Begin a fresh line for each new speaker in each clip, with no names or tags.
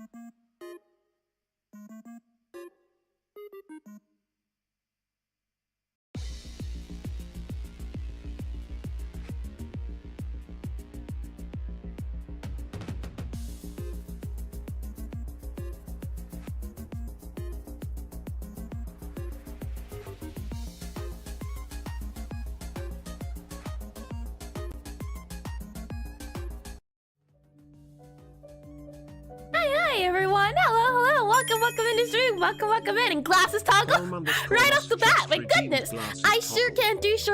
Hi everyone! Hello! Welcome into stream! Welcome in! And glasses toggle! Right off the bat! My goodness! I sure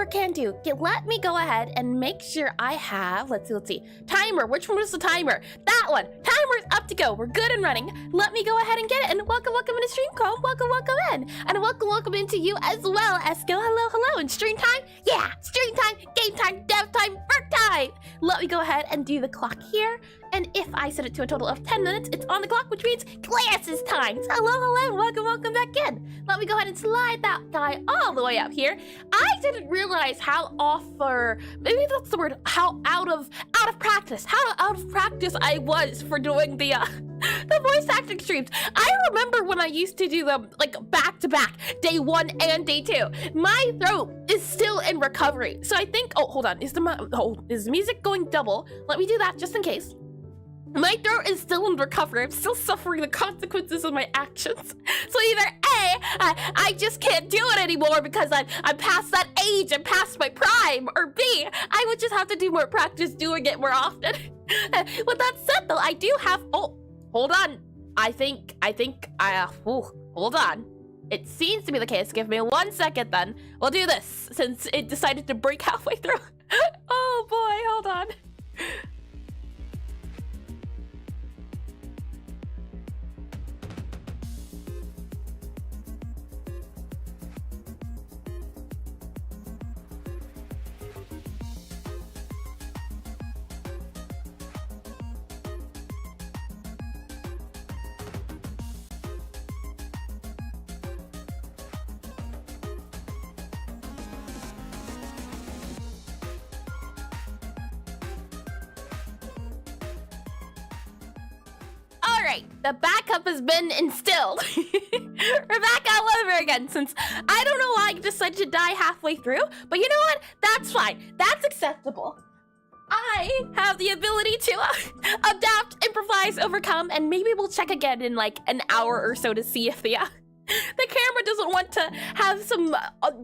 can do! Okay, let me go ahead and make sure I have... Let's see. Timer! Which one was the timer? That one! Timer's up to go! We're good and running! Let me go ahead and get it! And welcome into stream call! Welcome in! And welcome into you as well, Esco! Hello! And stream time? Yeah! Stream time! Game time! Dev time! Work time! Let me go ahead and do the clock here. And if I set it to a total of 10 minutes, it's on the clock, which means glasses time. Hello, welcome back in. Let me go ahead and slide that guy all the way up here. I didn't realize how off, or maybe that's the word, how out of practice I was for doing the voice acting streams. I remember when I used to do them like back to back, day 1 and day 2. My throat is still in recovery. So I think, oh, hold on, is the music going double? Let me do that just in case. My throat is still in recovery. I'm still suffering the consequences of my actions. So either A, I just can't do it anymore because I'm past that age and past my prime, or B, I would just have to do more practice doing it more often. With that said though, I do have, oh, hold on. Hold on. It seems to be the case. Give me 1 second then. We'll do this since it decided to break halfway through. Oh boy, hold on. Alright, the backup has been instilled. We're back all over again since I don't know why I decided to die halfway through, but you know what? That's fine. That's acceptable. I have the ability to adapt, improvise, overcome, and maybe we'll check again in like an hour or so to see if the camera doesn't want to have some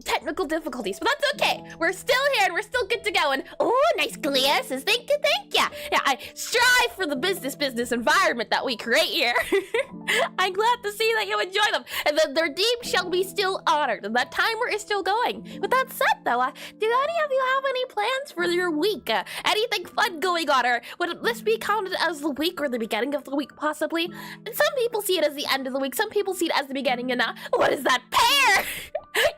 technical difficulties, but that's okay. We're still here and we're still good to go. And oh, nice glasses. Thank you. Yeah, I strive for the business environment that we create here. I'm glad to see that you enjoy them, and that their redeemed shall be still honored, and that timer is still going. With that said, though, do any of you have any plans for your week? Anything fun going on, or would this be counted as the week or the beginning of the week, possibly? And some people see it as the end of the week. Some people see it as the beginning. And what is that pear?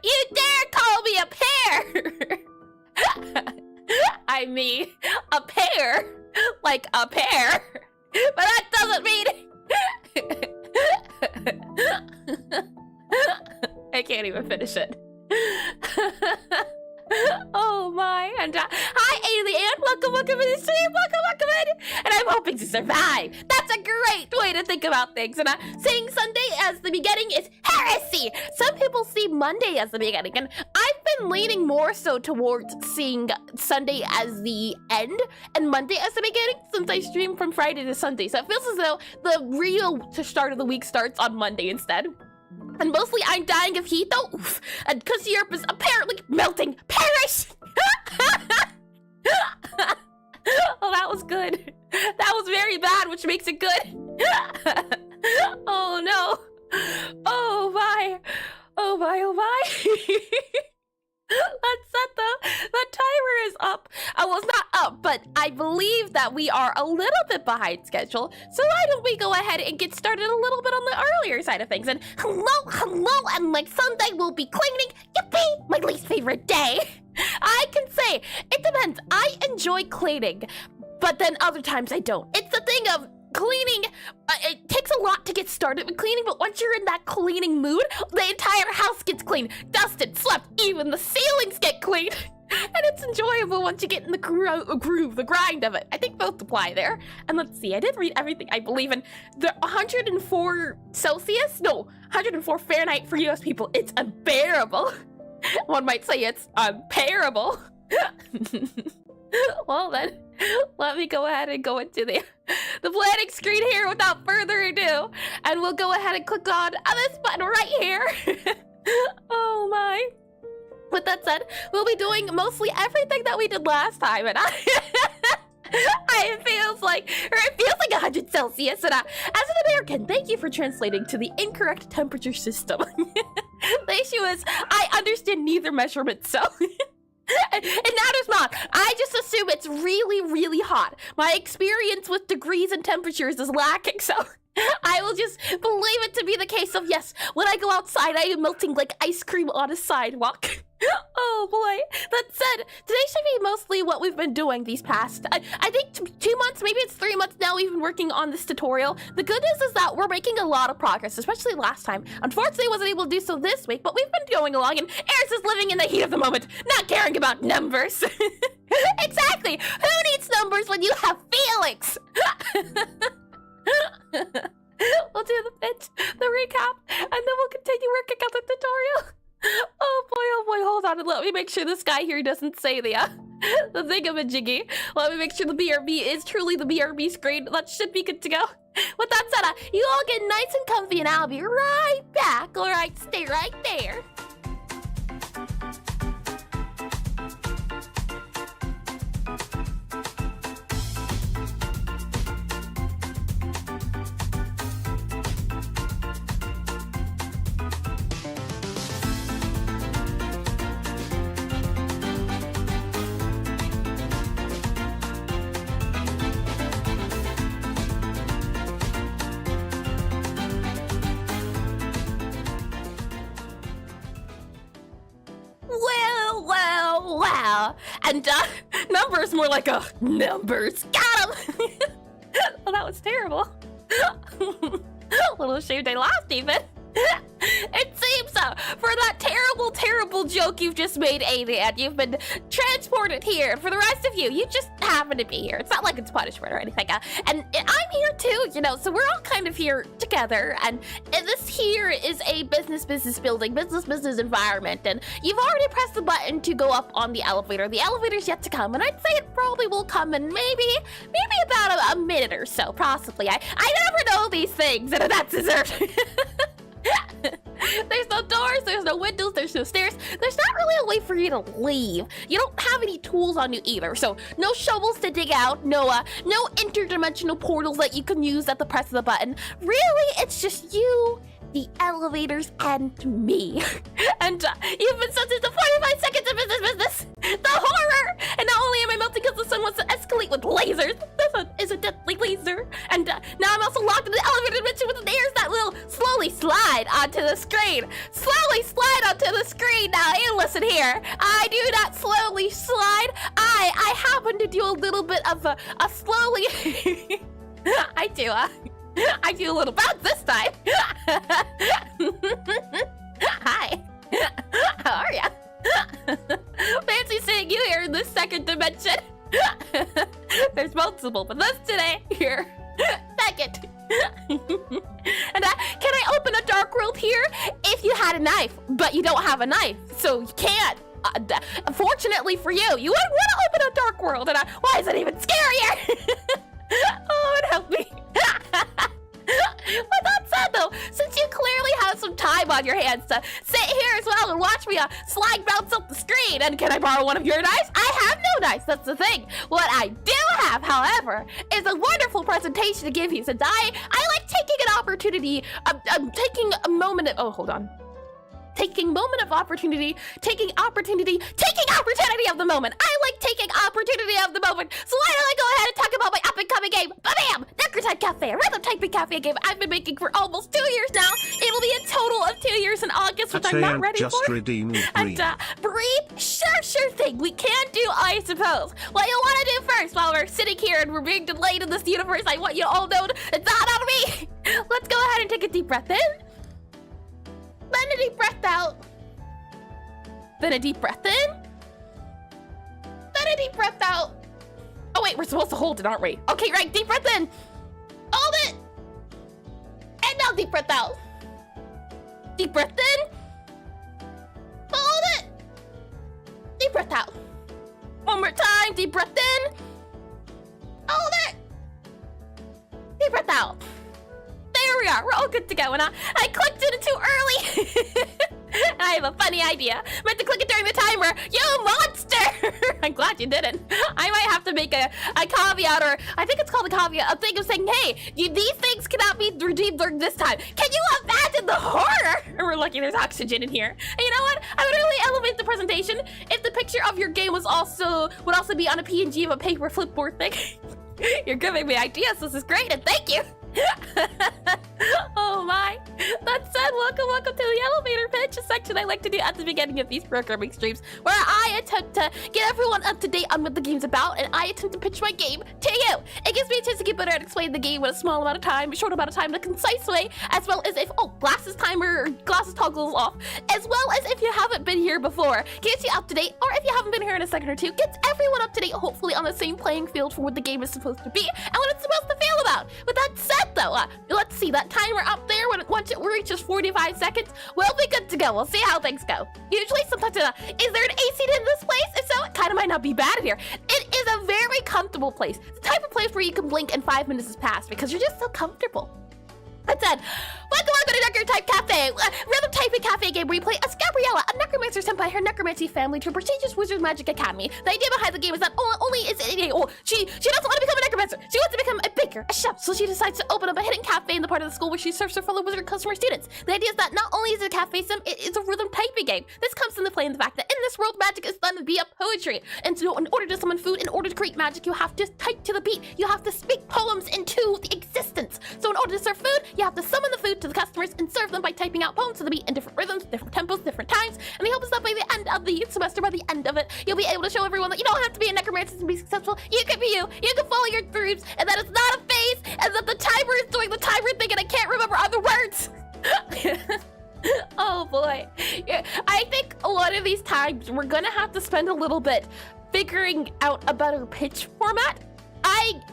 You dare call me a pear? I mean, a pear, like a pear, but that doesn't mean. I can't even finish it. Oh my, and hi Alien, welcome to the stream, welcome in, and I'm hoping to survive. That's a great way to think about things, and saying Sunday as the beginning is heresy. Some people see Monday as the beginning, and I've been leaning more so towards seeing Sunday as the end and Monday as the beginning since I stream from Friday to Sunday, so it feels as though the real start of the week starts on Monday instead. And mostly I'm dying of heat though, oof, and because Europe is apparently melting. Perish! Oh, that was good. That was very bad, which makes it good. Oh no. Oh my. Oh my. Let's set the timer is up. Well, it's not up, but I believe that we are a little bit behind schedule. So why don't we go ahead and get started a little bit on the earlier side of things? And hello, and like Sunday will be cleaning. Yippee! My least favorite day. I can say, it depends. I enjoy cleaning, but then other times I don't. It's the thing of cleaning, it takes a lot to get started with cleaning, but once you're in that cleaning mood, the entire house gets clean, dusted, swept, even the ceilings get cleaned. And it's enjoyable once you get in the groove, the grind of it. I think both apply there. And let's see, I did read everything, I believe, in the 104 Celsius? No, 104 Fahrenheit for US people. It's unbearable. One might say it's unbearable. Well then, let me go ahead and go into the planning screen here without further ado. And we'll go ahead and click on this button right here. Oh my. With that said, we'll be doing mostly everything that we did last time, and it feels like 100 Celsius, and as an American, thank you for translating to the incorrect temperature system. The issue is, I understand neither measurement, so it matters not. I just assume it's really, really hot. My experience with degrees and temperatures is lacking, so I will just believe it to be the case of, yes, when I go outside, I am melting like ice cream on a sidewalk. Oh boy. That said, today should be mostly what we've been doing these past, I think 2 months, maybe it's 3 months now we've been working on this tutorial. The good news is that we're making a lot of progress, especially last time. Unfortunately, I wasn't able to do so this week, but we've been going along, and Eris is living in the heat of the moment, not caring about numbers. Exactly. Who needs numbers when you have feelings? We'll do the pitch, the recap, and then we'll continue working on the tutorial. Oh boy, hold on and let me make sure this guy here doesn't say the thingamajiggy. Let me make sure the BRB is truly the BRB screen. That should be good to go. With that said, you all get nice and comfy and I'll be right back. Alright, stay right there. Wow. And numbers, more like numbers. Got him. Well, that was terrible. A little ashamed I laughed even. It seems for that terrible joke you've just made, Alien, you've been transported here. For the rest of you, you just happen to be here. It's not like it's punishment or anything. And I'm here too, you know, so we're all kind of here together. And this here is a business building, business environment. And you've already pressed the button to go up on the elevator. The elevator's yet to come, and I'd say it probably will come in maybe about a minute or so, possibly. I never know these things, and that's deserved. There's no doors, there's no windows, there's no stairs. There's not really a way for you to leave. You don't have any tools on you either, so no shovels to dig out, no interdimensional portals that you can use at the press of the button. Really, it's just you, the elevators, and me. And you've been sentenced to 45 seconds of business. The horror! And not only am I melting because the sun wants to escalate with lasers, the sun is a deadly laser. And now I'm also locked in the elevator dimension with the stairs that will slowly slide onto the screen. Slowly slide onto the screen. Now, you listen here. I do not slowly slide. I happen to do a little bit of a slowly... I do a little bounce this time. Hi. How are ya? Fancy seeing you here in this second dimension. There's multiple, but this today, here. Second. And can I open a dark world here? If you had a knife, but you don't have a knife, so you can't. Fortunately for you, you would want to open a dark world, and why is it even scarier? Oh, it helped me. With that said, though, since you clearly have some time on your hands to sit here as well and watch me slide bounce up the screen, and can I borrow one of your knives? I have no knives, that's the thing. What I do have, however, is a wonderful presentation to give you, since I like taking an opportunity, taking a moment of, oh, hold on. Taking moment of opportunity, taking opportunity of the moment. I like taking opportunity of the moment. So why don't I go ahead and talk about my up and coming game? Bam! Necrotype Cafe, a random typing cafe game I've been making for almost 2 years now. It'll be a total of 2 years in August, which I'm not ready
just
for.
Redeem
and breathe? Sure thing. We can do, I suppose. What you want to do first, while we're sitting here and we're being delayed in this universe, I want you all know it's not on me. Let's go ahead and take a deep breath in. Then a deep breath out. Then a deep breath in. deep breath out. Oh wait, we're supposed to hold it, aren't we? Okay, right, deep breath in. Hold it. And now deep breath out. Deep breath in. Hold it. Deep breath out. One more time, deep breath in. Hold it. Deep breath out. There we are, we're all good to go. And I clicked it too early. I have a funny idea. I meant to click it during the timer. You monster! I'm glad you didn't. I might have to make a caveat, or I think it's called a caveat, a thing of saying, hey, these things cannot be redeemed during this time. Can you imagine the horror? And we're lucky there's oxygen in here. And you know what? I would really elevate the presentation if the picture of your game would also be on a PNG of a paper flipboard thing. You're giving me ideas. This is great, and thank you. Oh my. That said, welcome to the elevator pitch, a section I like to do at the beginning of these programming streams, where I attempt to get everyone up to date on what the game's about, and I attempt to pitch my game to you. It gives me a chance to get better at explaining the game in a small amount of time, a short amount of time, in a concise way, as well as if, glasses timer or glasses toggles off, as well as if you haven't been here before, gets you up to date, or if you haven't been here in a second or two, gets everyone up to date, hopefully on the same playing field for what the game is supposed to be, and what it's supposed to feel about. With that said though, let's see that timer up there. Once it reaches 45 seconds, we'll be good to go. We'll see how things go. Usually, sometimes, is there an AC in this place? If so, it kind of might not be bad in here. It is a very comfortable place. It's the type of place where you can blink and 5 minutes has passed because you're just so comfortable. That said, welcome to Necrotype Cafe, a rhythm typing cafe game where you play as Gabriella, a necromancer sent by her necromancy family to a prestigious wizard magic academy. The idea behind the game is that she doesn't want to become a necromancer. She wants to become a baker, a chef, so she decides to open up a hidden cafe in the part of the school where she serves her fellow wizard customer students. The idea is that not only is it a cafe sim, it is a rhythm typing game. This comes into play in the fact that in this world, magic is done via poetry. And so in order to summon food, in order to create magic, you have to type to the beat. You have to speak poems into the existence. So in order to serve food, you have to summon the food to the customers and serve them by typing out poems to the beat in different rhythms, different tempos, different times. And they hope us that by the end of the semester, by the end of it, you'll be able to show everyone that you don't have to be a necromancer to be successful. You can be you. You can follow your dreams, and that it's not a phase, and that the timer is doing the timer thing, and I can't remember other words. Oh boy. Yeah, I think a lot of these times we're gonna have to spend a little bit figuring out a better pitch format.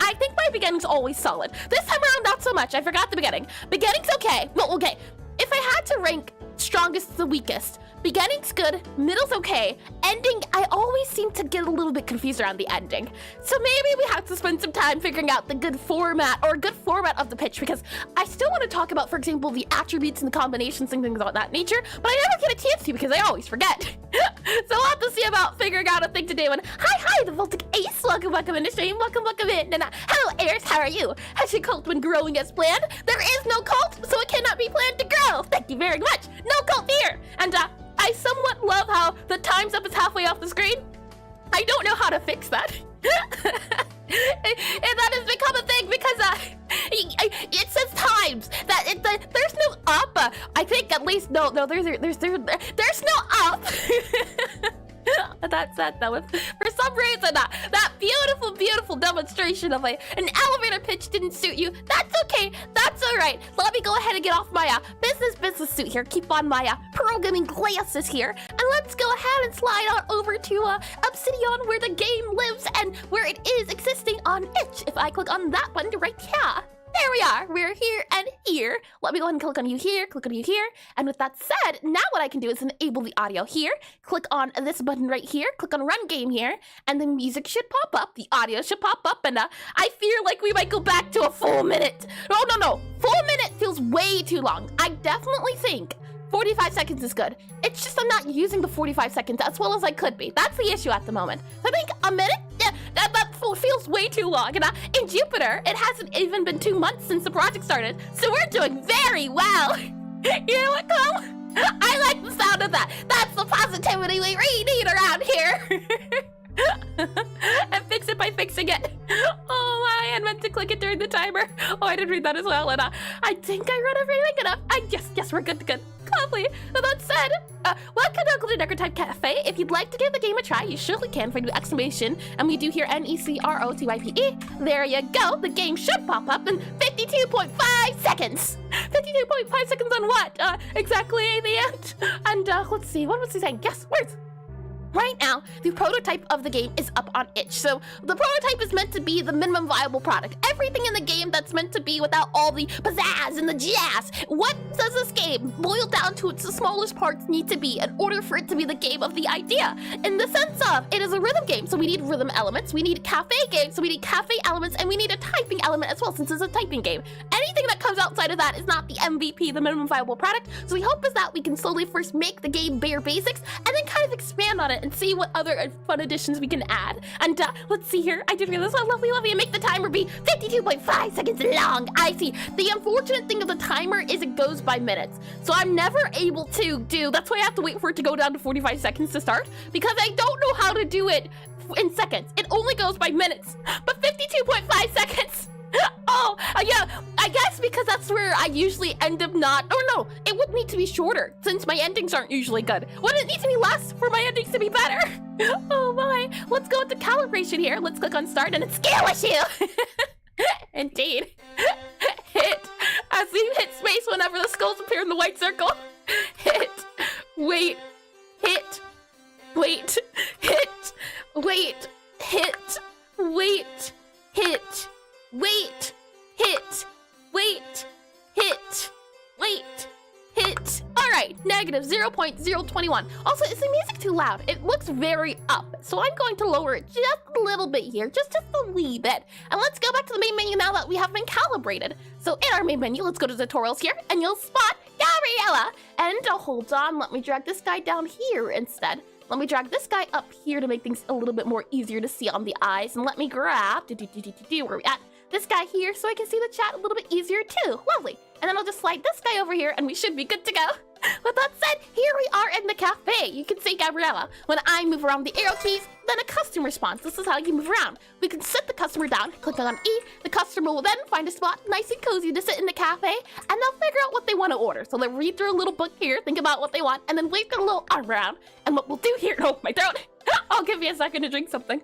I think my beginning's always solid. This time around, not so much. I forgot the beginning. Beginning's okay. Well, okay. If I had to rank strongest to the weakest, beginning's good, middle's okay, ending, I always seem to get a little bit confused around the ending. So maybe we have to spend some time figuring out the good format, or good format of the pitch, because I still want to talk about, for example, the attributes and the combinations and things of that nature, but I never get a chance to because I always forget. So we'll have to see about figuring out a thing today when, hi, the Voltic Ace, welcome in the stream, welcome in, and hello, Ayers, how are you? Has your cult been growing as planned? There is no cult, so it cannot be planned to grow. Thank you very much. No cult here. And I somewhat love how the time's up is halfway off the screen. I don't know how to fix that. And that has become a thing because it says times that there's no up. I think at least no there's no up. That's that though. For some reason that beautiful demonstration of an elevator pitch didn't suit you. That's okay. That's all right. Let me go ahead and get off my business suit here. Keep on my programming glasses here, and let's go ahead and slide on over to Obsidian, where the game lives and where it is existing on itch. If I click on that button right here. There we are. We're here and here. Let me go ahead and click on you here, click on you here. And with that said, now what I can do is enable the audio here. Click on this button right here. Click on run game here. And the music should pop up. The audio should pop up. And I fear like we might go back to a full minute. No. Full minute feels way too long. I definitely think 45 seconds is good. It's just I'm not using the 45 seconds as well as I could be. That's the issue at the moment. So I think a minute? Yeah, that feels way too long. And in Jupiter, it hasn't even been 2 months since the project started. So we're doing very well. You know what, Chloe? I like the sound of that. That's the positivity we really need around here. And fix it by fixing it. Oh my, I meant to click it during the timer. Oh, I didn't read that as well. And I think I read everything enough. Yes, we're good. Lovely. With that said, welcome to Necrotype Cafe. If you'd like to give the game a try, you surely can. For the exclamation, and we do here NECROTYPE. There you go. The game should pop up in 52.5 seconds. 52.5 seconds on what? Exactly the end. And let's see. What was he saying? Yes, words. Right now, the prototype of the game is up on itch. So the prototype is meant to be the minimum viable product. Everything in the game that's meant to be without all the pizzazz and the jazz. What does this game boil down to? Its the smallest parts need to be in order for it to be the game of the idea. In the sense of, it is a rhythm game, so we need rhythm elements. We need a cafe game, so we need cafe elements, and we need a typing element as well, since it's a typing game. Anything that comes outside of that is not the MVP, the minimum viable product. So we hope is that we can slowly first make the game bare basics, and then kind of expand on it and see what other fun additions we can add. And let's see here. I did realize this one, lovely, and make the timer be 52.5 seconds long. I see. The unfortunate thing of the timer is it goes by minutes. So I'm never able to do, that's why I have to wait for it to go down to 45 seconds to start, because I don't know how to do it in seconds. It only goes by minutes, but 52.5 seconds. Oh, yeah, I guess because that's where I usually end up not, or no, it would need to be shorter since my endings aren't usually good. Would it need to be less for my endings to be better? Oh my, let's go into calibration here. Let's click on start and it's scale issue. Indeed. Hit, as we hit space whenever the skulls appear in the white circle. Hit, wait, hit, wait, hit, wait, hit, wait, hit. Wait, hit, wait, hit, wait, hit. All right, negative 0.021. Also, is the music too loud? It looks very up, so I'm going to lower it just a little bit here, just a wee bit. And let's go back to the main menu now that we have been calibrated. So in our main menu, let's go to tutorials here, and you'll spot Gabriella. And hold on, let me drag this guy down here instead. Let me drag this guy up here to make things a little bit more easier to see on the eyes. And let me grab, where are we at? This guy here so I can see the chat a little bit easier too. Lovely. And then I'll just slide this guy over here and we should be good to go. With that said, here we are in the cafe. You can see Gabriella. When I move around the arrow keys, then a customer responds. This is how you move around. We can sit the customer down, click on E. The customer will then find a spot nice and cozy to sit in the cafe, and they'll figure out what they want to order. So they'll read through a little book here, think about what they want, and then wave their little arm around. And what we'll do here, oh, my throat. I'll give you a second to drink something.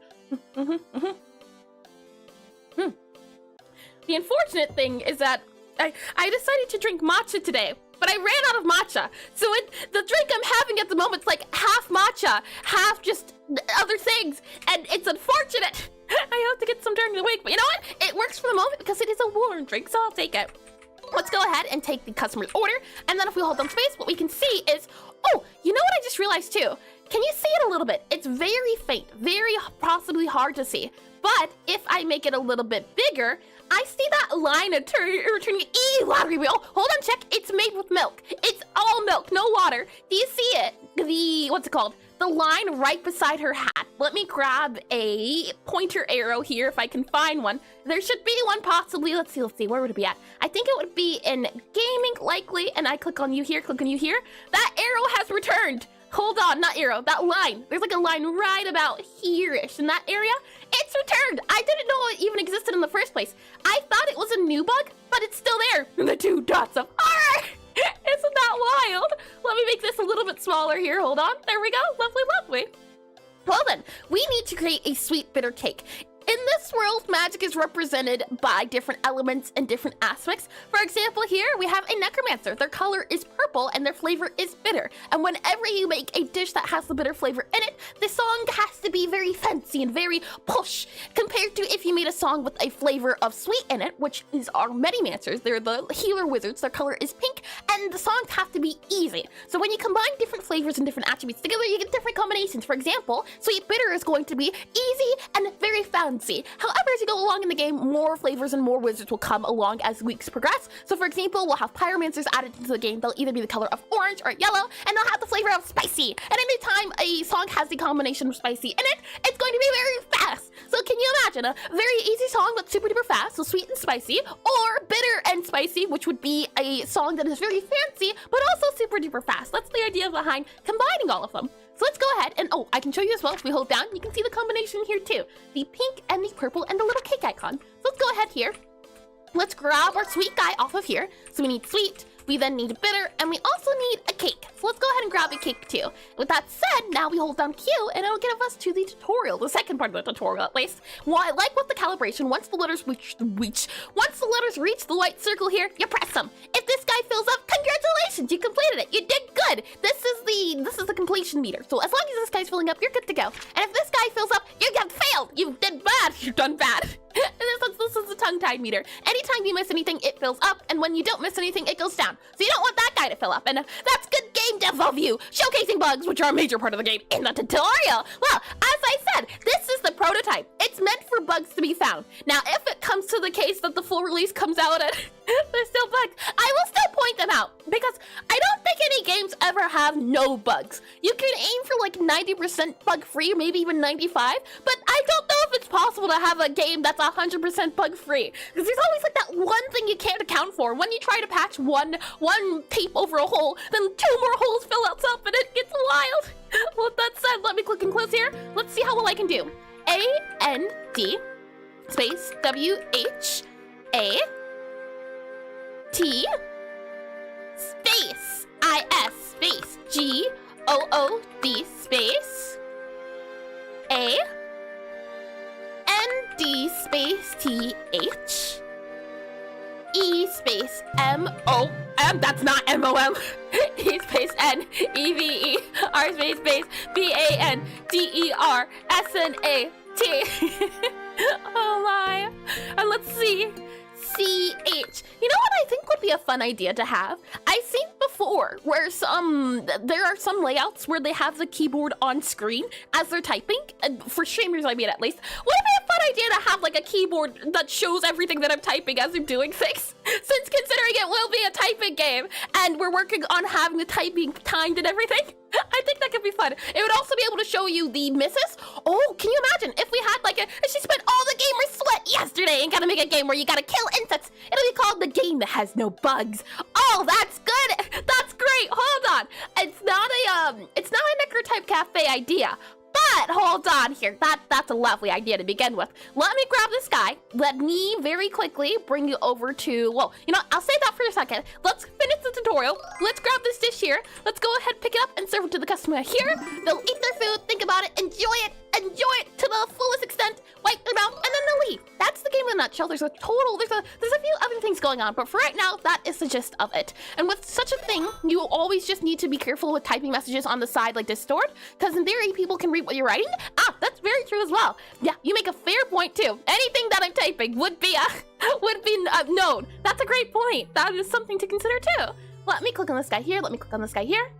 The unfortunate thing is that I decided to drink matcha today, but I ran out of matcha. So the drink I'm having at the moment is like half matcha, half just other things, and it's unfortunate. I have to get some during the week, but you know what? It works for the moment because it is a warm drink, so I'll take it. Let's go ahead and take the customer's order, and then if we hold down space, what we can see is, oh, you know what I just realized too? Can you see it a little bit? It's very faint, very possibly hard to see. But if I make it a little bit bigger, I see that line of returning lottery wheel. Hold on, check. It's made with milk. It's all milk, no water. Do you see it? What's it called? The line right beside her hat. Let me grab a pointer arrow here if I can find one. There should be one possibly. Let's see. Where would it be at? I think it would be in gaming likely. And I click on you here, That arrow has returned. Hold on, not arrow, that line. There's like a line right about here-ish in that area. It's returned. I didn't know it even existed in the first place. I thought it was a new bug, but it's still there. And the 2 dots of horror. Isn't that wild? Let me make this a little bit smaller here. Hold on. There we go. Lovely, lovely. Well then, we need to create a sweet bitter cake. In this world, magic is represented by different elements and different aspects. For example, here we have a Necromancer. Their color is purple and their flavor is bitter. And whenever you make a dish that has the bitter flavor in it, the song has to be very fancy and very push compared to if you made a song with a flavor of sweet in it, which is our Medimancers. They're the healer wizards. Their color is pink and the songs have to be easy. So when you combine different flavors and different attributes together, you get different combinations. For example, sweet bitter is going to be easy and very fancy. However, as you go along in the game, more flavors and more wizards will come along as weeks progress. So for example, we'll have pyromancers added into the game. They'll either be the color of orange or yellow, and they'll have the flavor of spicy. And anytime a song has the combination of spicy in it, it's going to be very fast. So can you imagine a very easy song that's super duper fast, so sweet and spicy, or bitter and spicy, which would be a song that is very fancy, but also super duper fast. That's the idea behind combining all of them. So let's go ahead and, oh, I can show you as well. If we hold down, you can see the combination here too. The pink and the purple and the little cake icon. So let's go ahead here. Let's grab our sweet guy off of here. So we need sweet, we then need bitter, and we also need a cake. So let's go ahead and grab a cake too. With that said, now we hold down Q and it'll give us to the tutorial, the second part of the tutorial at least. Well, like with the calibration, once the letters reach the white circle here, you press them. If this guy fills up, congratulations, you completed it. You did good. This is this is the completion meter. So as long as this guy's filling up, you're good to go. And if this guy fills up, you have failed. You did bad. You've done bad. And this is the tongue-tied meter. Anytime you miss anything, it fills up, and when you don't miss anything, it goes down. So you don't want that guy to fill up, and that's good game dev of you, showcasing bugs, which are a major part of the game, in the tutorial. Well, as I said, this is the prototype. It's meant for bugs to be found. Now, if it comes to the case that the full release comes out and there's still bugs, I will still point them out, because I don't think any games ever have no bugs. You can aim for like 90% bug-free, maybe even 95, but I don't know if it's possible to have a game that's 100% bug-free, because there's always like that one thing you can't account for. When you try to patch one tape over a hole, then 2 more holes fill up and it gets wild. With that said, let me click and close here. Let's see how well I can do. A-N-D space W-H-A T space I-S space G-O-O-D space A N-D space T-H E space M-O-M, that's not M-O-M, E space N-E-V-E, R space B-A-N-D-E-R-S-N-A-T. Oh my. And let's see. C-H. You know what I think would be a fun idea to have? I've seen before where there are some layouts where they have the keyboard on screen as they're typing, for streamers I mean at least. Would it be a fun idea to have like a keyboard that shows everything that I'm typing as I'm doing things? Since considering it will be a typing game and we're working on having the typing timed and everything, I think that could be fun. It would also be able to show you the misses. Oh, can you imagine if we had like she spent all the gamer's sweat yesterday and gotta make a game where you gotta kill insects. It'll be called The Game That Has No Bugs. Oh, that's good. That's great. Hold on. It's not a Necrotype Cafe idea. But hold on here, that's a lovely idea to begin with. Let me grab this guy. Let me very quickly bring you over to, well, you know, I'll save that for a second. Let's finish the tutorial. Let's grab this dish here. Let's go ahead, pick it up, and serve it to the customer here. They'll eat their food, think about it, enjoy it to the fullest extent, wipe their mouth, and then they'll leave. That's the game in a nutshell. There's a few other things going on, but for right now, that is the gist of it. And with such a thing, you always just need to be careful with typing messages on the side like distort, because in theory, people can read what you're writing. Ah, that's very true as well. Yeah, you make a fair point too. Anything that I'm typing would be known. That's a great point. That is something to consider too. Let me click on this guy here. Let me click on this guy here.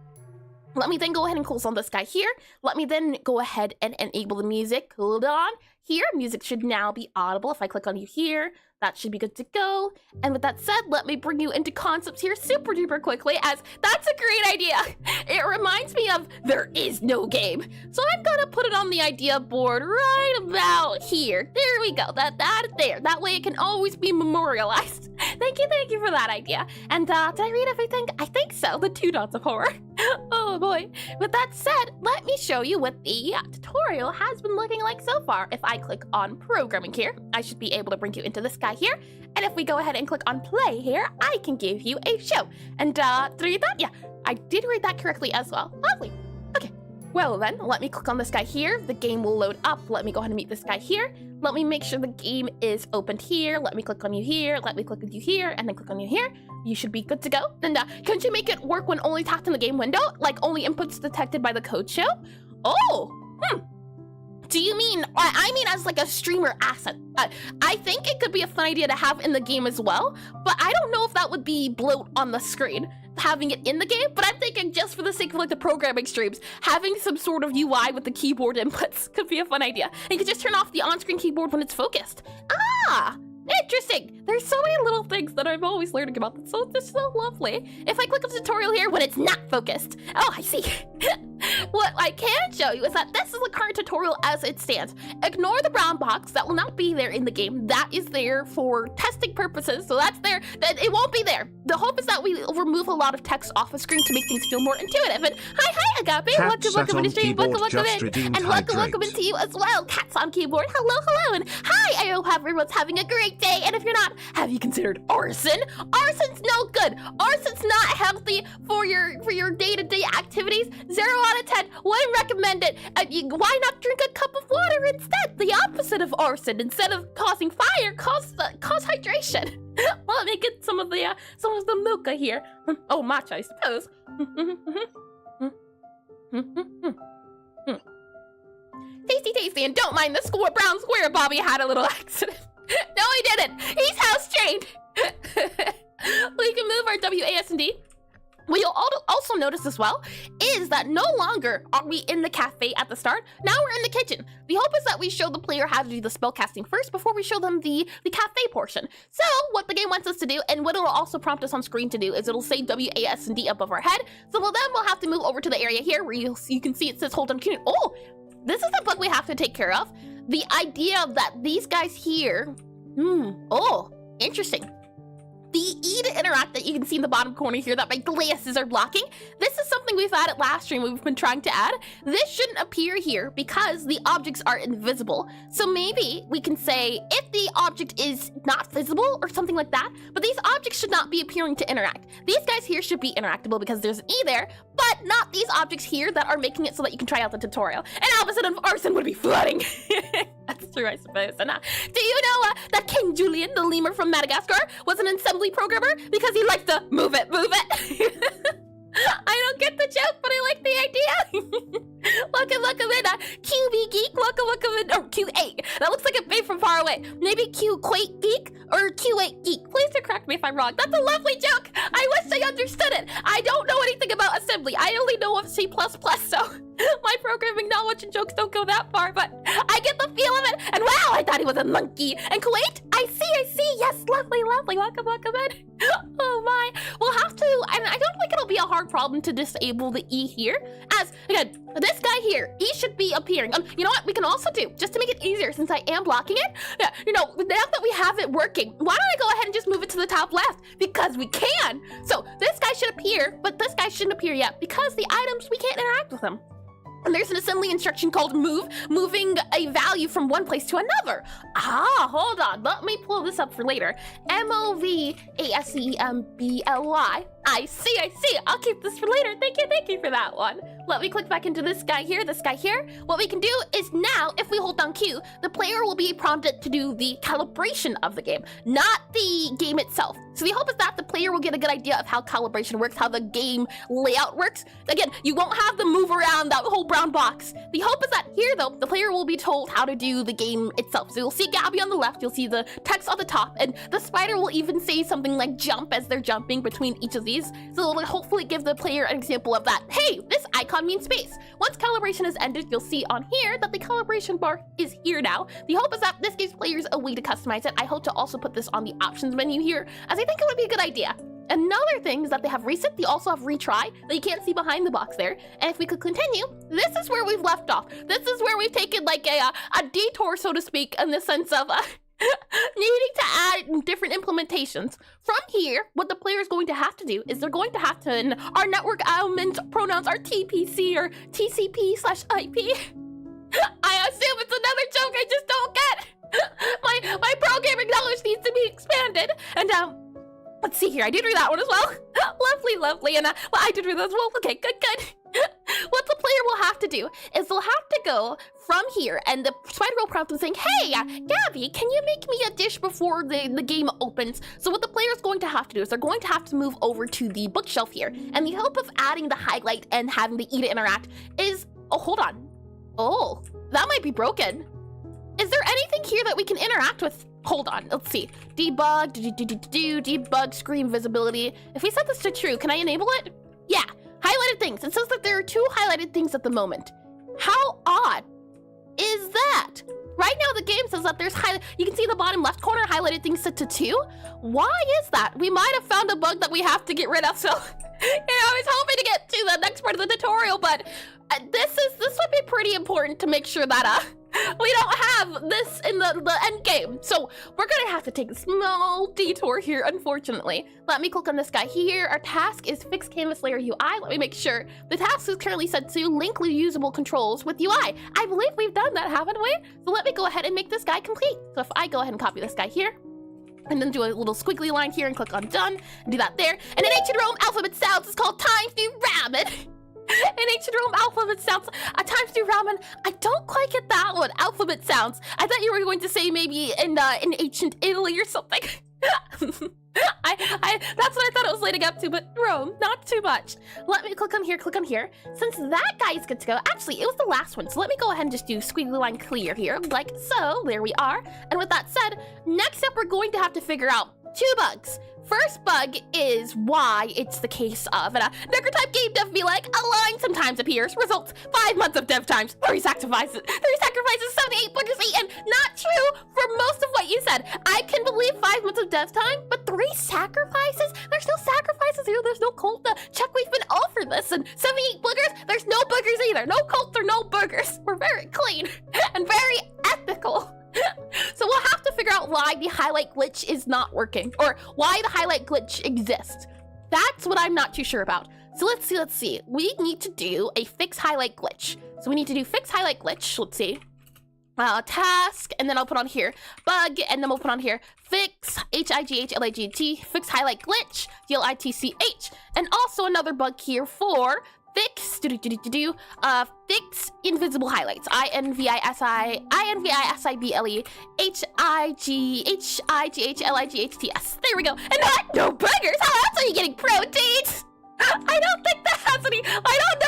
Let me then go ahead and close on this guy here. Let me then go ahead and enable the music. Hold on. Here, music should now be audible. If I click on you here, that should be good to go. And with that said, let me bring you into concepts here super duper quickly, as that's a great idea. It reminds me of There Is No Game. So I'm gonna put it on the idea board right about here. There we go, that there. That way it can always be memorialized. Thank you for that idea. And did I read everything? I think so, the 2 dots of horror. Oh boy. With that said, let me show you what the tutorial has been looking like so far. If I click on programming here, I should be able to bring you into this guy here. And if we go ahead and click on play here, I can give you a show. And did I read that? Yeah, I did read that correctly as well. Lovely. Okay. Well then, let me click on this guy here. The game will load up. Let me go ahead and meet this guy here. Let me make sure the game is opened here. Let me click on you here. Let me click on you here, and then click on you here. You should be good to go. And couldn't you make it work when only tapped in the game window? Like only inputs detected by the code show? Oh, Do you mean, I mean as like a streamer asset. I think it could be a fun idea to have in the game as well, but I don't know if that would be bloat on the screen, having it in the game, but I'm thinking just for the sake of like the programming streams, having some sort of UI with the keyboard inputs could be a fun idea. And you could just turn off the on-screen keyboard when it's focused. Ah! Interesting. There's so many little things that I'm always learning about. That's so lovely. If I click on the tutorial here when it's not focused. Oh, I see. What I can show you is that this is the current tutorial as it stands. Ignore the brown box. That will not be there in the game. That is there for testing purposes. So that's there. It won't be there. The hope is that we remove a lot of text off the screen to make things feel more intuitive. And hi, Agape. Welcome into stream. Welcome into you as well. Cats on keyboard. Hello. And hi, I hope everyone's having a great day. And if you're not, have you considered arson? Arson's no good. Arson's not healthy for your day-to-day activities. 0 out of 10. Wouldn't recommend it. Why not drink a cup of water instead? The opposite of arson. Instead of causing fire, cause hydration. Well, let me get some of the mocha here. Oh, matcha, I suppose. Tasty, tasty, and don't mind the brown square. Bobby had a little accident. No, he didn't. He's house trained. We can move our WASD. What you'll also notice as well is that no longer are we in the cafe at the start. Now we're in the kitchen. The hope is that we show the player how to do the spell casting first before we show them the cafe portion. So what the game wants us to do, and what it'll also prompt us on screen to do, is it'll say WASD above our head. So then we'll have to move over to the area here where you can see it says hold on. Oh, this is the bug we have to take care of. The idea that these guys here, oh, interesting. The E to interact that you can see in the bottom corner here that my glasses are blocking. This is something we've added last stream. We've been trying to add. This shouldn't appear here because the objects are invisible. So maybe we can say if the object is not visible or something like that, but these objects should not be appearing to interact. These guys here should be interactable because there's an E there, but not these objects here that are making it so that you can try out the tutorial. And opposite of arson would be flooding. That's true, I suppose. And do you know that King Julian, the lemur from Madagascar, was an assembly programmer because he likes to move it. I don't get the joke, but I like the idea. Welcome in, QB Geek. Welcome in, or Q8. That looks like a babe from far away. Maybe Q8 Geek or Q8 Geek. Please do correct me if I'm wrong. That's a lovely joke. I wish I understood it. I don't know anything about assembly. I only know of C++, so my programming knowledge and jokes don't go that far, but I get the feel of it. And wow, I thought he was a monkey. And Kuwait, I see. Yes, lovely. Welcome in. Oh my. We'll have to, and I don't think it'll be a hard problem to disable the E here, as, again, this guy here, E should be appearing. You know what we can also do, just to make it easier since I am blocking it, now that we have it working, why don't I go ahead and just move it to the top left? Because we can. So this guy should appear, but this guy shouldn't appear yet because the items, we can't interact with them. And there's an assembly instruction called move, moving a value from one place to another. Hold on, let me pull this up for later. MOVASEMBLY. I see. I'll keep this for later. Thank you for that one. Let me click back into this guy here. What we can do is now, if we hold down Q, the player will be prompted to do the calibration of the game, not the game itself. So the hope is that the player will get a good idea of how calibration works, how the game layout works. Again, you won't have to move around that whole brown box. The hope is that here, though, the player will be told how to do the game itself. So you'll see Gabby on the left, you'll see the text on the top, and the spider will even say something like jump as they're jumping between each of these. So it'll hopefully give the player an example of that. Hey, this icon means space. Once calibration is ended, you'll see on here that the calibration bar is here now. The hope is that this gives players a way to customize it. I hope to also put this on the options menu here, as I think it would be a good idea. Another thing is that they have reset, they also have retry, that you can't see behind the box there. And if we could continue, this is where we've left off. This is where we've taken like a detour, so to speak, in the sense of needing to add different implementations. From here, what the player is going to have to do is they're going to have to, and our network elements pronouns are TPC or TCP/IP. I assume it's another joke I just don't get. My programming knowledge needs to be expanded. And let's see here, I did read that one as well. Lovely, and well, I did read that as well. Okay, good. What the player will have to do is they'll have to go from here, and the spider will prompt them saying, hey, Gabby, can you make me a dish before the game opens? So what the player is going to have to do is they're going to have to move over to the bookshelf here, and the hope of adding the highlight and having the E to interact is, oh, hold on. Oh, that might be broken. Is there anything here that we can interact with? Hold on, let's see. Debug, debug, screen visibility. If we set this to true, can I enable it? Yeah. Highlighted things. It says that there are 2 highlighted things at the moment. How odd is that? Right now the game says that there's you can see the bottom left corner highlighted things set to 2. Why is that? We might have found a bug that we have to get rid of, so I was hoping to get to the next part of the tutorial, but this would be pretty important to make sure that we don't have this in the end game. So we're gonna have to take a small detour here, unfortunately. Let me click on this guy here. Our task is fix canvas layer UI. Let me make sure. The task is currently set to link reusable controls with UI. I believe we've done that, haven't we? So let me go ahead and make this guy complete. So if I go ahead and copy this guy here, and then do a little squiggly line here and click on done, and do that there. And in ancient Rome, alphabet sounds is called Times New Ramen. In ancient Rome, alphabet sounds, Times New Ramen. I don't quite get that one, alphabet sounds. I thought you were going to say maybe in ancient Italy or something. That's what I thought it was leading up to, but Rome, not too much. Let me click on here, click on here. Since that guy is good to go, actually, it was the last one, so let me go ahead and just do squiggly line clear here, like so. There we are. And with that said, next up, we're going to have to figure out 2 bugs. First bug is why it's the case of, and Necrotype game dev be like, a line sometimes appears, results 5 months of dev times, 3 sacrifices, 78 boogers eaten. Not true for most of what you said. I can believe 5 months of dev time, but 3 sacrifices? There's no sacrifices here, there's no cult. Check, we've been over this, and 78 boogers, there's no boogers either. No cult or no boogers. We're very clean and very ethical. So we'll have to figure out why the highlight glitch is not working, or why the highlight glitch exists. That's what I'm not too sure about. So let's see. We need to do a fix highlight glitch. So we need to do fix highlight glitch. Let's see. Task, and then I'll put on here bug, and then we'll put on here fix HIGHLIGT, fix highlight glitch, GLITCH, and also another bug here for fix fix invisible highlights. INVISIBLEHIGHLIGHTS. There we go. And no burgers. How else are you getting proteins? I don't think that has any. I don't know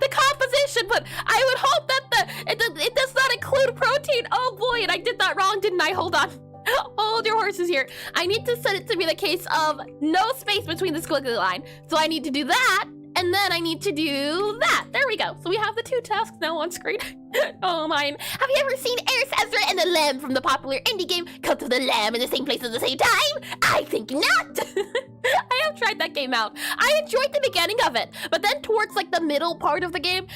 the composition, but I would hope that it does not include protein. Oh boy, and I did that wrong, didn't I? Hold on. Hold your horses here. I need to set it to be the case of no space between the squiggly line. So I need to do that. And then I need to do that. There we go. So we have the 2 tasks now on screen. Oh, mine. Have you ever seen Ezra and the Lamb from the popular indie game Cult of the Lamb in the same place at the same time? I think not. I have tried that game out. I enjoyed the beginning of it, but then towards like the middle part of the game,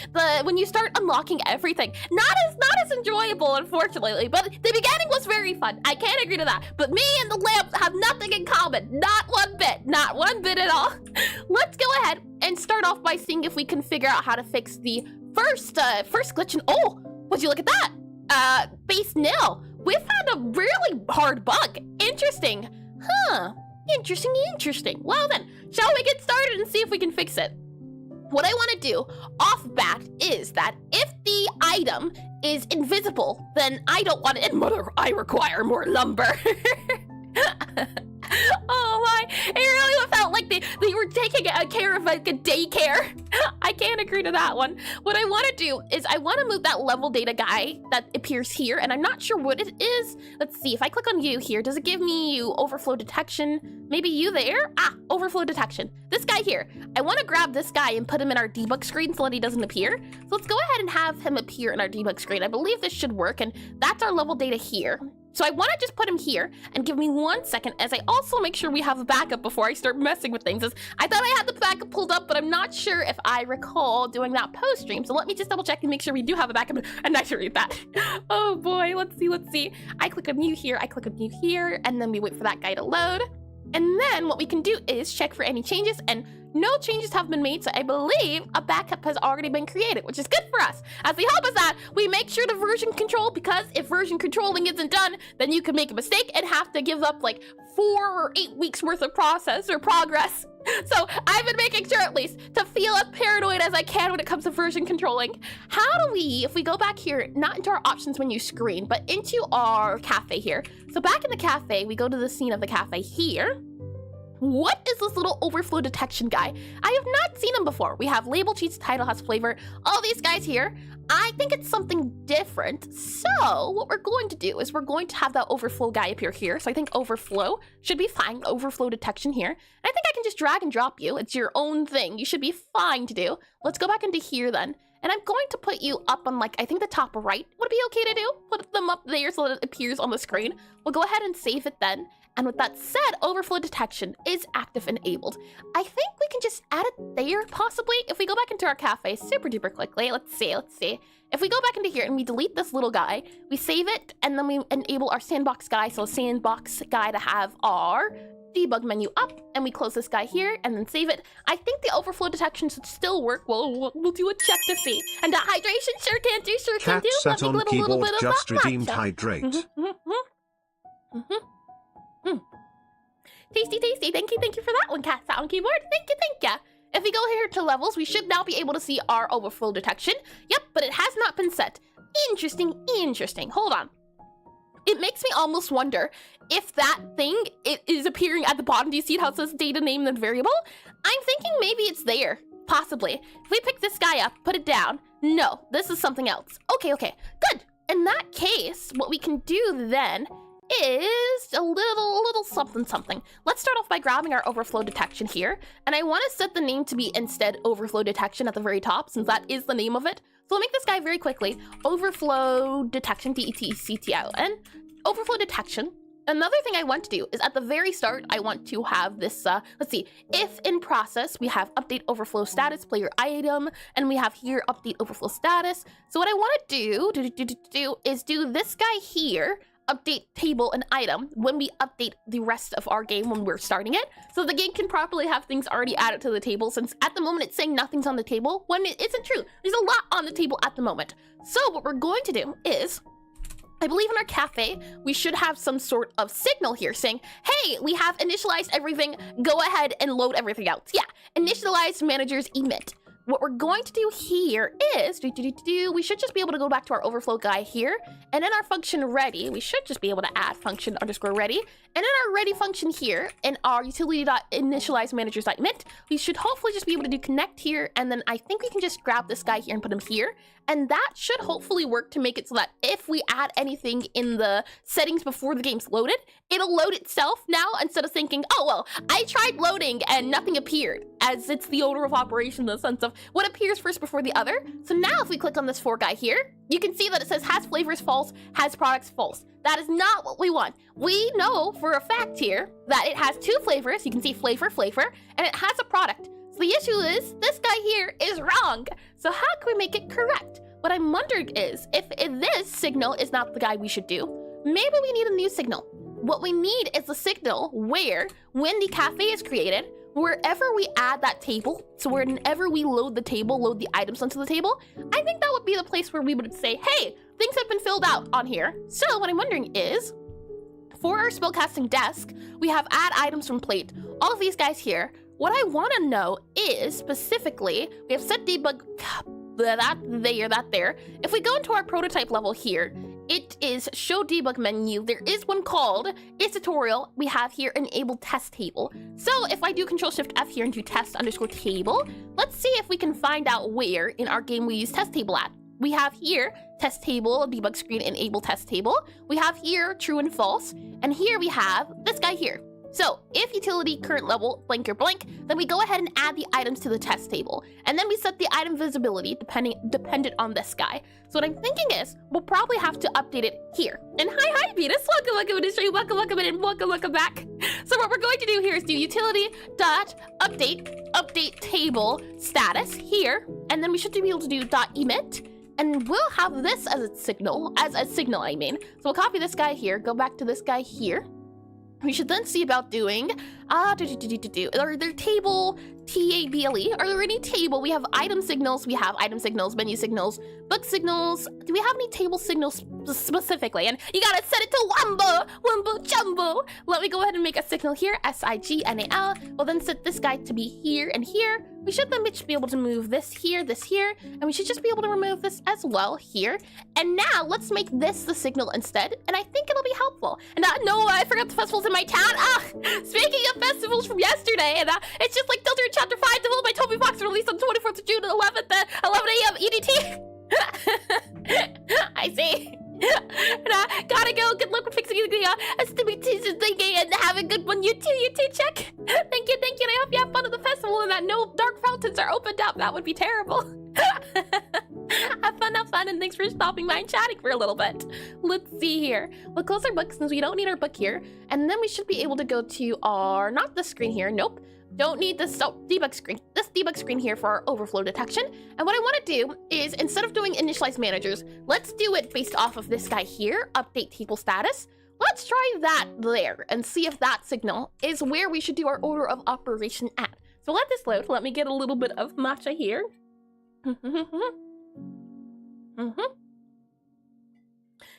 when you start unlocking everything, not as enjoyable, unfortunately. But the beginning was very fun. I can't agree to that. But me and the Lamb have nothing in common. Not one bit. Not one bit at all. Let's go ahead and start off by seeing if we can figure out how to fix the first glitch. And oh, would you look at that? Base nil. We found a really hard bug. Interesting. Huh. Interesting. Well then, shall we get started and see if we can fix it? What I want to do off bat is that if the item is invisible, then I don't want it. And mother, I require more lumber. Oh my, it really felt like they were taking care of like a daycare. I can't agree to that one. What I want to do is I want to move that level data guy that appears here, and I'm not sure what it is. Let's see, if I click on you here, does it give me you overflow detection? Maybe you there? Overflow detection. This guy here. I want to grab this guy and put him in our debug screen so that he doesn't appear. So let's go ahead and have him appear in our debug screen. I believe this should work, and that's our level data here. So I want to just put him here, and give me 1 second as I also make sure we have a backup before I start messing with things. As I thought I had the backup pulled up, but I'm not sure if I recall doing that post stream. So let me just double check and make sure we do have a backup, and I should read that. Oh boy, let's see. I click on you here, and then we wait for that guy to load. And then what we can do is check for any changes, and no changes have been made, so I believe a backup has already been created, which is good for us. As we help us that, we make sure to version control, because if version controlling isn't done, then you can make a mistake and have to give up like 4 or 8 weeks worth of process or progress. So I've been making sure at least to feel as paranoid as I can when it comes to version controlling. How do we, if we go back here, not into our options menu screen, but into our cafe here. So back in the cafe, we go to the scene of the cafe here. What is this little overflow detection guy? I have not seen him before. We have label cheats, title has flavor, all these guys here. I think it's something different. So what we're going to do is we're going to have that overflow guy appear here. So I think overflow should be fine. Overflow detection here. And I think I can just drag and drop you. It's your own thing. You should be fine to do. Let's go back into here then. And I'm going to put you up on like, I think the top right. Would it be okay to do? Put them up there so that it appears on the screen. We'll go ahead and save it then. And with that said, overflow detection is active and enabled. I think we can just add it there, possibly. If we go back into our cafe super duper quickly, let's see. If we go back into here and we delete this little guy, we save it, and then we enable our sandbox guy. So sandbox guy to have our debug menu up, and we close this guy here and then save it. I think the overflow detection should still work. We'll do a check to see. And that hydration sure can do.
Cat sat on keyboard, just redeemed hydrate.
Tasty. Thank you for that one, Cat sat on keyboard. Thank you. If we go here to levels, we should now be able to see our overflow detection. Yep, but it has not been set. Interesting. Hold on. it makes me almost wonder if that thing is appearing at the bottom. Do you see how it says data name then variable? I'm thinking maybe it's there, possibly. If we pick this guy up, put it down. No, this is something else. Okay, good. In that case, what we can do then is a little something. Let's start off by grabbing our overflow detection here, and I want to set the name to be instead overflow detection at the very top, since that is the name of it. So we'll make this guy very quickly overflow detection, DETCTION, overflow detection. Another thing I want to do is at the very start, I want to have this, let's see, if in process, we have update overflow status, player item, and we have here update overflow status. So what I want to do is do this guy here, update table and item when we update the rest of our game when we're starting it. So the game can properly have things already added to the table, since at the moment it's saying nothing's on the table when it isn't true. There's a lot on the table at the moment. So what we're going to do is, I believe in our cafe, we should have some sort of signal here saying, hey, we have initialized everything, go ahead and load everything else. Yeah, initialized managers emit. What we're going to do here is, we should just be able to go back to our overflow guy here, and in our function ready, we should just be able to add function underscore ready, and in our ready function here, in our utility.initialize managers.emit, we should hopefully just be able to do connect here, and then I think we can just grab this guy here and put him here, and that should hopefully work to make it so that if we add anything in the settings before the game's loaded, it'll load itself now instead of thinking, oh, well, I tried loading and nothing appeared, as it's the order of operation in the sense of what appears first before the other. So now if we click on this for guy here, you can see that it says has flavors false, has products false. That is not what we want. We know for a fact here that it has two flavors. You can see flavor, and it has a product. So the issue is this guy here is wrong. So how can we make it correct? What I'm wondering is if this signal is not the guy we should do, maybe we need a new signal. What we need is a signal where when the cafe is created, wherever we add that table, so whenever we load the table, load the items onto the table, I think that would be the place where we would say, hey, things have been filled out on here. So what I'm wondering is, for our spellcasting desk, we have add items from plate, all of these guys here. What I want to know is specifically, we have set debug, that there. If we go into our prototype level here, it is show debug menu. There is one called is tutorial. We have here enable test table. So if I do Control Shift F here and do test underscore table, let's see if we can find out where in our game we use test table at. We have here test table, debug screen, enable test table. We have here true and false. And here we have this guy here. So if utility current level blank or blank, then we go ahead and add the items to the test table. And then we set the item visibility dependent on this guy. So what I'm thinking is we'll probably have to update it here. And hi Venus, welcome industry, welcome in, and welcome back. So what we're going to do here is do utility dot update table status here, and then we should be able to do dot emit. And we'll have this as a signal, I mean. So we'll copy this guy here, go back to this guy here. We should then see about doing, are there table, T-A-B-L-E, are there any table? We have item signals, menu signals, book signals. Do we have any table signals specifically? And you gotta set it to wumbo jumbo. Let me go ahead and make a signal here, S-I-G-N-A-L. We'll then set this guy to be here and here. We should then be able to move this here, and we should just be able to remove this as well here. And now let's make this the signal instead, and I think it'll be helpful. And no, I forgot the festivals in my town. Speaking of festivals from yesterday, and it's just like Delta Chapter 5, developed by Toby Fox, released on 24th of June, 11th at 11 a.m. EDT. I see. And I gotta go. Good luck with fixing the stupid thinking, and have a good one. You too, check. Thank you, and I hope you have fun at the festival and that no dark fountains are opened up. That would be terrible. Have fun, and thanks for stopping by and chatting for a little bit. Let's see here. We'll close our book since we don't need our book here, and then we should be able to go to our, not the screen here, nope. Don't need this debug screen. This debug screen here for our overflow detection. And what I want to do is, instead of doing initialize managers, let's do it based off of this guy here, update table status. Let's try that there and see if that signal is where we should do our order of operation at. So let this load. Let me get a little bit of matcha here.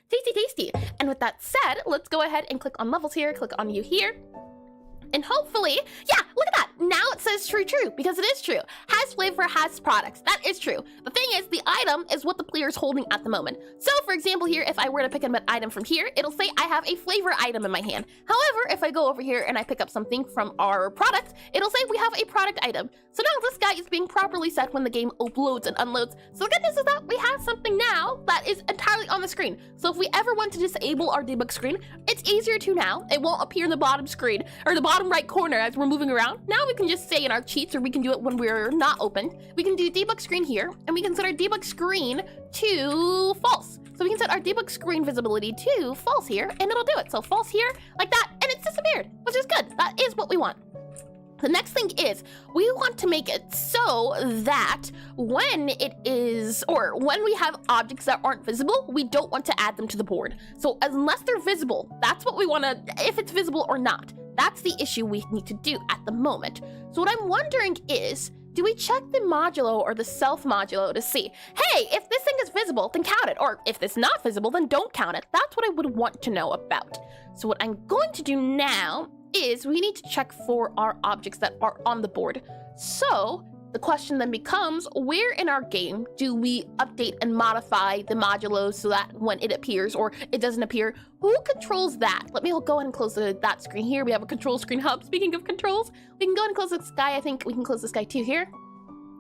Tasty. And with that said, let's go ahead and click on levels here, click on you here. And hopefully, yeah, look at that. now it says true, because it is true. Has flavor, has products. That is true. The thing is, the item is what the player is holding at the moment. So, for example, here, if I were to pick an item from here, it'll say I have a flavor item in my hand. However, if I go over here and I pick up something from our product, it'll say we have a product item. So now this guy is being properly set when the game uploads and unloads. So the good news is that we have something now that is entirely on the screen. So if we ever want to disable our debug screen, it's easier to now. It won't appear in the bottom screen or the bottom right corner as we're moving around. Now we can just say in our cheats, or we can do it when we're not open. We can do debug screen here, and we can set our debug screen to false. So we can set our debug screen visibility to false here, and it'll do it. So false here, like that, and it's disappeared, which is good. That is what we want. The next thing is, we want to make it so that when it is, or when we have objects that aren't visible, we don't want to add them to the board. So unless they're visible, that's what we want to, if it's visible or not. That's the issue we need to do at the moment. So what I'm wondering is, do we check the modulo or the self modulo to see, hey, if this thing is visible, then count it. Or if it's not visible, then don't count it. That's what I would want to know about. So what I'm going to do now is we need to check for our objects that are on the board. So the question then becomes, where in our game do we update and modify the modulos so that when it appears or it doesn't appear, who controls that? Let me go ahead and close that screen here. We have a control screen hub. Speaking of controls, we can go ahead and close this guy. I think we can close this guy too here.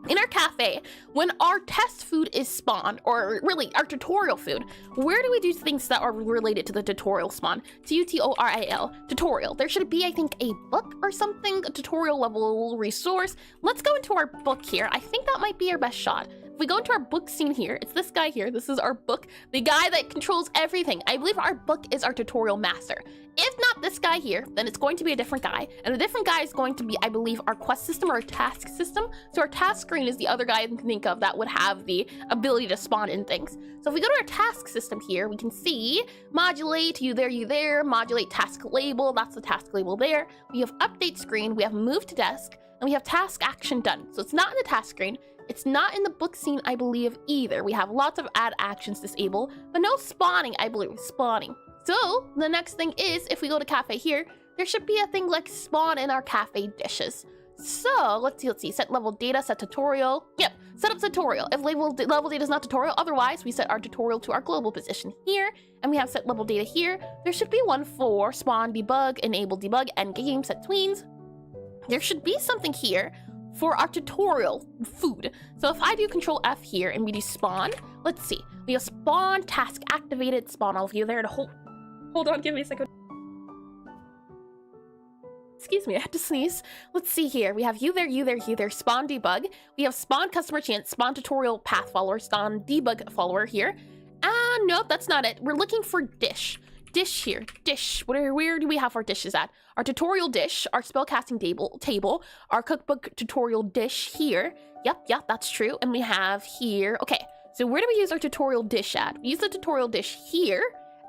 In our cafe, when our test food is spawned, or really our tutorial food, where do we do things that are related to the tutorial spawn? Tutorial, tutorial. There should be, I think, a book or something, a tutorial level resource. Let's go into our book here. I think that might be our best shot. If we go into our book scene here, it's this guy here. This is our book, the guy that controls everything. I believe our book is our tutorial master. If not this guy here, then it's going to be a different guy. And the different guy is going to be, I believe, our quest system or our task system. So our task screen is the other guy I can think of that would have the ability to spawn in things. So if we go to our task system here, we can see modulate, you there, modulate task label. That's the task label there. We have update screen, we have move to desk, and we have task action done. So it's not in the task screen. It's not in the book scene, I believe, either. We have lots of add actions disable, but no spawning, I believe, spawning. So the next thing is, if we go to cafe here, there should be a thing like spawn in our cafe dishes. So let's see, set level data, set tutorial. Yep, set up tutorial. If level data is not tutorial, otherwise we set our tutorial to our global position here, and we have set level data here. There should be one for spawn debug, enable debug, end game, set tweens. There should be something here for our tutorial food. So if I do control F here and we do spawn, let's see. We have spawn, task activated, spawn all of you there to hold on, give me a second. Excuse me, I had to sneeze. Let's see here. We have you there, spawn debug. We have spawn customer chance, spawn tutorial path follower, spawn debug follower here. Nope, that's not it. We're looking for dish. Dish here, dish. Where do we have our dishes at? Our tutorial dish, our spellcasting table, our cookbook tutorial dish here. Yep, that's true. And we have here, okay. So where do we use our tutorial dish at? We use the tutorial dish here,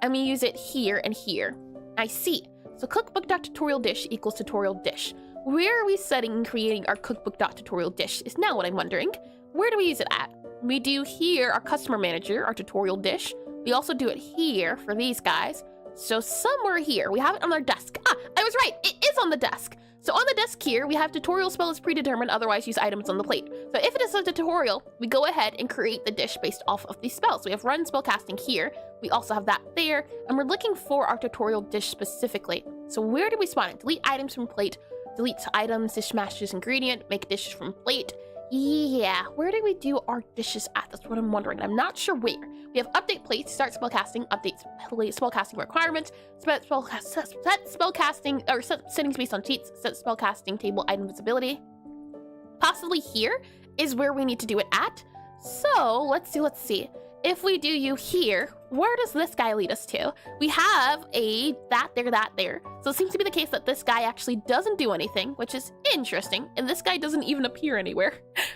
and we use it here and here. I see. So cookbook.tutorial dish equals tutorial dish. Where are we setting and creating our cookbook.tutorial dish is now what I'm wondering. Where do we use it at? We do here our customer manager, our tutorial dish. We also do it here for these guys. So somewhere here, we have it on our desk. I was right, it is on the desk. So on the desk here, we have tutorial spell is predetermined, otherwise use items on the plate. So if it is a tutorial, we go ahead and create the dish based off of these spells. So we have run spellcasting here. We also have that there, and we're looking for our tutorial dish specifically. So where do we spawn it? Delete items from plate, delete items, dish master's ingredient, make dishes from plate. Yeah, where do we do our dishes at? That's what I'm wondering. I'm not sure where. We have update plate, start spellcasting, update spellcasting requirements, set spellcasting, or set settings based on cheats, set spellcasting table item visibility. Possibly here is where we need to do it at. So let's see. If we do you here, where does this guy lead us to? We have a that there. So it seems to be the case that this guy actually doesn't do anything, which is interesting. And this guy doesn't even appear anywhere.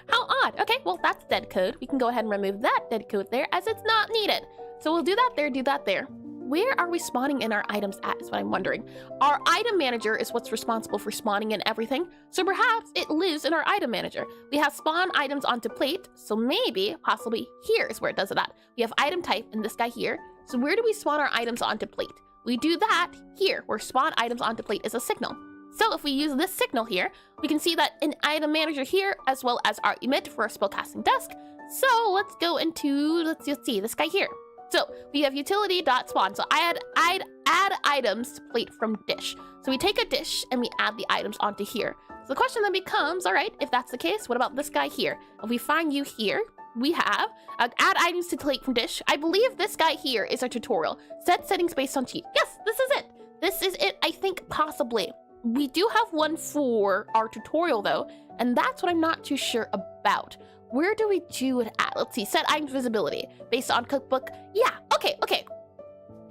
How odd. Okay, well, that's dead code. We can go ahead and remove that dead code there as it's not needed. So we'll do that there. Where are we spawning in our items at is what I'm wondering. Our item manager is what's responsible for spawning in everything. So perhaps it lives in our item manager. We have spawn items onto plate. So maybe, possibly here is where it does it at. We have item type and this guy here. So where do we spawn our items onto plate? We do that here, where spawn items onto plate is a signal. So if we use this signal here, we can see that an item manager here, as well as our emit for our spellcasting desk. So let's go into, let's see, this guy here. So we have utility.spawn. So I'd add items to plate from dish. So we take a dish and we add the items onto here. So the question then becomes, all right, if that's the case, what about this guy here? If we find you here, we have add items to plate from dish. I believe this guy here is our tutorial. Set settings based on cheat. Yes, this is it. This is it, I think, possibly. We do have one for our tutorial though, and that's what I'm not too sure about. Where do we do it at? Let's see, set items visibility based on cookbook. Yeah, okay.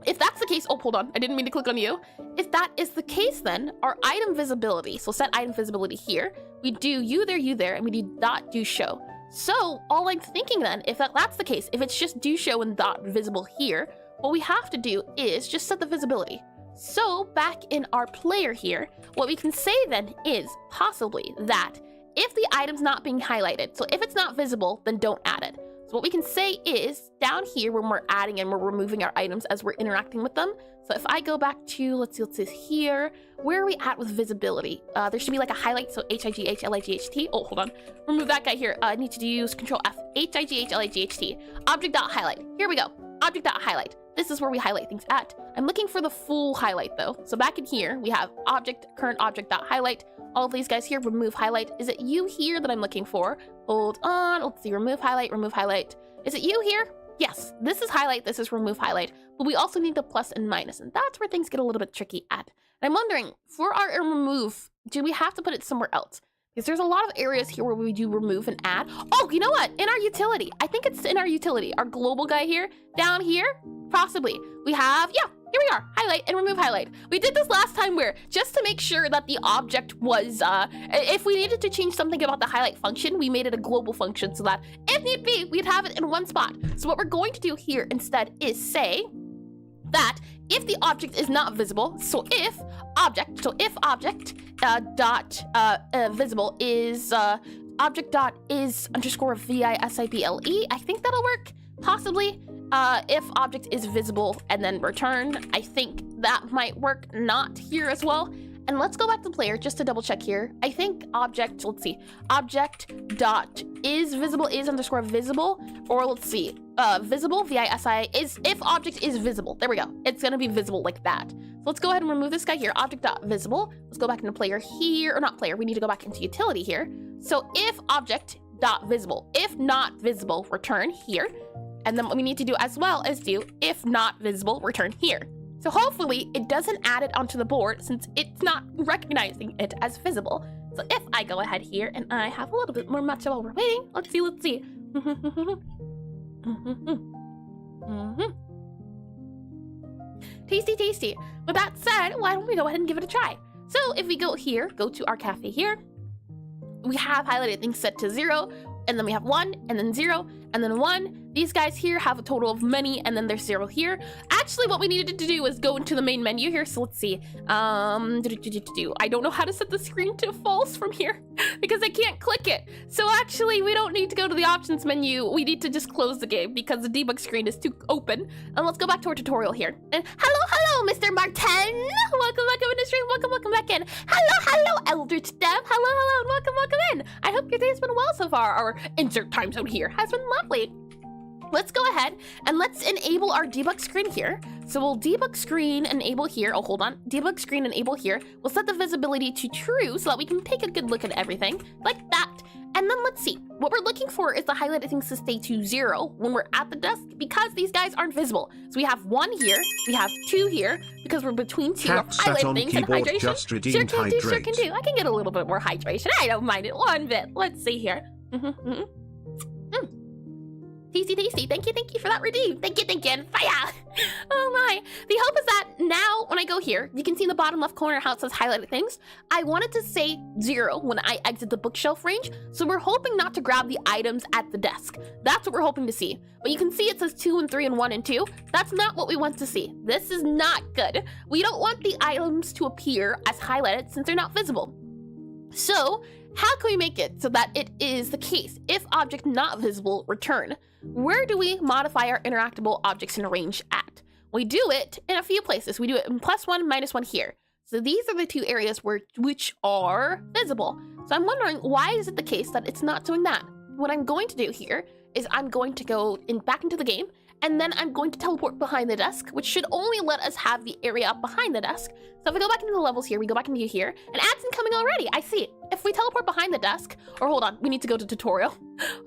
If that's the case, oh, hold on, I didn't mean to click on you. If that is the case, then our item visibility, so set item visibility here, we do you there, and we do dot do show. So all I'm thinking then, if that's the case, if it's just do show and dot visible here, what we have to do is just set the visibility. So back in our player here, what we can say then is possibly that if the item's not being highlighted, so if it's not visible, then don't add it. So what we can say is down here when we're adding and we're removing our items as we're interacting with them. So if I go back to, let's see what's this here, where are we at with visibility? There should be like a highlight, so HIGHLIGHT. Oh, hold on. Remove that guy here. I need to use Control F. HIGHLIGHT. Object.highlight. Here we go. Object.highlight. This is where we highlight things at. I'm looking for the full highlight though. So back in here, we have object, current object.highlight. All of these guys here, remove highlight. Is it you here that I'm looking for? Hold on, let's see, remove highlight, remove highlight. Is it you here? Yes, this is highlight, this is remove highlight. But we also need the plus and minus, and that's where things get a little bit tricky at. And I'm wondering, for our remove, do we have to put it somewhere else? Because there's a lot of areas here where we do remove and add. Oh, you know what? In our utility. I think it's in our utility. Our global guy here, down here, possibly. We have, yeah, here we are, highlight and remove highlight. We did this last time where, just to make sure that the object was, if we needed to change something about the highlight function, we made it a global function so that if need be, we'd have it in one spot. So what we're going to do here instead is say that if the object is not visible, so if object visible is object dot is underscore visible, I think that'll work, possibly. If object is visible and then return, I think that might work, not here as well. And let's go back to player just to double check here. I think object, let's see, object dot is visible is underscore visible, or let's see, visible, VISI, is if object is visible. There we go. It's gonna be visible like that. So let's go ahead and remove this guy here, object dot visible. Let's go back into player here, or not player, we need to go back into utility here. So if object dot visible, if not visible, return here. And then what we need to do as well is do if not visible, return here. So hopefully it doesn't add it onto the board since it's not recognizing it as visible. So if I go ahead here and I have a little bit more matcha while we're waiting, let's see. Tasty. With that said, why don't we go ahead and give it a try? So if we go here, go to our cafe here, we have highlighted things set to 0, and then we have 1, and then 0, and then 1. These guys here have a total of many, and then there's 0 here. Actually, what we needed to do was go into the main menu here, so let's see. I don't know how to set the screen to false from here because I can't click it. So actually, we don't need to go to the options menu. We need to just close the game because the debug screen is too open. And let's go back to our tutorial here. And hello, Mr. Martin. Welcome back in the stream. Welcome back in. Hello, Eldritch Dev. Hello, and welcome in. I hope your day's been well so far. Our insert time zone here has been lovely. Let's go ahead and let's enable our debug screen here. So we'll debug screen enable here. Oh, hold on. Debug screen enable here. We'll set the visibility to true so that we can take a good look at everything like that. And then let's see. What we're looking for is the highlighted things to stay to 0 when we're at the desk because these guys aren't visible. So we have 1 here, we have 2 here because we're between 2 of highlighted things and hydration. Sure can do. I can get a little bit more hydration. I don't mind it one bit. Let's see here. Tasty. Thank you for that redeem. Thank you. Fire. Oh my. The hope is that now when I go here, you can see in the bottom left corner how it says highlighted things. I wanted to say 0 when I exit the bookshelf range. So we're hoping not to grab the items at the desk. That's what we're hoping to see. But you can see it says 2 and 3 and 1 and 2. That's not what we want to see. This is not good. We don't want the items to appear as highlighted since they're not visible. So how can we make it so that it is the case? If object not visible, return. Where do we modify our interactable objects in range at? We do it in a few places. We do it in +1, -1 here. So these are the two areas which are visible. So I'm wondering, why is it the case that it's not doing that? What I'm going to do here is I'm going to go back into the game, and then I'm going to teleport behind the desk, which should only let us have the area up behind the desk. So if we go back into the levels here, we go back into here, and ads incoming already, I see it. If we teleport behind the desk, or hold on, we need to go to tutorial.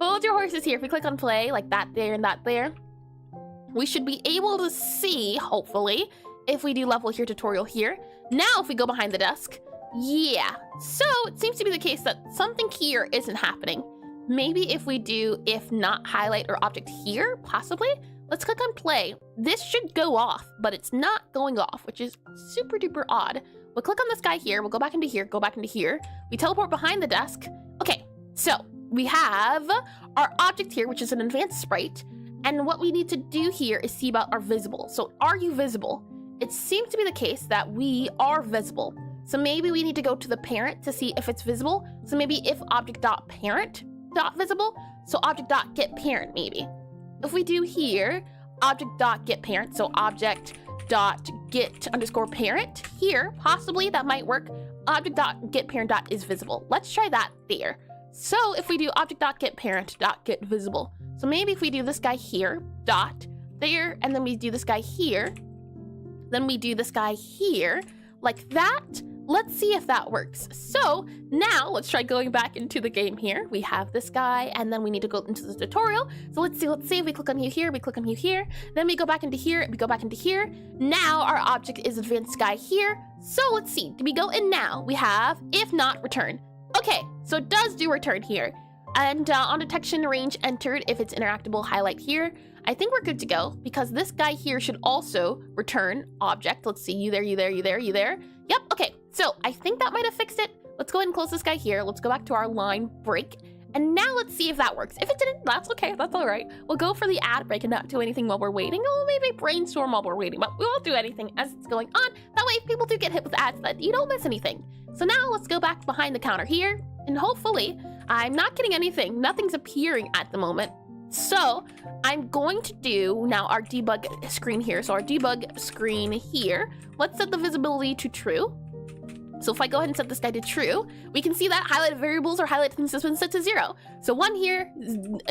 Hold your horses here. If we click on play, like that there and that there, we should be able to see, hopefully, if we do level here, tutorial here. Now if we go behind the desk, yeah. So it seems to be the case that something here isn't happening. Maybe if we do if not highlight or object here, possibly. Let's click on play. This should go off, but it's not going off, which is super duper odd. We'll click on this guy here. We'll go back into here, go back into here. We teleport behind the desk. Okay, so we have our object here, which is an advanced sprite. And what we need to do here is see about our visible. So are you visible? It seems to be the case that we are visible. So maybe we need to go to the parent to see if it's visible. So maybe if object.parent.visible, so object.getParent maybe. If we do here, object.getParent, so object.get_parent here, possibly that might work. Object.getParent is visible. Let's try that there. So if we do object.getParent.getVisible, so maybe if we do this guy here, dot, there, and then we do this guy here, then we do this guy here, like that. Let's see if that works. So now let's try going back into the game here. We have this guy, and then we need to go into the tutorial. So let's see if we click on you here, we click on you here, then we go back into here, we go back into here. Now our object is advanced guy here. So let's see, do we go in now? We have if not return. Okay, so it does do return here. And on detection range entered, if it's interactable, highlight here. I think we're good to go because this guy here should also return object. Let's see, you there, you there, you there, you there. Yep, okay, so I think that might have fixed it. Let's go ahead and close this guy here. Let's go back to our line break. And now let's see if that works. If it didn't, that's okay, that's all right. We'll go for the ad break and not do anything while we're waiting. Or maybe brainstorm while we're waiting, but we won't do anything as it's going on. That way, if people do get hit with ads, that you don't miss anything. So now let's go back behind the counter here, and hopefully, I'm not getting anything. Nothing's appearing at the moment. So I'm going to do now our debug screen here. So our debug screen here, let's set the visibility to true. So if I go ahead and set this guy to true, we can see that highlighted variables or highlighted things has been set to 0. So 1 here,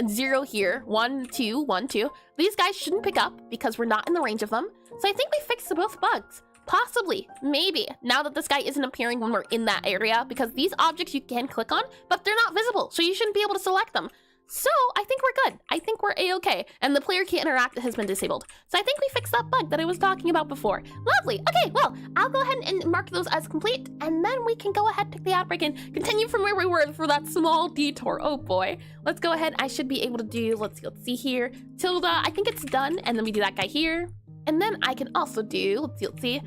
0 here, 1, 2, 1, 2. These guys shouldn't pick up because we're not in the range of them. So I think we fixed both bugs. Possibly, maybe, now that this guy isn't appearing when we're in that area, because these objects you can click on, but they're not visible, so you shouldn't be able to select them. So I think we're good. I think we're a-okay, and the player can't interact has been disabled. So I think we fixed that bug that I was talking about before. Lovely. Okay, well, I'll go ahead and mark those as complete, and then we can go ahead, take the outbreak, and continue from where we were for that small detour. Oh boy. Let's go ahead. I should be able to do, let's see here, tilde. I think it's done, and then we do that guy here. And then I can also do, let's see,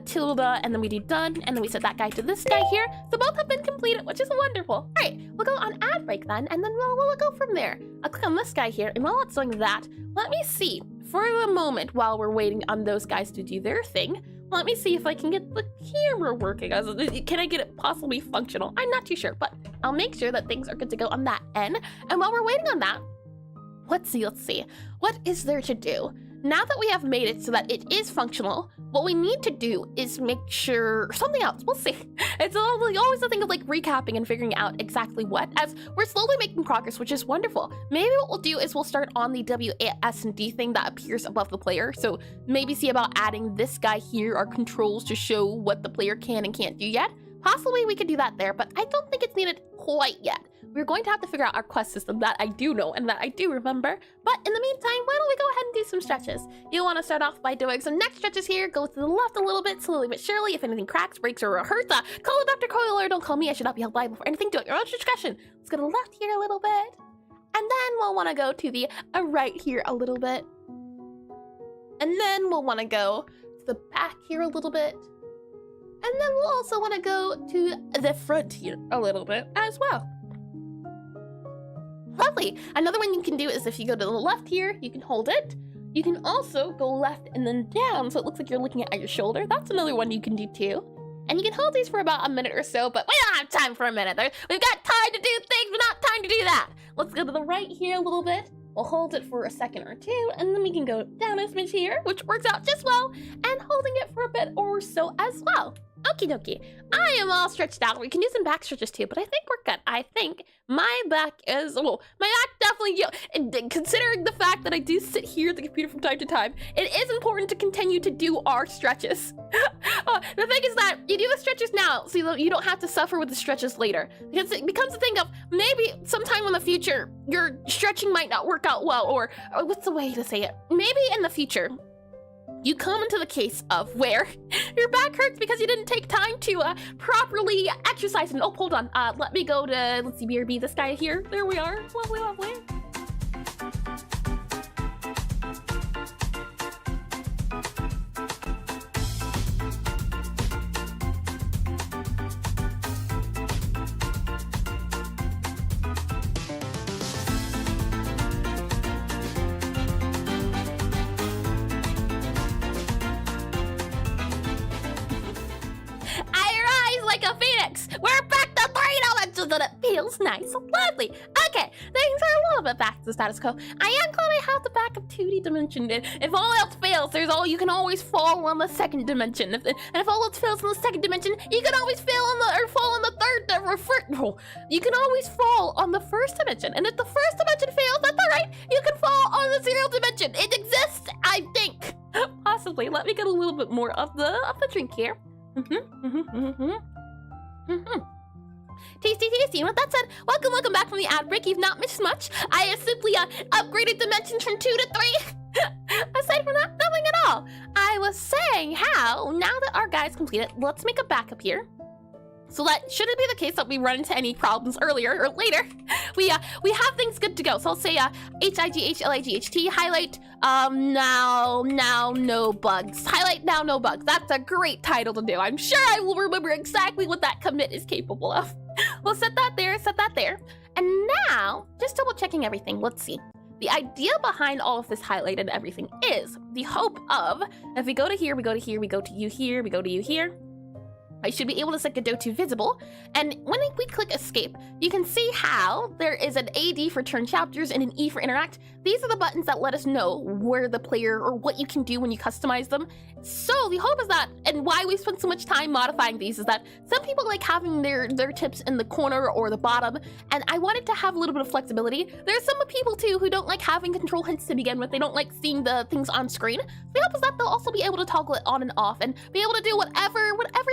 tilde, and then we do done, and then we set that guy to this guy here. So both have been completed, which is wonderful. All right, we'll go on ad break then, and then we'll go from there. I'll click on this guy here, and while it's doing that, let me see, for the moment, while we're waiting on those guys to do their thing, let me see if I can get the camera working. Can I get it possibly functional? I'm not too sure, but I'll make sure that things are good to go on that end. And while we're waiting on that, let's see. What is there to do? Now that we have made it so that it is functional, what we need to do is make sure something else. We'll see. It's always a thing of like recapping and figuring out exactly what, as we're slowly making progress, which is wonderful. Maybe what we'll do is we'll start on the WASD thing that appears above the player. So maybe see about adding this guy here, our controls to show what the player can and can't do yet. Possibly we could do that there, but I don't think it's needed quite yet. We're going to have to figure out our quest system that I do know and that I do remember. But in the meantime, why don't we go ahead and do some stretches? You'll want to start off by doing some neck stretches here. Go to the left a little bit, slowly but surely. If anything cracks, breaks, or hurts, call Dr. Coyle or don't call me. I should not be held liable for anything. Do it your own discretion. Let's go to the left here a little bit. And then we'll want to go to the right here a little bit. And then we'll want to go to the back here a little bit. And then we'll also want to go to the front here a little bit as well. Lovely. Another one you can do is if you go to the left here, you can hold it. You can also go left and then down, so it looks like you're looking at your shoulder. That's another one you can do too. And you can hold these for about a minute or so, but we don't have time for a minute. We've got time to do things, but not time to do that. Let's go to the right here a little bit. We'll hold it for a second or two, and then we can go down a smidge here, which works out just well, and holding it for a bit or so as well. Okie dokie. I am all stretched out. We can do some back stretches too, but I think we're good. I think my back is, well, my back definitely, and considering the fact that I do sit here at the computer from time to time, it is important to continue to do our stretches. The thing is that you do the stretches now, so you don't have to suffer with the stretches later. Because it becomes a thing of, maybe sometime in the future, your stretching might not work out well, or what's the way to say it? Maybe in the future, you come into the case of where your back hurts because you didn't take time to properly exercise. And oh, hold on. Let me go to, let's see, BRB, this guy here. There we are. Lovely, lovely. We're back to 3 dimensions and it feels nice. Lovely. Okay, things are a little bit back to the status quo. I am glad I have the backup 2D dimension. If all else fails, you can always fall on the second dimension. And if all else fails in the second dimension, you can always fall on the third. You can always fall on the first dimension. And if the first dimension fails, that's alright. You can fall on the 0th dimension. It exists, I think. Possibly. Let me get a little bit more of the drink here. Tasty, tasty. With that said, welcome back from the ad break. You've not missed much. I have simply upgraded dimensions from 2 to 3. Aside from that, nothing at all. I was saying how, now that our guy's completed, let's make a backup here. So that shouldn't be the case that we run into any problems earlier or later. We have things good to go. So I'll say HIGHLIGHT, highlight now no bugs. Highlight now no bugs. That's a great title to do. I'm sure I will remember exactly what that commit is capable of. We'll set that there, And now, just double checking everything. Let's see. The idea behind all of this highlight and everything is the hope of, if we go to here, we go to here, we go to you here, we go to you here, I should be able to set Godot to visible, and when we click escape, you can see how there is an AD for turn chapters and an E for interact. These are the buttons that let us know where the player, or what you can do when you customize them. So the hope is that, and why we spend so much time modifying these, is that some people like having their tips in the corner or the bottom, and I wanted to have a little bit of flexibility. There's some people too who don't like having control hints to begin with. They don't like seeing the things on screen. So the hope is that they'll also be able to toggle it on and off and be able to do whatever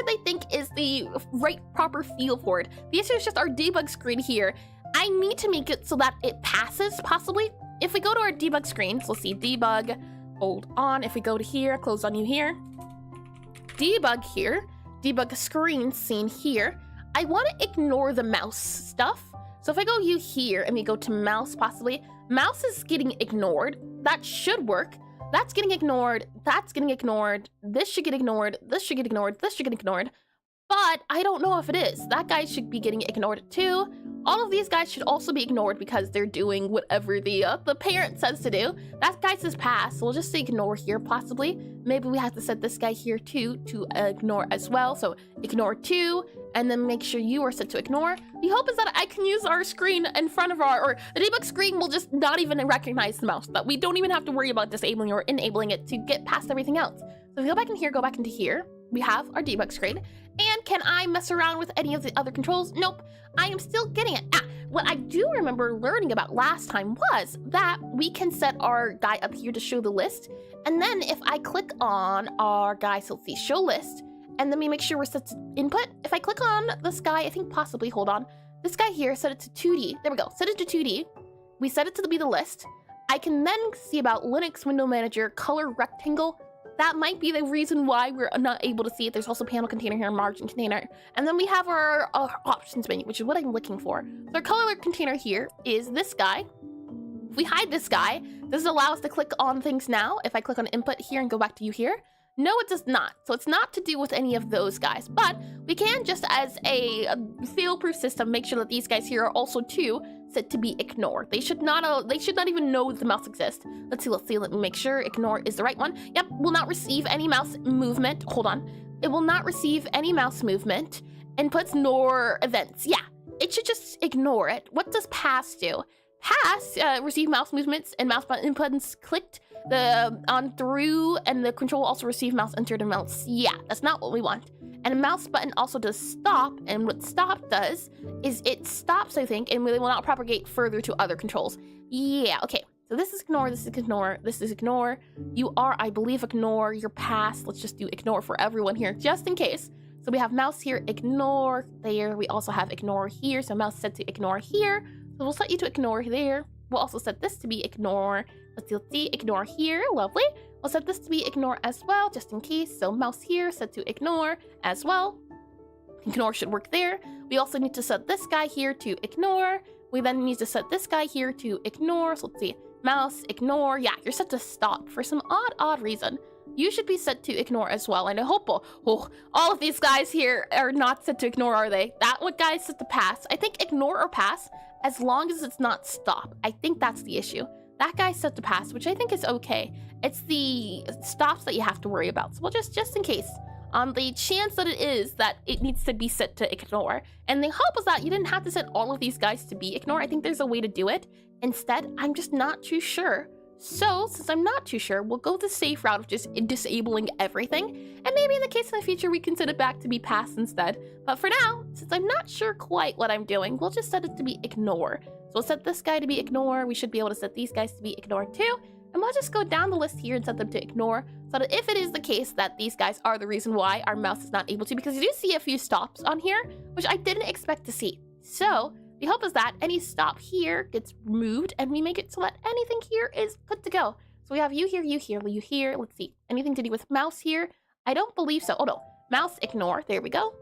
they think is the right proper feel for it. The issue is just our debug screen here. I need to make it so that it passes, possibly. If we go to our debug screen, so let's see, debug, hold on. If we go to here, close on you here, debug here, debug screen seen here. I want to ignore the mouse stuff. So if I go you here and we go to mouse, possibly, mouse is getting ignored. That should work. That's getting ignored. That's getting ignored. This should get ignored. This should get ignored. This should get ignored. But I don't know if it is. That guy should be getting ignored too. All of these guys should also be ignored because they're doing whatever the parent says to do. That guy says pass, so we'll just say ignore here, possibly. Maybe we have to set this guy here too to ignore as well. So ignore 2, and then make sure you are set to ignore. The hope is that I can use our screen in front of or the debug screen will just not even recognize the mouse. That we don't even have to worry about disabling or enabling it to get past everything else. So if we go back in here, go back into here, we have our debug screen. And can I mess around with any of the other controls? Nope, I am still getting it. What I do remember learning about last time was that we can set our guy up here to show the list. And then if I click on our guy, so let's see, show list, and then we make sure we're set to input. If I click on this guy, I think possibly, hold on, this guy here, set it to 2D. There we go, set it to 2D. We set it to be the list. I can then see about Linux window manager, color rectangle. That might be the reason why we're not able to see it. There's also panel container here, margin container. And then we have our options menu, which is what I'm looking for. So our color container here is this guy. If we hide this guy, does it allow us to click on things now? If I click on input here and go back to you here? No, it does not. So it's not to do with any of those guys, but we can just as a fail-proof system make sure that these guys here are also too set to be ignored. They should not even know the mouse exists. Let's see, let me make sure ignore is the right one. Yep, will not receive any mouse movement. Hold on. It will not receive any mouse movement, inputs, nor events. Yeah, it should just ignore it. What does pass do? Pass, receive mouse movements and mouse button inputs clicked on through, and the control also receive mouse entered and mouse. Yeah, that's not what we want. And a mouse button also does stop, and what stop does is it stops, I think, and really will not propagate further to other controls. Yeah, okay. So this is ignore, this is ignore, this is ignore. You are, I believe, ignore. You're pass. Let's just do ignore for everyone here, just in case. So we have mouse here, ignore there. We also have ignore here. So mouse set to ignore here. So we'll set you to ignore there. We'll also set this to be ignore. Let's see, ignore here. Lovely. We'll set this to be ignore as well, just in case. So mouse here, set to ignore as well. Ignore should work there. We also need to set this guy here to ignore. We then need to set this guy here to ignore. So let's see. Mouse, ignore. Yeah, you're set to stop for some odd reason. You should be set to ignore as well. And I hope all of these guys here are not set to ignore, are they? That one guy is set to pass. I think ignore or pass, as long as it's not stop. I think that's the issue. That guy's set to pass, which I think is okay. It's the stops that you have to worry about. So we'll just in case, on the chance that it needs to be set to ignore. And the hope is that you didn't have to set all of these guys to be ignore. I think there's a way to do it. Instead, I'm just not too sure. So, since I'm not too sure, we'll go the safe route of just disabling everything. And maybe in the case in the future, we can set it back to be pass instead. But for now, since I'm not sure quite what I'm doing, we'll just set it to be ignore. So we'll set this guy to be ignore. We should be able to set these guys to be ignore too. And we'll just go down the list here and set them to ignore. So that if it is the case that these guys are the reason why our mouse is not able to, because you do see a few stops on here, which I didn't expect to see. So the hope is that any stop here gets removed and we make it so that anything here is good to go. So we have you here, you here, you here. Let's see. Anything to do with mouse here? I don't believe so. Oh no, mouse ignore. There we go.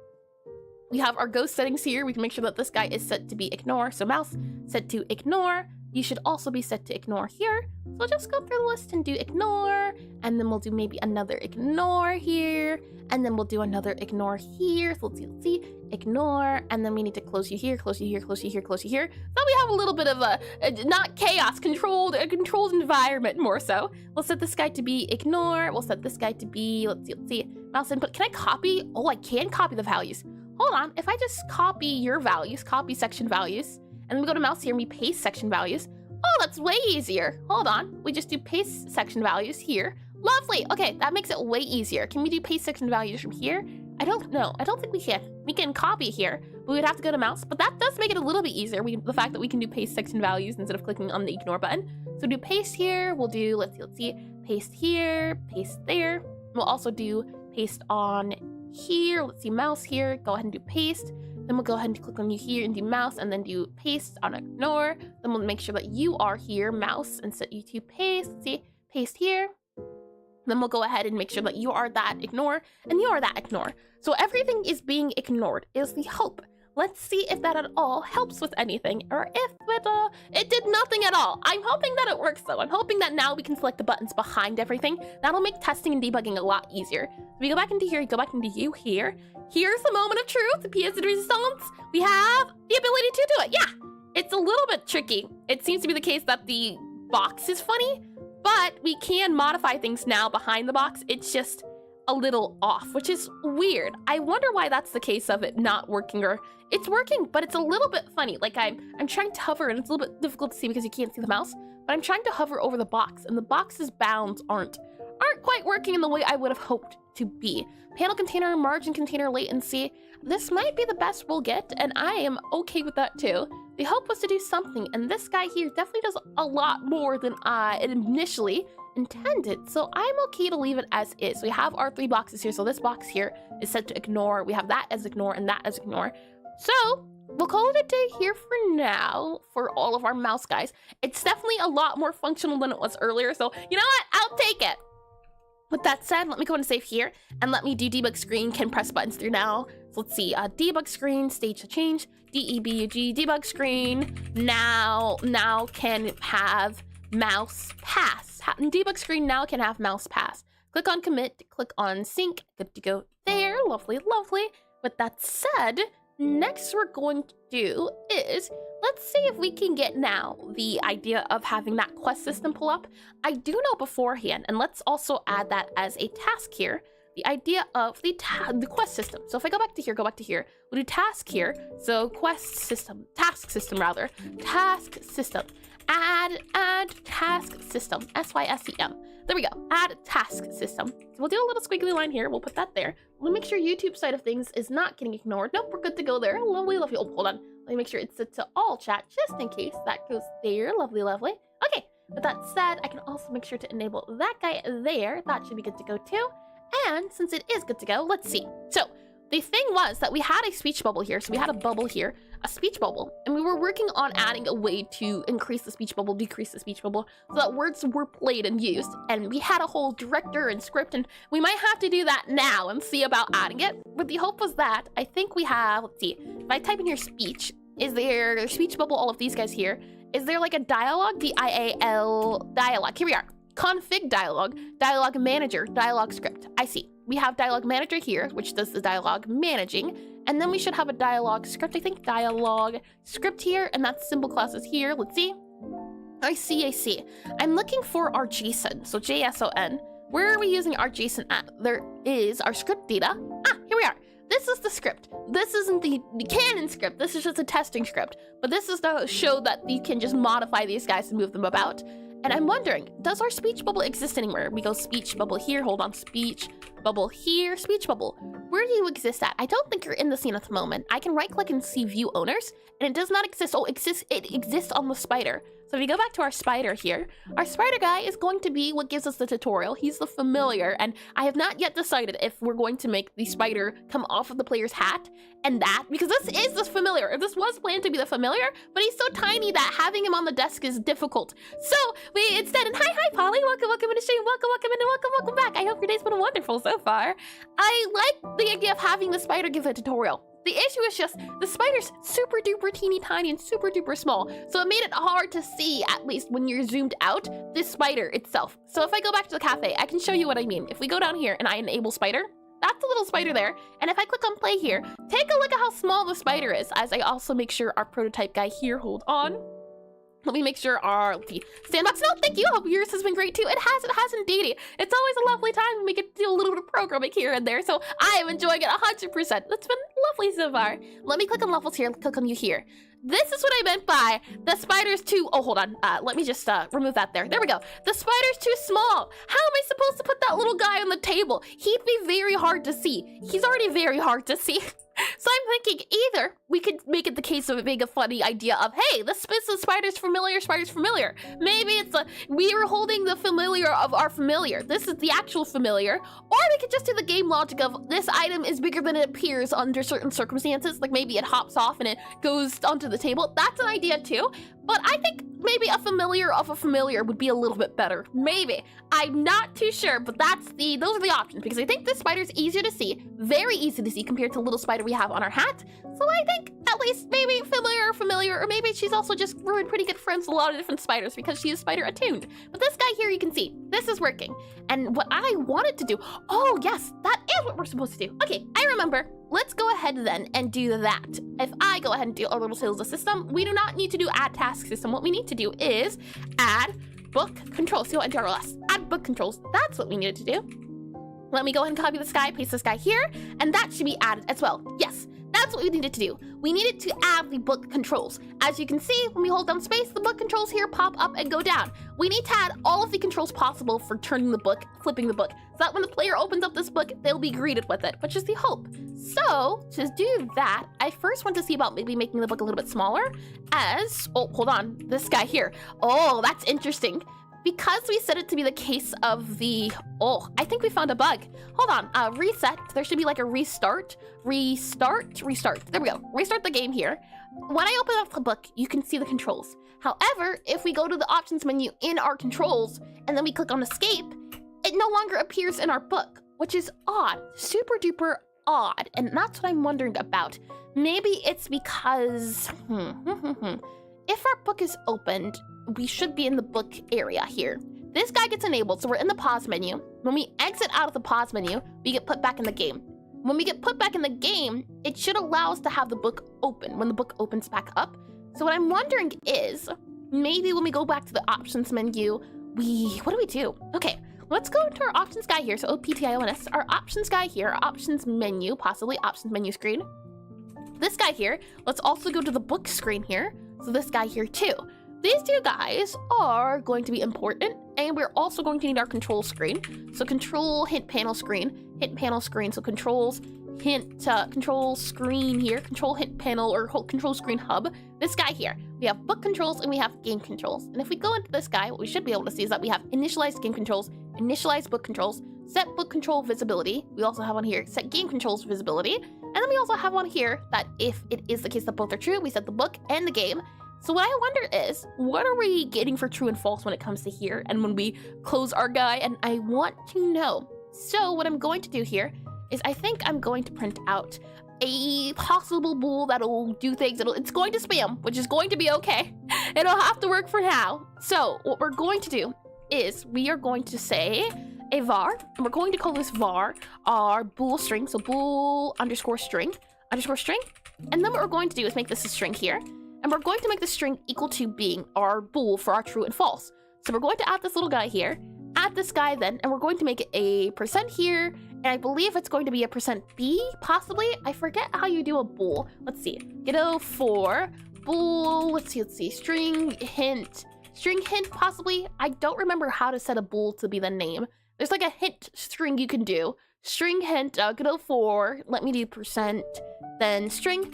We have our ghost settings here. We can make sure that this guy is set to be ignore. So mouse set to ignore. You should also be set to ignore here. So we'll just go through the list and do ignore. And then we'll do maybe another ignore here. And then we'll do another ignore here. So let's see. Ignore. And then we need to close you here, close you here, close you here, close you here. So we have a little bit of a not chaos, controlled environment more so. We'll set this guy to be ignore. We'll set this guy to be, let's see. Mouse input. Can I copy? Oh, I can copy the values. Hold on. If I just copy your values, copy section values, and then we go to mouse here and we paste section values. Oh, that's way easier. Hold on. We just do paste section values here. Lovely. Okay, that makes it way easier. Can we do paste section values from here? I don't know. I don't think we can. We can copy here, but we would have to go to mouse. But that does make it a little bit easier. The fact that we can do paste section values instead of clicking on the ignore button. So do paste here. We'll do, let's see, paste here, paste there. We'll also do paste on here. Let's see, mouse here. Go ahead and do paste. Then we'll go ahead and click on you here and do mouse and then do paste on ignore. Then we'll make sure that you are here, mouse, and set you to paste. Let's see, paste here. Then we'll go ahead and make sure that you are that ignore and you are that ignore. So everything is being ignored is the hope. Let's see if that at all helps with anything, or if it did nothing at all. I'm hoping that it works though. I'm hoping that now we can select the buttons behind everything. That'll make testing and debugging a lot easier. We go back into here, go back into you here. Here's the moment of truth, the pièce de résistance. We have the ability to do it. Yeah, it's a little bit tricky. It seems to be the case that the box is funny, but we can modify things now behind the box. It's just a little off, which is weird. I wonder why that's the case of it not working, or it's working, but it's a little bit funny. Like I'm trying to hover and it's a little bit difficult to see because you can't see the mouse, but I'm trying to hover over the box and the box's bounds aren't quite working in the way I would have hoped to be. Panel container, margin container, latency. This might be the best we'll get, and I am okay with that too. The hope was to do something, and this guy here definitely does a lot more than I initially intended, so I'm okay to leave it as is. We have our 3 boxes here, so this box here is set to ignore. We have that as ignore and that as ignore. So we'll call it a day here for now for all of our mouse guys. It's definitely a lot more functional than it was earlier, so you know what? I'll take it. With that said, let me go and save here and let me do debug screen, can press buttons through now. So let's see, debug screen, stage to change, debug debug screen, now can have mouse pass. Debug screen now can have mouse pass. Click on commit, click on sync, good to go there, lovely, lovely. With that said, next we're going to do is, let's see if we can get now the idea of having that quest system pull up. I do know beforehand, and let's also add that as a task here, the idea of the quest system. So if I go back to here, we'll do task here. So quest system, task system rather, task system. add task system, SYSTM. There we go, add task system. So we'll do a little squiggly line here, we'll put that there. We'll make sure YouTube side of things is not getting ignored. Nope, we're good to go there. Lovely, lovely. Oh, hold on. Let me make sure it's set to all chat, just in case that goes there. Lovely, lovely. Okay, with that said, I can also make sure to enable that guy there. That should be good to go too. And since it is good to go, let's see. So the thing was that we had a speech bubble here. So we had a bubble here, a speech bubble, and we were working on adding a way to increase the speech bubble, decrease the speech bubble, so that words were played and used. And we had a whole director and script, and we might have to do that now and see about adding it. But the hope was that I think we have, let's see, if I type in here speech, is there speech bubble, all of these guys here? Is there like a dialogue, DIAL dialogue? Here we are. Config dialogue, dialogue manager, dialogue script. I see. We have dialogue manager here, which does the dialogue managing. And then we should have a dialogue script, I think. Dialogue script here, and that's symbol classes here. Let's see. I see. I'm looking for our JSON, so JSON. Where are we using our JSON at? There is our script data. Ah, here we are. This is the script. This isn't the canon script. This is just a testing script. But this is to show that you can just modify these guys and move them about. And I'm wondering, does our speech bubble exist anywhere? We go speech bubble here, hold on, speech bubble here, speech bubble. Where do you exist at? I don't think you're in the scene at the moment. I can right click and see view owners, and it does not exist. Oh, it exists on the spider. So if we go back to our spider here, our spider guy is going to be what gives us the tutorial. He's the familiar, and I have not yet decided if we're going to make the spider come off of the player's hat and that, because this is the familiar. If this was planned to be the familiar, but he's so tiny that having him on the desk is difficult. So we instead, and hi Polly, welcome into the stream, welcome in, and welcome back. I hope your day's been wonderful so far. I like the idea of having the spider give a tutorial. The issue is just the spider's super duper teeny tiny and super duper small, so it made it hard to see, at least when you're zoomed out, this spider itself. So if I go back to the cafe, I can show you what I mean. If we go down here and I enable spider, that's a little spider there, and if I click on play here, take a look at how small the spider is, as I also make sure our prototype guy here, hold on. Let me make sure our sandbox, no, thank you, hope yours has been great too. It has indeed. It's always a lovely time when we get to do a little bit of programming here and there, so I am enjoying it 100%. That's been lovely so far. Let me click on levels here, click on you here. This is what I meant by the spider's too, oh, hold on, let me just remove that there. There we go. The spider's too small. How am I supposed to put that little guy on the table? He'd be very hard to see. He's already very hard to see. So I'm thinking either we could make it the case of it being a funny idea of, hey, the spider's familiar. Maybe it's we are holding the familiar of our familiar. This is the actual familiar. Or we could just do the game logic of this item is bigger than it appears under certain circumstances. Like maybe it hops off and it goes onto the table. That's an idea too. But I think maybe a familiar of a familiar would be a little bit better. Maybe. I'm not too sure, but those are the options, because I think this spider's easier to see, very easy to see compared to the little spider we have on our hat. So I think at least maybe familiar, or maybe she's also just we're pretty good friends with a lot of different spiders because she is spider attuned. But this guy here, you can see, this is working. And what I wanted to do, oh yes, that is what we're supposed to do. Okay, I remember. Let's go ahead then and do that. If I go ahead and do a little sales system, we do not need to do add task system. What we need to do is add book controls. So NTRLS, add book controls. That's what we needed to do. Let me go ahead and copy this guy, paste this guy here, and that should be added as well. Yes, that's what we needed to do. We needed to add the book controls. As you can see, when we hold down space, the book controls here pop up and go down. We need to add all of the controls possible for turning the book, flipping the book, so that when the player opens up this book, they'll be greeted with it, which is the hope. So, to do that, I first want to see about maybe making the book a little bit smaller as, oh, hold on, this guy here. Oh, that's interesting. Because we set it to be the case of the, oh, I think we found a bug. Hold on, reset. There should be like a restart. There we go. Restart the game here. When I open up the book, you can see the controls. However, if we go to the options menu in our controls and then we click on escape, it no longer appears in our book, which is odd, super duper odd. And that's what I'm wondering about. Maybe it's because, if our book is opened, we should be in the book area here. This guy gets enabled, so we're in the pause menu. When we exit out of the pause menu, we get put back in the game. When we get put back in the game, it should allow us to have the book open when the book opens back up. So what I'm wondering is, maybe when we go back to the options menu, what do we do? Okay, let's go into our options guy here. So OPTIONS, our options guy here, our options menu, possibly options menu screen. This guy here, let's also go to the book screen here. So this guy here too. these two guys are going to be important, and we're also going to need our control screen. So control hint panel screen, so controls hint control screen here, control hint panel or control screen hub. This guy here, we have book controls and we have game controls. And if we go into this guy, what we should be able to see is that we have initialized game controls, initialized book controls, set book control visibility. We also have on here set game controls visibility. And then we also have on here that if it is the case that both are true, we set the book and the game. So what I wonder is, what are we getting for true and false when it comes to here and when we close our guy? And I want to know. So what I'm going to do here is I think I'm going to print out a possible bool that'll do things. It's going to spam, which is going to be okay. It'll have to work for now. So what we're going to do is we are going to say a var, and we're going to call this var our bool string. So bool underscore string. And then what we're going to do is make this a string here. And we're going to make the string equal to being our bool for our true and false. So we're going to add this little guy here, add this guy then, and we're going to make it a % here. And I believe it's going to be a %b, possibly. I forget how you do a bool. Let's see. Godot for bool. Let's see. String hint, possibly. I don't remember how to set a bool to be the name. There's like a hint string you can do. String hint, Godot for, let me do %, then string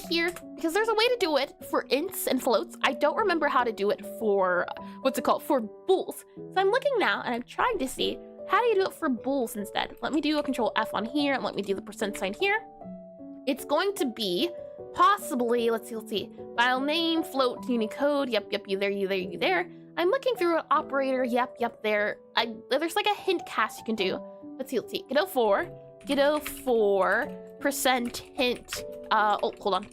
here, because there's a way to do it for ints and floats. I don't remember how to do it for, for bools. So I'm looking now and I'm trying to see, how do you do it for bools instead? Let me do a control F on here and let me do the % sign here. It's going to be possibly, let's see, file name, float, Unicode, yep, you there. I'm looking through an operator, yep, there. There's like a hint cast you can do. Let's see. Godot for %hint, hold on.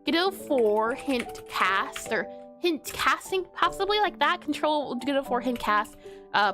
Godot for hint cast, or hint casting, possibly like that. Control Godot for hint cast,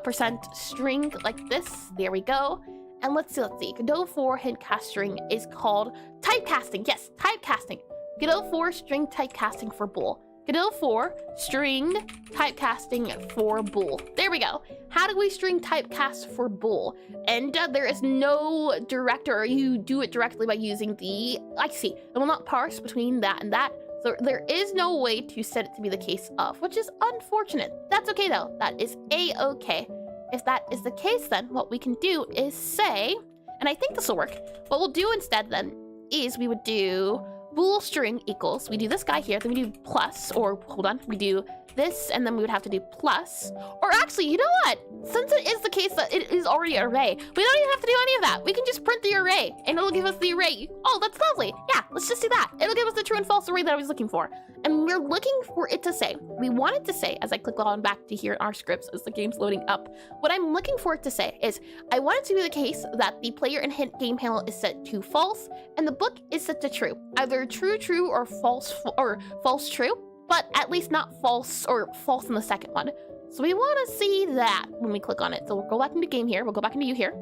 % string like this. There we go. And let's see. Godot for hint cast string is called typecasting. Yes, typecasting. Godot for string typecasting for bool. Godot for string typecasting for bool. There we go. How do we string typecast for bool? And there is no director. You do it directly by using the, I see. It will not parse between that and that. So there is no way to set it to be the case of, which is unfortunate. That's okay though. That is a-okay. If that is the case, then what we can do is say, and I think this will work. What we'll do instead then is we would do bool string equals, we do this guy here, then we do plus, or hold on, we do this, and then we would have to do plus. Or actually, you know what? Since it is the case that it is already an array, we don't even have to do any of that. We can just print the array, and it'll give us the array. Oh, that's lovely. Yeah, let's just do that. It'll give us the true and false array that I was looking for. And we're looking for it to say, we want it to say, as I click on back to here in our scripts as the game's loading up, what I'm looking for it to say is, I want it to be the case that the player and hint game panel is set to false, and the book is set to true. Either true, or false true, but at least not false or false in the second one. So we want to see that when we click on it. So we'll go back into game here. We'll go back into you here.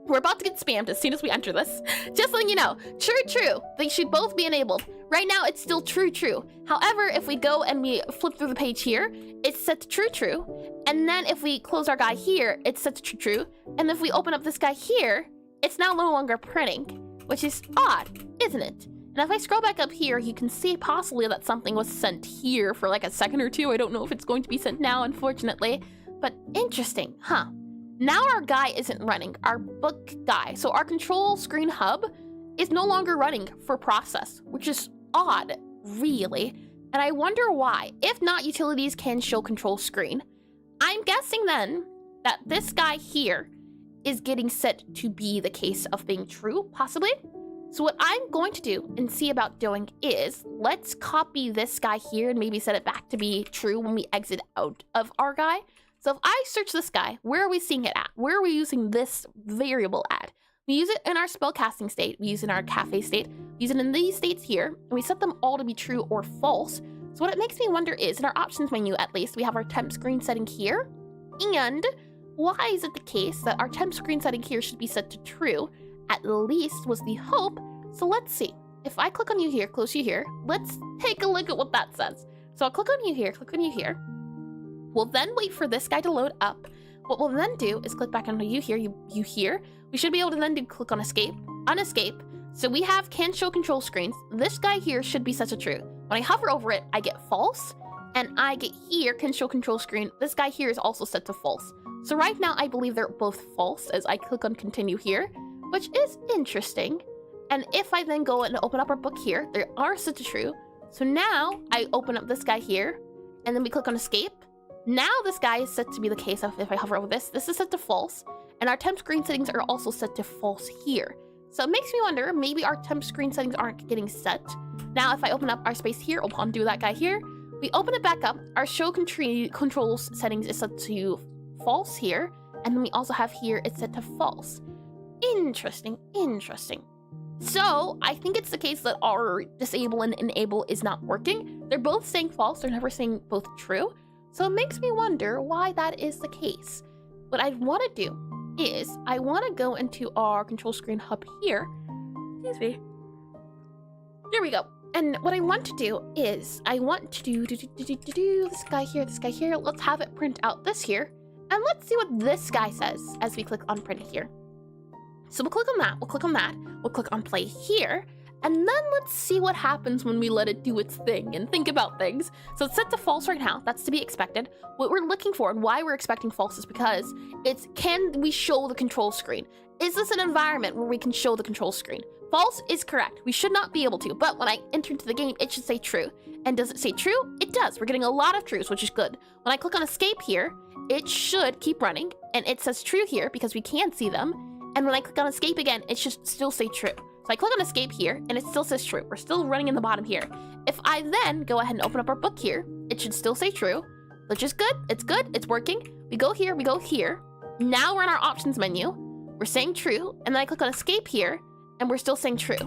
We're about to get spammed as soon as we enter this. Just letting you know, true. They should both be enabled. Right now, it's still true. However, if we go and we flip through the page here, it's set to true. And then if we close our guy here, it's set to true. And if we open up this guy here, it's now no longer printing, which is odd, isn't it? And if I scroll back up here, you can see possibly that something was sent here for like a second or two. I don't know if it's going to be sent now, unfortunately. But interesting, huh? Now our guy isn't running, our book guy. So our control screen hub is no longer running for process, which is odd, really. And I wonder why. If not, utilities can show control screen. I'm guessing then that this guy here is getting set to be the case of being true, possibly. So what I'm going to do and see about doing is, let's copy this guy here and maybe set it back to be true when we exit out of our guy. So if I search this guy, where are we seeing it at? Where are we using this variable at? We use it in our spellcasting state, we use it in our cafe state, we use it in these states here, and we set them all to be true or false. So what it makes me wonder is, in our options menu at least, we have our temp screen setting here. And why is it the case that our temp screen setting here should be set to true? At least was the hope. So let's see. If I click on you here, close you here, let's take a look at what that says. So I'll click on you here, click on you here. We'll then wait for this guy to load up. What we'll then do is click back onto you here, you here. We should be able to then click on escape, unescape. So we have can show control screens. This guy here should be set to true. When I hover over it, I get false. And I get here, can show control screen. This guy here is also set to false. So right now, I believe they're both false as I click on continue here, which is interesting. And if I then go and open up our book here, they are set to true. So now I open up this guy here, and then we click on escape. Now this guy is set to be the case of if I hover over this is set to false. And our temp screen settings are also set to false here. So it makes me wonder, maybe our temp screen settings aren't getting set. Now, if I open up our space here, I'll undo that guy here. We open it back up. Our show controls settings is set to false here. And then we also have here, it's set to false. Interesting, interesting. So I think it's the case that our disable and enable is not working. They're both saying false. They're never saying both true. So it makes me wonder why that is the case. What I want to do is I want to go into our control screen hub here. Excuse me. There we go. And what I want to do is I want to do this guy here. Let's have it print out this here. And let's see what this guy says as we click on print here. So we'll click on that, we'll click on play here, and then let's see what happens when we let it do its thing and think about things. So it's set to false right now, that's to be expected. What we're looking for and why we're expecting false is because it's, can we show the control screen? Is this an environment where we can show the control screen? False is correct, we should not be able to, but when I enter into the game, it should say true. And does it say true? It does, we're getting a lot of trues, which is good. When I click on escape here, it should keep running, and it says true here because we can see them. And when I click on escape again, it should still say true. So I click on escape here, and it still says true. We're still running in the bottom here. If I then go ahead and open up our book here, it should still say true, which is good, it's working. We go here, Now we're in our options menu. We're saying true, and then I click on escape here, and we're still saying true.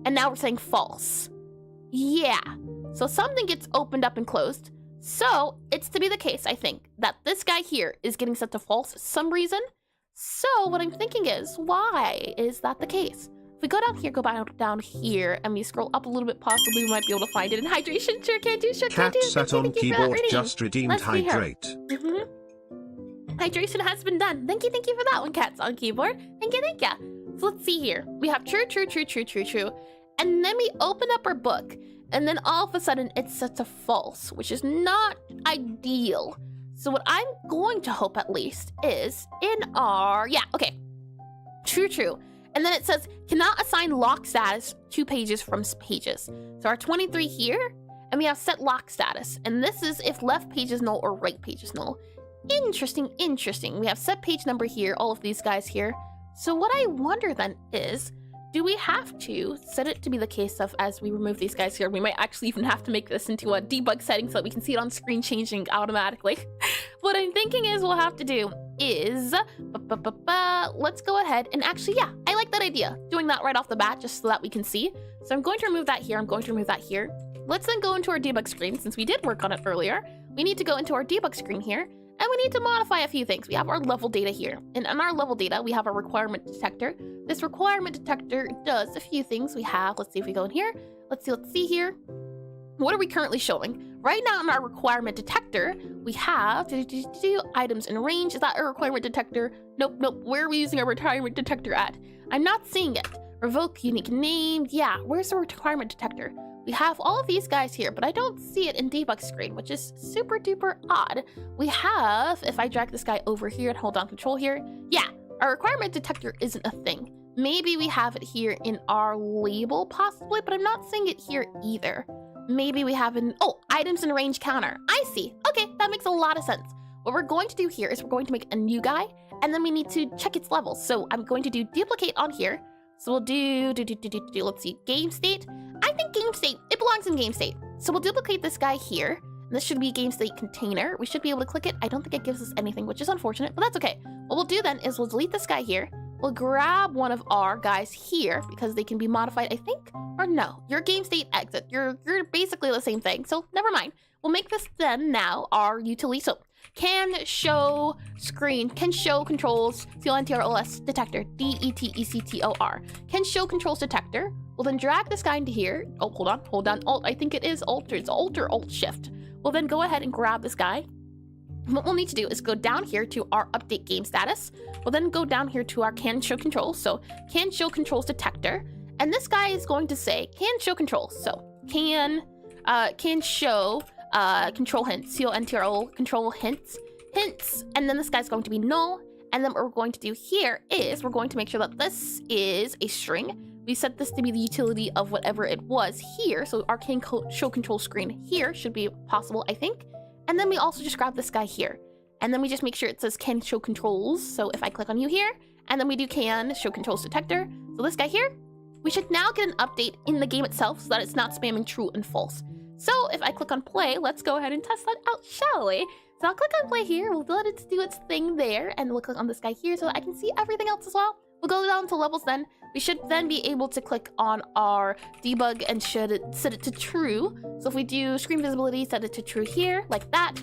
And now we're saying false. Yeah, so something gets opened up and closed. So it's to be the case, I think, that this guy here is getting set to false for some reason. So what I'm thinking is, why is that the case? If we go down here, go down here, and we scroll up a little bit, possibly we might be able to find it in hydration. Sure can do, sure can do.
Cat sat on keyboard, just redeemed hydrate.
Hydration has been done. Thank you for that one, Cat's on keyboard. Thank you. So let's see here. We have true. And then we open up our book, and then all of a sudden it's set to false, which is not ideal. So what I'm going to hope at least is in our, true. And then it says, cannot assign lock status to pages from pages. So our 23 here, and we have set lock status. And this is if left page is null or right page is null. Interesting. We have set page number here, all of these guys here. So what I wonder then is, do we have to set it to be the case of as we remove these guys here, we might actually even have to make this into a debug setting so that we can see it on screen changing automatically. What I'm thinking is we'll have to do is, let's go ahead and actually, yeah, I like that idea. Doing that right off the bat just so that we can see. So I'm going to remove that here, Let's then go into our debug screen since we did work on it earlier. We need to go into our debug screen here. And we need to modify a few things. We have our level data here. And in our level data, we have our requirement detector. This requirement detector does a few things. We have, let's see if we go in here. Let's see here. What are we currently showing? Right now in our requirement detector, we have items in range. Is that a requirement detector? Nope. Where are we using our requirement detector at? I'm not seeing it. Revoke unique name. Yeah, where's the requirement detector? We have all of these guys here, but I don't see it in debug screen, which is super duper odd. We have, if I drag this guy over here and hold down control here, yeah, our requirement detector isn't a thing. Maybe we have it here in our label possibly, but I'm not seeing it here either. Maybe we have items in range counter. I see. Okay, that makes a lot of sense. What we're going to do here is we're going to make a new guy, and then we need to check its levels. So I'm going to do duplicate on here. So we'll do, let's see, game state. I think game state, it belongs in game state. So we'll duplicate this guy here. This should be game state container. We should be able to click it. I don't think it gives us anything, which is unfortunate, but that's okay. What we'll do then is we'll delete this guy here. We'll grab one of our guys here because they can be modified, I think, or no. Your game state exit. You're basically the same thing, so never mind. We'll make this then now our utility. So can show screen, can show controls, CLNTROS detector, DETECTOR. Can show controls detector. We'll then drag this guy into here. Oh, hold on. Alt, I think it is Alt, it's Alt or Alt Shift. We'll then go ahead and grab this guy. What we'll need to do is go down here to our update game status. We'll then go down here to our can show controls. So can show controls detector. And this guy is going to say can show controls. So can can show control hints, C-O-N-T-R-O, control hints, and then this guy's going to be null. And then what we're going to do here is we're going to make sure that this is a string. We set this to be the utility of whatever it was here. So our can show control screen here should be possible, I think. And then we also just grab this guy here. And then we just make sure it says can show controls. So if I click on you here, and then we do can show controls detector. So this guy here, we should now get an update in the game itself so that it's not spamming true and false. So if I click on play, let's go ahead and test that out, shall we? So I'll click on play here, we'll let it do its thing there, and we'll click on this guy here so that I can see everything else as well. We'll go down to levels then. We should then be able to click on our debug and set it to true. So if we do screen visibility, set it to true here, like that.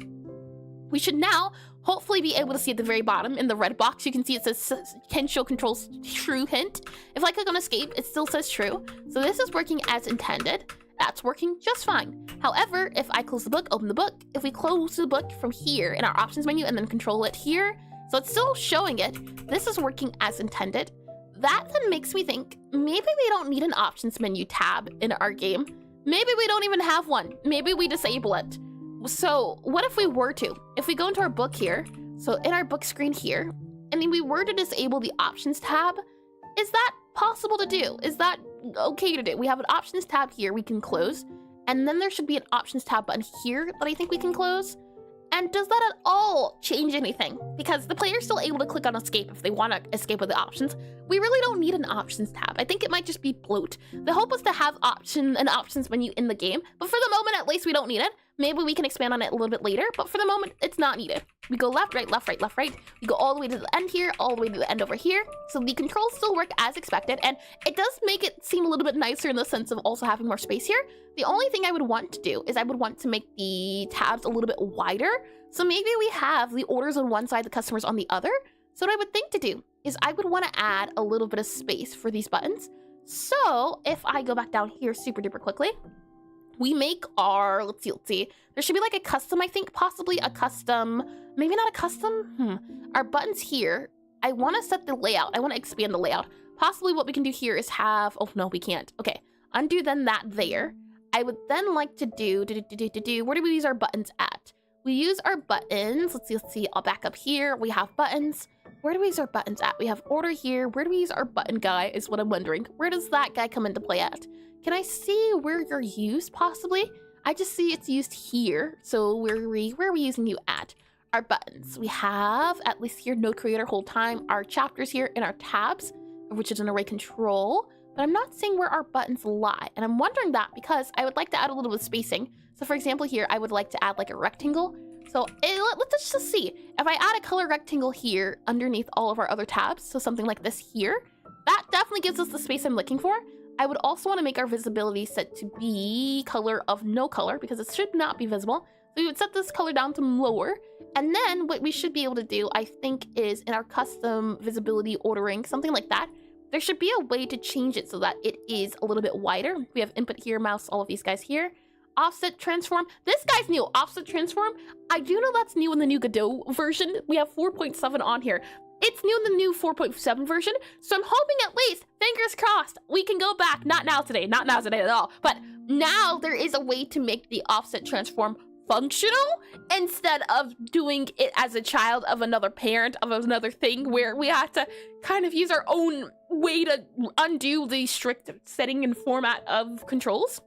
We should now hopefully be able to see at the very bottom in the red box, you can see it says can show controls true hint. If I click on escape, it still says true. So this is working as intended. That's working just fine. However, if I close the book, open the book, if we close the book from here in our options menu and then control it here, so it's still showing it, this is working as intended. That then makes me think maybe we don't need an options menu tab in our game. Maybe we don't even have one. Maybe we disable it. So what if we were to? If we go into our book here, so in our book screen here, and then we were to disable the options tab, is that possible to do? Is that okay to do? We have an options tab here we can close, and then there should be an options tab button here that I think we can close. And does that at all change anything? Because the player's still able to click on escape if they want to escape with the options. We really don't need an options tab. I think it might just be bloat. The hope was to have an options menu in the game, but for the moment at least we don't need it. Maybe we can expand on it a little bit later, but for the moment it's not needed. We go left, right, left, right, left, right. We go all the way to the end here, all the way to the end over here. So the controls still work as expected, and it does make it seem a little bit nicer in the sense of also having more space here. The only thing I would want to do is I would want to make the tabs a little bit wider. So maybe we have the orders on one side, the customers on the other. So what I would think to do is I would want to add a little bit of space for these buttons. So if I go back down here super duper quickly, we make our, let's see, there should be like a custom, I think, possibly a custom, maybe not a custom, Our buttons here, I want to set the layout, I want to expand the layout. Possibly what we can do here is have, oh no, we can't. Okay, undo then that there. I would then like to do, where do we use our buttons at? We use our buttons, let's see, I'll back up here, we have buttons. Where do we use our buttons at? We have order here, where do we use our button guy is what I'm wondering. Where does that guy come into play at? Can I see where you're used, possibly? I just see it's used here. So where are we using you at? Our buttons. We have, at least here, node creator whole time, our chapters here in our tabs, which is an array control. But I'm not seeing where our buttons lie. And I'm wondering that because I would like to add a little bit of spacing. So for example here, I would like to add like a rectangle. So let's just see. If I add a color rectangle here underneath all of our other tabs, so something like this here, that definitely gives us the space I'm looking for. I would also want to make our visibility set to be color of no color because it should not be visible. So we would set this color down to lower. And then what we should be able to do, I think, is in our custom visibility ordering, something like that, there should be a way to change it so that it is a little bit wider. We have input here, mouse, all of these guys here. Offset transform. This guy's new. Offset transform. I do know that's new in the new Godot version. We have 4.7 on here. It's new in the new 4.7 version, so I'm hoping at least, fingers crossed, we can go back, not now today at all, but now there is a way to make the offset transform functional instead of doing it as a child of another parent, of another thing where we have to kind of use our own way to undo the strict setting and format of controls.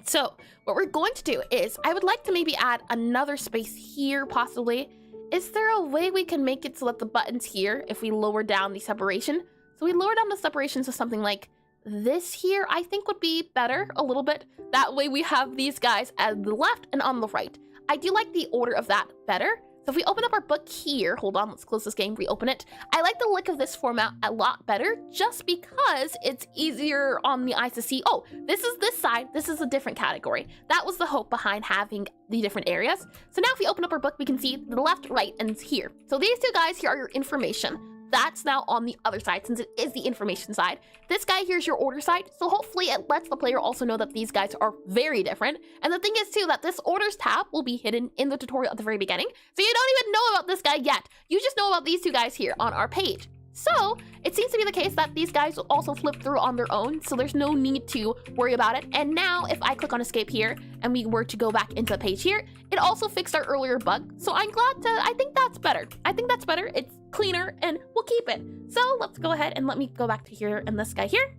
So what we're going to do is I would like to maybe add another space here, possibly. Is there a way we can make it so that the buttons here, if we lower down the separation, so we lower down the separation to something like this here, I think would be better a little bit. That way we have these guys at the left and on the right. I do like the order of that better. So if we open up our book here, hold on, let's close this game, reopen it. I like the look of this format a lot better just because it's easier on the eyes to see, oh, this is this side, this is a different category. That was the hope behind having the different areas. So now if we open up our book, we can see the left, right, and here. So these two guys here are your information. That's now on the other side since it is the information side. This guy here is your order side, so hopefully it lets the player also know that these guys are very different. And the thing is too that this orders tab will be hidden in the tutorial at the very beginning, so you don't even know about this guy yet. You just know about these two guys here on our page. So it seems to be the case that these guys will also flip through on their own, so there's no need to worry about it. And now if I click on escape here and we were to go back into the page here, it also fixed our earlier bug. So I think that's better. I think that's better. It's cleaner and we'll keep it. So let's go ahead and let me go back to here and this guy here.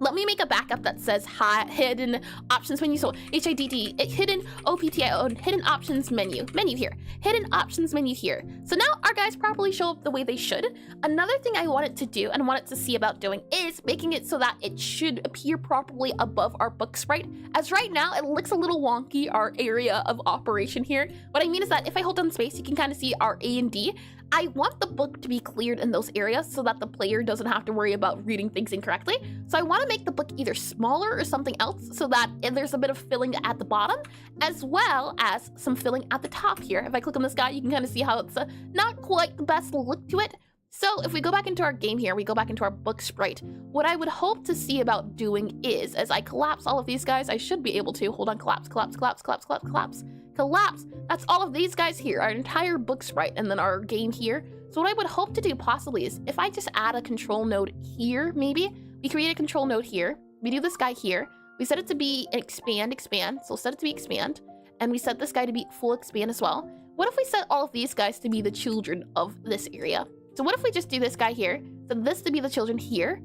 Let me make a backup that says hidden options menu. So HIDD, hidden OPTIO, hidden options menu here, hidden options menu here. So now our guys properly show up the way they should. Another thing I wanted to do and wanted to see about doing is making it so that it should appear properly above our book sprite. As right now, it looks a little wonky, our area of operation here. What I mean is that if I hold down space, you can kind of see our A and D. I want the book to be cleared in those areas so that the player doesn't have to worry about reading things incorrectly. So I want to make the book either smaller or something else so that there's a bit of filling at the bottom as well as some filling at the top here. If I click on this guy, you can kind of see how it's not quite the best look to it. So if we go back into our game here, we go back into our book sprite, what I would hope to see about doing is, as I collapse all of these guys, I should be able to, hold on, collapse, collapse, collapse, collapse, collapse, collapse, collapse. That's all of these guys here, our entire book sprite, and then our game here. So what I would hope to do possibly is, if I just add a control node here, maybe, we create a control node here, we do this guy here, we set it to be expand, expand, so set it to be expand, and we set this guy to be full expand as well. What if we set all of these guys to be the children of this area? So what if we just do this guy here, so this to be the children here,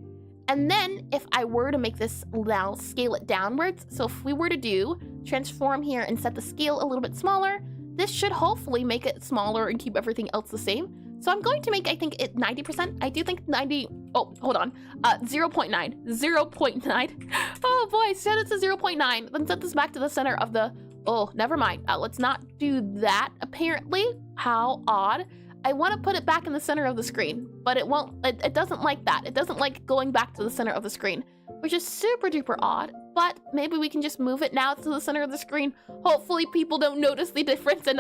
and then if I were to make this now scale it downwards, so if we were to do transform here and set the scale a little bit smaller, this should hopefully make it smaller and keep everything else the same. So I'm going to make, I think, it 90%. I do think 90, oh, hold on, 0.9, 0.9. Oh boy, set it to 0.9, then set this back to the center of the, oh, never mind. Let's not do that, apparently. How odd. I want to put it back in the center of the screen, but it won't, it doesn't like that. It doesn't like going back to the center of the screen, which is super duper odd, but maybe we can just move it now to the center of the screen. Hopefully people don't notice the difference and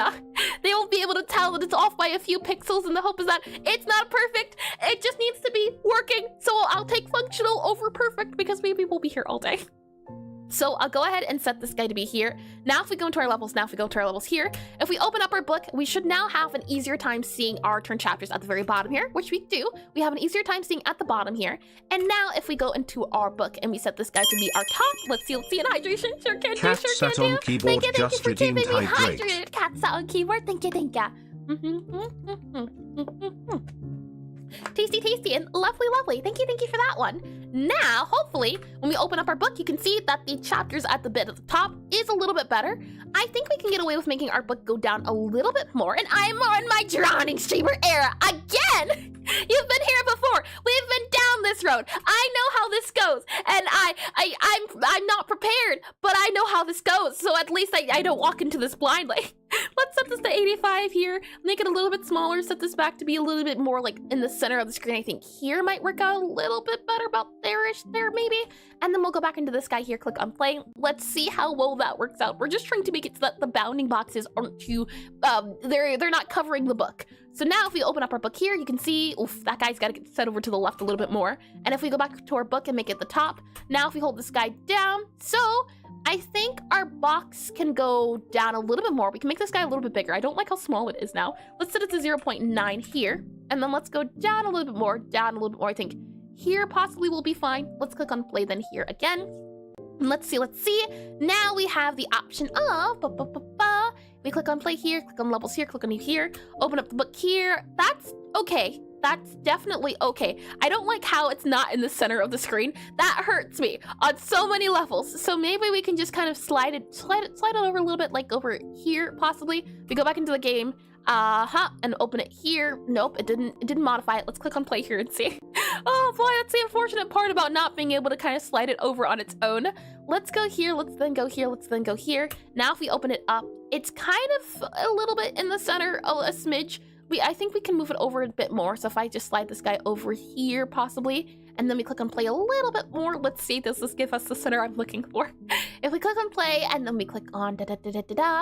they won't be able to tell that it's off by a few pixels, and the hope is that it's not perfect. It just needs to be working. So I'll take functional over perfect because maybe we'll be here all day. So I'll go ahead and set this guy to be here. Now if we go into our levels, here, if we open up our book, we should now have an easier time seeing our turn chapters at the very bottom here, which we do. We have an easier time seeing at the bottom here. And now if we go into our book and we set this guy to be our top, let's see, an hydration. Sure can do,
Cat
sure
sat
can
on
do.
keyboard,
Thank you
just
for keeping me
redeemed hydrate.
hydrated. Cat sat on keyboard, thank you. Tasty, tasty, and lovely, lovely. Thank you for that one. Now, hopefully, when we open up our book, you can see that the chapters at the bit at the top is a little bit better. I think we can get away with making our book go down a little bit more, and I'm on my drowning streamer era again. You've been here before. We've been down this road. I know how this goes, and I'm not prepared, but I know how this goes, so at least I don't walk into this blindly. Let's set this to 85 here, make it a little bit smaller, set this back to be a little bit more like in the center of the screen. I think here might work out a little bit better, about there-ish there maybe. And then we'll go back into this guy here, click on play. Let's see how well that works out. We're just trying to make it so that the bounding boxes aren't too, they're not covering the book. So now if we open up our book here, you can see, oof, that guy's got to get set over to the left a little bit more. And if we go back to our book and make it the top, now if we hold this guy down, so I think our box can go down a little bit more. We can make this guy a little bit bigger. I don't like how small it is now. Let's set it to 0.9 here. And then let's go down a little bit more, I think here possibly will be fine. Let's click on play then here again. And let's see. Now we have the option of, we click on play here, click on levels here, click on here, open up the book here. That's okay. That's definitely okay. I don't like how it's not in the center of the screen. That hurts me on so many levels. So maybe we can just kind of slide it over a little bit, like over here, possibly. We go back into the game, and open it here. Nope, it didn't modify it. Let's click on play here and see. Oh boy, that's the unfortunate part about not being able to kind of slide it over on its own. Let's go here, let's then go here, let's then go here. Now if we open it up, it's kind of a little bit in the center, a smidge. I think we can move it over a bit more. So if I just slide this guy over here, possibly, and then we click on play a little bit more, let's see, does this give us the center I'm looking for? If we click on play, and then we click on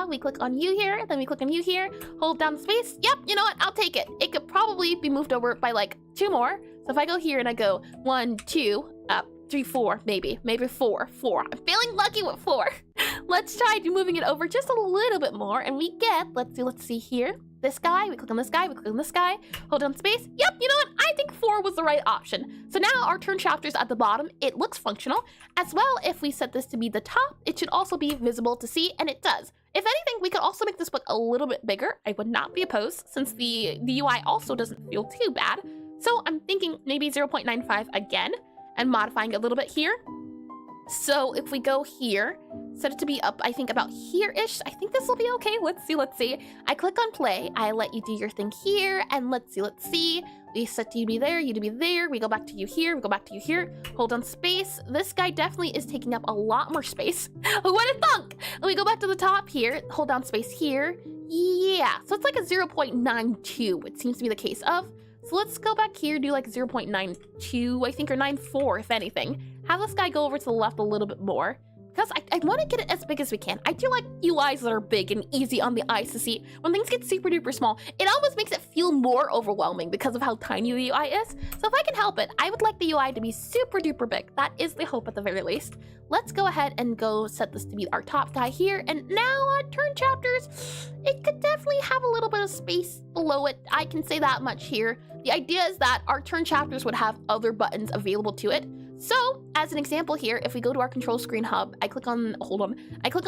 we click on you here, then we click on you here, hold down the space. Yep, you know what? I'll take it. It could probably be moved over by like 2 more. So if I go here and I go 1, 2, 3, 4, maybe 4. I'm feeling lucky with 4. Let's try moving it over just a little bit more, and we get, let's see here. This guy, we click on this guy, we click on this guy, hold down space. Yep, you know what? I think 4 was the right option. So now our turn chapters at the bottom, it looks functional. As well, if we set this to be the top, it should also be visible to see, and it does. If anything, we could also make this book a little bit bigger. I would not be opposed, since the UI also doesn't feel too bad. So I'm thinking maybe 0.95 again, and modifying a little bit here. So if we go here, set it to be up, I think about here-ish. I think this will be okay. Let's see. I click on play. I let you do your thing here, and let's see. We set you to be there, you to be there. We go back to you here, we go back to you here. Hold on space. This guy definitely is taking up a lot more space. Who would have thunk? And we go back to the top here, hold down space here. Yeah, so it's like a 0.92, it seems to be the case of. So let's go back here, do like 0.92, I think, or 94, if anything. Have this guy go over to the left a little bit more, because I want to get it as big as we can. I do like UIs that are big and easy on the eyes to see. When things get super duper small, it almost makes it feel more overwhelming because of how tiny the UI is. So if I can help it, I would like the UI to be super duper big. That is the hope at the very least. Let's go ahead and go set this to be our top guy here. And now turn chapters, it could definitely have a little bit of space below it. I can say that much here. The idea is that our turn chapters would have other buttons available to it. So, as an example here, if we go to our control screen hub, I click on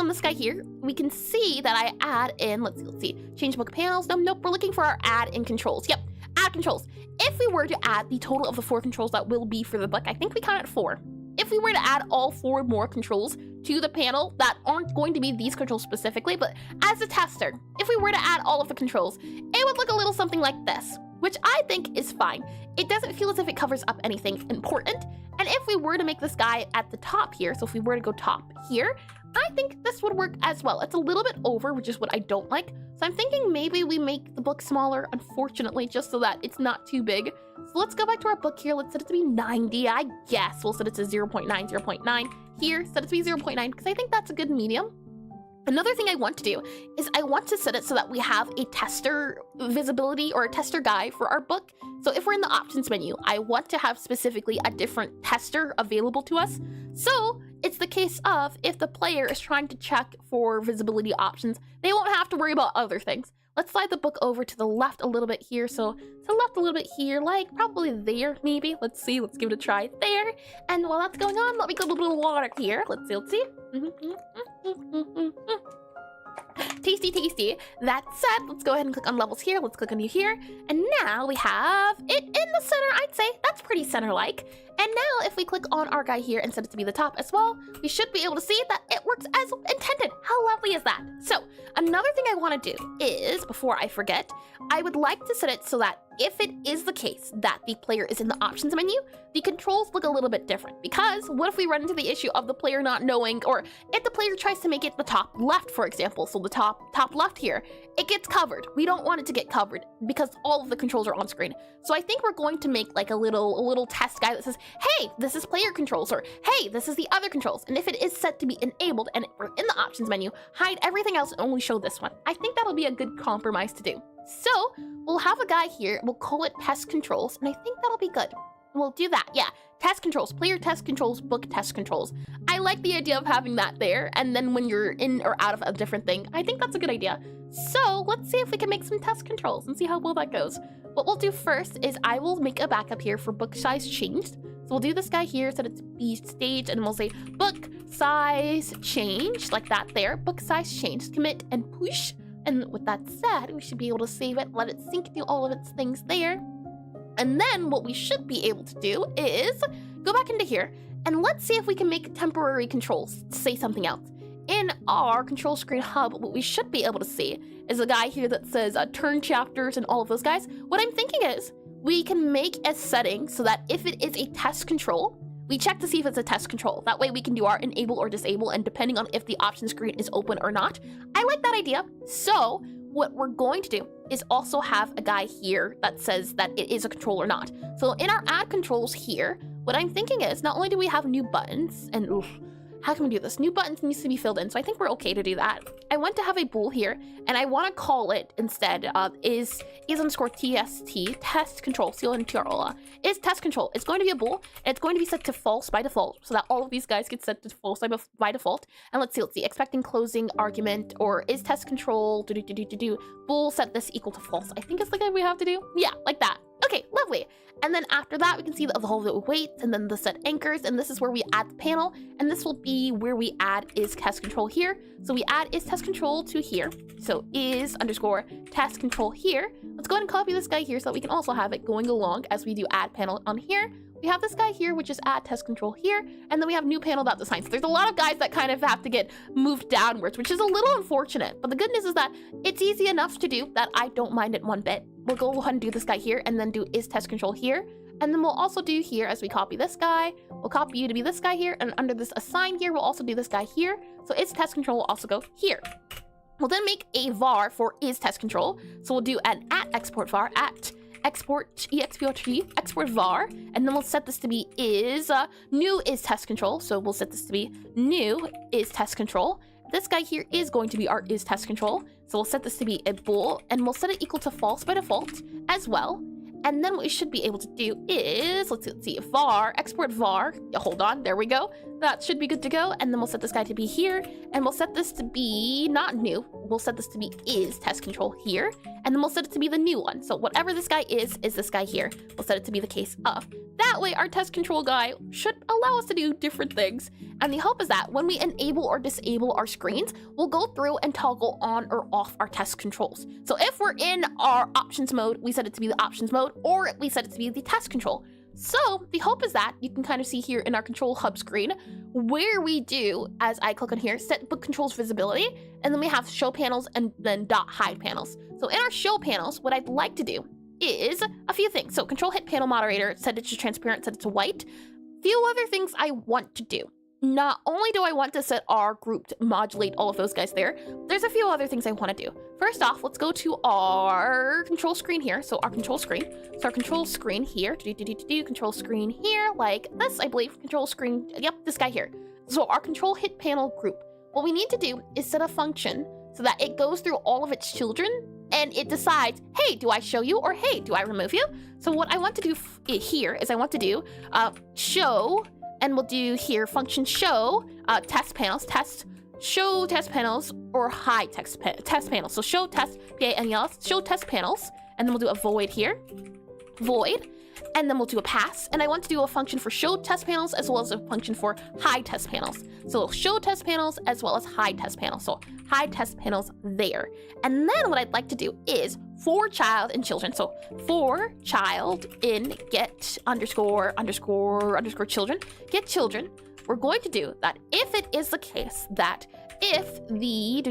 this guy here, we can see that I add in, let's see, change book panels. Nope, we're looking for our add in controls. Yep, add controls. If we were to add the total of the 4 controls that will be for the book, I think we count at 4. If we were to add all 4 more controls to the panel that aren't going to be these controls specifically, but as a tester, if we were to add all of the controls, it would look a little something like this, which I think is fine. It doesn't feel as if it covers up anything important. And if we were to make this guy at the top here, so if we were to go top here, I think this would work as well. It's a little bit over, which is what I don't like. So I'm thinking maybe we make the book smaller, unfortunately, just so that it's not too big. So let's go back to our book here. Let's set it to be 90, I guess. We'll set it to 0.9, 0.9. Here, set it to be 0.9, because I think that's a good medium. Another thing I want to do is I want to set it so that we have a tester visibility or a tester guy for our book. So if we're in the options menu, I want to have specifically a different tester available to us. So it's the case of if the player is trying to check for visibility options, they won't have to worry about other things. Let's slide the book over to the left a little bit here. So to the left a little bit here, like probably there, maybe. Let's see, let's give it a try there. And while that's going on, let me go a little water here. Let's see. Tasty, tasty. That said, let's go ahead and click on levels here. Let's click on you here. And now we have it in the center, I'd say. That's pretty center-like. And now if we click on our guy here and set it to be the top as well, we should be able to see that it works as intended. How lovely is that? So another thing I want to do is, before I forget, I would like to set it so that if it is the case that the player is in the options menu, the controls look a little bit different. Because what if we run into the issue of the player not knowing, or if the player tries to make it the top left, for example, so the top left here, it gets covered. We don't want it to get covered because all of the controls are on screen. So I think we're going to make like a little test guy that says, hey, this is player controls, or hey, this is the other controls. And if it is set to be enabled and we're in the options menu, hide everything else and only show this one. I think that'll be a good compromise to do. So we'll have a guy here, we'll call it test controls, and I think that'll be good. We'll do that, yeah. Test controls, player test controls, book test controls. I like the idea of having that there, and then when you're in or out of a different thing, I think that's a good idea. So let's see if we can make some test controls and see how well that goes. What we'll do first is I will make a backup here for book size changed. So we'll do this guy here, set it to be stage, and we'll say book size changed, like that there. Book size changed, commit and push. And with that said, we should be able to save it, let it sync, do all of its things there. And then what we should be able to do is go back into here and let's see if we can make temporary controls say something else. In our control screen hub, what we should be able to see is a guy here that says turn chapters and all of those guys. What I'm thinking is we can make a setting so that if it is a test control, we check to see if it's a test control. That way we can do our enable or disable, and depending on if the option screen is open or not. I like that idea. So what we're going to do is also have a guy here that says that it is a control or not. So in our add controls here, what I'm thinking is not only do we have new buttons, and how can we do this? New buttons needs to be filled in, so I think we're okay to do that. I want to have a bool here, and I want to call it instead is underscore tst test control, is test control. It's going to be a bool, and it's going to be set to false by default, so that all of these guys get set to false by default. And let's see, expecting closing argument, or is test control, bool set this equal to false. I think it's like we have to do, yeah, like that. Okay, lovely. And then after that, we can see the whole weights and then the set anchors, and this is where we add the panel, and this will be where we add is test control here. So we add is test control to here. So is underscore test control here. Let's go ahead and copy this guy here so that we can also have it going along as we do add panel on here. We have this guy here, which is add test control here, and then we have new panel.design. So there's a lot of guys that kind of have to get moved downwards, which is a little unfortunate. But the good news is that it's easy enough to do that I don't mind it one bit. We'll go ahead and do this guy here, and then do is test control here. And then we'll also do here, as we copy this guy, we'll copy you to be this guy here, and under this assign here, we'll also do this guy here. So is test control will also go here. We'll then make a var for is test control. So we'll do an export var at export export export var, and then we'll set this to be is new is test control. So we'll set this to be new is test control. This guy here is going to be our is test control. So we'll set this to be a bool, and we'll set it equal to false by default as well. And then what we should be able to do is, let's see, var, export var, hold on, there we go. That should be good to go. And then we'll set this guy to be here, and we'll set this to be not new. We'll set this to be is test control here, and then we'll set it to be the new one. So whatever this guy is this guy here. We'll set it to be the case of. That way our test control guy should allow us to do different things. And the hope is that when we enable or disable our screens, we'll go through and toggle on or off our test controls. So if we're in our options mode, we set it to be the options mode, or we set it to be the test control. So the hope is that you can kind of see here in our control hub screen where we do, as I click on here, set book controls visibility, and then we have show panels and then .hide panels. So in our show panels, what I'd like to do is a few things. So control hit panel moderator, set it to transparent, set it to white. Few other things I want to do. Not only do I want to set our group to modulate all of those guys there, there's a few other things I want to do. First off, let's go to our control screen here. So our control screen. So our control screen here. Control screen here, like this, I believe. Control screen, yep, this guy here. So our control hit panel group. What we need to do is set a function so that it goes through all of its children and it decides, hey, do I show you, or hey, do I remove you? So what I want to do here is I want to do show, and we'll do here function show test panels, show test panels, or hide test panels. So show test PANELs, show test panels, and then we'll do a void here, void, and then we'll do a pass. And I want to do a function for show test panels as well as a function for hide test panels. So show test panels as well as hide test panels. So hide test panels there. And then what I'd like to do is for child and children. So for child in get underscore children, get children. We're going to do that if it is the case that if the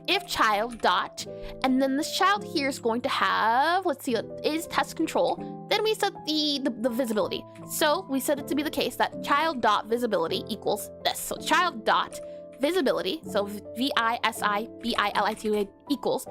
if child dot, and then this child here is going to have, let's see, is test control, then we set the visibility. So we set it to be the case that child dot visibility equals this. So child dot visibility, so visibility equals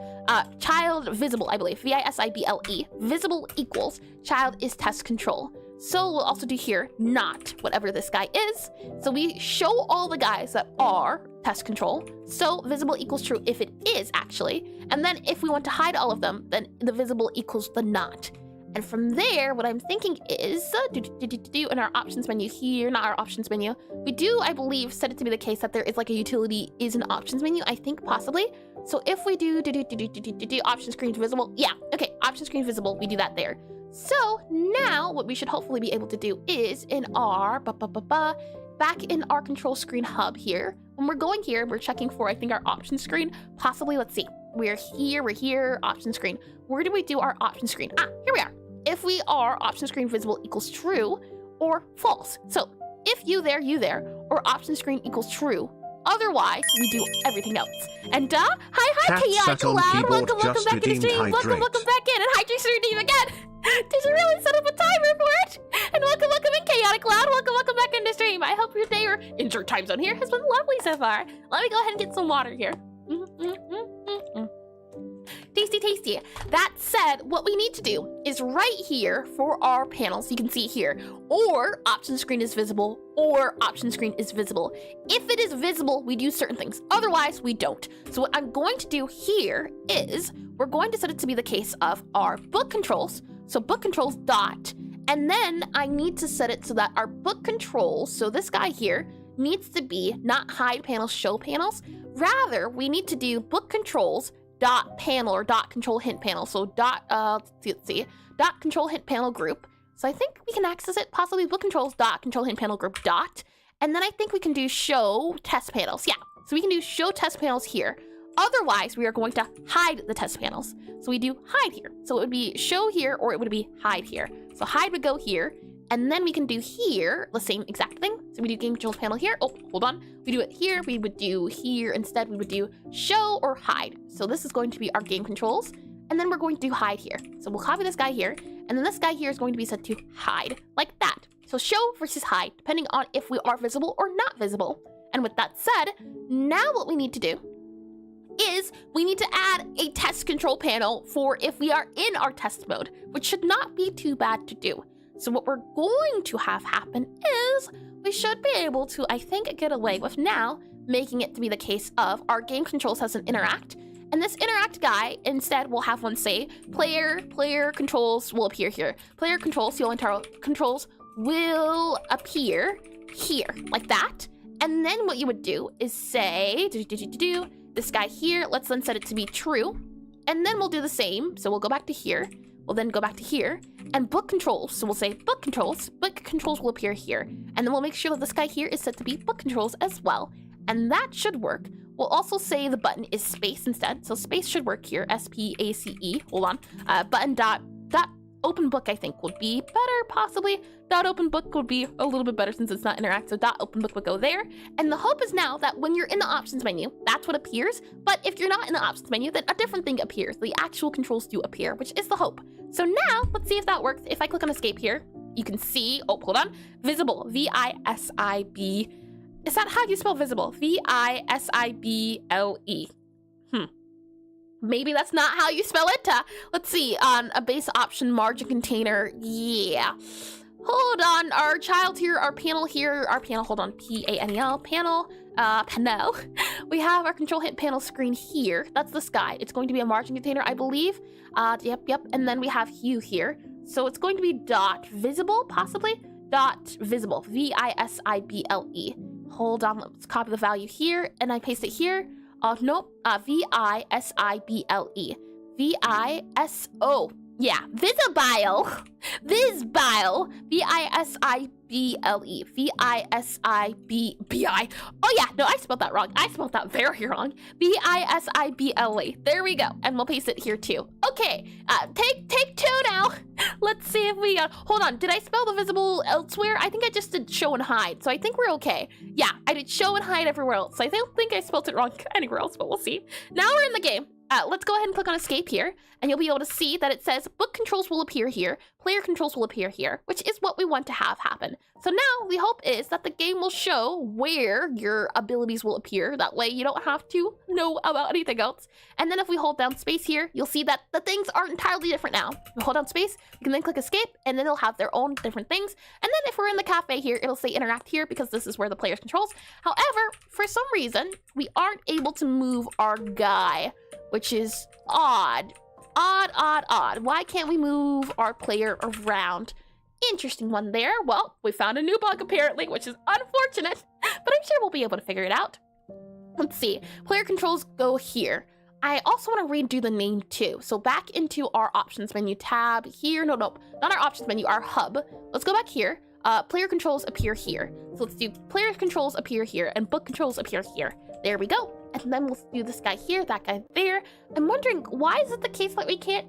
child visible, I believe, visible, visible equals child is test control. So we'll also do here not whatever this guy is. So we show all the guys that are test control. So visible equals true if it is actually. And then if we want to hide all of them, then the visible equals the not. And from there, what I'm thinking is in our options menu here, not our options menu, we do, I believe, set it to be the case that there is like a utility is an options menu, I think possibly. So if we do option screen visible, yeah, okay, option screen visible, we do that there. So now what we should hopefully be able to do is in our back in our control screen hub here, when we're going here, we're checking for, I think, our option screen, possibly, let's see, we're here, option screen. Where do we do our option screen? Here we are. If we are option screen visible equals true or false. So if you there, or option screen equals true. Otherwise, we do everything else. And hi, Chaotic Cloud. Welcome back into stream. Welcome back in. And hi, Discrimination again. Did you really set up a timer for it? And welcome in, Chaotic Cloud. Welcome back into stream. I hope your day or in your time zone here has been lovely so far. Let me go ahead and get some water here. Tasty. tasty. That said, what we need to do is right here for our panels, you can see here, or option screen is visible, or option screen is visible. If it is visible, we do certain things. Otherwise, we don't. So what I'm going to do here is we're going to set it to be the case of our book controls. So book controls dot, and then I need to set it so that our book controls, so this guy here, needs to be not hide panels, show panels. Rather, we need to do book controls dot panel or dot control hint panel. So dot, let's see, dot control hint panel group. So I think we can access it, possibly book controls dot control hint panel group dot. And then I think we can do show test panels. Yeah, so we can do show test panels here. Otherwise, we are going to hide the test panels. So we do hide here. So it would be show here or it would be hide here. So hide would go here. And then we can do here the same exact thing. So we do game controls panel here. Oh, hold on. We do it here. We would do here instead. We would do show or hide. So this is going to be our game controls. And then we're going to do hide here. So we'll copy this guy here. And then this guy here is going to be set to hide like that. So show versus hide, depending on if we are visible or not visible. And with that said, now what we need to do is we need to add a test control panel for if we are in our test mode, which should not be too bad to do. So what we're going to have happen is we should be able to, I think, get away with now making it to be the case of our game controls has an interact. And this interact guy, instead, will have one say, player controls will appear here. Player controls, the entire controls will appear here, like that. And then what you would do is say, this guy here, let's then set it to be true. And then we'll do the same. So we'll go back to here. We'll then go back to here and book controls. So we'll say book controls will appear here. And then we'll make sure that this guy here is set to be book controls as well. And that should work. We'll also say the button is space instead. So space should work here, S-P-A-C-E, hold on. Button dot open book I think would be better, possibly. Dot open book would be a little bit better since it's not interact, so dot open book would go there. And the hope is now that when you're in the options menu, that's what appears. But if you're not in the options menu, then a different thing appears. The actual controls do appear, which is the hope. So now, let's see if that works. If I click on escape here, you can see, oh, hold on, visible, V-I-S-I-B. Is that how you spell visible? V-I-S-I-B-L-E. Maybe that's not how you spell it. Let's see, on a base option margin container, yeah. Hold on, our child here, our panel here, hold on, P-A-N-E-L, panel. We have our control hint panel screen here. That's this guy. It's going to be a margin container, I believe. Yep. And then we have hue here. So it's going to be dot visible, possibly. Dot visible, V-I-S-I-B-L-E. Hold on, let's copy the value here, and I paste it here. Nope, V-I-S-I-B-L-E. V-I-S-O. Yeah, visibile. Visbile. V-I-S-I-B-L-E. V-I-S-I-B-B-I. Oh yeah, no, I spelled that wrong. I spelled that very wrong. V-I-S-I-B-L-E. There we go. And we'll paste it here too. Okay, take two now. Let's see if we, hold on. Did I spell the visible elsewhere? I think I just did show and hide. So I think we're okay. Yeah, I did show and hide everywhere else. I don't think I spelled it wrong anywhere else, but we'll see. Now we're in the game. Let's go ahead and click on escape here, and you'll be able to see that it says book controls will appear here, player controls will appear here, which is what we want to have happen. So now the hope is that the game will show where your abilities will appear. That way you don't have to know about anything else. And then if we hold down space here, you'll see that the things are entirely different now. We hold down space, you can then click escape, and then they'll have their own different things. And then if we're in the cafe here, it'll say interact here because this is where the player's controls. However, for some reason, we aren't able to move our guy, which is odd. Odd. Why can't we move our player around? Interesting one there. Well, we found a new bug apparently, which is unfortunate, but I'm sure we'll be able to figure it out. Let's see. Player controls go here. I also want to redo the name too. So back into our options menu tab here. No, not our options menu, our hub. Let's go back here. Player controls appear here. So let's do player controls appear here and book controls appear here. There we go. And then we'll do this guy here, that guy there. I'm wondering, why is it the case that we can't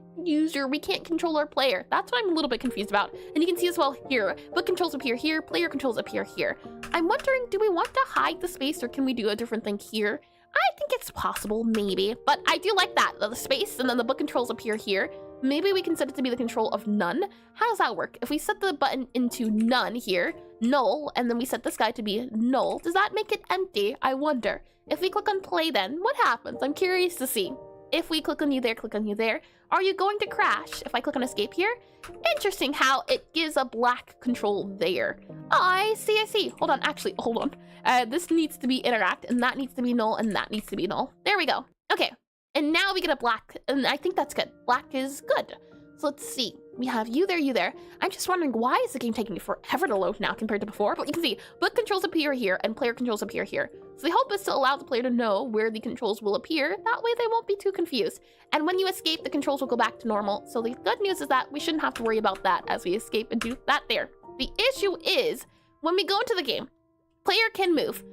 control our player? That's what I'm a little bit confused about. And you can see as well here, book controls appear here, player controls appear here. I'm wondering, do we want to hide the space or can we do a different thing here? I think it's possible, maybe. But I do like that, the space and then the book controls appear here. Maybe we can set it to be the control of none. How does that work? If we set the button into none here, null, and then we set this guy to be null, does that make it empty? I wonder. If we click on play then, what happens? I'm curious to see. If we click on you there, click on you there, are you going to crash? If I click on escape here, interesting how it gives a black control there. Oh, I see. Hold on, actually, hold on. This needs to be interact, and that needs to be null, and that needs to be null. There we go. Okay, and now we get a black, and I think that's good. Black is good. So let's see. We have you there, you there. I'm just wondering, why is the game taking me forever to load now compared to before? But you can see book controls appear here and player controls appear here. So the hope is to allow the player to know where the controls will appear. That way they won't be too confused. And when you escape, the controls will go back to normal. So the good news is that we shouldn't have to worry about that as we escape and do that there. The issue is when we go into the game, player can move.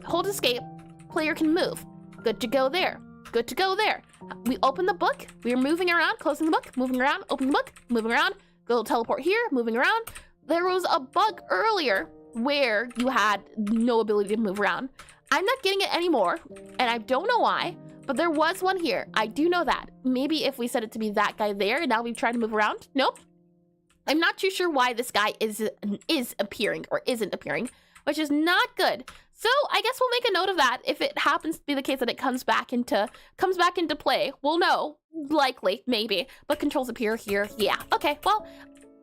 Hold escape, player can move. Good to go there. Good to go there. We open the book, we are moving around, closing the book, moving around, open the book, moving around, go teleport here, moving around. There was a bug earlier where you had no ability to move around. I'm not getting it anymore, and I don't know why, but there was one here. I do know that. Maybe if we set it to be that guy there, and now we've tried to move around. Nope. I'm not too sure why this guy is appearing or isn't appearing, which is not good. So I guess we'll make a note of that. If it happens to be the case that it comes back into play, we'll know. Likely, maybe. But controls appear here. Yeah. Okay. Well.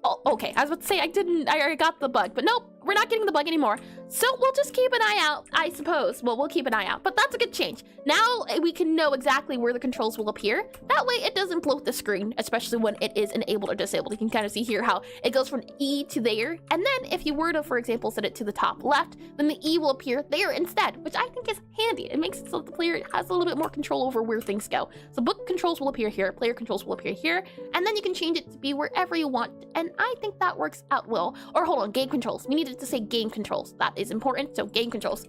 Oh, okay. I was about to say I already got the bug, but nope. We're not getting the bug anymore. So we'll just keep an eye out, I suppose. Well, we'll keep an eye out, but that's a good change. Now we can know exactly where the controls will appear. That way it doesn't bloat the screen, especially when it is enabled or disabled. You can kind of see here how it goes from E to there. And then if you were to, for example, set it to the top left, then the E will appear there instead, which I think is handy. It makes it so that the player has a little bit more control over where things go. So book controls will appear here, player controls will appear here, and then you can change it to be wherever you want. And I think that works out well. Or hold on, game controls. We needed to say game controls. That is important. So game controls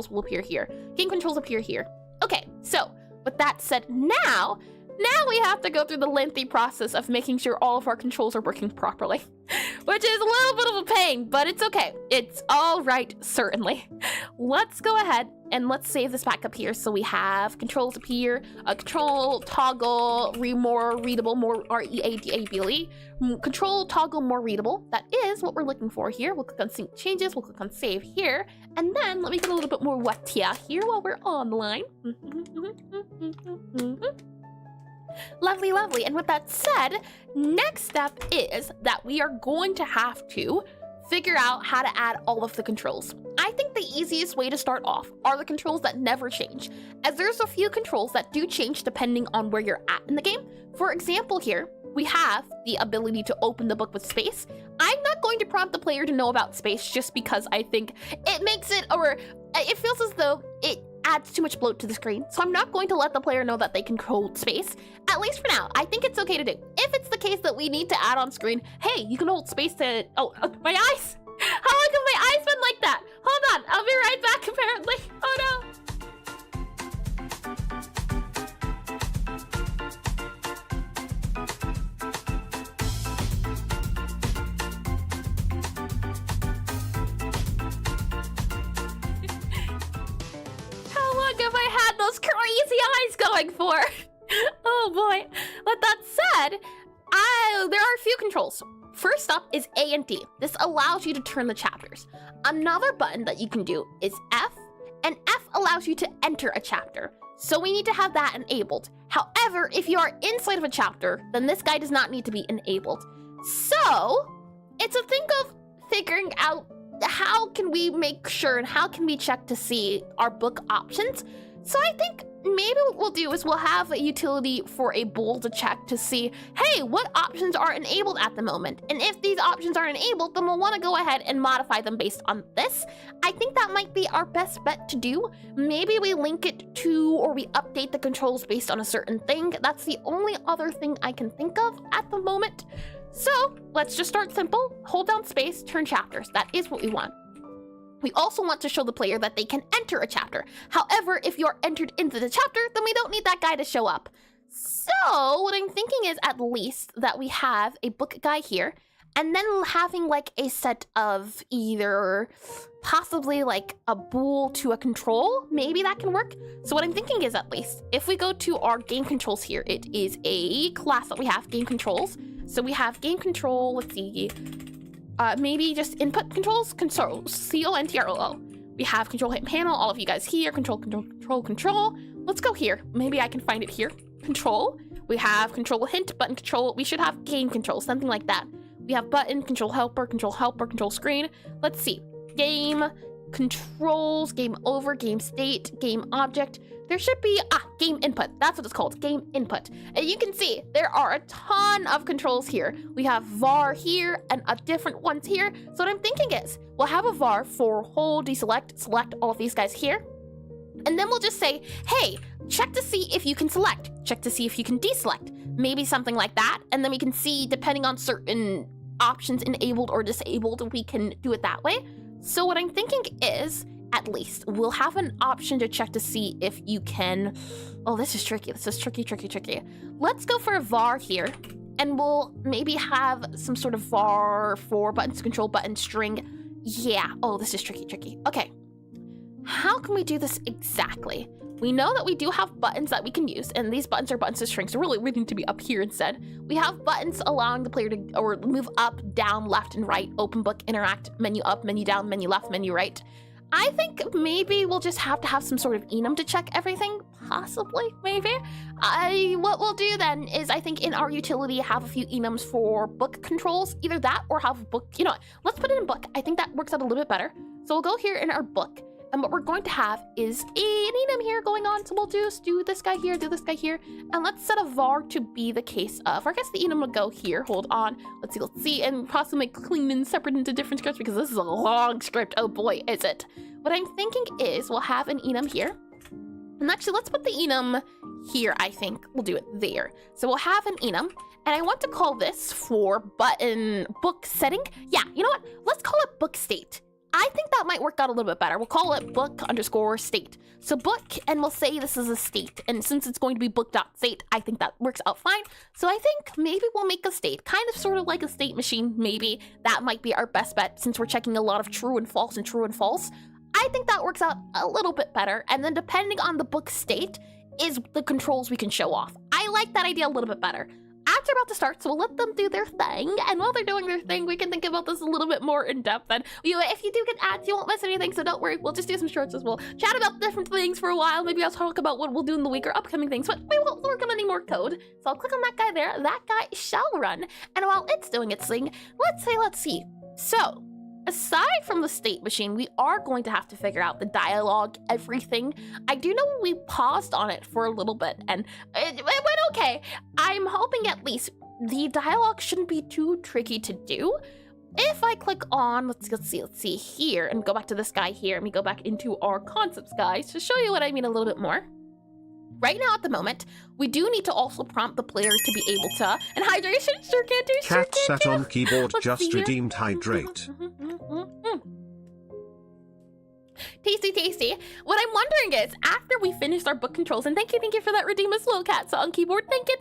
will appear here. Game controls appear here. Okay, so with that said, now we have to go through the lengthy process of making sure all of our controls are working properly, which is a little bit of a pain, but it's okay. It's all right, certainly. Let's go ahead and let's save this back up here. So we have controls appear, control toggle more readable, more readable, control toggle more readable. That is what we're looking for here. We'll click on sync changes. We'll click on save here, and then let me get a little bit more wettia here while we're online. Lovely, lovely. And with that said, next step is that we are going to have to figure out how to add all of the controls. I think the easiest way to start off are the controls that never change, as there's a few controls that do change depending on where you're at in the game. For example, here we have the ability to open the book with space. I'm not going to prompt the player to know about space just because I think it makes it, or it feels as though it adds too much bloat to the screen. So I'm not going to let the player know that they can hold space, at least for now. I think it's okay to do. If it's the case that we need to add on screen, hey, you can hold space to, my eyes. How long have my eyes been like that? Hold on, I'll be right back apparently. Oh no. Have I had those crazy eyes going for? Oh boy. With that said, there are a few controls. First up is A and D. This allows you to turn the chapters. Another button that you can do is F, and F allows you to enter a chapter. So we need to have that enabled. However, if you are inside of a chapter, then this guy does not need to be enabled. So it's a thing of figuring out how can we make sure and how can we check to see our book options. So I think maybe what we'll do is we'll have a utility for a bool to check to see, hey, what options are enabled at the moment? And if these options are enabled, then we'll want to go ahead and modify them based on this. I think that might be our best bet to do. Maybe we link it to, or we update the controls based on a certain thing. That's the only other thing I can think of at the moment. So let's just start simple. Hold down space, turn chapters. That is what we want. We also want to show the player that they can enter a chapter. However, if you're entered into the chapter, then we don't need that guy to show up. So what I'm thinking is at least that we have a book guy here, and then having like a set of either possibly like a bool to a control. Maybe that can work. So what I'm thinking is at least if we go to our game controls here, it is a class that we have, game controls. So we have game control, let's see, maybe just input controls, control, C-O-N-T-R-O-O. We have control hit panel, all of you guys here, control. let's go here. Maybe I can find it here. Control. We have control hint, button control. We should have game control, something like that. We have button, control helper, control screen. Let's see. Game controls, game over, game state, game object. There should be, game input. That's what it's called, game input. And you can see there are a ton of controls here. We have var here and different ones here. So what I'm thinking is we'll have a var for hold, deselect, select all of these guys here. And then we'll just say, hey, check to see if you can select, check to see if you can deselect, maybe something like that. And then we can see, depending on certain options enabled or disabled, we can do it that way. So what I'm thinking is, at least, we'll have an option to check to see if you can, oh, this is tricky. This is tricky. Let's go for a var here, and we'll maybe have some sort of var for buttons, control, button, string. Yeah, oh, this is tricky. Okay. How can we do this exactly? We know that we do have buttons that we can use, and these buttons are buttons to strings, so really we need to be up here instead. We have buttons allowing the player to or move up, down, left, and right, open book, interact, menu up, menu down, menu left, menu right. I think maybe we'll just have to have some sort of enum to check everything, possibly, maybe. What we'll do then is, I think in our utility, have a few enums for book controls, either that or have book, you know what, let's put it in book. I think that works out a little bit better. So we'll go here in our book. And what we're going to have is an enum here going on. So we'll just do this guy here, and let's set a var to be the case of, or I guess the enum will go here. Hold on. Let's see. And possibly make clean and separate into different scripts because this is a long script. Oh boy, is it. What I'm thinking is we'll have an enum here. And actually, let's put the enum here, I think. We'll do it there. So we'll have an enum. And I want to call this for button book setting. Yeah, you know what? Let's call it book state. I think that might work out a little bit better. We'll call it book_state. So book, and we'll say this is a state. And since it's going to be book.state, I think that works out fine. So I think maybe we'll make a state, kind of sort of like a state machine. Maybe that might be our best bet since we're checking a lot of true and false and true and false. I think that works out a little bit better. And then depending on the book state is the controls we can show off. I like that idea a little bit better. Ads are about to start, so we'll let them do their thing. And while they're doing their thing, we can think about this a little bit more in depth. And if you do get ads, you won't miss anything, so don't worry. We'll just do some shorts as well. Chat about different things for a while. Maybe I'll talk about what we'll do in the week or upcoming things, but we won't work on any more code. So I'll click on that guy there. That guy shall run. And while it's doing its thing, let's see. So, aside from the state machine, we are going to have to figure out the dialogue, everything. I do know we paused on it for a little bit, and it went okay. I'm hoping at least the dialogue shouldn't be too tricky to do. If I click on, let's see here, and go back to this guy here, and we go back into our concepts guys to show you what I mean a little bit more. Right now, at the moment, we do need to also prompt the player to be able to, and hydration, sure can do, sure
Cat
can
sat
do.
on keyboard,
Let's
just
see here.
redeemed hydrate.
Tasty. What I'm wondering is, after we finished our book controls, and thank you for that redeem as well, Cat sat on keyboard, thank you.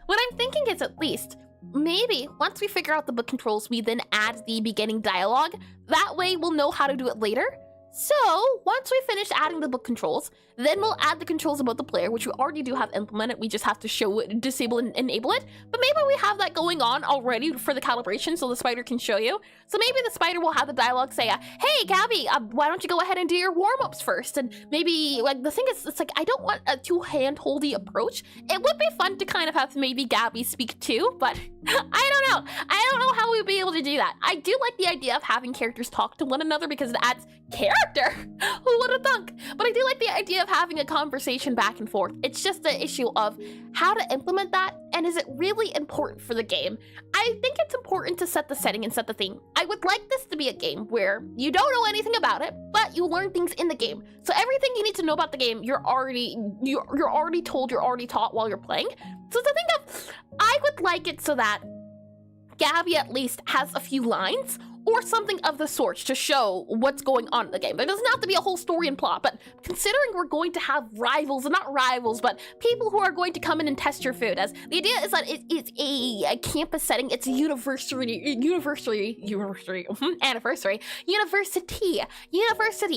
What I'm thinking is at least, maybe once we figure out the book controls, we then add the beginning dialogue. That way we'll know how to do it later. So, once we finish adding the book controls, then we'll add the controls about the player, which we already do have implemented. We just have to show it, disable and enable it. But maybe we have that going on already for the calibration so the spider can show you. So maybe the spider will have the dialogue say, hey, Gabby, why don't you go ahead and do your warm-ups first? And maybe, like, the thing is, it's like, I don't want a too hand-holdy approach. It would be fun to kind of have maybe Gabby speak too, but I don't know. I don't know how we'd be able to do that. I do like the idea of having characters talk to one another because it adds character. Who would have thunk? But I do like the idea of having a conversation back and forth. It's just the issue of how to implement that, and is it really important for the game? I think it's important to set the setting and set the theme. I would like this to be a game where you don't know anything about it, but you learn things in the game. So everything you need to know about the game, you're already told, you're already taught while you're playing. So the thing of, I would like it so that Gabby at least has a few lines or something of the sort to show what's going on in the game. There doesn't have to be a whole story and plot, but considering we're going to have rivals, and not rivals, but people who are going to come in and test your food, as the idea is that it's a campus setting, it's a university.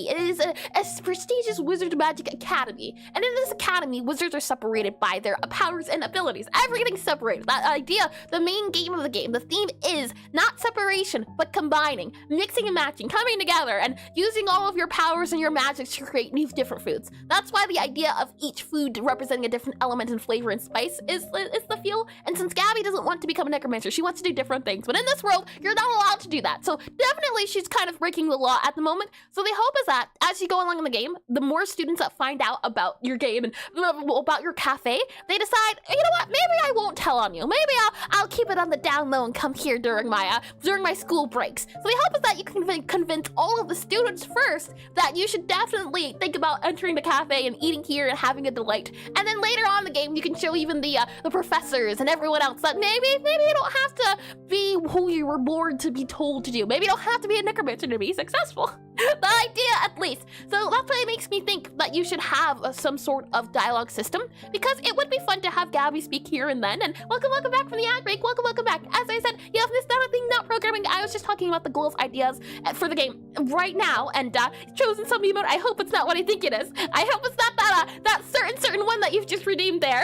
It is a prestigious wizard magic academy, and in this academy, wizards are separated by their powers and abilities. Everything's separated. That idea, the main game of the game, the theme is not separation, but combined. combining, mixing and matching, coming together, and using all of your powers and your magics to create new different foods. That's why the idea of each food representing a different element and flavor and spice is the feel. And since Gabby doesn't want to become a necromancer, she wants to do different things. But in this world, you're not allowed to do that. So definitely she's kind of breaking the law at the moment. So the hope is that as you go along in the game, the more students that find out about your game and about your cafe, they decide, you know what, maybe I won't tell on you. Maybe I'll keep it on the down low and come here during my school breaks. So the hope is that you can convince all of the students first that you should definitely think about entering the cafe and eating here and having a delight. And then later on in the game, you can show even the professors and everyone else that maybe you don't have to be who you were born to be told to do. Maybe you don't have to be a necromancer to be successful. The idea, at least. So that's why it makes me think that you should have some sort of dialogue system, because it would be fun to have Gabby speak here and then. And welcome back from the ad break. Welcome back. As I said, you have missed out on not programming. I was just talking about the goals, ideas for the game right now, and chosen some emote. I hope it's not what I think it is. I hope it's not that certain one that you've just redeemed there.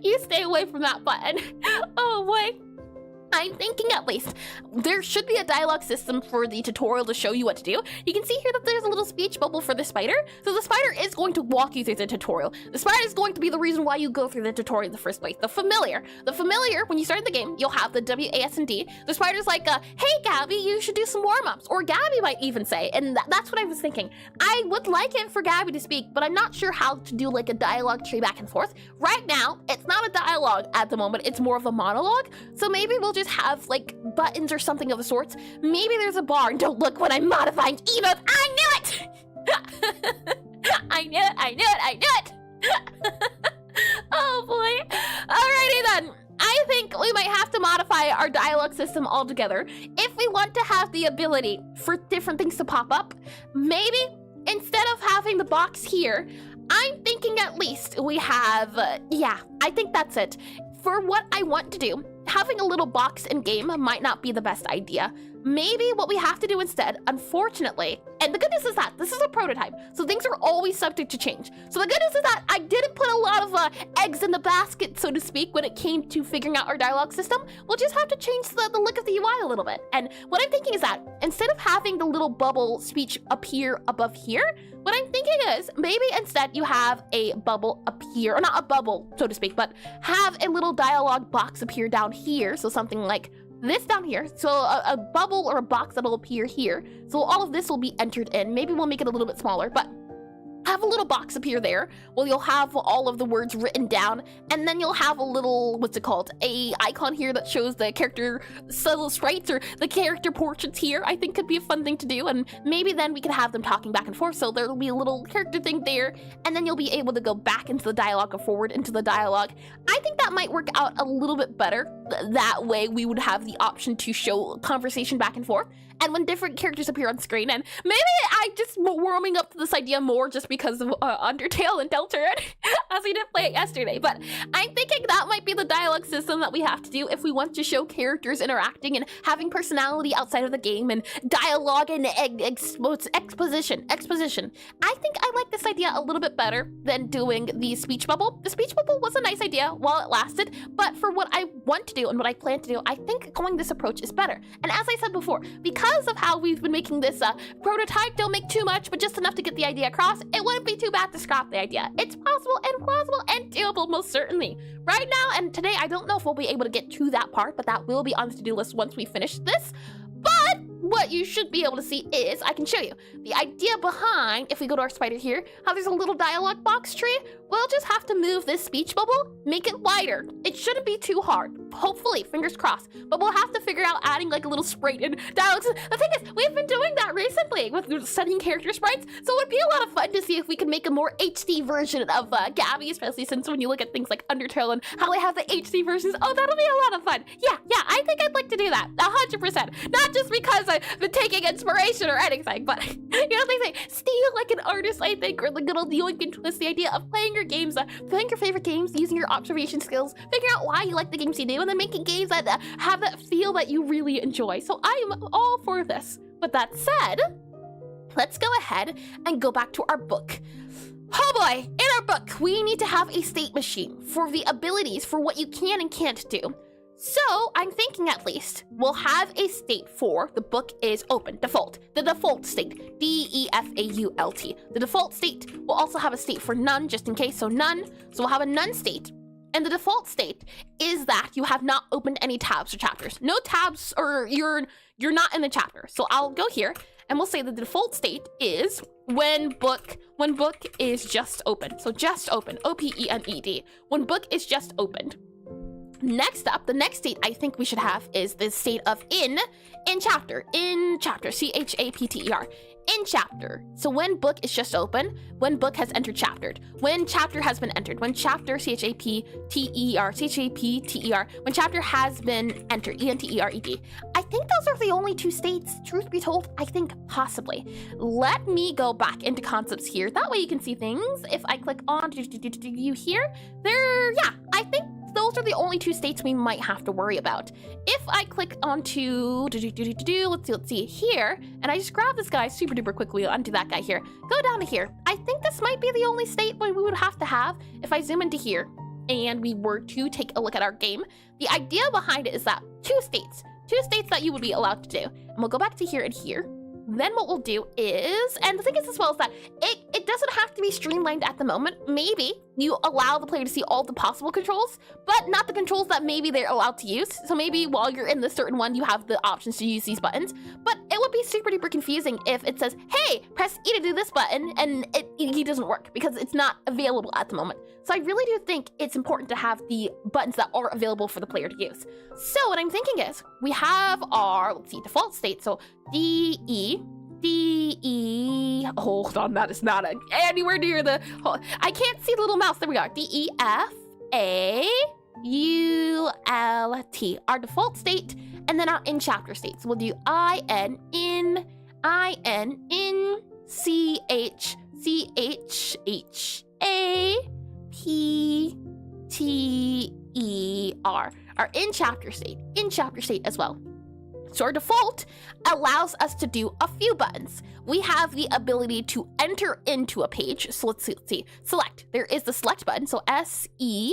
You stay away from that button. Oh boy. I'm thinking at least there should be a dialogue system for the tutorial to show you what to do. You can see here that there's a little speech bubble for the spider. So the spider is going to walk you through the tutorial. The spider is going to be the reason why you go through the tutorial in the first place. The familiar, when you start the game, you'll have the WASD. The spider's like, hey Gabby, you should do some warm-ups. Or Gabby might even say, and that's what I was thinking. I would like it for Gabby to speak, but I'm not sure how to do like a dialogue tree back and forth. Right now, it's not a dialogue at the moment, it's more of a monologue. So maybe we'll just have like buttons or something of the sorts. Maybe there's a bar, and don't look when I'm modifying emotes. I knew it! I knew it! Oh boy. Alrighty then. I think we might have to modify our dialogue system altogether if we want to have the ability for different things to pop up. Maybe instead of having the box here, I'm thinking at least we have, I think that's it. For what I want to do, having a little box in game might not be the best idea. Maybe what we have to do instead, unfortunately, and the good news is that this is a prototype, so things are always subject to change. So the good news is that I didn't put a lot of eggs in the basket, so to speak, when it came to figuring out our dialogue system. We'll just have to change the look of the UI a little bit. And what I'm thinking is that instead of having the little bubble speech appear above here, what I'm thinking is maybe instead you have a bubble appear, or not a bubble, so to speak, but have a little dialogue box appear down here. So something like this down here. So a bubble or a box that'll appear here. So all of this will be entered in. Maybe we'll make it a little bit smaller, but have a little box appear there. Well, you'll have all of the words written down, and then you'll have a little, what's it called? A icon here that shows the character subtle sprites or the character portraits here. I think could be a fun thing to do, and maybe then we could have them talking back and forth. So there'll be a little character thing there, and then you'll be able to go back into the dialogue or forward into the dialogue. I think that might work out a little bit better. That way we would have the option to show conversation back and forth, and when different characters appear on screen. And maybe I just warming up to this idea more just because of Undertale and Deltarune, as we didn't play it yesterday. But I'm thinking that might be the dialogue system that we have to do if we want to show characters interacting and having personality outside of the game, and dialogue and exposition. I think I like this idea a little bit better than doing the speech bubble. The speech bubble was a nice idea while it lasted, but for what I want to do and what I plan to do, I think going this approach is better. And as I said before, because of how we've been making this prototype, don't make too much, but just enough to get the idea across, it wouldn't be too bad to scrap the idea. It's possible and plausible and doable, most certainly. Right now and today, I don't know if we'll be able to get to that part, but that will be on the to-do list once we finish this. But what you should be able to see is, I can show you the idea behind, if we go to our spider here, how there's a little dialogue box tree. We'll just have to move this speech bubble, make it wider. It shouldn't be too hard, hopefully, fingers crossed. But we'll have to figure out adding like a little sprite and dialogues. The thing is, we've been doing that recently with studying character sprites, so it would be a lot of fun to see if we can make a more HD version of Gabby, especially since when you look at things like Undertale and how they have the HD versions, oh, that'll be a lot of fun. Yeah, I think I'd like to do that, 100%. Not just because I've been taking inspiration or anything, but you know, they say, steal like an artist, I think, or the good old yoink and twist, the idea of playing your games, playing your favorite games, using your observation skills, figuring out why you like the games you do, and then making games that have that feel that you really enjoy. So I am all for this. But that said, let's go ahead and go back to our book. Oh boy, in our book, we need to have a state machine for the abilities for what you can and can't do. So I'm thinking at least we'll have a state for the book is open, default, the default state, D-E-F-A-U-L-T. The default state will also have a state for none, just in case, so none. So we'll have a none state. And the default state is that you have not opened any tabs or chapters. No tabs, or you're not in the chapter. So I'll go here and we'll say that the default state is when book is just open. So just open, O-P-E-N-E-D. When book is just opened. Next up, the next state I think we should have is the state of in chapter, C-H-A-P-T-E-R, in chapter. So when book is just open, when book has entered chaptered, when chapter has been entered, when chapter, C-H-A-P-T-E-R, C-H-A-P-T-E-R, when chapter has been entered, E-N-T-E-R-E-D. I think those are the only two states, truth be told, I think possibly. Let me go back into concepts here. That way you can see things. If I click on you here, I think those are the only two states we might have to worry about. If I click onto, let's see here, and I just grab this guy super duper quickly, undo that guy here, go down to here. I think this might be the only state we would have to have if I zoom into here and we were to take a look at our game. The idea behind it is that two states that you would be allowed to do. And we'll go back to here and here. Then what we'll do is, and the thing is as well is that it doesn't have to be streamlined at the moment. Maybe you allow the player to see all the possible controls, but not the controls that maybe they're allowed to use. So maybe while you're in this certain one, you have the options to use these buttons, but it would be super duper confusing if it says, hey, press E to do this button, and it doesn't work because it's not available at the moment. So I really do think it's important to have the buttons that are available for the player to use. So what I'm thinking is we have our, let's see, default state. So D-E, hold on, that is not anywhere near the, I can't see the little mouse, there we are, D-E-F-A-U-L-T, our default state, and then our in chapter state. So we'll do I-N, in, C-H-C-H-A-P-T-E-R, our in chapter state as well. So our default allows us to do a few buttons. We have the ability to enter into a page. So let's see. Select. There is the select button. So S-E-E-L-E-C-T.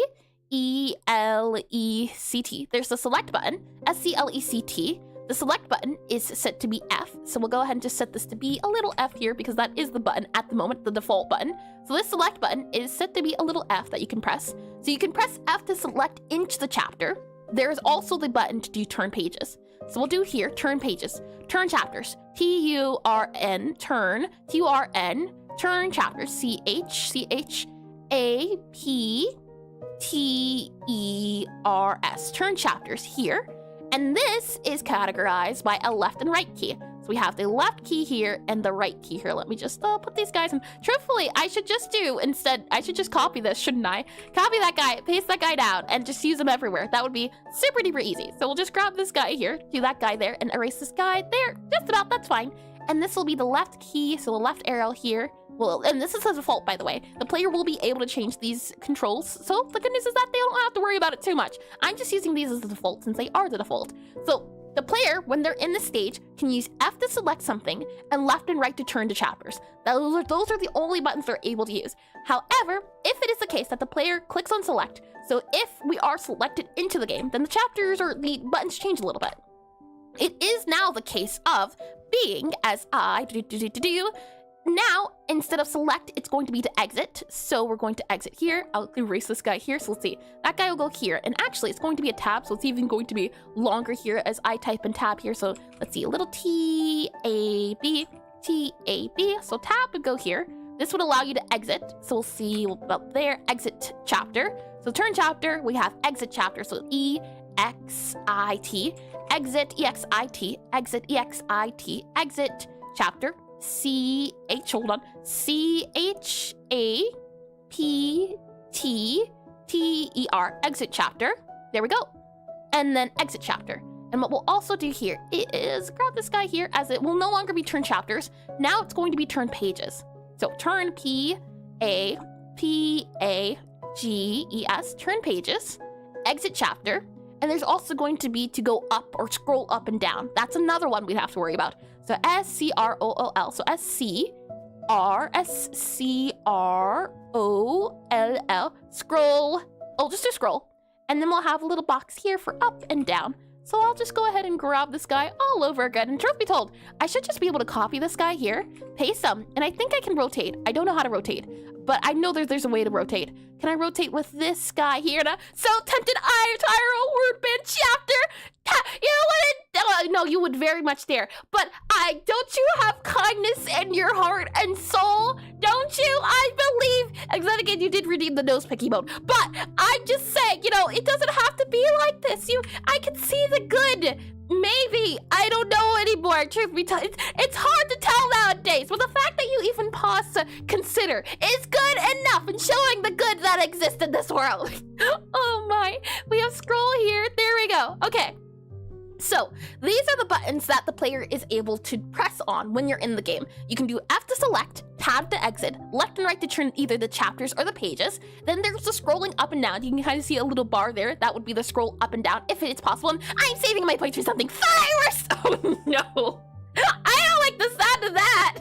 There's the select button. S-C-L-E-C-T. The select button is set to be F. So we'll go ahead and just set this to be a little F here because that is the button at the moment, the default button. So this select button is set to be a little F that you can press. So you can press F to select into the chapter. There's also the button to do turn pages. So we'll do here, turn pages, turn chapters, T-U-R-N, turn, T-U-R-N, turn chapters, C-H-C-H-A-P-T-E-R-S, turn chapters here. And this is categorized by a left and right key. So we have the left key here and the right key here. Let me just put these guys in. Truthfully, I should just copy this, shouldn't I? Copy that guy, paste that guy down, and just use them everywhere. That would be super duper easy. So we'll just grab this guy here, do that guy there, and erase this guy there. Just about, that's fine. And this will be the left key, so the left arrow here. Well, and this is the default, by the way. The player will be able to change these controls. So the good news is that they don't have to worry about it too much. I'm just using these as the default since they are the default. So the player, when they're in the stage, can use F to select something and left and right to turn to chapters. Those are the only buttons they're able to use. However, if it is the case that the player clicks on select, so if we are selected into the game, then the chapters or the buttons change a little bit. It is now the case of being as now, instead of select, it's going to be to exit. So we're going to exit here. I'll erase this guy here. So let's see. That guy will go here. And actually, it's going to be a tab. So it's even going to be longer here as I type in tab here. So let's see. A little T-A-B, T-A-B. So tab would go here. This would allow you to exit. So we'll see about there. Exit chapter. So turn chapter. We have exit chapter. So E-X-I-T. Exit, E-X-I-T. Exit, E-X-I-T. Exit chapter. C-H-A-P-T-T-E-R, exit chapter. There we go. And then exit chapter. And what we'll also do here is grab this guy here, as it will no longer be turn chapters. Now it's going to be turn pages. So turn P-A-P-A-G-E-S, turn pages, exit chapter. And there's also going to be to go up or scroll up and down. That's another one we'd have to worry about. So S-C-R-O-O-L. So S-C-R-O-L-L. Scroll. Oh, just do scroll. And then we'll have a little box here for up and down. So I'll just go ahead and grab this guy all over again. And truth be told, I should just be able to copy this guy here, paste him, and I think I can rotate. I don't know how to rotate, but I know there's a way to rotate. Can I rotate with this guy here? So tempted I retire a word bin chapter. You know what? No, you would very much dare. But don't you have kindness in your heart and soul? Don't you? I believe. And then again, you did redeem the nose picky mode. But I'm just saying, it doesn't have to be like this. I can see the good. Maybe. I don't know anymore. Truth be told, it's hard to tell nowadays. But the fact that you even pause to consider is good enough in showing the good that exists in this world. Oh my. We have scroll here. There we go. Okay. So, these are the buttons that the player is able to press on when you're in the game. You can do F to select, tab to exit, left and right to turn either the chapters or the pages. Then there's the scrolling up and down. You can kind of see a little bar there. That would be the scroll up and down if it's possible. And I'm saving my points for something fireworks! Oh no! I don't like the sound of that!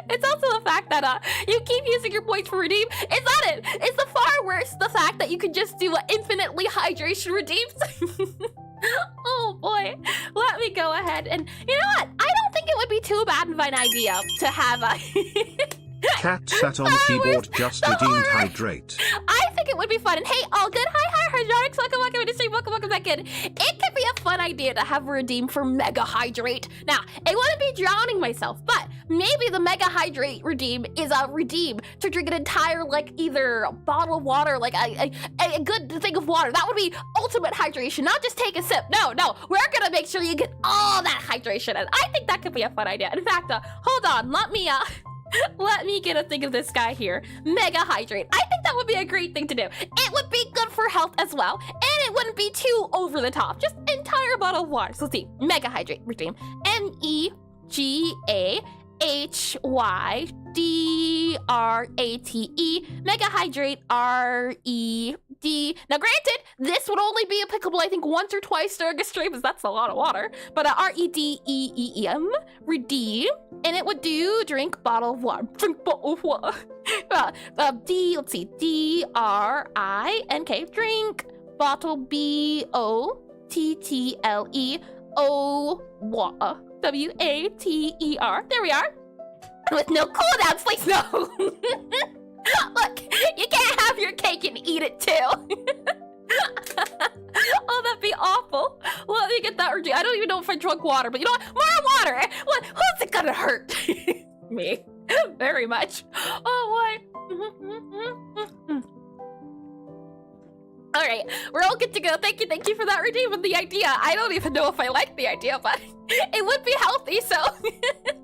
It's also the fact that you keep using your points for redeem. It's not it! It's the far worse the fact that you can just do infinitely hydration redeems. Oh boy, let me go ahead and you know what? I don't think it would be too bad of an idea to have a
cat sat on keyboard just redeemed hydrate.
I think it would be fun. And hey, all good. Hi, Hydronics. Welcome into the stream. Welcome back in. It could be a fun idea to have a redeem for Mega Hydrate. Now, it wouldn't be drowning myself, but maybe the Mega Hydrate redeem is a redeem to drink an entire, either a bottle of water, a good thing of water. That would be ultimate hydration, not just take a sip. No, we're gonna make sure you get all that hydration. And I think that could be a fun idea. In fact, hold on, let me get a thing of this guy here. Mega Hydrate. I think that would be a great thing to do. It would be good for health as well, and it wouldn't be too over the top. Just entire bottle of water. So let's see. Mega Hydrate redeem. MEGAHYDRATE. Mega Hydrate RED. Now granted, this would only be applicable I think once or twice during a stream, because that's a lot of water. But REDEEM, redeem, and it would do drink bottle of water. Drink bottle of water. Let's see, DRINK, drink bottle BOTTLEO water. WATER. There we are. With no cooldowns, please, no. Look, you can't have your cake and eat it too. Oh, that'd be awful. Let me get that. I don't even know if I drunk water, but you know what? More water. Who's it gonna hurt? Me. Very much. Oh, boy. All right, we're all good to go. Thank you for that redeem and the idea. I don't even know if I like the idea, but it would be healthy, so it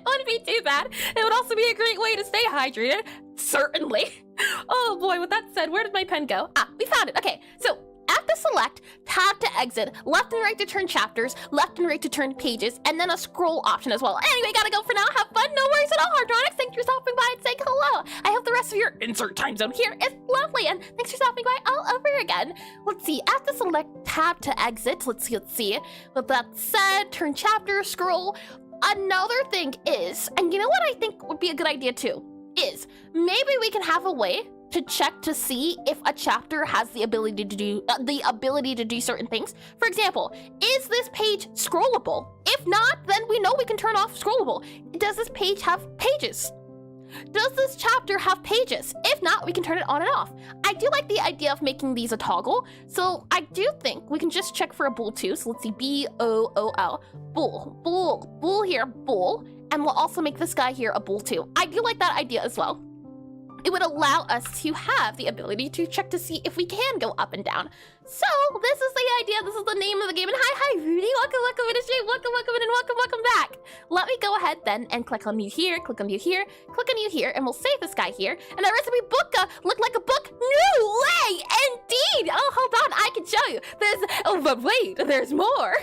wouldn't be too bad. It would also be a great way to stay hydrated, certainly. Oh boy, with that said, where did my pen go? We found it. Okay, so F to select, tab to exit, left and right to turn chapters, left and right to turn pages, and then a scroll option as well. Anyway, gotta go for now. Have fun. No worries at all, Hardronics. Thanks for stopping by and saying hello. I hope the rest of your insert time zone here is lovely, and thanks for stopping by all over again. Let's see. F to select, tab to exit. Let's see. With that said, turn chapter, scroll. Another thing is, and you know what I think would be a good idea too, is maybe we can have a way to check to see if a chapter has the ability to do certain things. For example, is this page scrollable? If not, then we know we can turn off scrollable. Does this page have pages? Does this chapter have pages? If not, we can turn it on and off. I do like the idea of making these a toggle, so I do think we can just check for a bool too. So let's see, BOOL, bool here, bool, and we'll also make this guy here a bool too. I do like that idea as well. It would allow us to have the ability to check to see if we can go up and down. So this is the idea. This is the name of the game. And hi, Rudy. Welcome into the stream. Welcome in, and welcome back. Let me go ahead then and click on you here, click on you here, click on you here, and we'll save this guy here. And the recipe book look like a book. No way, indeed. Oh, hold on. I can show you. But wait, there's more.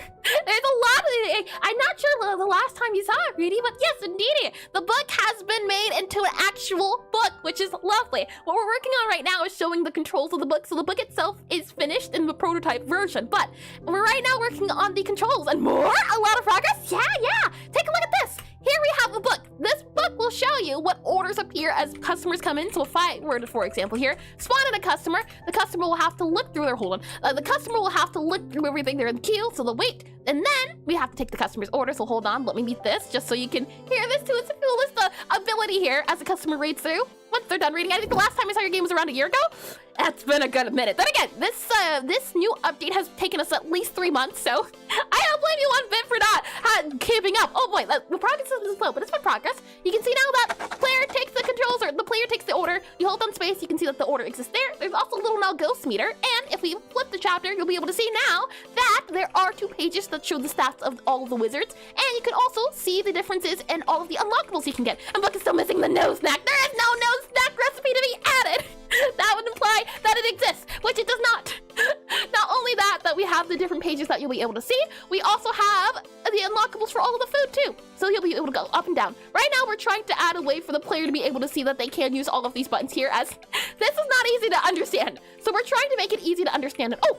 There's a lot of it. I'm not sure the last time you saw it, Rudy, but yes, indeed. The book has been made into an actual book, which is lovely. What we're working on right now is showing the controls of the book. So the book itself is finished in the prototype version, but we're right now working on the controls and more. A lot of progress. Yeah. Take a look at this. Here we have the book. This book will will show you what orders appear as customers come in. So if I were to, for example here, spawn in a customer, the customer will have to look through the customer will have to look through everything they're in the queue, so they'll wait, and then we have to take the customer's order. So hold on, let me mute this just so you can hear this too. It's the coolest ability here as the customer reads through. Once they're done reading, I think the last time I saw your game was around a year ago. It's been a good minute. Then again, this new update has taken us at least 3 months, so I don't blame you one bit for not keeping up. Oh boy, the progress is slow, but it's been progress. You can see now that the player takes the controls, or the player takes the order. You hold on space, you can see that the order exists there. There's also a little now ghost meter, and if we flip the chapter, you'll be able to see now that there are 2 pages that show the stats of all of the wizards, and you can also see the differences in all of the unlockables you can get. And Book is still missing the nose snack. There is no nose snack recipe to be added. That would imply that it exists, which it does not. Not only that we have the different pages that you'll be able to see, we also have the unlockables for all of the food too. So you'll be able to go up and down. Right now, we're trying to add a way for the player to be able to see that they can use all of these buttons here, as this is not easy to understand. So we're trying to make it easy to understand it. Oh,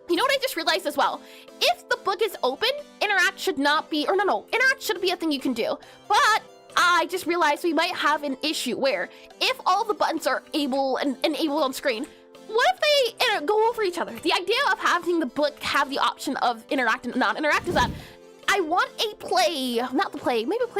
you know what I just realized as well? If the book is open, interact should not be, or no, interact should be a thing you can do. But I just realized we might have an issue where if all the buttons are enabled on screen, what if they go over each other? The idea of having the book have the option of interact and non-interact is that I want a play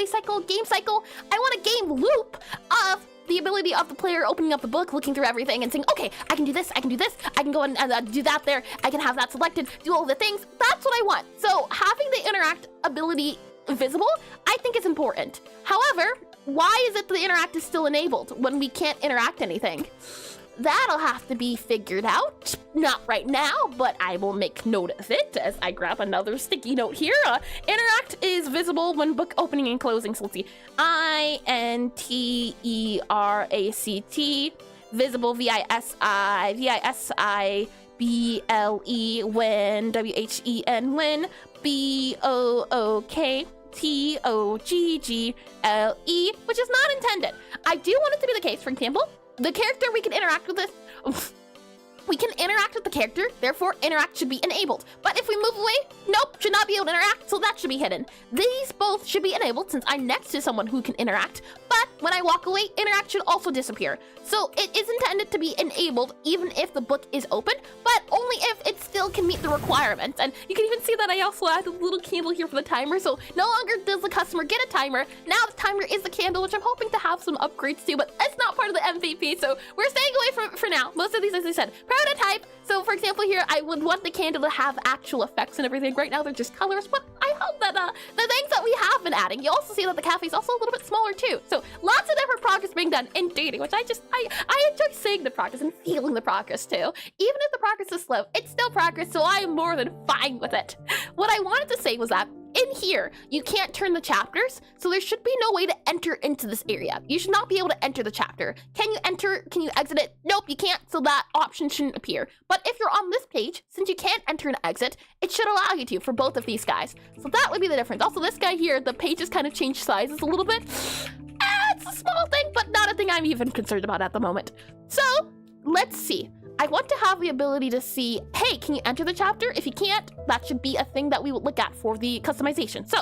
cycle, game cycle. I want a game loop of the ability of the player opening up the book, looking through everything and saying, okay, I can do this, I can do this, I can go and do that there, I can have that selected, do all the things. That's what I want. So having the interact ability visible, I think is important. However, why is it the interact is still enabled when we can't interact anything? That'll have to be figured out. Not right now, but I will make note of it as I grab another sticky note here. Interact is visible when book opening and closing. So let's see. INTERACT, visible VISIBLE when WHEN when BOOKTOGGLE, which is not intended. I do want it to be the case, for example, the character we can interact with this. We can interact with the character, therefore interact should be enabled. But if we move away, nope, should not be able to interact, so that should be hidden. These both should be enabled since I'm next to someone who can interact, but when I walk away, interact should also disappear. So it is intended to be enabled even if the book is open, but only if it still can meet the requirements. And you can even see that I also added a little candle here for the timer, so no longer does the customer get a timer. Now the timer is the candle, which I'm hoping to have some upgrades to, but it's not part of the MVP, so we're staying away from it for now. Most of these, as I said, prototype. So for example here, I would want the candle to have actual effects and everything. Right now they're just colors, but I hope that the things that we have been adding, you also see that the cafe is also a little bit smaller too. So lots of different progress being done in dating, which I enjoy seeing the progress and feeling the progress too. Even if the progress is slow, it's still progress, so I am more than fine with it. What I wanted to say was that in here, you can't turn the chapters, so there should be no way to enter into this area. You should not be able to enter the chapter. Can you enter? Can you exit it? Nope, you can't, so that option shouldn't appear. But if you're on this page, since you can't enter and exit, it should allow you to for both of these guys. So that would be the difference. Also, this guy here, the pages kind of change sizes a little bit. It's a small thing, but not a thing I'm even concerned about at the moment. So, let's see. I want to have the ability to see, hey, can you enter the chapter? If you can't, that should be a thing that we would look at for the customization. So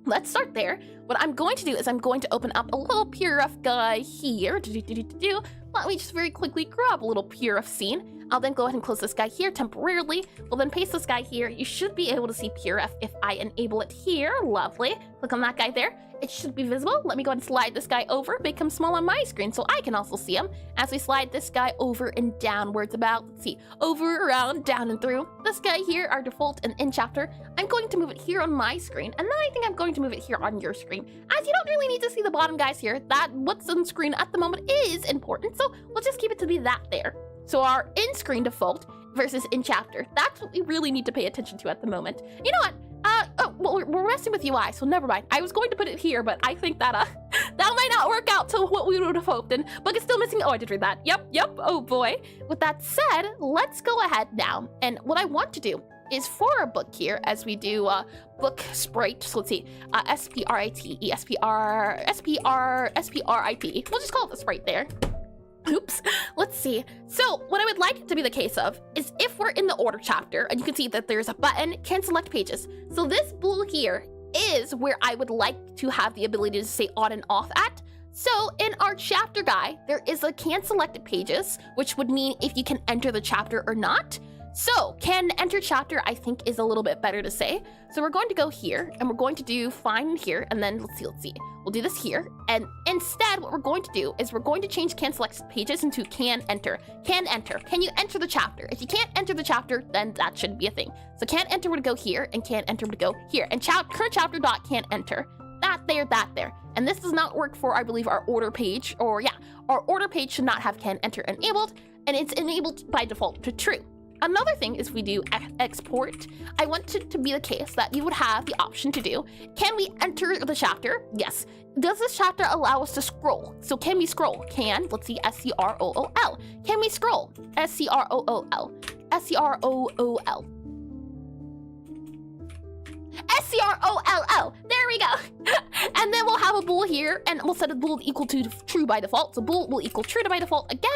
let's start there. What I'm going to do is I'm going to open up a little PureRef guy here. Let me just very quickly grab a little PureRef scene. I'll then go ahead and close this guy here temporarily. We'll then paste this guy here. You should be able to see PureRef if I enable it here. Lovely. Click on that guy there. It should be visible. Let me go ahead and slide this guy over, make him small on my screen so I can also see him. As we slide this guy over and downwards about, let's see, over, around, down, and through. This guy here, our default and in chapter. I'm going to move it here on my screen, and then I think I'm going to move it here on your screen. As you don't really need to see the bottom guys here, that what's on screen at the moment is important, so we'll just keep it to be that there. So our in-screen default versus in-chapter, that's what we really need to pay attention to at the moment. You know what? Well, we're messing with UI, so never mind. I was going to put it here, but I think that that might not work out to what we would have hoped, and book is still missing. Oh, I did read that. Yep, oh boy. With that said, let's go ahead now, and what I want to do is for our book here, as we do book sprite, so let's see, SPRITE, SPRITE. We'll just call it the sprite there. Oops, let's see. So what I would like it to be the case of is if we're in the order chapter and you can see that there's a button, can select pages. So this blue here is where I would like to have the ability to say on and off at. So in our chapter guide, there is a can selected pages, which would mean if you can enter the chapter or not. So can enter chapter, I think, is a little bit better to say. So we're going to go here and we're going to do find here, and then let's see. We'll do this here. And instead, what we're going to do is we're going to change can select pages into can enter. Can enter. Can you enter the chapter? If you can't enter the chapter, then that shouldn't be a thing. So can enter would go here and can enter would go here. And current chapter dot can enter. That there. And this does not work for, I believe, our order page, or yeah, our order page should not have can enter enabled, and it's enabled by default to true. Another thing is we do export. I want it to be the case that you would have the option to do, can we enter the chapter? Yes. Does this chapter allow us to scroll? So can we scroll? Can, let's see, S-C-R-O-O-L. Can we scroll? S-C-R-O-O-L. S-C-R-O-O-L. S-C-R-O-L-L. There we go. And then we'll have a bool here, and we'll set a bool equal to true by default. So bool will equal true by default again.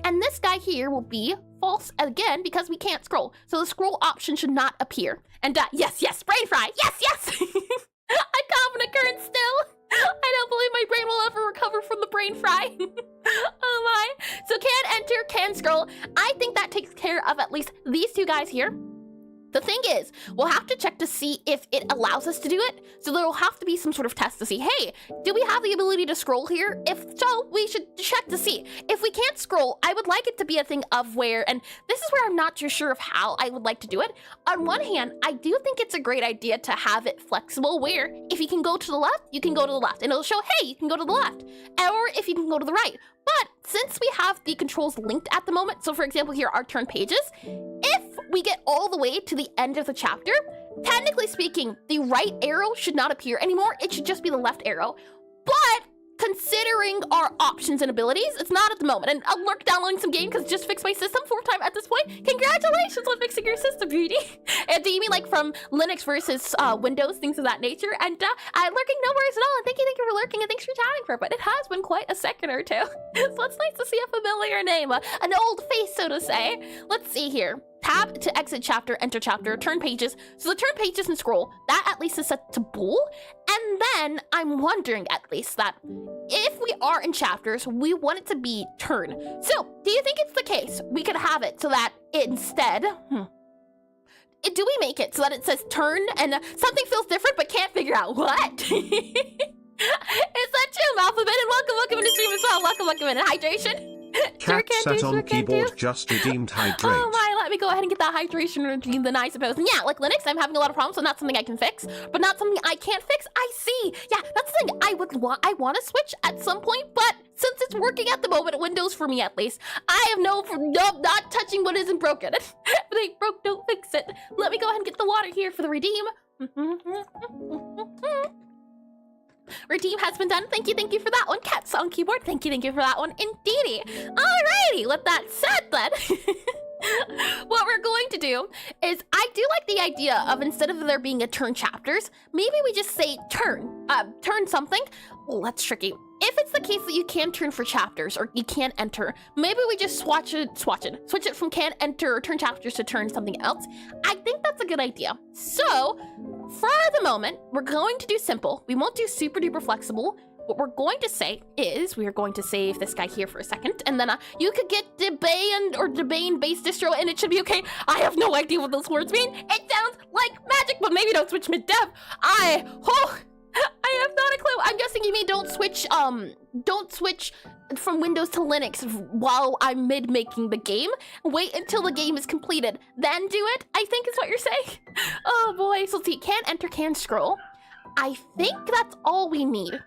And this guy here will be false again because we can't scroll. So the scroll option should not appear. And yes, brain fry. Yes. I'm confident current still. I don't believe my brain will ever recover from the brain fry. Oh my. So can enter, can scroll. I think that takes care of at least these two guys here. The thing is, we'll have to check to see if it allows us to do it. So there will have to be some sort of test to see, hey, do we have the ability to scroll here? If so, we should check to see. If we can't scroll, I would like it to be a thing of where, and this is where I'm not too sure of how I would like to do it. On one hand, I do think it's a great idea to have it flexible where if you can go to the left, you can go to the left. And it'll show, hey, you can go to the left. Or if you can go to the right. But since we have the controls linked at the moment, so for example here, our turn pages, if we get all the way to the end of the chapter, technically speaking, the right arrow should not appear anymore. It should just be the left arrow. But considering our options and abilities, it's not at the moment. And I'll lurk downloading some game because just fixed my system 4th time at this point. Congratulations on fixing your system, beauty. And do you mean like from Linux versus Windows, things of that nature? And I'm lurking, no worries at all. And thank you for lurking, and thanks for chatting for it. But it has been quite a second or two. So it's nice to see a familiar name, an old face, so to say. Let's see here. Tab to exit chapter, enter chapter, turn pages. So the turn pages and scroll, that at least is set to bool. And then I'm wondering at least that if we are in chapters, we want it to be turn. So do you think it's the case we could have it so that instead, do we make it so that it says turn and something feels different but can't figure out what? Is that true, Alphabet? And welcome into stream as well. Welcome in. Hydration.
Cat sat on keyboard just redeemed hydrate.
Oh my, let me go ahead and get that hydration routine then, I suppose. And yeah, like Linux, I'm having a lot of problems, so not something I can fix, but not something I can't fix. I see. Yeah, that's the thing. I want to switch at some point, but since it's working at the moment, Windows for me at least, I have no, not touching what isn't broken. If it ain't broke, don't fix it. Let me go ahead and get the water here for the redeem. Redeem has been done. Thank you for that one. Cats on keyboard. Thank you for that one. Indeedy. Alrighty, with that said then, what we're going to do is I do like the idea of instead of there being a turn chapters, maybe we just say turn something. Oh, that's tricky. If it's the case that you can turn for chapters or you can't enter, maybe we just switch it from can enter or turn chapters to turn something else. I think that's a good idea. So for the moment, we're going to do simple. We won't do super duper flexible. What we're going to say is we are going to save this guy here for a second, and then you could get Debane or Debane base distro and it should be okay. I have no idea what those words mean. It sounds like magic, but maybe don't switch mid-dev. I have not a clue. I'm guessing you mean don't switch from Windows to Linux while I'm mid-making the game. Wait until the game is completed, then do it, I think is what you're saying. Oh boy, so let's see, can enter, can scroll. I think that's all we need.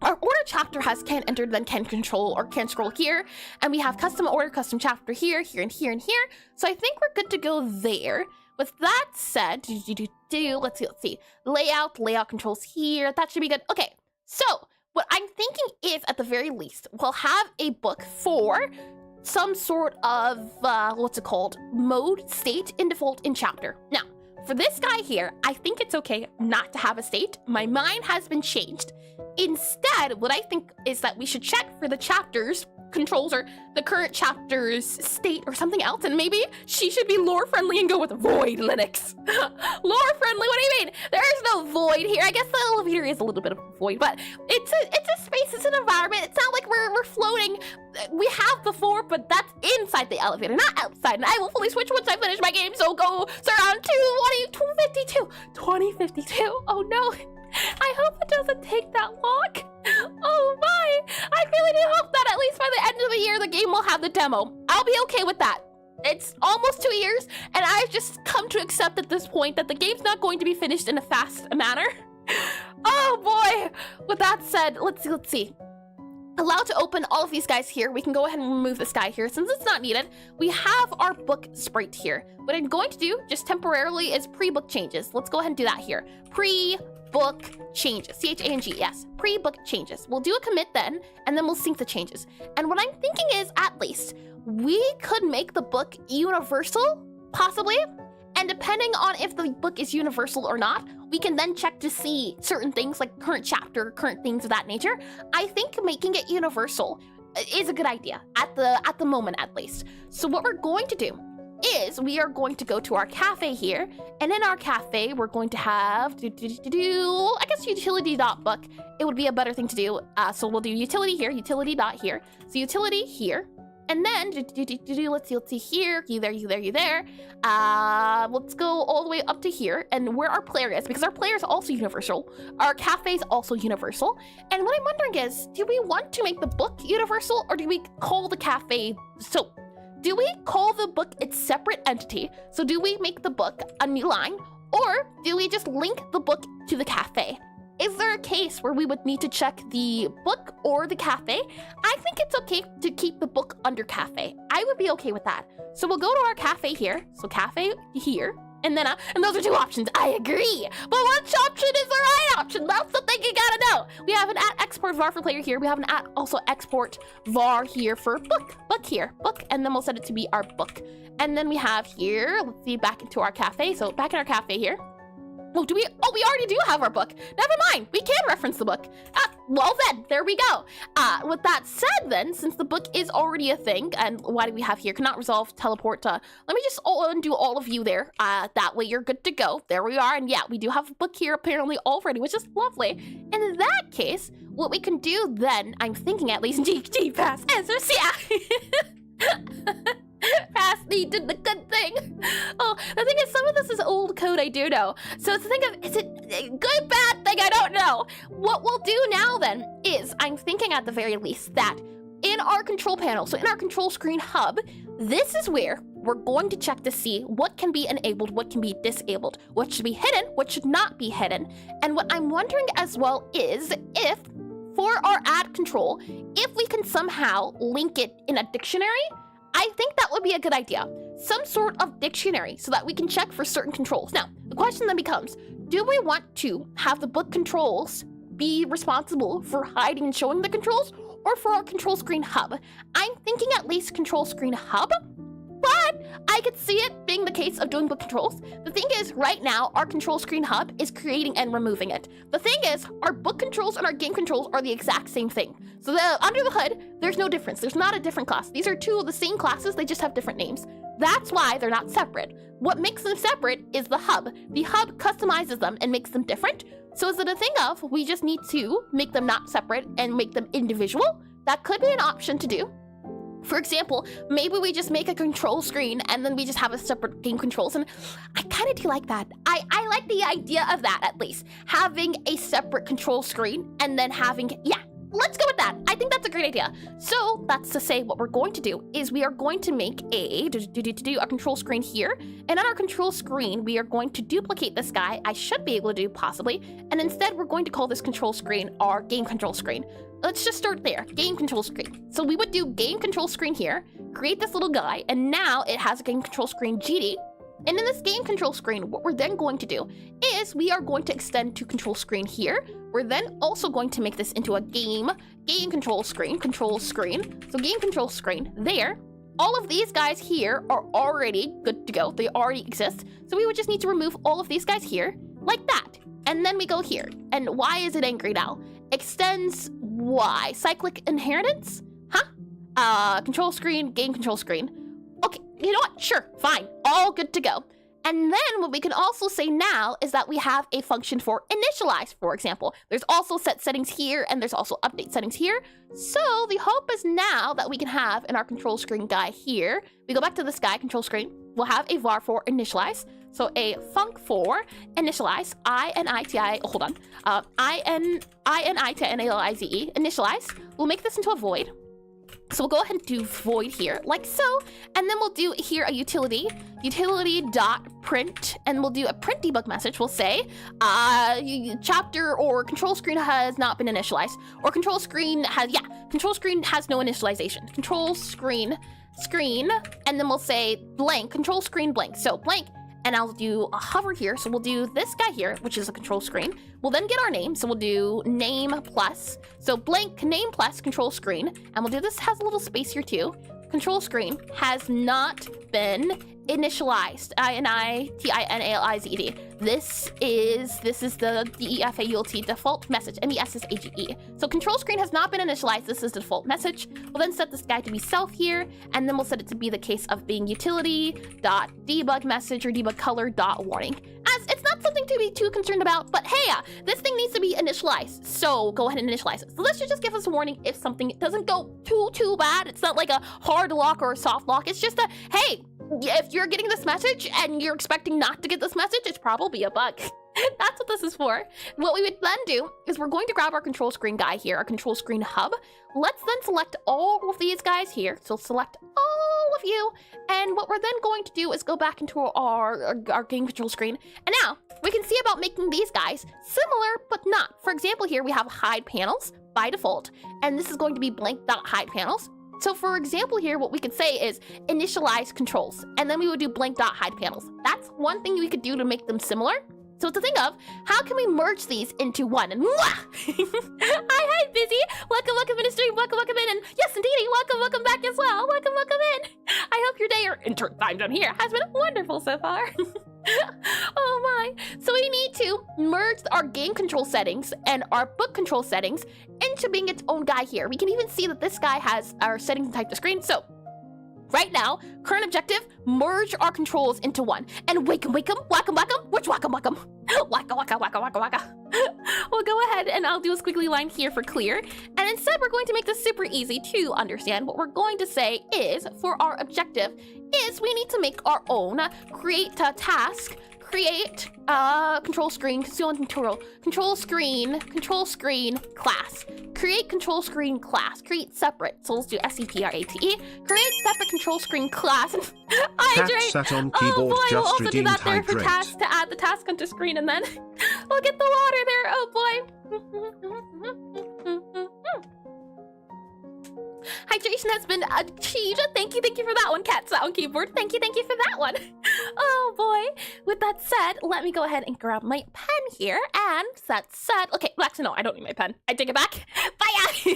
Our order chapter has can enter, then can control or can scroll here. And we have custom order, custom chapter here, here, and here, and here. So I think we're good to go there. With that said, let's see. Layout controls here. That should be good. Okay, so what I'm thinking is at the very least, we'll have a book for some sort of, mode, state, in default, in chapter. Now, for this guy here, I think it's okay not to have a state. My mind has been changed. instead, what I think is that we should check for the chapter's controls or the current chapter's state or something else, and maybe she should be lore friendly and go with void Linux. Lore friendly, what do you mean? There is no void here. I guess the elevator is a little bit of a void, but it's a space, it's an environment. It's not like we're floating. We have before, but that's inside the elevator, not outside. And I will fully switch once I finish my game, so go surround 2052. Oh no. I hope it doesn't take that long. Oh my! I really do hope that at least by the end of the year, the game will have the demo. I'll be okay with that. It's almost 2 years, and I've just come to accept at this point that the game's not going to be finished in a fast manner. Oh boy! With that said, let's see. Allowed to open all of these guys here. We can go ahead and remove this guy here since it's not needed. We have our book sprite here. What I'm going to do just temporarily is pre-book changes. Let's go ahead and do that here. Pre-book changes. C-H-A-N-G, yes. Pre-book changes. We'll do a commit then, and then we'll sync the changes. And what I'm thinking is, at least, we could make the book universal, possibly. And depending on if the book is universal or not, we can then check to see certain things like current chapter, current things of that nature. I think making it universal is a good idea at the moment, at least. So what we're going to do is we are going to go to our cafe here, and in our cafe we're going to have I guess utility.book. It would be a better thing to do. So we'll do utility here, utility dot here. So utility here. And then, let's see here, you there. Let's go all the way up to here, and where our player is, because our player is also universal. Our cafe is also universal. And what I'm wondering is, do we want to make the book universal, or do we call the cafe, so do we call the book its separate entity? So do we make the book a new line, or do we just link the book to the cafe? Is there a case where we would need to check the book or the cafe? I think it's okay to keep the book under cafe. I would be okay with that. So we'll go to our cafe here. So cafe here. And then, and those are two options. I agree. But which option is the right option? That's the thing you gotta know. We have an @export var for player here. We have an also export var here for book. Book here. Book. And then we'll set it to be our book. And then we have here, let's see, back into our cafe. So back in our cafe here. Oh, we already do have our book. Never mind, we can reference the book. Well then, there we go. With that said then, since the book is already a thing, and why do we have here? Cannot resolve, teleport to, let me just undo all of you there. That way you're good to go. There we are, and yeah, we do have a book here apparently already, which is lovely. And in that case, what we can do then, I'm thinking at least, G pass answers, yeah. Past me did the good thing. Oh, the thing is, some of this is old code, I do know. So it's the thing of, is it a good, bad thing? I don't know. What we'll do now then is, I'm thinking at the very least that in our control panel, so in our control screen hub, this is where we're going to check to see what can be enabled, what can be disabled, what should be hidden, what should not be hidden. And what I'm wondering as well is if, for our add control, if we can somehow link it in a dictionary, I think that would be a good idea. Some sort of dictionary so that we can check for certain controls. Now, the question then becomes, do we want to have the book controls be responsible for hiding and showing the controls, or for our control screen hub? I'm thinking at least control screen hub, but I could see it being the case of doing book controls. The thing is, right now, our control screen hub is creating and removing it. The thing is, our book controls and our game controls are the exact same thing. So under the hood, there's no difference. There's not a different class. These are two of the same classes, they just have different names. That's why they're not separate. What makes them separate is the hub. The hub customizes them and makes them different. So is it a thing of, we just need to make them not separate and make them individual? That could be an option to do. For example, maybe we just make a control screen and then we just have a separate game controls, and I kind of do like that. I like the idea of that, at least. Having a separate control screen and then having, yeah, let's go with that. I think that's a great idea. So that's to say what we're going to do is we are going to make a control screen here, and on our control screen, we are going to duplicate this guy. I should be able to do possibly, and instead we're going to call this control screen our game control screen. Let's just start there, game control screen. So we would do game control screen here, create this little guy, and now it has a game control screen GD. And in this game control screen, what we're then going to do is we are going to extend to control screen here. We're then also going to make this into a game control screen. So game control screen there. All of these guys here are already good to go. They already exist. So we would just need to remove all of these guys here like that. And then we go here. And why is it angry now? extends Y. Cyclic inheritance? Huh? Control screen, game control screen. Okay, you know what? Sure, fine. All good to go. And then what we can also say now is that we have a function for initialize, for example. There's also set settings here, and there's also update settings here. So the hope is now that we can have in our control screen guy here, we go back to this guy, control screen, we'll have a var for initialize. So a func for initialize, I-N-I-T-I-N-A-L-I-Z-E, initialize. We'll make this into a void. So we'll go ahead and do void here, like so, and then we'll do here a utility and we'll do a print debug message. We'll say, chapter or control screen has not been initialized, or control screen has no initialization. Control screen, and then we'll say blank, control screen blank. So blank, and I'll do a hover here. So we'll do this guy here, which is a control screen. We'll then get our name. So we'll do name plus. So blank name plus control screen. And we'll do this has a little space here too. Control screen has not been initialized. I-N-I-T-I-N-A-L-I-Z-E-D. This is the DEFAULT default message. MESSAGE. So control screen has not been initialized. This is the default message. We'll then set this guy to be self here, and then we'll set it to be the case of being utility.debug message or debug color.warning. As it's not something to be too concerned about, but hey, this thing needs to be initialized. So go ahead and initialize it. So this should just give us a warning if something doesn't go too bad. It's not like a hard lock or a soft lock. It's just a, hey, if you're getting this message and you're expecting not to get this message, it's probably a bug. That's what this is for. What we would then do is we're going to grab our control screen guy here, our control screen hub. Let's then select all of these guys here. So select all of you. And what we're then going to do is go back into our game control screen. And now we can see about making these guys similar, but not. For example, here we have hide panels by default, and this is going to be blank.hide panels. So for example here, what we could say is initialize controls, and then we would do blank.hide panels. That's one thing we could do to make them similar. So to think of, how can we merge these into one? And hi, Busy. Welcome in the stream. Welcome in. And yes, indeed, welcome back as well. Welcome in. I hope your day or time down here has been wonderful so far. Oh my. So we need to merge our game control settings and our book control settings into being its own guy here. We can even see that this guy has our settings and type to screen. So right now, current objective, merge our controls into one. And wackem, which wackem? Wacka. We'll go ahead and I'll do a squiggly line here for clear. And instead, we're going to make this super easy to understand. What we're going to say is, for our objective, is we need to make our own, create a task, create control screen class. Create control screen class. Create separate. So let's do SEPRATE. Create separate control screen class.
Cat sat on keyboard,
oh boy, we'll
just
also do that there for
hydrate.
tasks to add the task onto screen, and then we'll get the water there. Oh boy. Hydration has been achieved. Thank you for that one, Cat sat on keyboard. Thank you for that one. Oh boy. With that said, let me go ahead and grab my pen here. And that said, okay, well, actually no, I don't need my pen. I take it back. Bye.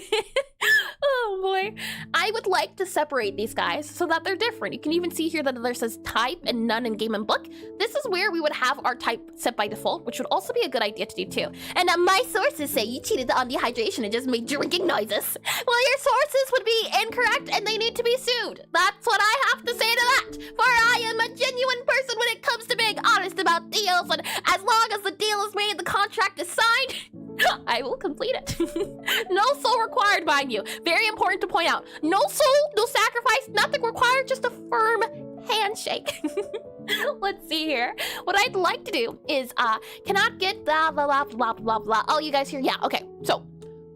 Oh boy. I would like to separate these guys so that they're different. You can even see here that there says type and none in game and book. This is where we would have our type set by default, which would also be a good idea to do too. And my sources say you cheated on the hydration and just made drinking noises. Well, your sources would be incorrect and they need to be sued. That's what I have to say to that. For I am a genuine person when it comes to being honest about deals, and as long as the deal is made, the contract is signed, I will complete it. No soul required, mind you. Very important to point out. No soul, no sacrifice, nothing required, just a firm handshake. Let's see here. What I'd like to do is, cannot get blah, blah, blah, blah, blah, blah. Oh, you guys here? Yeah, okay. So,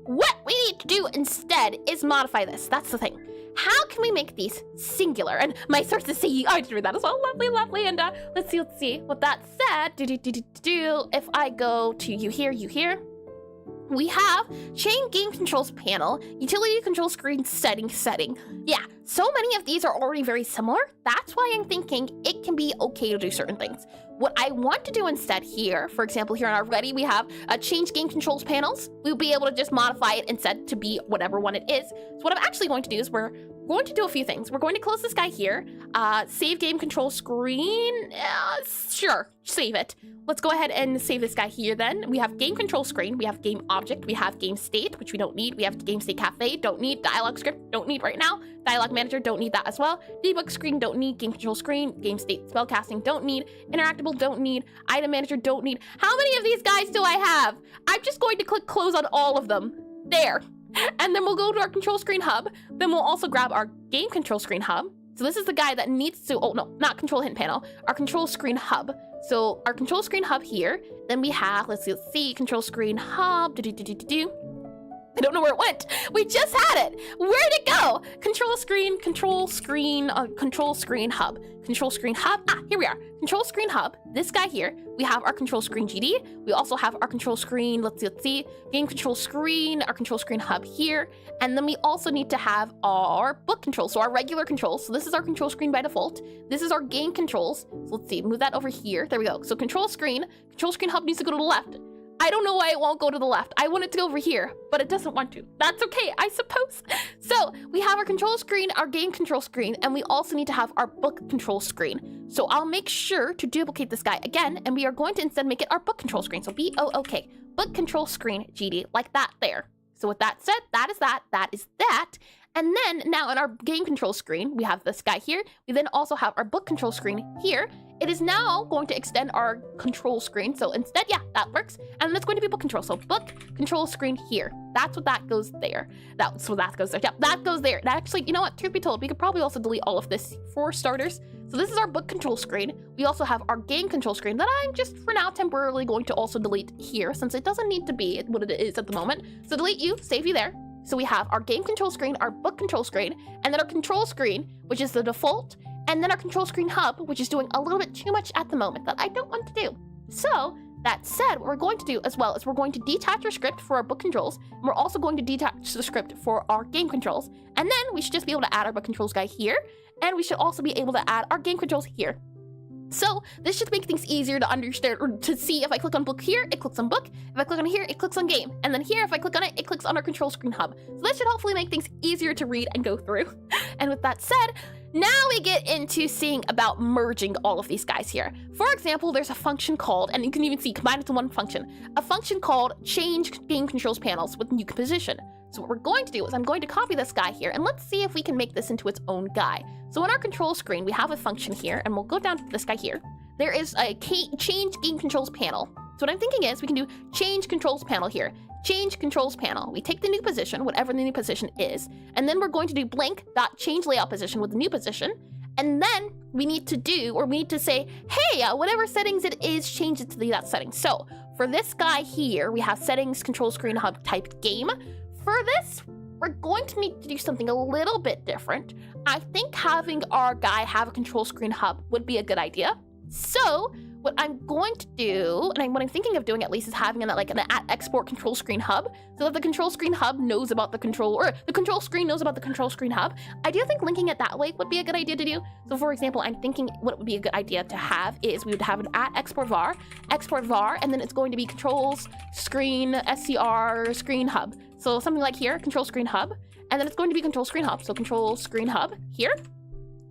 what we need to do instead is modify this. That's the thing. How can we make these singular? And my sources say I did that as well. Lovely. And let's see. With that said, if I go to you here, we have chain game controls panel, utility control screen setting. Yeah, so many of these are already very similar. That's why I'm thinking it can be okay to do certain things. What I want to do instead here, for example, here on our ready, we have a change game controls panels. We'll be able to just modify it and set to be whatever one it is. So what I'm actually going to do is we're going to do a few things. We're going to close this guy here, save game control screen. Sure, save it. Let's go ahead and save this guy here then. We have game control screen, we have game object, we have game state, which we don't need. We have game state cafe, don't need. Dialog script, don't need right now. Dialog manager, don't need that as well. Debug screen, don't need. Game control screen, game state spellcasting, don't need. Interactable, don't need. Item manager, don't need. How many of these guys do I have? I'm just going to click close on all of them. There. And then we'll go to our control screen hub. Then we'll also grab our game control screen hub. So this is the guy that needs to, oh no, not control hint panel, our control screen hub. So our control screen hub here, then we have, let's see, control screen hub, I don't know where it went. We just had it. Where'd it go? Control screen hub. Control screen hub, here we are. Control screen hub, this guy here, we have our control screen GD. We also have our control screen, let's see, game control screen, our control screen hub here. And then we also need to have our book controls, so our regular controls. So this is our control screen by default. This is our game controls. So let's see, move that over here. There we go. So control screen hub needs to go to the left. I don't know why it won't go to the left. I want it to go over here, but it doesn't want to. That's okay, I suppose. So we have our control screen, our game control screen, and we also need to have our book control screen. So I'll make sure to duplicate this guy again, and we are going to instead make it our book control screen. So B-O-O-K, book control screen GD, like that there. So with that said, that is that. And then now in our game control screen, we have this guy here. We then also have our book control screen here. It is now going to extend our control screen. So instead, yeah, that works. And then it's going to be book control. So book control screen here. That's what that goes there. That goes there. Yeah, that goes there. And actually, you know what? Truth be told, we could probably also delete all of this for starters. So this is our book control screen. We also have our game control screen that I'm just for now temporarily going to also delete here since it doesn't need to be what it is at the moment. So delete you, save you there. So we have our game control screen, our book control screen, and then our control screen, which is the default, and then our control screen hub, which is doing a little bit too much at the moment that I don't want to do. So that said, what we're going to do as well is we're going to detach our script for our book controls, and we're also going to detach the script for our game controls. And then we should just be able to add our book controls guy here, and we should also be able to add our game controls here. So this should make things easier to understand or to see. If I click on book here, it clicks on book. If I click on here, it clicks on game. And then here, if I click on it, it clicks on our control screen hub. So that should hopefully make things easier to read and go through. And with that said, now we get into seeing about merging all of these guys here. For example, there's a function called, and you can even see combine it to one function, a function called change game controls panels with new position. So what we're going to do is I'm going to copy this guy here, and let's see if we can make this into its own guy. So in our control screen, we have a function here, and we'll go down to this guy here. There is a change game controls panel. So what I'm thinking is we can do change controls panel here. Change controls panel. We take the new position, whatever the new position is, and then we're going to do blank dot change layout position with the new position. And then we need to say, hey, whatever settings it is, change it to that setting. So for this guy here, we have settings, control screen hub type game. For this, we're going to need to do something a little bit different. I think having our guy have a control screen hub would be a good idea. So what I'm going to do, and what I'm thinking of doing at least, is having an export control screen hub, so that the control screen hub knows about the control, or the control screen knows about the control screen hub. I do think linking it that way would be a good idea to do. So for example, I'm thinking what would be a good idea to have is we would have an export var, and then it's going to be controls screen scr screen hub. So something like here, control screen hub, and then it's going to be control screen hub. So control screen hub here.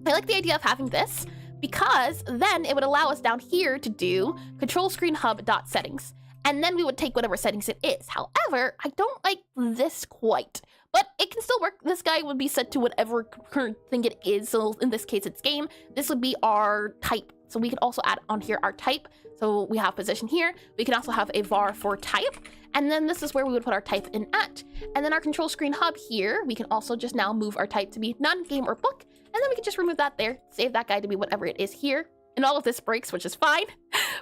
I like the idea of having this, because then it would allow us down here to do control screen hub dot settings, and then we would take whatever settings it is. However, I don't like this quite, but it can still work. This guy would be set to whatever current thing it is. So in this case, it's game. This would be our type. So we could also add on here our type. So we have position here. We can also have a var for type. And then this is where we would put our type in at. And then our control screen hub here, we can also just now move our type to be none, game, or book. And then we can just remove that there, save that guy to be whatever it is here. And all of this breaks, which is fine.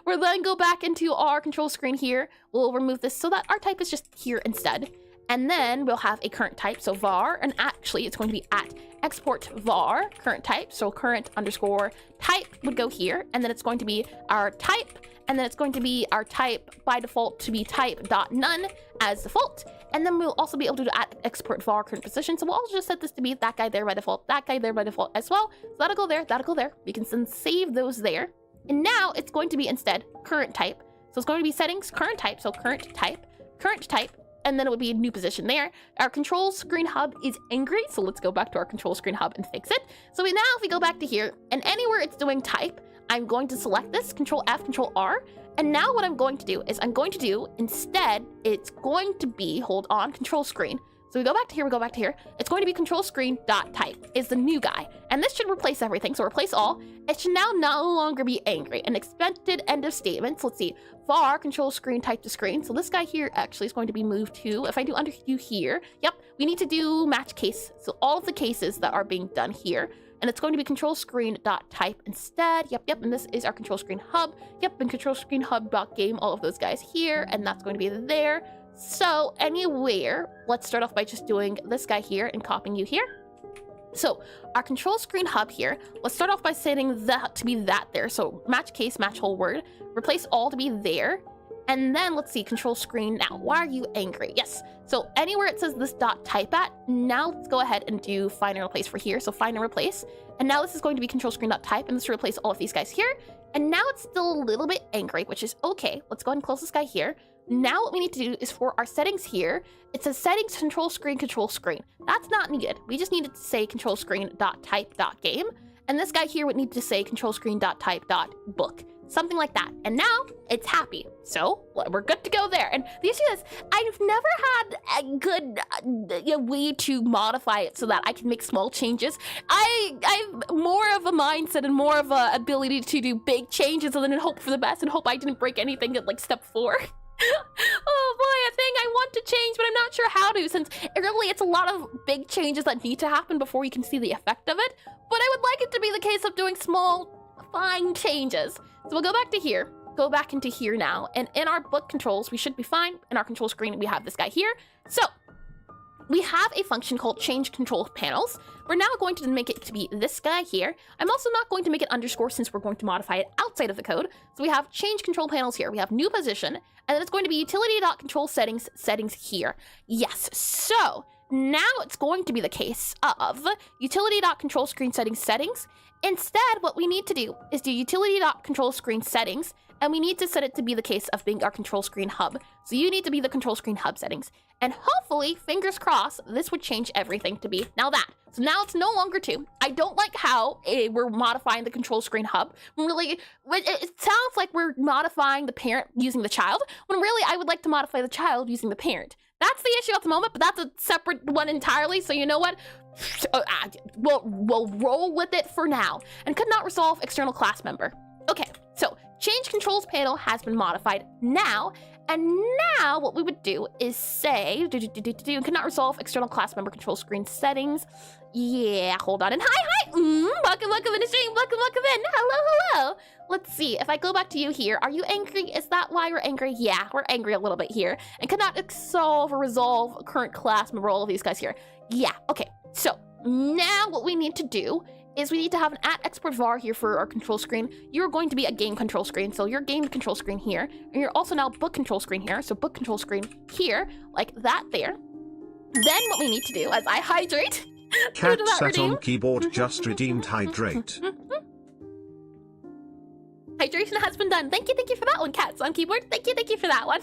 We'll then go back into our control screen here. We'll remove this so that our type is just here instead. And then we'll have a current type, so var, and actually it's going to be at export var current type. So current underscore type would go here, and then it's going to be our type, and then it's going to be our type by default to be type dot none as default. And then we'll also be able to do at export var current position. So we'll also just set this to be that guy there by default, that guy there by default as well. So that'll go there, that'll go there. We can then save those there. And now it's going to be instead current type. So it's going to be settings, current type, so current type, and then it would be a new position there. Our control screen hub is angry, so let's go back to our control screen hub and fix it. So now if we go back to here, and anywhere it's doing type, I'm going to select this, Control F, Control R, and now what I'm going to do is instead, it's going to be, hold on, control screen. So we go back to here, It's going to be control screen dot type is the new guy. And this should replace everything. So replace all. It should now no longer be angry. An expected end of statement. So let's see. Var control screen type to screen. So this guy here actually is going to be moved to, if I do undo here, yep, we need to do match case. So all of the cases that are being done here. And it's going to be control screen dot type instead. Yep, and this is our control screen hub. Yep, and control screen hub dot game, all of those guys here, and that's going to be there. So anywhere, let's start off by just doing this guy here and copying you here. So our control screen hub here, let's start off by setting that to be that there. So match case, match whole word, replace all to be there. And then let's see, control screen now. Why are you angry? Yes. So anywhere it says this dot type at, now let's go ahead and do find and replace for here. So find and replace. And now this is going to be control screen dot type, and this will replace all of these guys here. And now it's still a little bit angry, which is okay. Let's go ahead and close this guy here. Now what we need to do is for our settings here, it says settings control screen control screen. That's not needed. We just needed to say control screen dot type dot game. And this guy here would need to say control screen dot type dot book. Something like that. And now it's happy. So we're good to go there. And the issue is I've never had a good way to modify it so that I can make small changes. I've more of a mindset and more of a ability to do big changes and then hope for the best and hope I didn't break anything at like step 4. Oh boy, a thing I want to change, but I'm not sure how to, since it's a lot of big changes that need to happen before we can see the effect of it. But I would like it to be the case of doing small, fine changes. So we'll go back to here, go back into here now, and in our book controls, we should be fine. In our control screen, we have this guy here. So we have a function called change control panels. We're now going to make it to be this guy here. I'm also not going to make it underscore since we're going to modify it outside of the code. So we have change control panels here. We have new position, and then it's going to be utility.control settings here. Yes, so now it's going to be the case of utility.control screen settings. Instead, what we need to do is do utility.control screen settings, and we need to set it to be the case of being our control screen hub. So you need to be the control screen hub settings. And hopefully, fingers crossed, this would change everything to be now that. So now it's no longer 2. I don't like how we're modifying the control screen hub. Really, it sounds like we're modifying the parent using the child, when really I would like to modify the child using the parent. That's the issue at the moment, but that's a separate one entirely. So you know what? We'll roll with it for now. And could not resolve external class member. Okay, so change controls panel has been modified now. And now what we would do is say, could not resolve external class member control screen settings. Yeah, hold on. And hi. Welcome in the stream. Welcome in. Hello. Let's see. If I go back to you here, are you angry? Is that why we're angry? Yeah, we're angry a little bit here. And could not solve or resolve current class member, all of these guys here. Yeah, okay. So now what we need to do is we need to have an @export var here for our control screen. You're going to be a game control screen, so your game control screen here, and you're also now book control screen here, so book control screen here, like that there. Then what we need to do, as I hydrate,
Cat sat on keyboard just redeemed hydrate.
Hydration has been done. Thank you for that one, Cats on keyboard. Thank you for that one.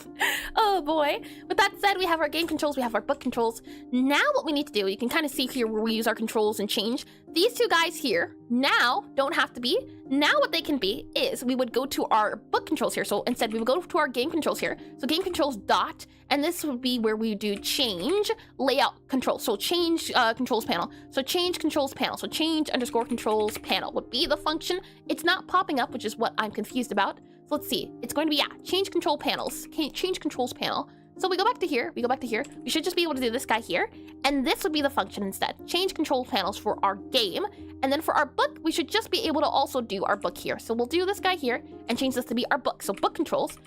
Oh boy. With that said, we have our game controls, we have our book controls. Now what we need to do, you can kind of see here where we use our controls and change. These two guys here now don't have to be. Now what they can be is we would go to our book controls here. So instead we would go to our game controls here. So game controls dot, and this would be where we do change layout control. So change controls panel. So change controls panel. So change underscore controls panel would be the function. It's not popping up, which is what I'm confused about. So let's see. It's going to be, yeah, change control panels. Change controls panel. So we go back to here, we should just be able to do this guy here, and this would be the function instead. Change control panels for our game, and then for our book, we should just be able to also do our book here. So we'll do this guy here, and change this to be our book. So book controls,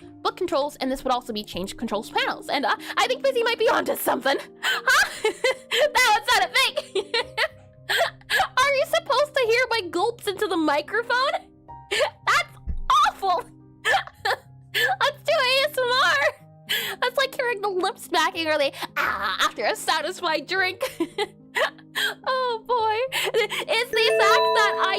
and this would also be change controls panels. And I think Busy might be onto something. Huh? That was not a thing. Are you supposed to hear my gulps into the microphone? That's awful. Let's do ASMR. That's like hearing the lip smacking or after a satisfied drink. Oh boy. It's the fact that I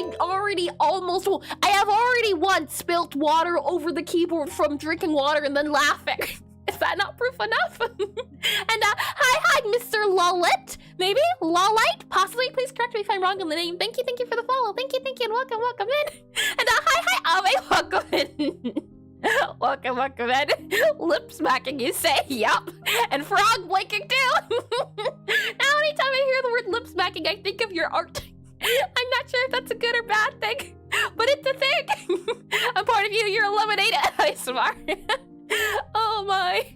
have already once spilt water over the keyboard from drinking water and then laughing. Is that not proof enough? And hi, Mr. Lollet. Maybe? Lolite? Possibly? Please correct me if I'm wrong on the name. Thank you for the follow. Thank you, and welcome in. And hi, Ave, welcome in. welcome in. Lip smacking, you say? Yup. And frog blinking too. Now, anytime I hear the word lip smacking, I think of your art. I'm not sure if that's a good or bad thing, but it's a thing. I'm part of you, you're eliminated. I swear. Oh my.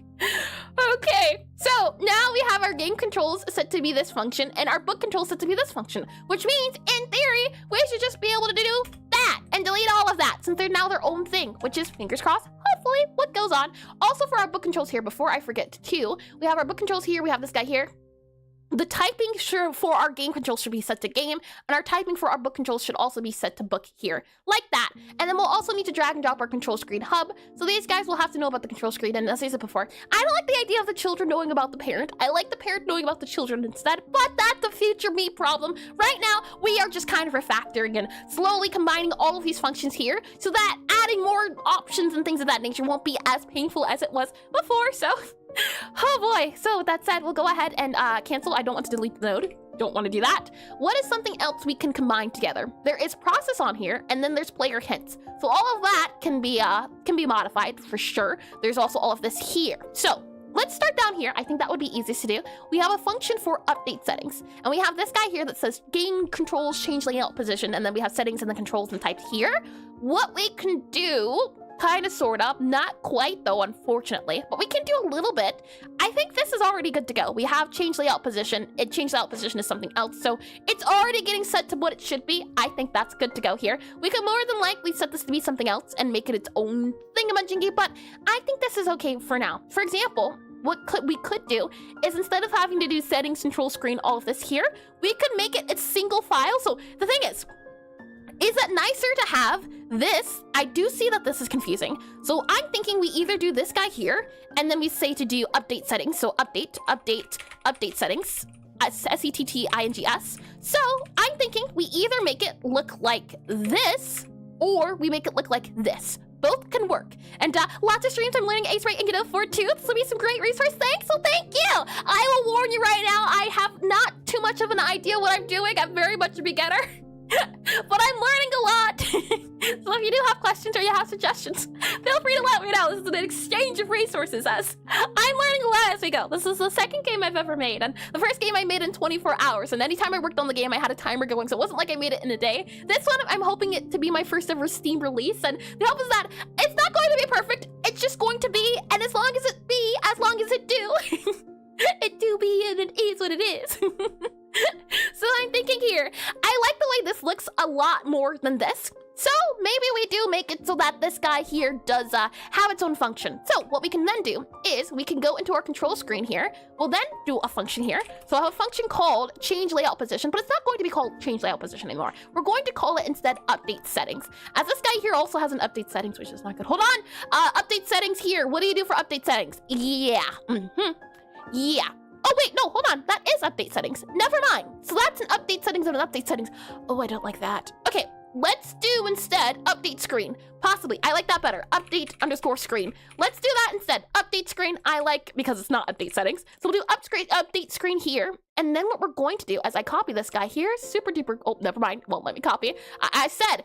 Okay, so now we have our game controls set to be this function and our book controls set to be this function, which means in theory we should just be able to do that and delete all of that since they're now their own thing, which is, fingers crossed, hopefully what goes on. Also, for our book controls here, before I forget too, we have our book controls here, we have this guy here. The typing for our game controls should be set to game, and our typing for our book controls should also be set to book here, like that. And then we'll also need to drag and drop our control screen hub, so these guys will have to know about the control screen, and as I said before, I don't like the idea of the children knowing about the parent. I like the parent knowing about the children instead, but that's a future me problem. Right now, we are just kind of refactoring and slowly combining all of these functions here, so that adding more options and things of that nature won't be as painful as it was before, so... Oh boy, so with that said, we'll go ahead and cancel. I don't want to delete the node. Don't want to do that. What is something else we can combine together? There is process on here, and then there's player hints. So all of that can be modified for sure. There's also all of this here. So let's start down here. I think that would be easiest to do. We have a function for update settings, and we have this guy here that says game controls change layout position, and then we have settings and the controls and types here. What we can do, kind of, sort of, not quite though, unfortunately, but we can do a little bit. I think this is already good to go. We have change layout position. It changed layout position is something else, so it's already getting set to what it should be. I think that's good to go here. We could more than likely set this to be something else and make it its own thingamajiggy, but I think this is okay for now. For example, what we could do is, instead of having to do settings, control screen, all of this here, we could make it a single file. So the thing is it nicer to have this? I do see that this is confusing. So I'm thinking we either do this guy here, and then we say to do update settings. So update settings, S-E-T-T-I-N-G-S. So I'm thinking we either make it look like this, or we make it look like this. Both can work. And lots of streams I'm learning Ace Right and Godot for too. This will be some great resource. Thanks, so thank you. I will warn you right now, I have not too much of an idea what I'm doing. I'm very much a beginner. But I'm learning a lot. So if you do have questions or you have suggestions, feel free to let me know. This is an exchange of resources, as I'm learning a lot as we go. This is the second game I've ever made, and the first game I made in 24 hours, and anytime I worked on the game I had a timer going, so it wasn't like I made it in a day. This one, I'm hoping it to be my first ever Steam release, and the hope is that it's not going to be perfect, it's just going to be, and as long as it be, as long as it do, it do be, and it is what it is. So I'm thinking here, I like the way this looks a lot more than this. So maybe we do make it so that this guy here does have its own function. So what we can then do is we can go into our control screen here. We'll then do a function here. So I have a function called change layout position, but it's not going to be called change layout position anymore. We're going to call it instead update settings. As this guy here also has an update settings, which is not good. Hold on. Update settings here. What do you do for update settings? Yeah. Yeah. Oh wait, no, hold on. That is update settings. Never mind. So that's an update settings of an update settings. Oh, I don't like that. Okay, let's do instead update screen. Possibly, I like that better. Update underscore screen. Let's do that instead. Update screen, I like, because it's not update settings. So we'll do update screen here. And then what we're going to do, as I copy this guy here, super duper, oh, never mind, won't let me copy. I said,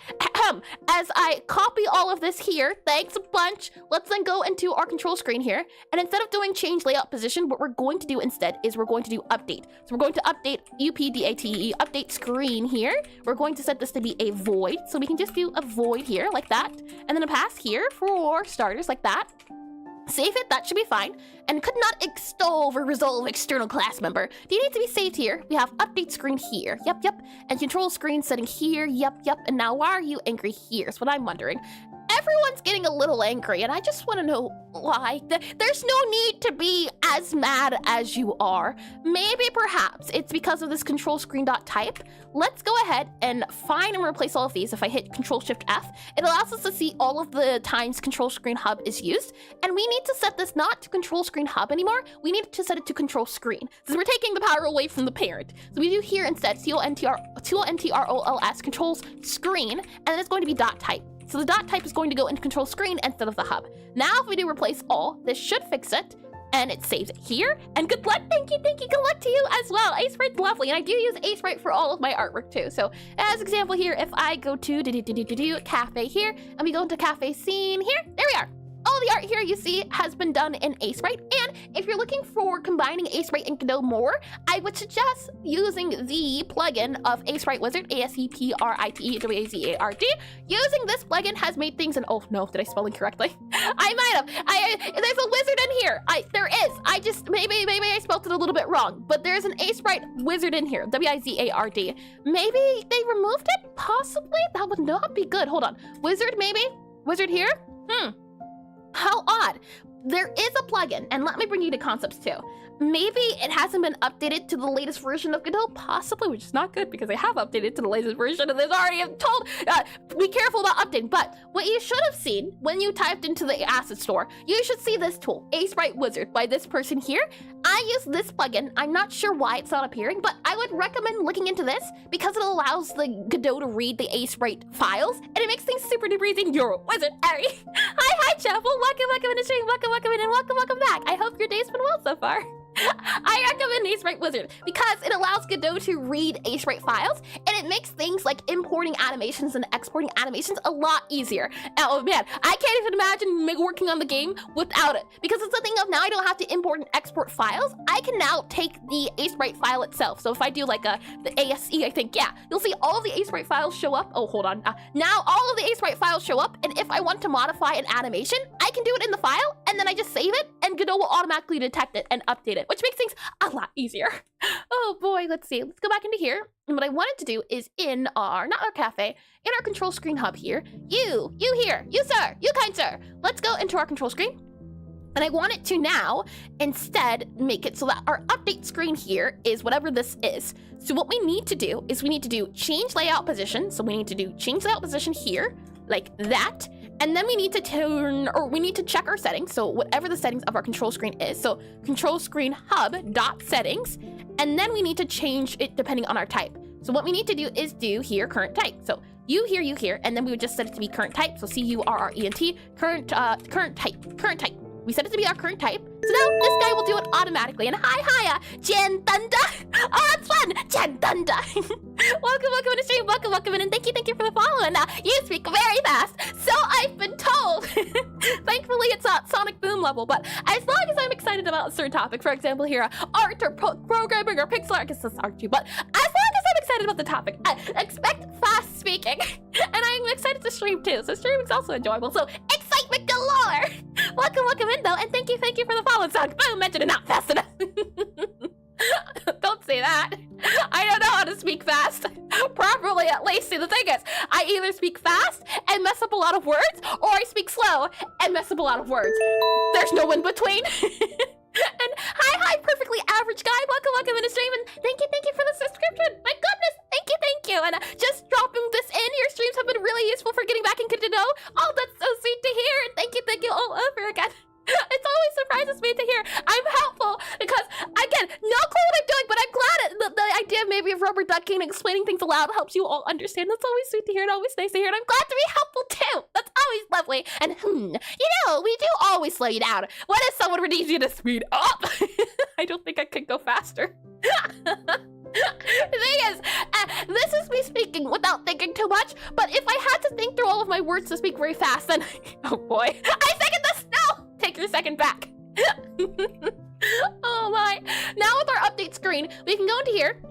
as I copy all of this here, thanks a bunch, let's then go into our control screen here. And instead of doing change layout position, what we're going to do instead is we're going to do update. So we're going to update UPDATE, update screen here. We're going to set this to be a void. So we can just do a void here like that. And then a pass here for starters like that. Save it, that should be fine. And could not extol or resolve external class member. Do you need to be saved here? We have update screen here. Yep. And control screen setting here. Yep. And now why are you angry here? Is what I'm wondering. Everyone's getting a little angry, and I just want to know why. There's no need to be as mad as you are. Maybe perhaps it's because of this control screen.type. Let's go ahead and find and replace all of these. If I hit Control Shift F, it allows us to see all of the times control screen hub is used. And we need to set this not to control screen hub anymore. We need to set it to control screen, since we're taking the power away from the parent. So we do here instead controls screen, and then it's going to be .type. So the dot type is going to go into control screen instead of the hub. Now if we do replace all, this should fix it. And it saves it here. And good luck, thank you, good luck to you as well. Aseprite's lovely, and I do use Aseprite for all of my artwork too. So as example here, if I go to cafe here, and we go into cafe scene here, there we are. All the art here you see has been done in Aseprite, and if you're looking for combining Aseprite and Godot more, I would suggest using the plugin of Aseprite Wizard, ASEPRITE-WAZARD. Using this plugin has made things, and oh no, did I spell incorrectly? I might have. There's a wizard in here. There is. I just, maybe I spelled it a little bit wrong, but there's an Aseprite Wizard in here, WIZARD. Maybe they removed it? Possibly? That would not be good. Hold on. Wizard, maybe? Wizard here? How odd. There is a plugin, and let me bring you to concepts too. Maybe it hasn't been updated to the latest version of Godot, possibly, which is not good because they have updated to the latest version and there's already told, be careful about updating. But what you should have seen when you typed into the asset store, you should see this tool, Aseprite Wizard by this person here. I use this plugin. I'm not sure why it's not appearing, but I would recommend looking into this because it allows the Godot to read the Aseprite files and it makes things super duper easy. You're a wizard, Ari. Hi, Chapel. Welcome in the stream. Welcome in, and welcome back. I hope your day's been well so far. I recommend Aseprite Wizard because it allows Godot to read Aseprite files and it makes things like importing animations and exporting animations a lot easier. Oh man, I can't even imagine working on the game without it because it's the thing of now I don't have to import and export files. I can now take the Aseprite file itself. So if I do like the ASE, I think, yeah, you'll see all of the Aseprite files show up. Oh, hold on. Now all of the Aseprite files show up, and if I want to modify an animation, I can do it in the file and then I just save it and Godot will automatically detect it and update it, which makes things a lot easier. Oh boy, let's see. Let's go back into here. And what I wanted to do is in our, not our cafe, in our control screen hub here, you here, you sir, you kind sir. Let's go into our control screen. And I want it to now instead make it so that our update screen here is whatever this is. So what we need to do is we need to do change layout position. So we need to do change layout position here, like that. And then we need to check our settings. So whatever the settings of our control screen is. So control screen hub dot settings. And then we need to change it depending on our type. So what we need to do is do here current type. So you here, and then we would just set it to be current type. So CURRENT, current type. We set it to be our current type. So now this guy will do it automatically. And hiya, Jen Thunder. Oh, that's fun, Jen Thunder. welcome in the stream, welcome in, and thank you for the follow. And you speak very fast, so I've been told. Thankfully, it's not Sonic Boom level, but as long as I'm excited about a certain topic, for example here, art or programming or pixel art, I guess that's art too, but as long as I'm excited about the topic, expect fast speaking. And I'm excited to stream too, so streaming is also enjoyable, so excitement galore. Welcome in though, and thank you for the follow. Sonic Boom mentioned it not fast enough. Don't say that. I don't know how to speak fast properly, at least. See, the thing is, I either speak fast and mess up a lot of words, or I speak slow and mess up a lot of words. There's no in between. And hi, perfectly average guy. Welcome in the stream, and thank you for the subscription. My goodness, thank you. And just dropping this in, your streams have been really useful for getting back into Godot. Oh, that's so sweet to hear. And thank you all over again. It's always surprises me to hear I'm helpful because, again, no clue what I'm doing, but I'm glad the idea maybe of rubber ducking and explaining things aloud helps you all understand. That's always sweet to hear and always nice to hear, and I'm glad to be helpful too. That's always lovely. And we do always slow you down. What if someone needs you to speed up? I don't think I could go faster. The thing is, this is me speaking without thinking too much, but if I had to think through all of my words to speak very fast, then, oh boy, I second this, no! Take your second back. Oh my. Now with our update screen, we can go into here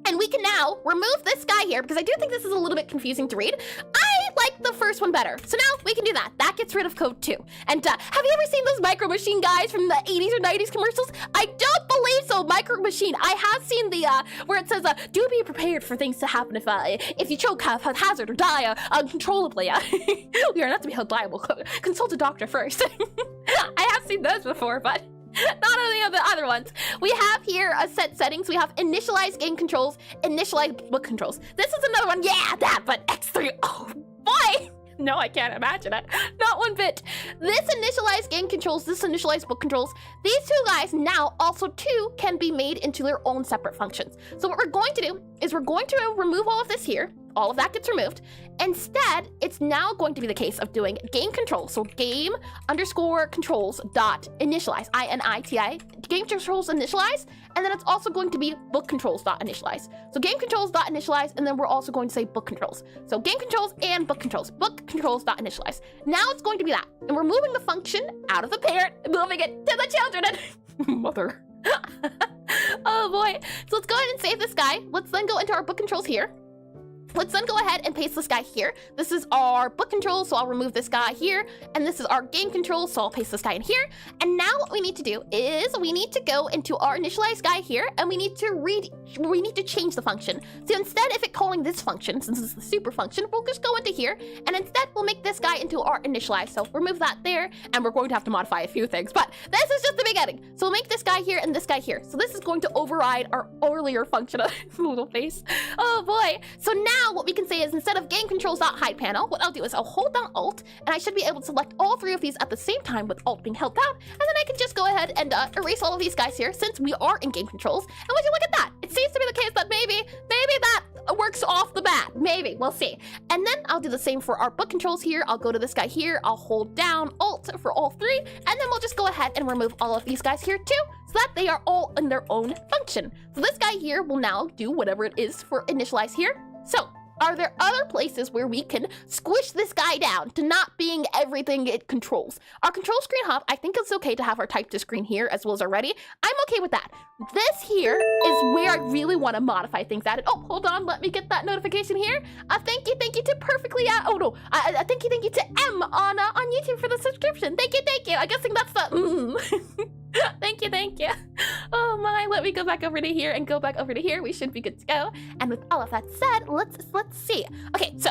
and we can now remove this guy here because I do think this is a little bit confusing to read. I like the first one better. So now we can do that. That gets rid of code too. And have you ever seen those Micro Machine guys from the 80s or 90s commercials? I don't believe so. Micro Machine. I have seen the where it says do be prepared for things to happen if you choke, have hazard, or die uncontrollably. We are not to be held liable. Consult a doctor first. I have seen those before, but not any of the other ones. We have here a set settings. We have initialize game controls, initialize book controls. This is another one. Yeah, that, but X3. Oh boy. No, I can't imagine it. Not one bit. This initialize game controls, this initialize book controls, these two guys now also too can be made into their own separate functions. So what we're going to do is we're going to remove all of this here, all of that gets removed. Instead, it's now going to be the case of doing game controls. So game_controls.initialize, I-N-I-T-I, game controls initialize, and then it's also going to be book controls.initialize. So game controls.initialize, and then we're also going to say book controls. So game controls and book controls.initialize. Now it's going to be that. And we're moving the function out of the parent and moving it to the children. Mother. Oh boy. So let's go ahead and save this guy. Let's then go into our book controls here. Let's then go ahead and paste this guy here. This is our book control, so I'll remove this guy here. And this is our game control, so I'll paste this guy in here. And now what we need to do is we need to go into our initialize guy here, and we need to change the function. So instead of it calling this function, since it's the super function, we'll just go into here, and instead we'll make this guy into our initialize. So remove that there, and we're going to have to modify a few things, but this is just the beginning. So we'll make this guy here and this guy here. So this is going to override our earlier function of little face. Oh boy. So now what we can say is instead of game controls.hide panel, what I'll do is I'll hold down Alt, and I should be able to select all three of these at the same time with Alt being held down, and then I can just go ahead and erase all of these guys here since we are in game controls. And would you look at that? It seems to be the case that maybe that works off the bat. Maybe, we'll see. And then I'll do the same for our book controls here. I'll go to this guy here, I'll hold down Alt for all three, and then we'll just go ahead and remove all of these guys here too, so that they are all in their own function. So this guy here will now do whatever it is for initialize here. So, are there other places where we can squish this guy down to not being everything it controls? Our control screen hub, I think it's okay to have our type to screen here as well as our ready. I'm okay with that. This here is where I really want to modify things added. Oh, hold on, let me get that notification here. Thank you to perfectly, oh no, thank you to M on YouTube for the subscription. Thank you. I'm guessing that's the, Thank you. Oh my, let me go back over to here and go back over to here. We should be good to go. And with all of that said, let's see. Okay, so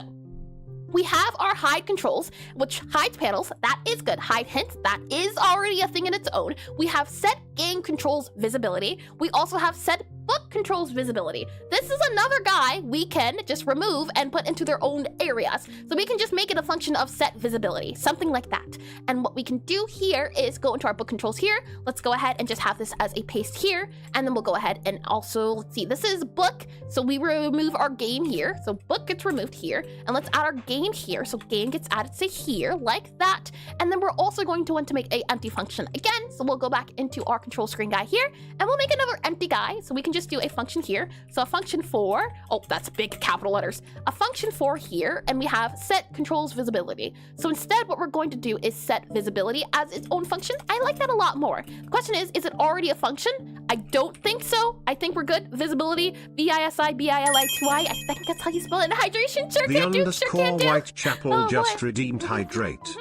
we have our hide controls, which hides panels. That is good. Hide hints, that is already a thing in its own. We have set game controls visibility. We also have set book controls visibility. This is another guy we can just remove and put into their own areas. So we can just make it a function of set visibility, something like that. And what we can do here is go into our book controls here. Let's go ahead and just have this as a paste here. And then we'll go ahead and also, let's see, this is book. So we remove our game here. So book gets removed here. And let's add our game here. So game gets added to here like that. And then we're also going to want to make a empty function again. So we'll go back into our control screen guy here, and we'll make another empty guy. So we can just do a function here. So a function for, oh, that's big capital letters. A function for here, and we have set controls visibility. So instead, what we're going to do is set visibility as its own function. I like that a lot more. The question is it already a function? I don't think so. I think we're good. Visibility, V-I-S-I-B-I-L-I-T-Y. I think that's how you spell it. And hydration, sure can do, sure can do.
The Whitechapel just redeemed hydrate.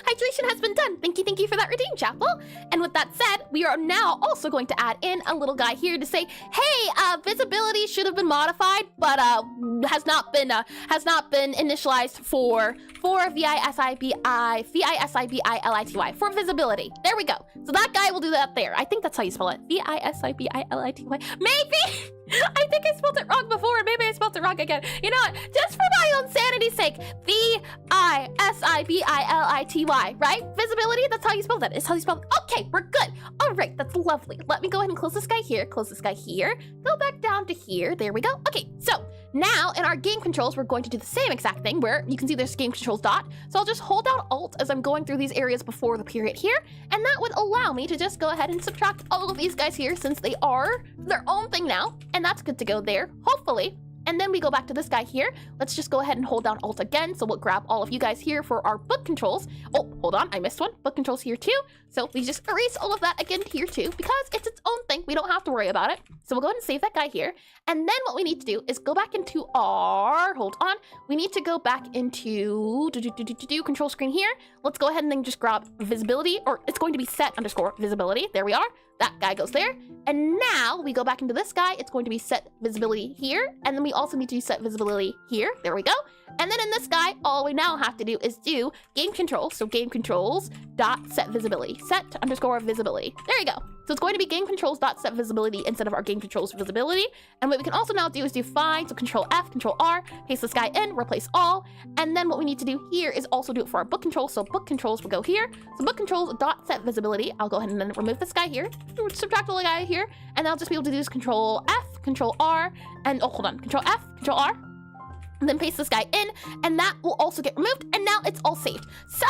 Hydration has been done. Thank you for that redeem, Chapel. And with that said, we are now also going to add in a little guy here to say, hey, visibility should have been modified, but has not been initialized for V-I-S-I-B-I-L-I-T-Y for visibility. There we go. So that guy will do that there. I think that's how you spell it. V-I-S-I-B-I-L-I-T-Y. Maybe. I think I spelled it wrong before. Maybe I spelled it wrong again. You know what? Just for my own sanity's sake, V-I-S-I-B-I-L-I-T-Y, right? Visibility, that's how you spell that. It's how you spell it. Okay, we're good. All right, that's lovely. Let me go ahead and close this guy here, go back down to here. There we go. Okay, so now in our game controls, we're going to do the same exact thing where you can see there's game controls dot. So I'll just hold down Alt as I'm going through these areas before the period here, and that would allow me to just go ahead and subtract all of these guys here since they are their own thing now. And that's good to go there, hopefully. And then we go back to this guy here. Let's just go ahead and hold down Alt again. So we'll grab all of you guys here for our book controls. Oh, hold on, I missed one. Book controls here too. So we just erase all of that again here too, because it's its own thing. We don't have to worry about it. So we'll go ahead and save that guy here. And then what we need to do is go back into our, hold on. We need to go back into control screen here. Let's go ahead and then just grab visibility, or it's going to be set underscore visibility. There we are. That guy goes there. And now we go back into this guy. It's going to be set visibility here. And then we also need to set visibility here. There we go. And then in this guy, all we now have to do is do game controls. So game controls dot set visibility. Set underscore visibility. There you go. So it's going to be game controls dot set visibility instead of our game controls visibility. And what we can also now do is do find. So control F, control R, paste this guy in, replace all. And then what we need to do here is also do it for our book controls. So book controls will go here. So book controls dot set visibility. I'll go ahead and then remove this guy here, subtract the guy here, and I'll just be able to do this control F, Control R, and oh, hold on, Control F, Control R, and then paste this guy in, and that will also get removed, and now it's all saved. So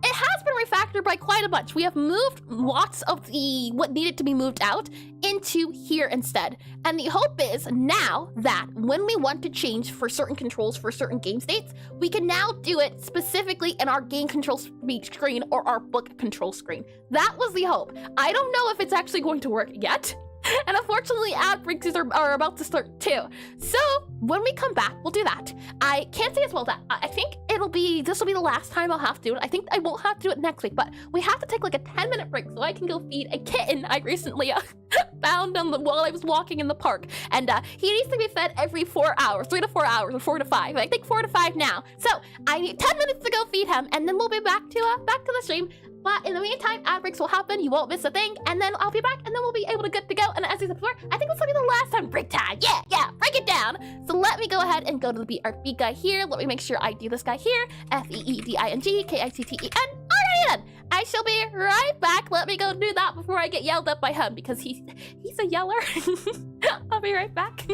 it has been refactored by quite a bunch. We have moved lots of what needed to be moved out into here instead. And the hope is now that when we want to change for certain controls for certain game states, we can now do it specifically in our game control screen or our book control screen. That was the hope. I don't know if it's actually going to work yet. And unfortunately, ad breaks are about to start too. So when we come back, we'll do that. I can't say as well that I think this will be the last time I'll have to do it. I think I won't have to do it next week, but we have to take like a 10-minute break so I can go feed a kitten I recently found while I was walking in the park. And he needs to be fed every 4 hours, 3 to 4 hours, or 4 to 5. I think 4 to 5 now. So I need 10 minutes to go feed him, and then we'll be back to the stream. But in the meantime, ad breaks will happen. You won't miss a thing, and then I'll be back, and then we'll be able to get to go. And as I said before, I think this will be the last time break time. Yeah, break it down. So let me go ahead and go to the BRB guy here. Let me make sure I do this guy here. FEEDING KITTEN. Alrighty then. I shall be right back. Let me go do that before I get yelled at by him because he's a yeller. I'll be right back.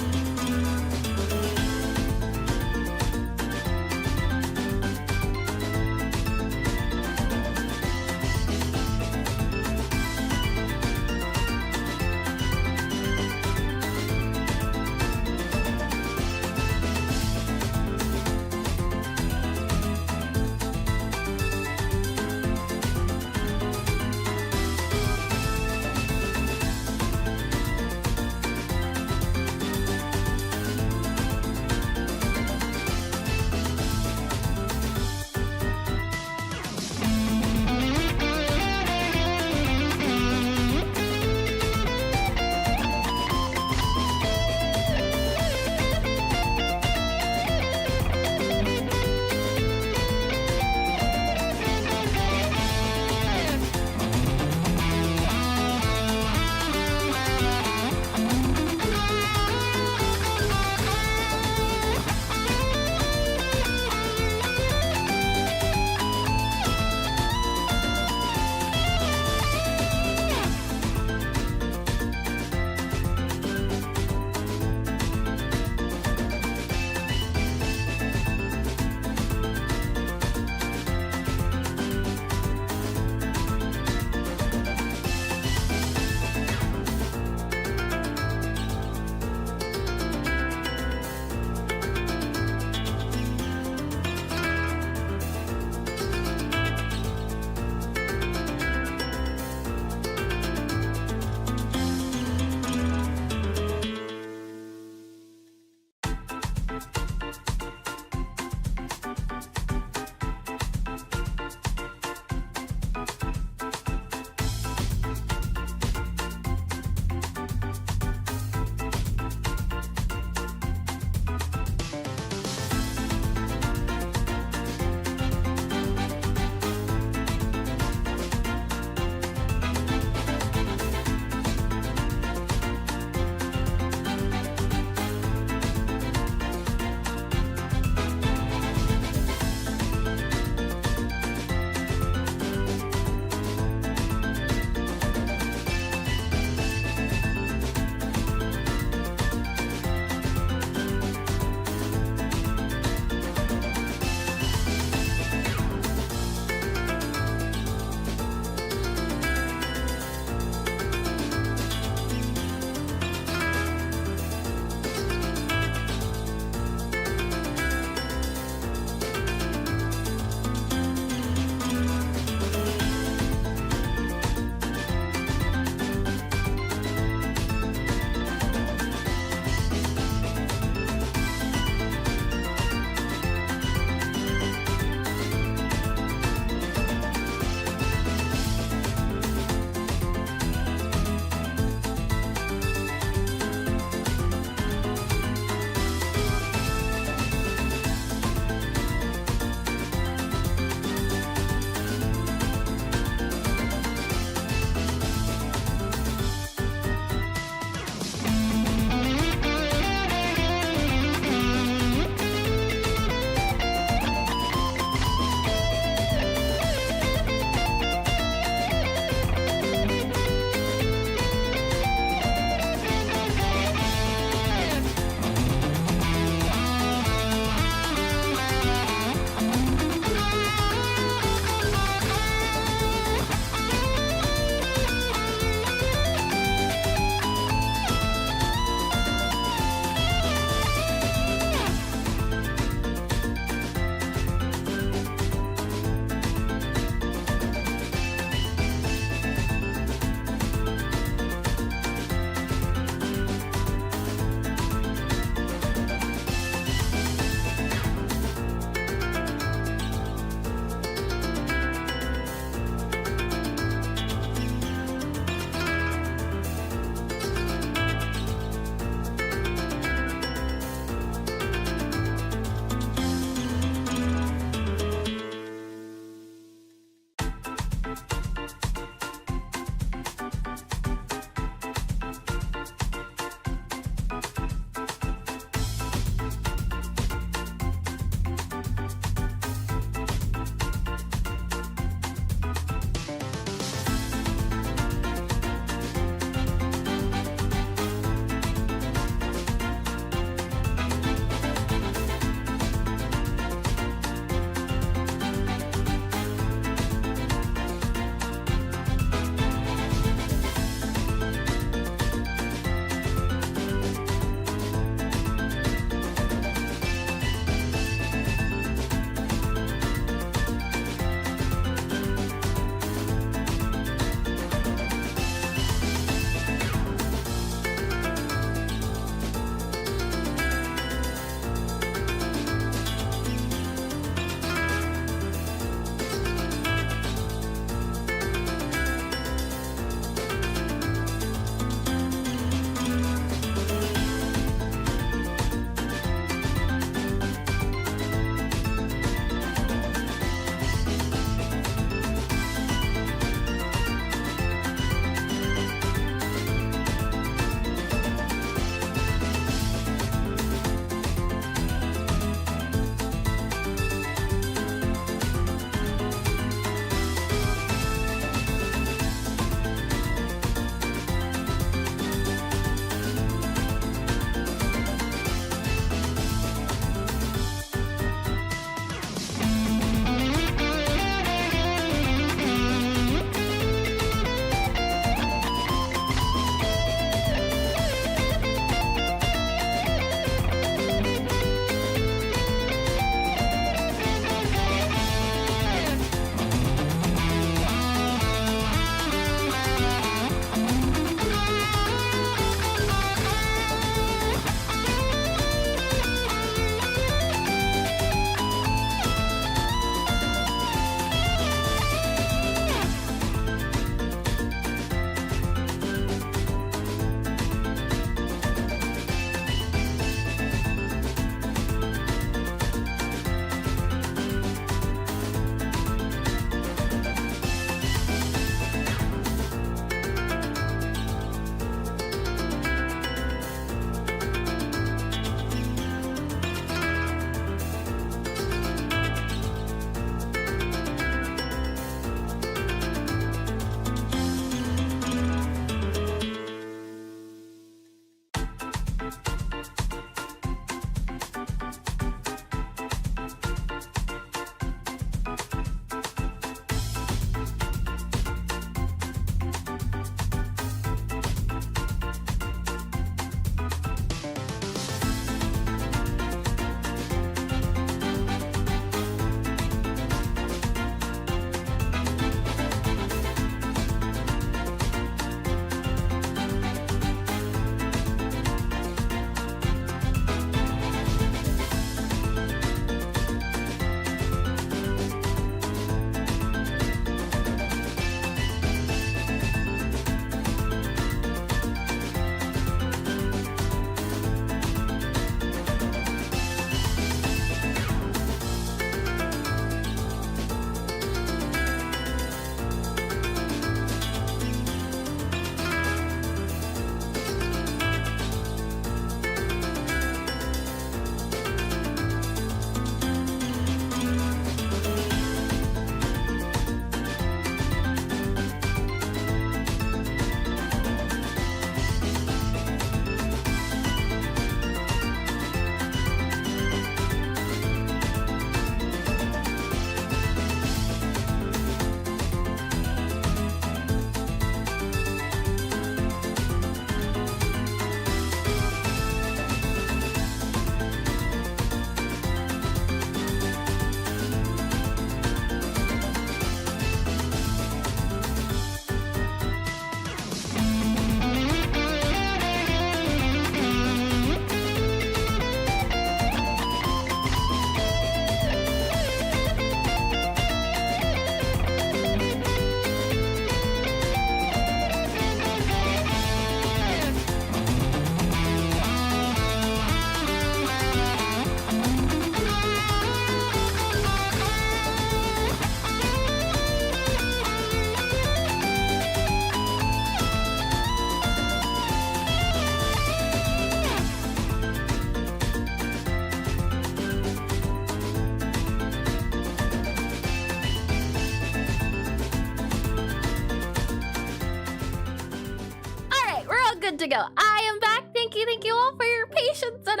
good to go. I am back. Thank you all for your patience and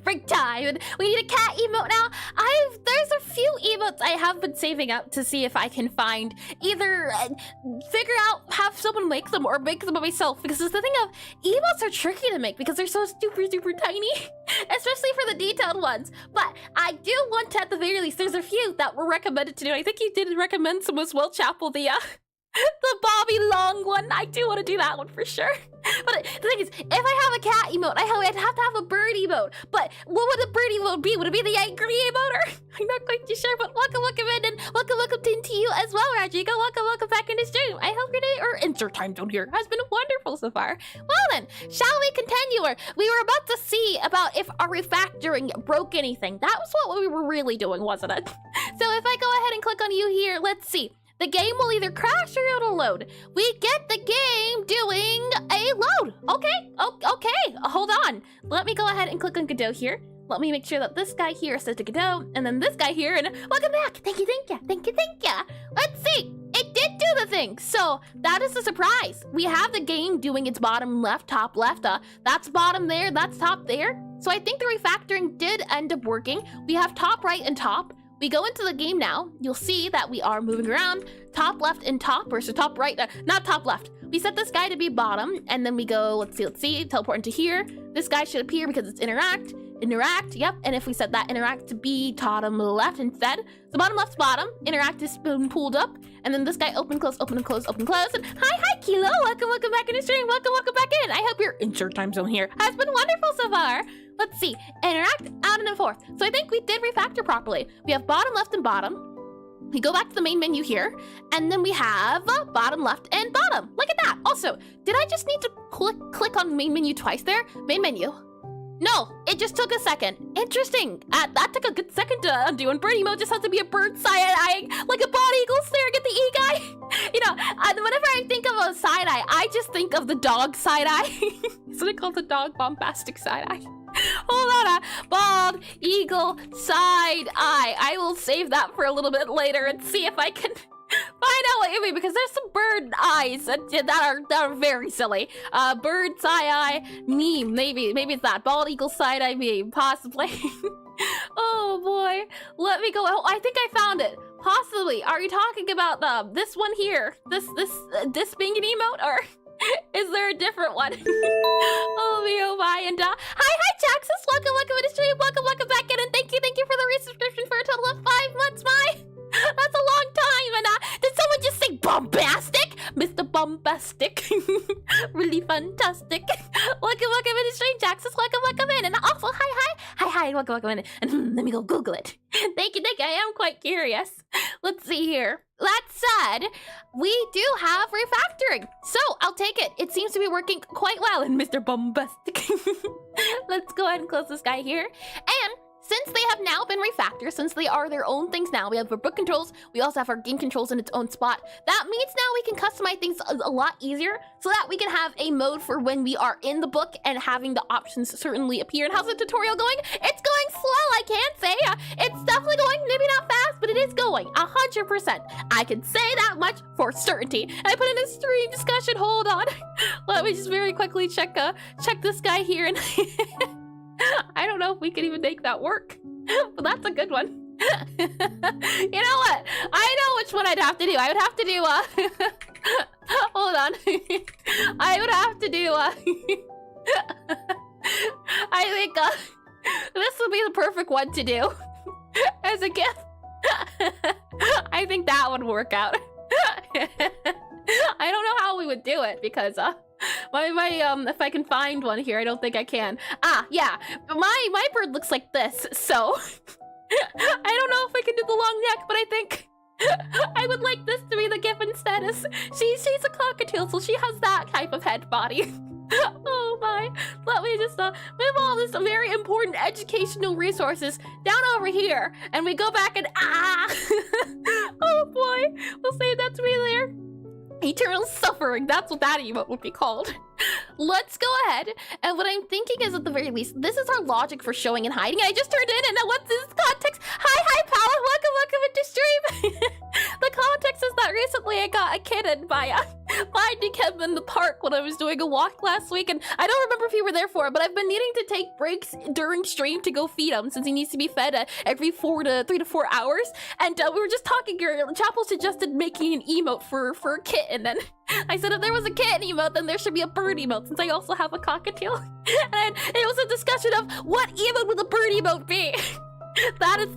break time. And we need a cat emote now. There's a few emotes I have been saving up to see if I can find either figure out, have someone make them or make them myself, because it's the thing of emotes are tricky to make because they're so super tiny, especially for the detailed ones. But I do want to, at the very least, there's a few that were recommended to do. I think you did recommend some as well, Chapel, the Bobby Long one. I do want to do that one for sure. But the thing is, if I have a cat emote, I'd have to have a bird emote. But what would the bird emote be? Would it be the angry emote? I'm not quite too sure, but welcome in, and welcome to you as well, Rodrigo. Welcome back in the stream. I hope your day, or insert time zone here, has been wonderful so far. Well then, shall we continue? We were about to see about if our refactoring broke anything. That was what we were really doing, wasn't it? So if I go ahead and click on you here, let's see. The game will either crash or it'll load. We get the game doing a load. Okay, hold on. Let me go ahead and click on Godot here. Let me make sure that this guy here is set to Godot, and then this guy here, and welcome back. Thank you. Let's see. It did do the thing. So that is a surprise. We have the game doing its bottom left, top left. That's bottom there, that's top there. So I think the refactoring did end up working. We have top right and top. We go into the game now, you'll see that we are moving around top left and top, or so top right, not top left. We set this guy to be bottom, and then we go, let's see, teleport into here. This guy should appear because it's interact, yep. And if we set that interact to be bottom left instead, so bottom left's bottom, interact is pulled up, and then this guy open, close, and hi Kilo, welcome back in the stream, welcome back in. I hope your insert time zone here has been wonderful so far. Let's see, interact, out and forth. So I think we did refactor properly. We have bottom, left, and bottom. We go back to the main menu here, and then we have bottom, left, and bottom. Look at that. Also, did I just need to click on main menu twice there? Main menu. No, it just took a second. Interesting. That took a good second to undo, and bird emote just has to be a bird side-eyeing like a bald eagle stare. Get the E-guy. You know, whenever I think of a side-eye, I just think of the dog side-eye. Isn't it called the dog bombastic side-eye? Hold on, bald eagle side eye. I will save that for a little bit later and see if I can find out what you mean, because there's some bird eyes that are very silly. Bird side eye meme, maybe it's that bald eagle side eye meme, possibly. Oh boy, let me go. Oh, I think I found it. Possibly. Are you talking about this one here? This being an emote, or? Is there a different one? Oh my, and hi Jaxus, welcome to the stream, welcome back in, and thank you for the resubscription for a total of 5 months. That's a long time. And did someone just say bombastic? Mr. Bombastic. Really fantastic. Welcome in the stream, Jaxus, welcome in, and also hi, welcome in, and let me go Google it. Thank you, I am quite curious. Let's see here. That said, we do have refactoring, so I'll take it. It seems to be working quite well in Mr. Bombastic. Let's go ahead and close this guy here. And since they have now been refactored, since they are their own things now, we have our book controls, we also have our game controls in its own spot. That means now we can customize things a lot easier, so that we can have a mode for when we are in the book and having the options certainly appear. And how's the tutorial going? It's going slow, I can't say. It's definitely going, maybe not fast, but it is going 100%. I can say that much for certainty. And I put in a stream discussion, hold on. Let me just very quickly check this guy here, and I don't know if we can even make that work, but that's a good one. You know what? I know which one I'd have to do. I would have to do, hold on. I would have to do, I think, this would be the perfect one to do as a gift. I think that would work out. I don't know how we would do it, because, if I can find one here, I don't think I can. Yeah, my bird looks like this, so I don't know if I can do the long neck, but I think I would like this to be the given status. She's a cockatiel, so she has that type of head body. Oh my, let me just move all this very important educational resources down over here, and we go back and oh boy, we'll save that to be there. Eternal suffering, that's what that emote would be called. Let's go ahead, and what I'm thinking is, at the very least, this is our logic for showing and hiding. I just turned in, and what's this context? Hi Paula, welcome into stream. The context is that recently I got a kitten by Finding Him in the park when I was doing a walk last week, and I don't remember if you were there for it, but I've been needing to take breaks during stream to go feed him since he needs to be fed every 3 to 4 hours. And we were just talking here. Chapel suggested making an emote for a kitten, and I said if there was a kitten emote, then there should be a bird emote since I also have a cockatiel. And it was a discussion of what emote would the bird emote be. That is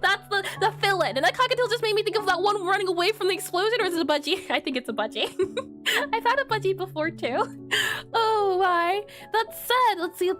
that's the fill-in. And that cockatiel just made me think of that one running away from the explosion, or is it a budgie? I think it's a budgie. I've had a budgie before too. Oh my. That said, let's see.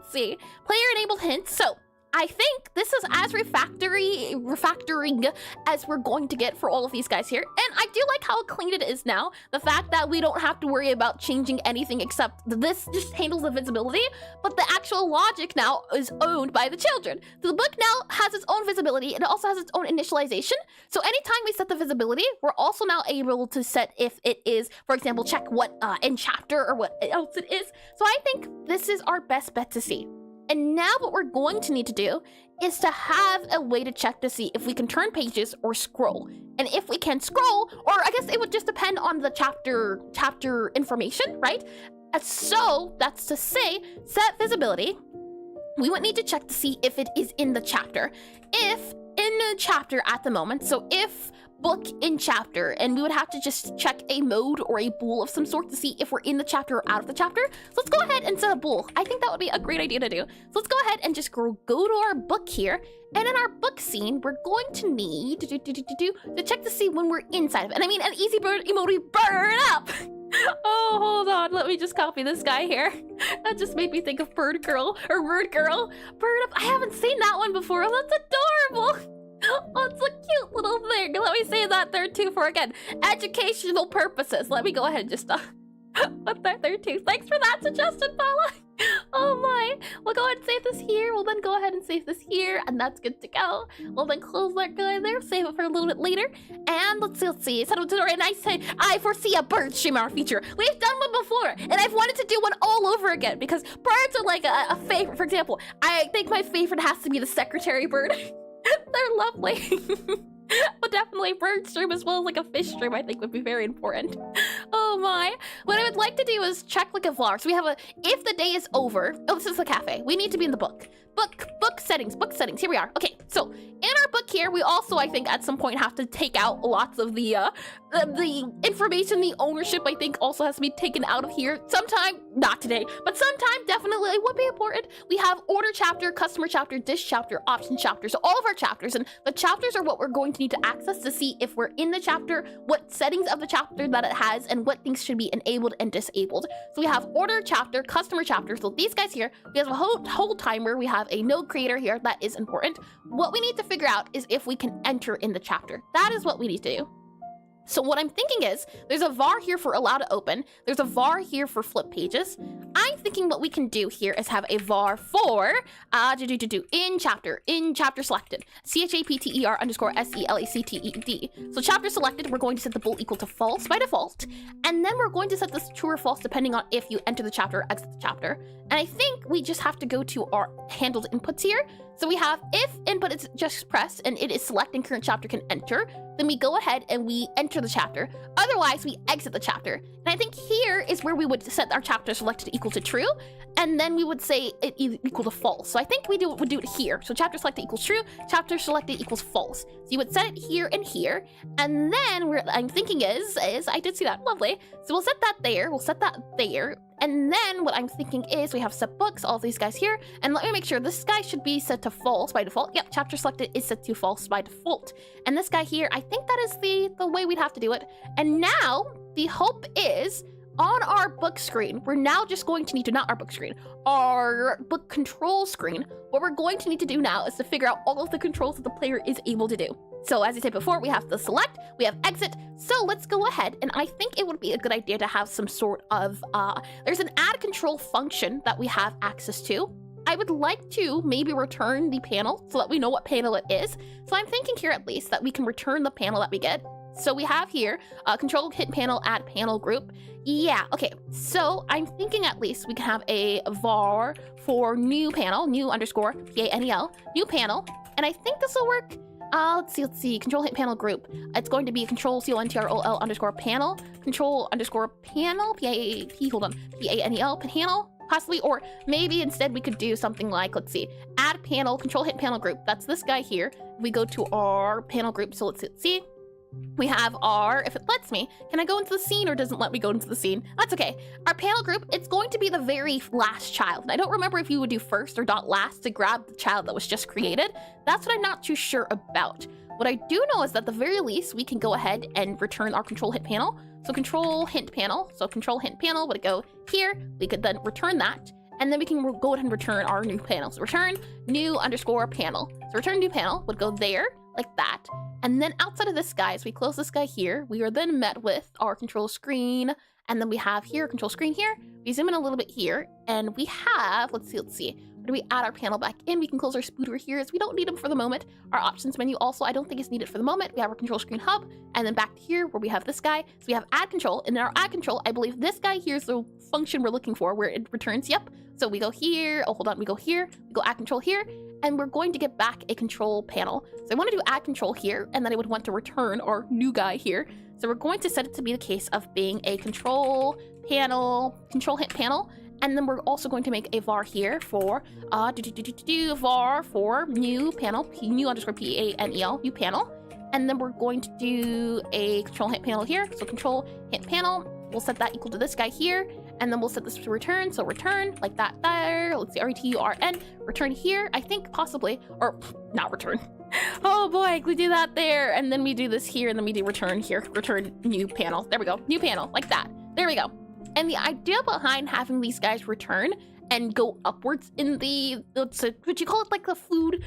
Player-enabled hints. So I think this is as refactoring as we're going to get for all of these guys here. And I do like how clean it is now. The fact that we don't have to worry about changing anything except this just handles the visibility, but the actual logic now is owned by the children. So the book now has its own visibility. It also has its own initialization. So anytime we set the visibility, we're also now able to set if it is, for example, check what in chapter or what else it is. So I think this is our best bet to see. And now what we're going to need to do is to have a way to check to see if we can turn pages or scroll. And if we can scroll, or I guess it would just depend on the chapter information, right? And so that's to say, set visibility. We would need to check to see if it is in the chapter. If in the chapter at the moment, so if book in chapter, and we would have to just check a mode or a bool of some sort to see if we're in the chapter or out of the chapter. So let's go ahead and set a bool. I think that would be a great idea to do. So let's go ahead and just go to our book here. And in our book scene, we're going to need to check to see when we're inside of it. And I mean, an easy bird emoji, burn up. Oh, hold on. Let me just copy this guy here. That just made me think of Bird Girl or Word Girl. Burn up. I haven't seen that one before. Oh, that's adorable. Oh, it's a cute little thing. Let me say that there too for, again, educational purposes. Let me go ahead and just put that there too. Thanks for that suggestion, Paula. Oh my. We'll go ahead and save this here. We'll then go ahead and save this here, and that's good to go. We'll then close that guy there, save it for a little bit later. And let's see. Set up to and I foresee a bird stream our feature. We've done one before, and I've wanted to do one all over again because birds are like a favorite. For example, I think my favorite has to be the secretary bird. They're lovely. But definitely bird stream as well as like a fish stream I think would be very important. Oh my. What I would like to do is check like a vlog. So we have a, if the day is over, oh, this is the cafe. We need to be in the book. Book settings. Here we are. Okay, so in our book here, we also, I think, at some point have to take out lots of the information, the ownership, I think, also has to be taken out of here. Sometime, not today, but sometime definitely it would be important. We have order chapter, customer chapter, dish chapter, option chapter. So all of our chapters, and the chapters are what we're going to need to access to see if we're in the chapter, what settings of the chapter that it has, and what things should be enabled and disabled. So we have order chapter, customer chapter. So these guys here, we have a whole timer. We have a node creator here. That is important. What we need to figure out is if we can enter in the chapter. That is what we need to do. So what I'm thinking is, there's a var here for allow to open. There's a var here for flip pages. I'm thinking what we can do here is have a var for in chapter selected. CHAPTER_SELACTED. So chapter selected, we're going to set the bool equal to false by default. And then we're going to set this true or false depending on if you enter the chapter or exit the chapter. And I think we just have to go to our handled inputs here. So we have if input is just pressed and it is selecting current chapter can enter, then we go ahead and we enter the chapter. Otherwise, we exit the chapter. And I think here is where we would set our chapter selected equal to true, and then we would say it equal to false. So I think we would do it here. So chapter selected equals true, chapter selected equals false. So you would set it here and here, and then what I'm thinking is I did see that, lovely. So we'll set that there, and then what I'm thinking is we have set books, all of these guys here, and let me make sure this guy should be set to false by default. Yep, chapter selected is set to false by default. And this guy here, I think that is the way we'd have to do it. And now the hope is on our book screen, we're now just going to need to, not our book screen, our book control screen, what we're going to need to do now is to figure out all of the controls that the player is able to do. So as I said before, we have the select, we have exit. So let's go ahead, and I think it would be a good idea to have some sort of, there's an add control function that we have access to. I would like to maybe return the panel so that we know what panel it is. So I'm thinking here at least that we can return the panel that we get. So we have here, control hit panel, add panel group. Yeah, okay, so I'm thinking at least we can have a var for new panel, new underscore PANEL, new panel. And I think this will work Let's see, control hint panel group. It's going to be control control underscore panel, control underscore panel, panel, panel, possibly, or maybe instead we could do something like, let's see, add panel, control hint panel group. That's this guy here. We go to our panel group, so let's see. We have our, if it lets me, can I go into the scene or doesn't let me go into the scene? That's okay. Our panel group, it's going to be the very last child. And I don't remember if you would do first or dot last to grab the child that was just created. That's what I'm not too sure about. What I do know is that at the very least, we can go ahead and return our control hint panel. So control hint panel would go here. We could then return that. And then we can go ahead and return our new panel. So return new underscore panel. So return new panel would go there like that. And then outside of this guy, as we close this guy here, we are then met with our control screen. And then we have here, control screen here. We zoom in a little bit here and we have, let's see. When we add our panel back in, we can close our spooder here as we don't need them for the moment. Our options menu also, I don't think is needed for the moment. We have our control screen hub and then back to here where we have this guy. So we have add control, and in our add control, I believe this guy here is the function we're looking for where it returns, yep. So we go here, oh, hold on, we go here, we go add control here, and we're going to get back a control panel. So I want to do add control here, and then I would want to return our new guy here. So we're going to set it to be the case of being a control panel, control hint panel, and then we're also going to make a var here for var for new panel, new underscore panel, new panel, and then we're going to do a control hint panel here. So control hint panel, we'll set that equal to this guy here, and then we'll set this to return. So return like that there. Let's see, return, return here, I think possibly, or not return. Oh boy, we do that there, and then we do this here, and then we do return here, return new panel. There we go, new panel, like that. There we go. And the idea behind having these guys return and go upwards in the, would you call it like the food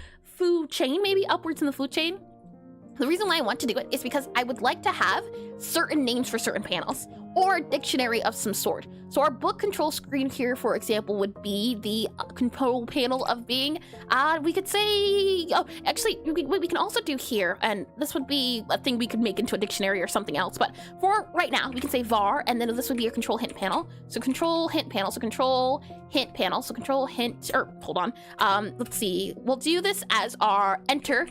chain, maybe upwards in the food chain? The reason why I want to do it is because I would like to have certain names for certain panels or a dictionary of some sort. So our book control screen here, for example, would be the control panel of being, we could say, oh, actually, what we can also do here, and this would be a thing we could make into a dictionary or something else, but for right now, we can say var, and then this would be your control hint panel. So control hint panel, so control hint panel, so control hint, or hold on, let's see, we'll do this as our enter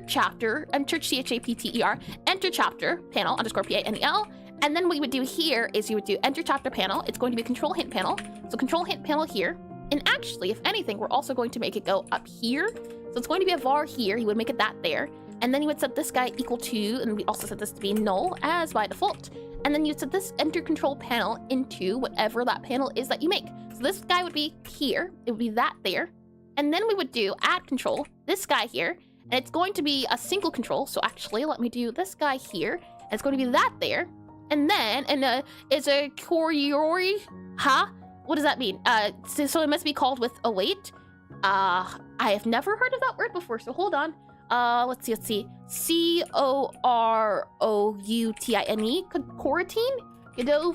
chapter, enter chapter, enter chapter panel underscore panel. And then what you would do here is you would do enter chapter panel. It's going to be a control hint panel. So control hint panel here. And actually, if anything, we're also going to make it go up here. So it's going to be a var here. You would make it that there. And then you would set this guy equal to, and we also set this to be null as by default. And then you set this enter control panel into whatever that panel is that you make. So this guy would be here. It would be that there. And then we would do add control, this guy here. And it's going to be a single control. So actually, let me do this guy here. And it's going to be that there. And then, is a choreography, huh? What does that mean? So it must be called with await. I have never heard of that word before, so hold on. Let's see. C-O-R-O-U-T-I-N-E, coroutine? Godot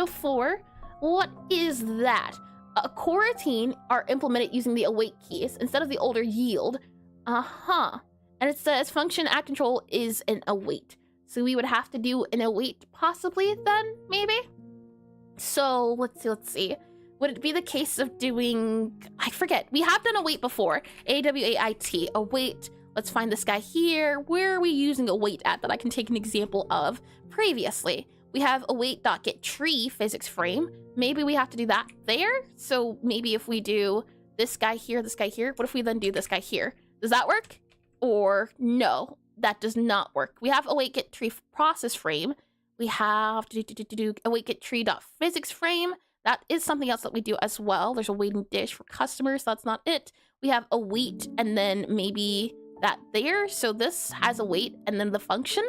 4? What is that? A coroutine are implemented using the await keys instead of the older yield. And it says function add control is an await. So we would have to do an await possibly then, maybe? So let's see. Would it be the case of doing, I forget. We have done await before. A-W-A-I-T, await. Let's find this guy here. Where are we using await at that I can take an example of previously? We have await.getTree physics frame. Maybe we have to do that there. So maybe if we do this guy here, what if we then do this guy here? Does that work? Or no? That does not work. We have await get tree process frame. We have to do await get tree.physics frame. That is something else that we do as well. There's a waiting dish for customers. That's not it. We have await and then maybe that there. So this has await and then the function.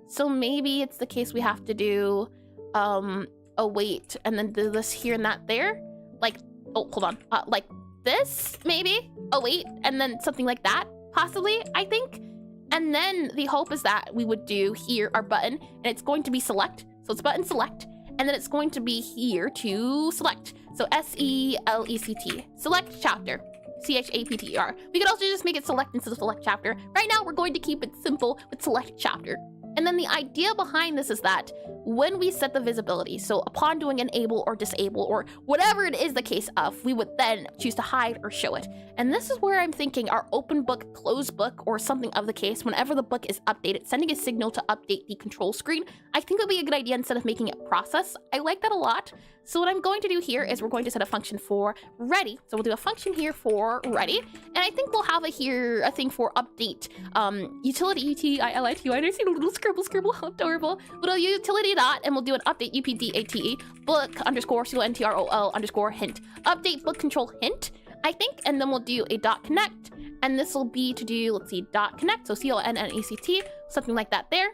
So maybe it's the case we have to do await and then do this here and that there. Like, oh, hold on. Like this maybe await and then something like that possibly, I think. And then the hope is that we would do here our button, and it's going to be select. So it's button select, and then it's going to be here to select. So S-E-L-E-C-T, select chapter, C-H-A-P-T-E-R. We could also just make it select instead of select chapter. Right now, we're going to keep it simple with select chapter. And then the idea behind this is that when we set the visibility, so upon doing enable or disable or whatever it is the case of, we would then choose to hide or show it. And this is where I'm thinking our open book, closed book, or something of the case, whenever the book is updated, sending a signal to update the control screen, I think would be a good idea instead of making it process. I like that a lot. So what I'm going to do here is we're going to set a function for ready. So we'll do a function here for ready. And I think we'll have a thing for update utility utility. I see a little scribble, how adorable. We'll do utility dot and we'll do an update update book underscore control underscore hint. Update book control hint, I think, and then we'll do a dot connect. And this will be to do, let's see, dot connect, so CONNECT, something like that there.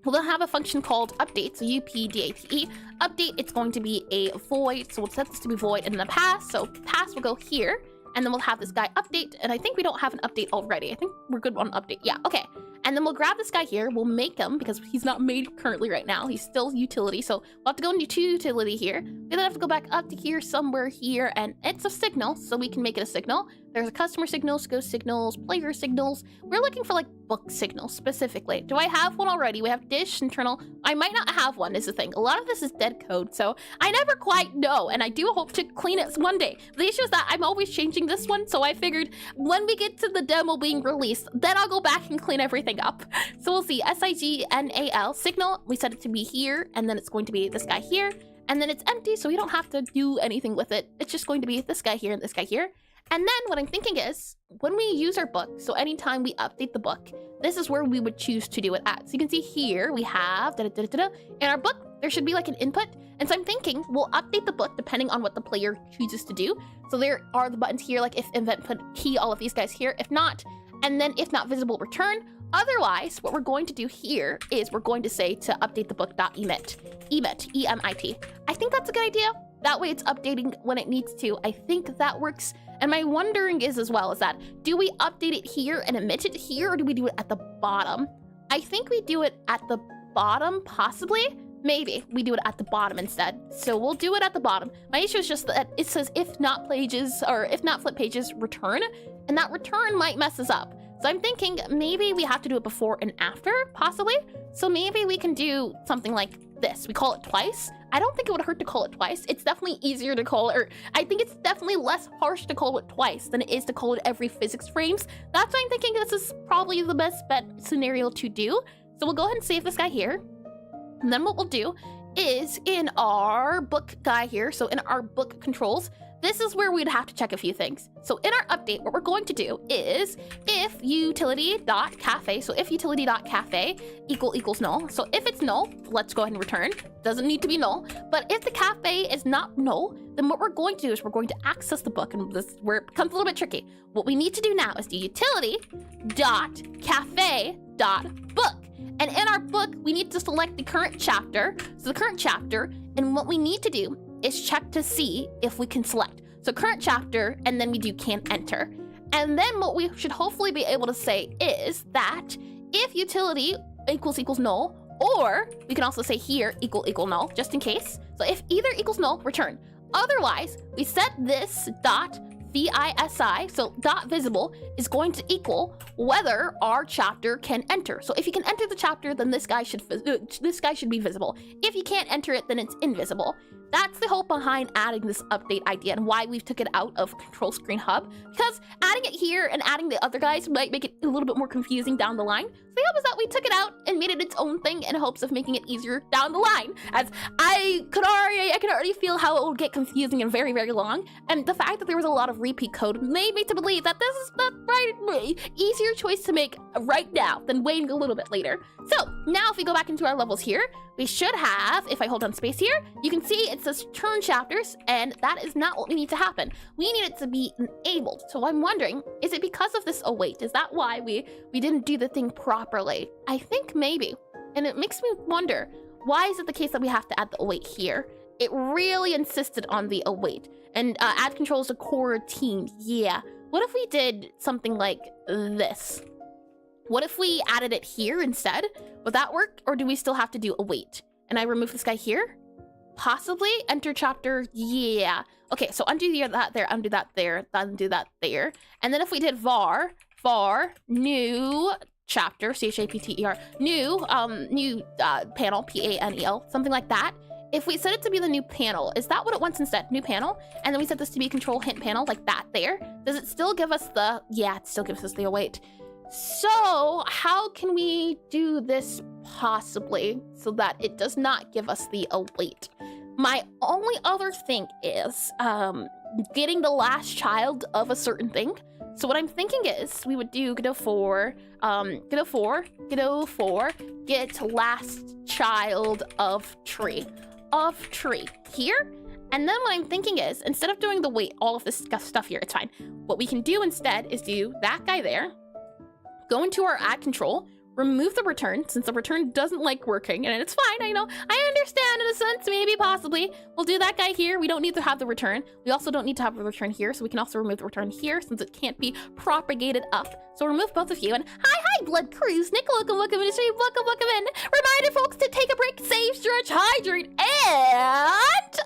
We'll then have a function called update, so UPDATE. Update, it's going to be a void, so we'll set this to be void in the pass. So pass will go here, and then we'll have this guy update, and I think we don't have an update already. I think we're good on update. Yeah, okay. And then we'll grab this guy here, we'll make him, because he's not made currently right now, he's still utility, so we'll have to go into utility here. We then have to go back up to here, somewhere here, and it's a signal, so we can make it a signal. There's a customer signals, ghost signals, player signals. We're looking for like book signals specifically. Do I have one already? We have dish, internal. I might not have one is the thing. A lot of this is dead code, so I never quite know, and I do hope to clean it one day. The issue is that I'm always changing this one, so I figured when we get to the demo being released, then I'll go back and clean everything up. So we'll see SIGNAL signal. We set it to be here, and then it's going to be this guy here, and then it's empty, so we don't have to do anything with it. It's just going to be this guy here and this guy here. And then what I'm thinking is, when we use our book, so anytime we update the book, this is where we would choose to do it at. So you can see here, we have in our book, there should be like an input. And so I'm thinking we'll update the book depending on what the player chooses to do. So there are the buttons here, like if event put key, all of these guys here, if not, and then if not visible, return. Otherwise, what we're going to do here is we're going to say to update the book.emit, E-M-I-T. I think that's a good idea. That way it's updating when it needs to. I think that works. And my wondering is as well is that, do we update it here and emit it here, or do we do it at the bottom? I think we do it at the bottom, possibly. Maybe we do it at the bottom instead. So we'll do it at the bottom. My issue is just that it says if not pages, or if not flip pages, return, and that return might mess us up. So I'm thinking maybe we have to do it before and after, possibly. So maybe we can do something like this. We call it twice. I don't think it would hurt to call it twice. It's definitely easier to call it, or I think it's definitely less harsh to call it twice than it is to call it every physics frames. That's why I'm thinking this is probably the best bet scenario to do. So we'll go ahead and save this guy here. And then what we'll do is in our book guy here, so in our book controls, this is where we'd have to check a few things. So in our update, what we're going to do is if utility.cafe, so if utility.cafe equals null. So if it's null, let's go ahead and return. Doesn't need to be null. But if the cafe is not null, then what we're going to do is we're going to access the book, and this is where it becomes a little bit tricky. What we need to do now is do utility.cafe.book. And in our book, we need to select the current chapter. So the current chapter, and what we need to do is check to see if we can select. So current chapter, and then we do can enter. And then what we should hopefully be able to say is that if utility equals null, or we can also say here equal null, just in case. So if either equals null, return. Otherwise, we set this dot VISI, so dot visible, is going to equal whether our chapter can enter. So if you can enter the chapter, then this guy should be visible. If you can't enter it, then it's invisible. That's the hope behind adding this update idea and why we've took it out of Control Screen Hub, because adding it here and adding the other guys might make it a little bit more confusing down the line. So the hope is that we took it out and made it its own thing in hopes of making it easier down the line, as I can already feel how it will get confusing and very, very long. And the fact that there was a lot of repeat code made me to believe that this is the easier choice to make right now than waiting a little bit later. So now if we go back into our levels here, we should have, if I hold on space here, you can see it says turn chapters, and that is not what we need to happen. We need it to be enabled. So I'm wondering, is it because of this await? Is that why we didn't do the thing properly? I think maybe. And it makes me wonder, why is it the case that we have to add the await here? It really insisted on the await. And add controls to core team, yeah. What if we did something like this? What if we added it here instead? Would that work? Or do we still have to do await? And I remove this guy here? Possibly. Enter chapter, yeah. Okay, so undo that there, undo that there, undo that there. And then if we did var new chapter, chapter, new panel, panel, something like that. If we set it to be the new panel, is that what it wants instead? New panel? And then we set this to be control hint panel, like that there. Does it still give us the, yeah, it still gives us the await. So how can we do this possibly so that it does not give us the await? My only other thing is getting the last child of a certain thing. So what I'm thinking is we would do Godot 4, get last child of tree. Here. And then what I'm thinking is, instead of doing the wait, all of this stuff here, it's fine. What we can do instead is do that guy there, go into our add control, remove the return, since the return doesn't like working, and it's fine, I know. I understand in a sense, maybe, possibly. We'll do that guy here. We don't need to have the return. We also don't need to have the return here, so we can also remove the return here, since it can't be propagated up. So remove both of you, and hi, Blood Cruise, Nick, welcome in the stream, welcome in. Reminder, folks, to take a break, save, stretch, hydrate, and...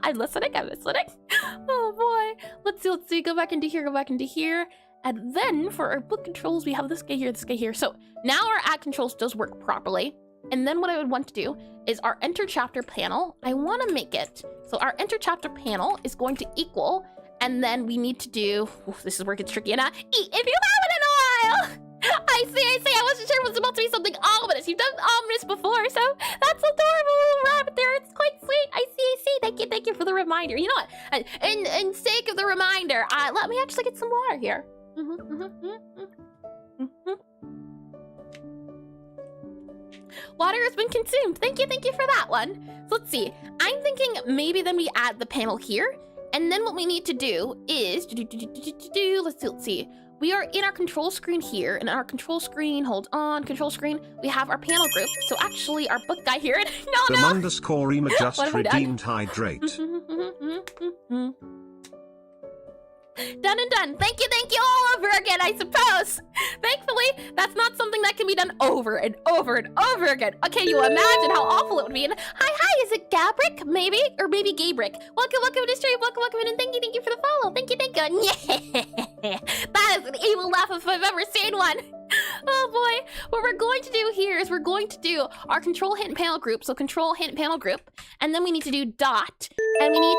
I'm listening. Oh, boy. Let's see, go back into here. And then for our book controls, we have this guy here. So now our add controls does work properly. And then what I would want to do is our enter chapter panel. I want to make it so our enter chapter panel is going to equal, and then we need to do, this is where it gets tricky, and if you haven't in a while. I see, I wasn't sure it was about to be something ominous. You've done ominous before, so that's adorable little rabbit there. It's quite sweet. I see. Thank you for the reminder. You know what? In sake of the reminder, let me actually get some water here. Water has been consumed. Thank you for that one. So let's see. I'm thinking maybe then we add the panel here, and then what we need to do is let's see. We are in our control screen here, and our control screen, hold on, control screen, we have our panel group. So actually our book guy here, no.
_Ema just redeemed hydrate.
Done and done. Thank you all over again, I suppose. Thankfully, that's not something that can be done over and over again. Okay, you imagine how awful it would be. And hi, is it Gabrick? Maybe? Or maybe Gabrick. Welcome to the stream. Welcome in, and thank you for the follow. Thank you. Yeah. That is an evil laugh if I've ever seen one. Oh boy. What we're going to do here is we're going to do our control hint panel group. So control hint panel group. And then we need to do dot. And we need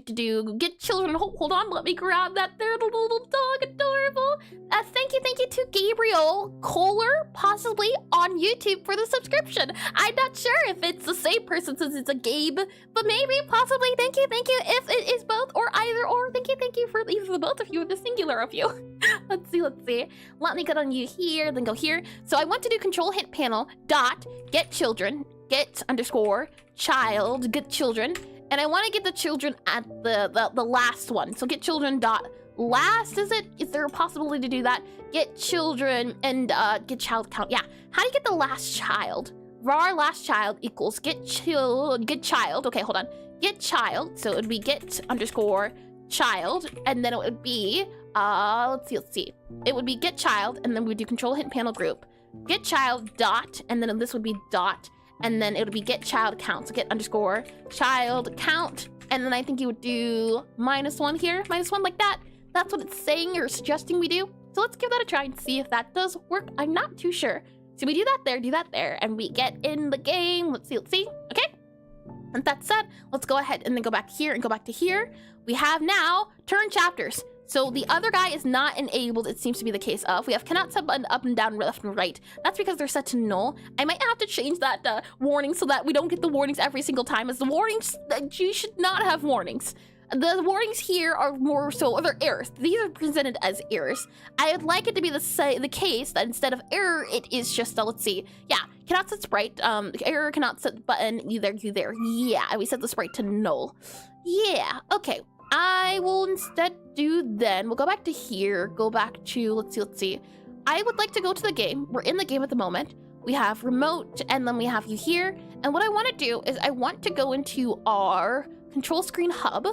to do get children. Hold on, let me grab that there, the little dog, adorable. Thank you to Gabriel Kohler, possibly on YouTube for the subscription. I'm not sure if it's the same person since it's a Gabe, but maybe, possibly. Thank you. If it is both or either or, thank you for either the both of you or the singular of you. Let's see. Let me get on you here, then go here. So I want to do control hint panel dot get children, get _ child, get children. And I want to get the children at the last one. So get children dot last, is it? Is there a possibility to do that? Get children and get child count. Yeah. How do you get the last child? Var last child equals get child. Okay, hold on. Get child. So it would be get _ child. And then it would be, let's see. It would be get child. And then we would do control hint panel group. Get child dot. And then this would be dot. And then it would be get child count. So get _ child count. And then I think you would do -1 here. -1 like that. That's what it's saying or suggesting we do. So let's give that a try and see if that does work. I'm not too sure. So we do that there, and we get in the game. Let's see. Okay. And that said, let's go ahead and then go back here and go back to here. We have now turn chapters. So the other guy is not enabled, it seems to be the case of. We have cannot set button up and down, left and right. That's because they're set to null. I might have to change that warning so that we don't get the warnings every single time, as the warnings, you should not have warnings. The warnings here are more so, they're errors. These are presented as errors. I would like it to be the case that instead of error, it is just, let's see. Yeah, cannot set sprite, error cannot set button, either you there. Yeah, we set the sprite to null. Yeah, okay. I will instead do then, we'll go back to here, go back to, let's see. I would like to go to the game. We're in the game at the moment. We have remote, and then we have you here. And what I want to do is I want to go into our control screen hub.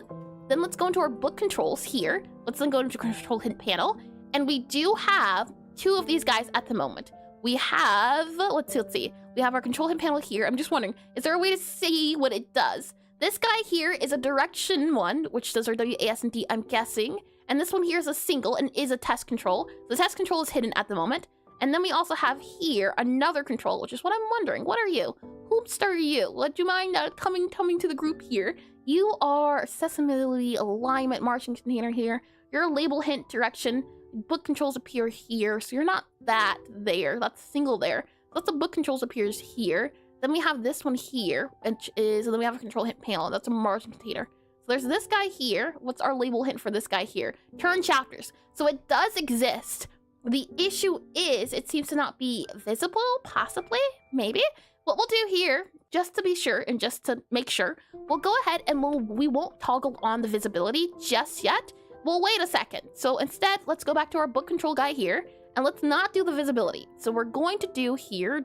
Then let's go into our book controls here. Let's then go into control hint panel. And we do have 2 of these guys at the moment. We have, let's see. We have our control hint panel here. I'm just wondering, is there a way to see what it does? This guy here is a direction one, which does our WAS and D, I'm guessing. And this one here is a single and is a test control. The test control is hidden at the moment. And then we also have here another control, which is what I'm wondering. What are you? Whomst are you? Would you mind coming to the group here? You are accessibility, alignment, margin container here. Your label, hint, direction. Book controls appear here, so you're not that there. That's single there. That's the book controls appears here. Then we have this one here, which is, and then we have a control hint panel. That's a margin container. So there's this guy here. What's our label hint for this guy here? Turn chapters. So it does exist. The issue is it seems to not be visible, possibly, maybe. What we'll do here, just to be sure and just to make sure, we'll go ahead and we won't toggle on the visibility just yet. We'll wait a second. So instead, let's go back to our book control guy here, and let's not do the visibility. So we're going to do here,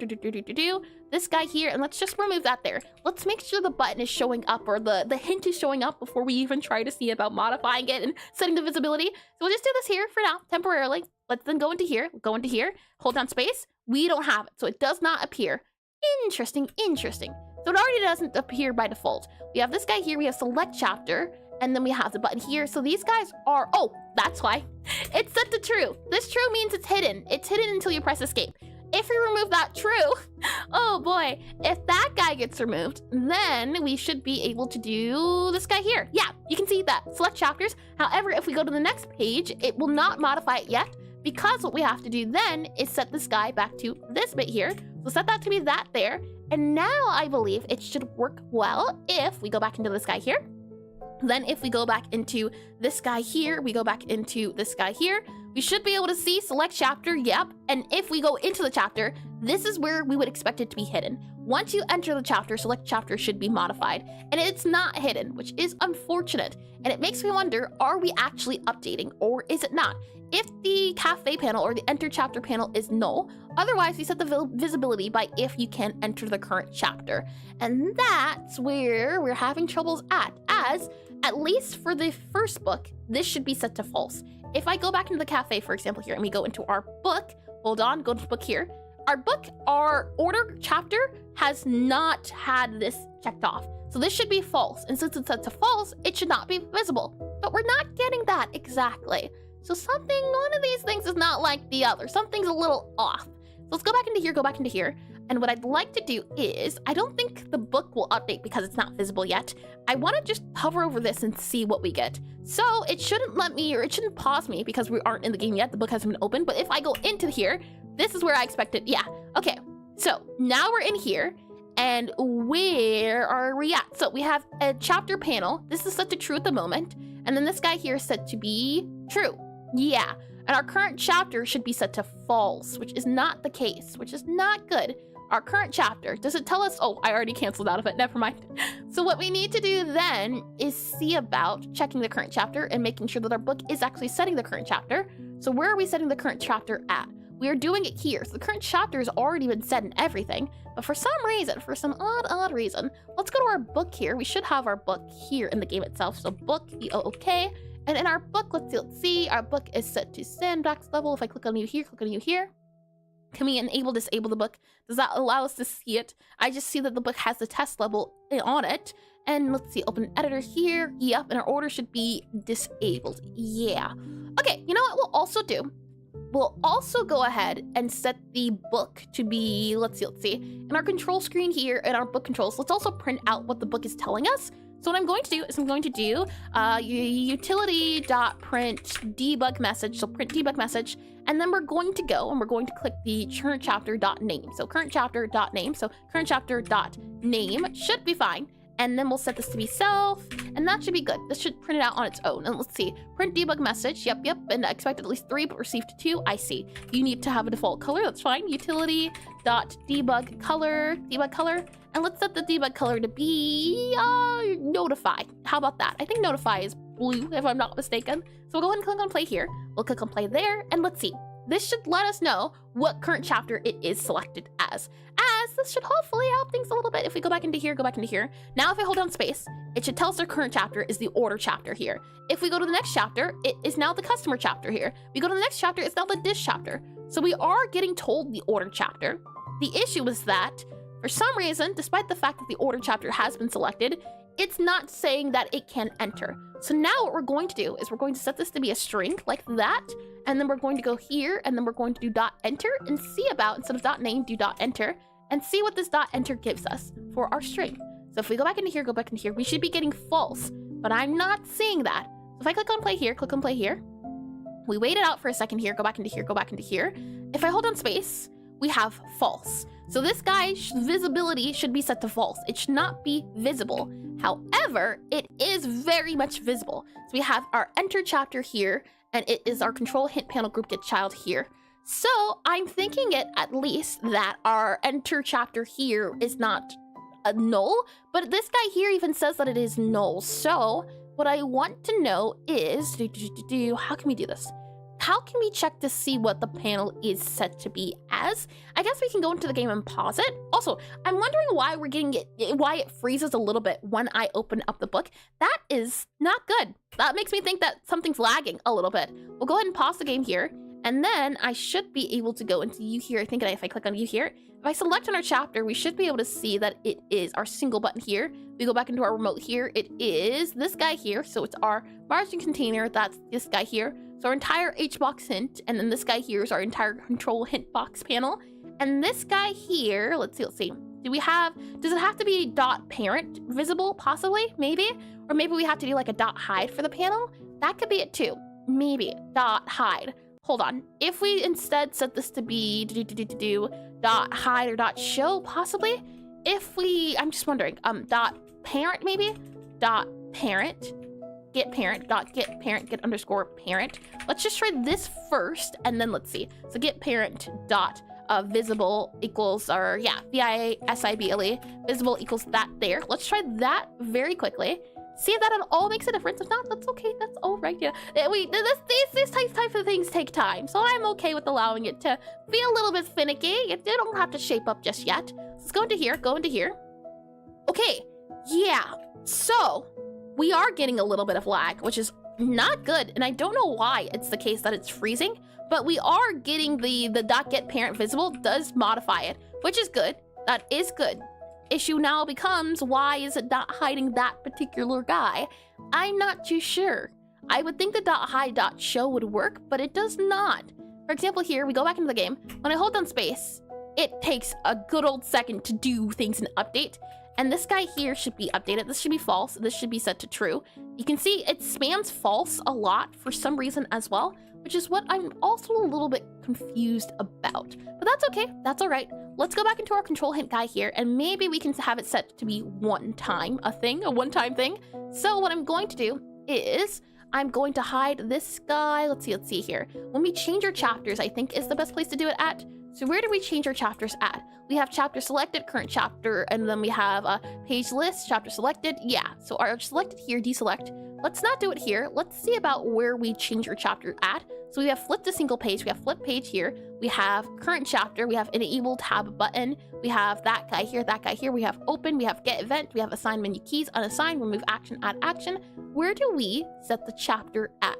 this guy here, and let's just remove that there. Let's make sure the button is showing up, or the hint is showing up before we even try to see about modifying it and setting the visibility. So we'll just do this here for now, temporarily. Let's then go into here, hold down space. We don't have it, so it does not appear. Interesting. So it already doesn't appear by default. We have this guy here, we have select chapter, and then we have the button here. So these guys are, oh, that's why. It's set to true. This true means it's hidden. It's hidden until you press escape. If we remove that true, oh boy, if that guy gets removed, then we should be able to do this guy here. Yeah, you can see that, select chapters. However, if we go to the next page, it will not modify it yet, because what we have to do then is set this guy back to this bit here. So set that to be that there. And now I believe it should work well if we go back into this guy here. Then if we go back into this guy here, we go back into this guy here, we should be able to see select chapter, yep. And if we go into the chapter, this is where we would expect it to be hidden. Once you enter the chapter, select chapter should be modified, and it's not hidden, which is unfortunate. And it makes me wonder, are we actually updating or is it not? If the cafe panel or the enter chapter panel is null, otherwise we set the visibility by if you can enter the current chapter. And that's where we're having troubles at least for the first book, this should be set to false. If I go back into the cafe, for example, here, and we go into our book, hold on, go to the book here. Our order chapter has not had this checked off. So this should be false. And since it's set to false, it should not be visible. But we're not getting that exactly. So one of these things is not like the other. Something's a little off. So let's go back into here. And what I'd like to do is, I don't think the book will update because it's not visible yet. I want to just hover over this and see what we get. So it shouldn't let me, or it shouldn't pause me because we aren't in the game yet. The book hasn't been opened. But if I go into here, this is where I expect it. Yeah. Okay. So now we're in here. And where are we at? So we have a chapter panel. This is set to true at the moment. And then this guy here is set to be true. Yeah. And our current chapter should be set to false, which is not the case, which is not good. Our current chapter, does it tell us? Oh, I already canceled out of it. Never mind. So what we need to do then is see about checking the current chapter and making sure that our book is actually setting the current chapter. So where are we setting the current chapter at? We are doing it here. So the current chapter has already been set and everything. But for some reason, for some odd reason, let's go to our book here. We should have our book here in the game itself. So book, okay. And in our book, let's see, our book is set to sandbox level. If I click on you here, can we disable the book? Does that allow us to see it? I just see that the book has the test level on it. And let's see, open editor here. Yep, and our order should be disabled. Yeah. Okay, you know what we'll also do? We'll also go ahead and set the book to be, let's see. In our control screen here, in our book controls, let's also print out what the book is telling us. So what I'm going to do is utility.print debug message. So print debug message, and then we're going to go and we're going to click the current chapter.name. So current chapter.name. So current chapter.name should be fine. And then we'll set this to be self, and that should be good. This should print it out on its own. And let's see, print debug message. Yep. And I expected at least 3, but received 2. I see. You need to have a default color. That's fine. Utility.debug color. And let's set the debug color to be notify. How about that? I think notify is blue, if I'm not mistaken. So we'll go ahead and click on play here. We'll click on play there, and let's see. This should let us know what current chapter it is selected as. This should hopefully help things a little bit. If we go back into here, Now if I hold down space, it should tell us our current chapter is the order chapter here. If we go to the next chapter, it is now the customer chapter here. We go to the next chapter, it's now the dish chapter. So we are getting told the order chapter. The issue is that, for some reason, despite the fact that the order chapter has been selected, it's not saying that it can enter. So now what we're going to do is we're going to set this to be a string like that, and then we're going to go here, and then we're going to do dot enter and see about, instead of dot name, do dot enter, and see what this dot enter gives us for our string. So if we go back into here, we should be getting false, but I'm not seeing that. So if I click on play here, we wait it out for a second here, go back into here. If I hold on space, we have false. So this guy's visibility should be set to false. It should not be visible. However, it is very much visible. So we have our enter chapter here, and it is our control hint panel group get child here. So I'm thinking it at least that our enter chapter here is not a null, but this guy here even says that it is null. So what I want to know is, how can we do this? How can we check to see what the panel is set to be as? I guess we can go into the game and pause it. Also, I'm wondering why we're getting it, why it freezes a little bit when I open up the book. That is not good. That makes me think that something's lagging a little bit. We'll go ahead and pause the game here, and then I should be able to go into you here. I think if I click on you here, if I select on our chapter, we should be able to see that it is our single button here. We go back into our remote here. It is this guy here. So it's our margin container. That's this guy here. So our entire HBox hint, and then this guy here is our entire control hint box panel. And this guy here, let's see. Does it have to be dot parent visible? Possibly, maybe? Or maybe we have to do like a dot hide for the panel? That could be it too. Maybe, dot hide. Hold on. If we instead set this to be dot hide or dot show, possibly? I'm just wondering, dot parent maybe? Dot parent. Get parent, dot get parent, get underscore parent. Let's just try this first, and then let's see. So get parent dot visible equals, or yeah, visible, visible equals that there. Let's try that very quickly. See if that at all makes a difference. If not, that's okay. That's all right. Yeah, these types of things take time, so I'm okay with allowing it to be a little bit finicky. It don't have to shape up just yet. Let's go into here. Okay, yeah. So we are getting a little bit of lag, which is not good, and I don't know why it's the case that it's freezing, but we are getting the dot get parent visible does modify it, which is good. That is good. Issue now becomes, why is it not hiding that particular guy? I'm not too sure. I would think the dot hide dot show would work, but it does not. For example, here we go back into the game. When I hold down space, it takes a good old second to do things and update. And this guy here should be updated. This should be false. This should be set to true. You can see it spams false a lot for some reason as well, which is what I'm also a little bit confused about. But that's okay. That's all right. Let's go back into our control hint guy here, and maybe we can have it set to be a one-time thing. So what I'm going to do is I'm going to hide this guy. Let's see here. When we change our chapters, I think is the best place to do it at. So where do we change our chapters at? We have chapter selected, current chapter, and then we have a page list, chapter selected. Yeah, so our selected here, deselect. Let's not do it here. Let's see about where we change our chapter at. So we have flip to single page, we have flip page here, we have current chapter, we have enable tab button, we have that guy here, we have open, we have get event, we have assign menu keys, unassign, remove action, add action. Where do we set the chapter at?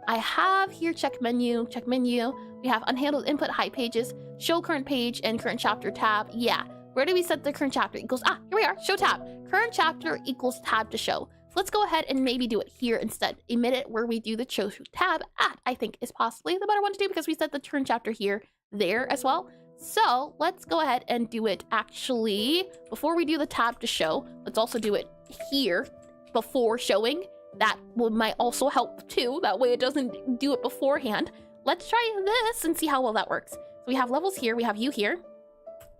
I have here check menu, we have unhandled input, hide pages, show current page, and current chapter tab. Yeah, where do we set the current chapter equals, here we are, show tab. Current chapter equals tab to show. So let's go ahead and maybe do it here instead. Emit it where we do the show tab at, I think is possibly the better one to do, because we set the current chapter here, there as well. So let's go ahead and do it actually, before we do the tab to show, let's also do it here before showing. That might also help too. That way it doesn't do it beforehand. Let's try this and see how well that works. So we have levels here, we have you here.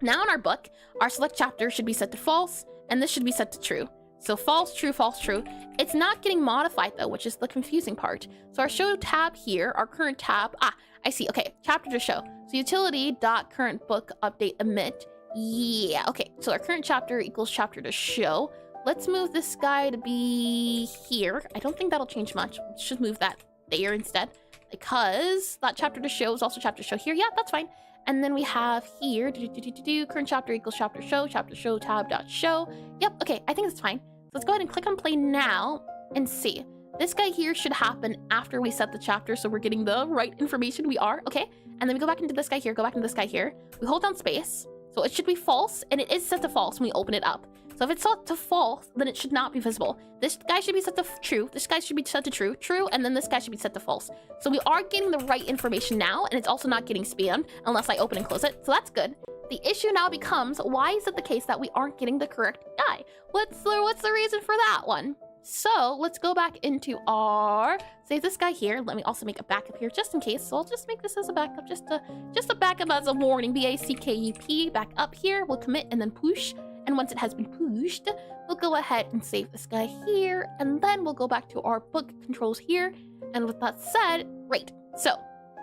Now in our book, our select chapter should be set to false, and this should be set to true. So false, true, false, true. It's not getting modified though, which is the confusing part. So our show tab here, our current tab, I see, okay, chapter to show. So utility dot current book update emit. Yeah, okay, so our current chapter equals chapter to show. Let's move this guy to be here. I don't think that'll change much. Let's just move that there instead, because that chapter to show is also chapter to show here. Yeah, that's fine. And then we have here, current chapter equals chapter show tab dot show. Yep, okay, I think that's fine. So let's go ahead and click on play now and see. This guy here should happen after we set the chapter, so we're getting the right information. We are, okay. And then we go back into this guy here, We hold down space. So it should be false, and it is set to false when we open it up. So if it's set to false, then it should not be visible. This guy should be set to true. This guy should be set to true, and then this guy should be set to false. So we are getting the right information now, and it's also not getting spammed unless I open and close it. So that's good. The issue now becomes, why is it the case that we aren't getting the correct guy? What's the reason for that one? So let's go back into our, save this guy here. Let me also make a backup here just in case. So I'll just make this as a backup, just a backup as a warning. BACKUP, back up here. We'll commit and then push. And once it has been pushed, we'll go ahead and save this guy here. And then we'll go back to our book controls here. And with that said, great. So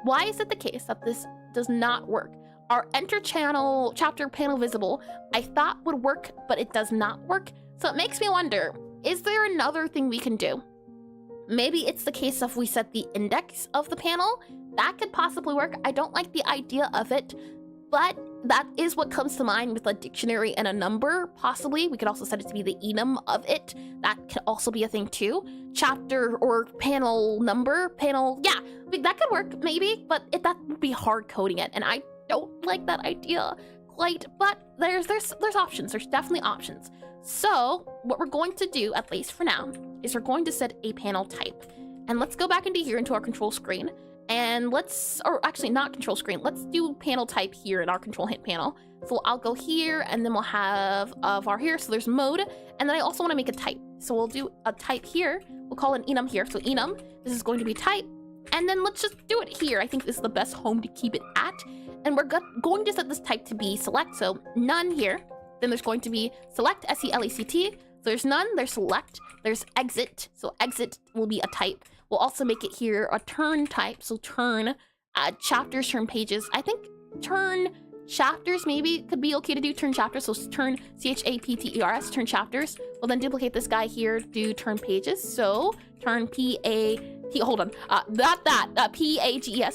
why is it the case that this does not work? Our enter channel chapter panel visible, I thought would work, but it does not work. So it makes me wonder, is there another thing we can do? Maybe it's the case of we set the index of the panel. That could possibly work. I don't like the idea of it, but that is what comes to mind with a dictionary and a number, possibly. We could also set it to be the enum of it. That could also be a thing too. Chapter or panel number, panel, yeah, that could work maybe, but that would be hard coding it, and I don't like that idea quite, but there's options. There's definitely options. So what we're going to do, at least for now, is we're going to set a panel type. And let's go back into here into our control screen. And or actually not control screen, let's do panel type here in our control hint panel. So I'll go here and then we'll have var here. So there's mode. And then I also want to make a type. So we'll do a type here. We'll call it enum here. So enum, this is going to be type. And then let's just do it here. I think this is the best home to keep it at. And we're going to set this type to be select. So none here. Then there's going to be select, SELECT. So there's none, there's select, there's exit. So exit will be a type. We'll also make it here a turn type. So turn chapters, turn pages. I think turn chapters maybe could be okay to do turn chapters. So turn CHAPTERS, turn chapters. We'll then duplicate this guy here, do turn pages. So turn PAGES,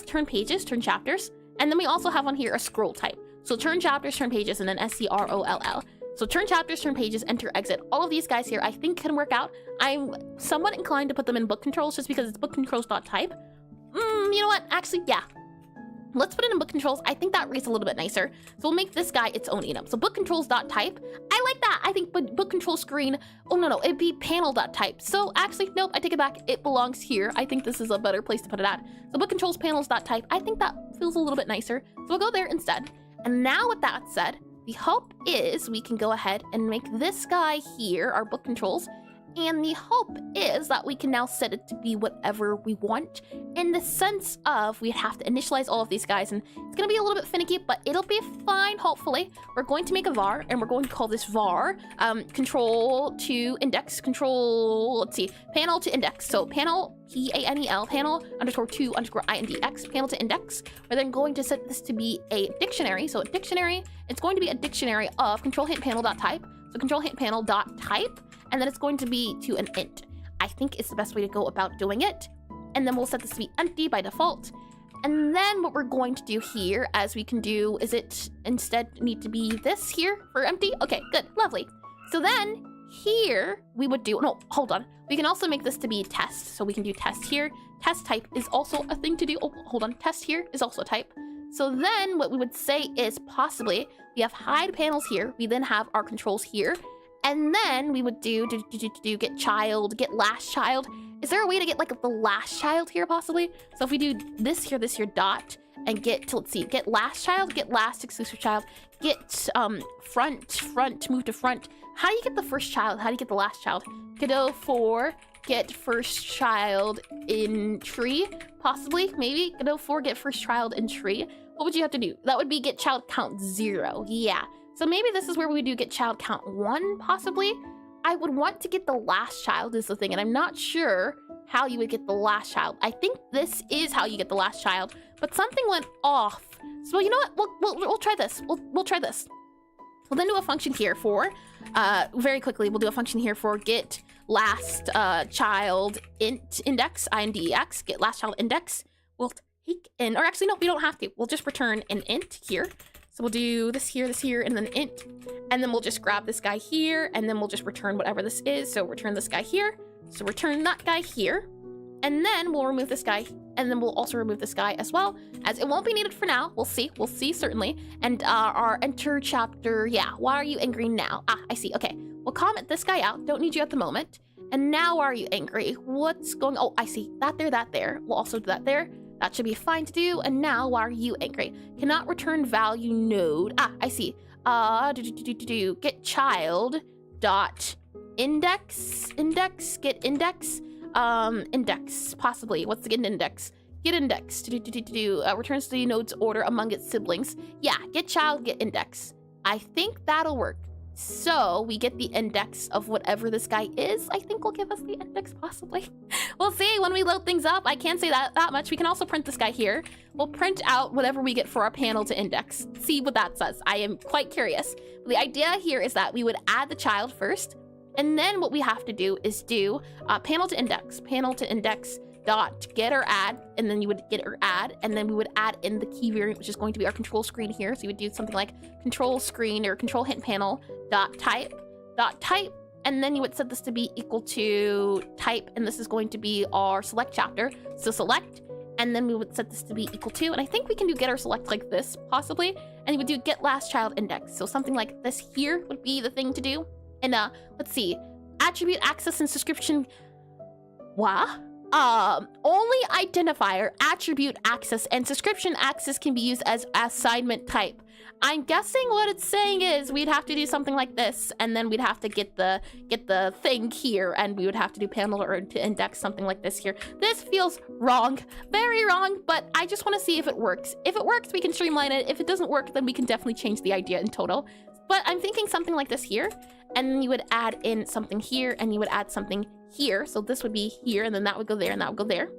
turn pages, turn chapters. And then we also have on here a scroll type. So turn chapters, turn pages, and then SCROLL. So turn chapters, turn pages, enter, exit. All of these guys here I think can work out. I'm somewhat inclined to put them in book controls just because it's book controls.type. You know what? Actually, yeah. Let's put it in book controls. I think that reads a little bit nicer. So we'll make this guy its own enum. So book controls.type. I like that. I think book control screen. Oh, no. It'd be panel.type. So actually, nope, I take it back. It belongs here. I think this is a better place to put it at. So book controls panels.type. I think that feels a little bit nicer. So we'll go there instead. And now with that said, the hope is we can go ahead and make this guy here our book controls. And the hope is that we can now set it to be whatever we want, in the sense of we have to initialize all of these guys, and it's going to be a little bit finicky, but it'll be fine, hopefully. We're going to make a var, and we're going to call this var control to index, panel to index. So panel, PANEL, panel _to _INDX, panel to index. We're then going to set this to be a dictionary. So a dictionary, it's going to be a dictionary of control hint panel.type. So control hint panel.type. And then it's going to be to an int. I think it's the best way to go about doing it. And then we'll set this to be empty by default. And then what we're going to do here, as we can do, is it instead need to be this here for empty? Okay, good, lovely. So then here we would do, no, hold on. We can also make this to be test. So we can do test here. Test type is also a thing to do. Oh, hold on, test here is also a type. So then what we would say is possibly we have hide panels here. We then have our controls here. And then we would do get child, get last child. Is there a way to get like the last child here possibly? So if we do this here dot, and get to, let's see, get last child, get last exclusive child, get front, move to front. How do you get the first child? How do you get the last child? Godot 4, get first child in tree, possibly, maybe. Godot 4, get first child in tree. What would you have to do? That would be get child count 0, yeah. So maybe this is where we do get child count 1, possibly. I would want to get the last child is the thing, and I'm not sure how you would get the last child. I think this is how you get the last child, but something went off. So you know what? We'll try this. We'll try this. We'll then do a function here for, very quickly, we'll do a function here for get last child index, INDEX, get last child index. We'll take in, or actually no, we don't have to. We'll just return an int here. So we'll do this here, and then int. And then we'll just grab this guy here, and then we'll just return whatever this is. So return this guy here. So return that guy here. And then we'll remove this guy. And then we'll also remove this guy as well, as it won't be needed for now. We'll see certainly. And our enter chapter, yeah, why are you in green now? Ah, I see, okay. We'll comment this guy out. Don't need you at the moment. And now are you angry? What's going on? Oh, I see. That there. We'll also do that there. That should be fine to do. And now why are you angry? Cannot return value node. Ah, I see. Get child dot index get index index possibly. What's the get index? Get index returns the node's order among its siblings. Yeah, get child get index. I think that'll work. So we get the index of whatever this guy is. I think will give us the index possibly. We'll see when we load things up. I can't say that much. We can also print this guy here. We'll print out whatever we get for our panel to index. See what that says. I am quite curious. The idea here is that we would add the child first, and then what we have to do is do panel to index dot get or add, and then you would get or add, and then we would add in the key variant, which is going to be our control screen here. So you would do something like control screen or control hint panel dot type, and then you would set this to be equal to type, and this is going to be our select chapter. So select, and then we would set this to be equal to, and I think we can do get or select like this possibly, and you would do get last child index. So something like this here would be the thing to do. And let's see, attribute access and subscription. Only identifier, attribute access, and subscription access can be used as assignment type. I'm guessing what it's saying is we'd have to do something like this, and then we'd have to get the thing here, and we would have to do panel or to index something like this here. This feels wrong, very wrong, but I just want to see if it works. If it works, we can streamline it. If it doesn't work, then we can definitely change the idea in total. But I'm thinking something like this here, and then you would add in something here, and you would add something here. So this would be here, and then that would go there, and that would go there.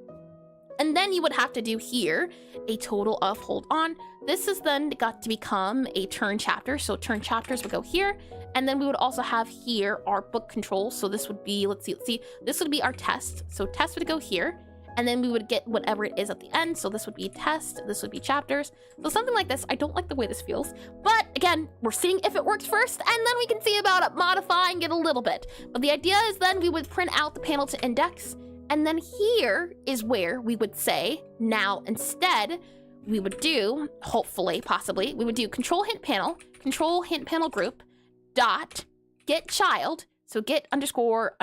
And then you would have to do here a total of, hold on, this is then got to become a turn chapter. So turn chapters would go here. And then we would also have here our book control. So this would be, let's see, this would be our test. So test would go here. And then we would get whatever it is at the end. So this would be test, this would be chapters. So something like this. I don't like the way this feels. But again, we're seeing if it works first, and then we can see about modifying it a little bit. But the idea is then we would print out the panel to index. And then here is where we would say, now instead, we would do, hopefully, possibly, we would do control hint panel group dot get child. So get underscore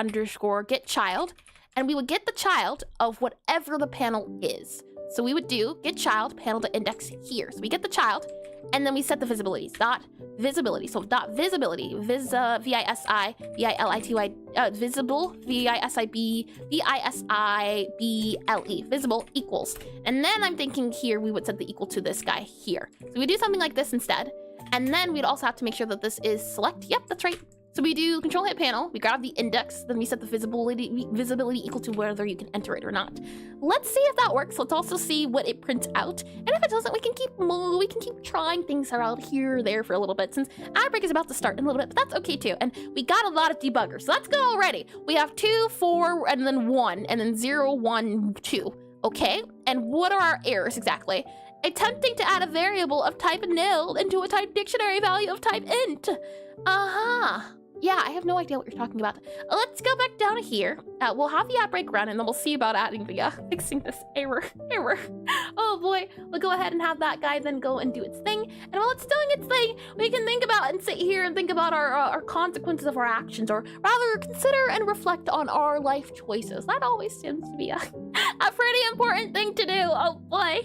get child. And we would get the child of whatever the panel is. So we would do get child panel to index here. So we get the child, and then we set the visibilities. Dot visibility. So dot visibility. V-I-S-I-B-I-L-I-T-Y. Visible. V-I-S-I-B-V-I-S-I-B-L-E. Visible equals. And then I'm thinking here we would set the equal to this guy here. So we do something like this instead. And then we'd also have to make sure that this is select. Yep, that's right. So we do control hit panel, we grab the index, then we set the visibility equal to whether you can enter it or not. Let's see if that works. Let's also see what it prints out. And if it doesn't, we can keep trying things around here or there for a little bit, since ad break is about to start in a little bit, but that's okay too. And we got a lot of debuggers, so that's good already. We have 2, 4, and then 1, and then 0, 1, 2. Okay, and what are our errors exactly? Attempting to add a variable of type nil into a type dictionary value of type int. Yeah, I have no idea what you're talking about. Let's go back down here. We'll have the ad break run, and then we'll see about adding the fixing this error. Oh boy, we'll go ahead and have that guy then go and do its thing. And while it's doing its thing, we can think about and sit here and think about our consequences of our actions, or rather consider and reflect on our life choices. That always seems to be a pretty important thing to do. Oh boy.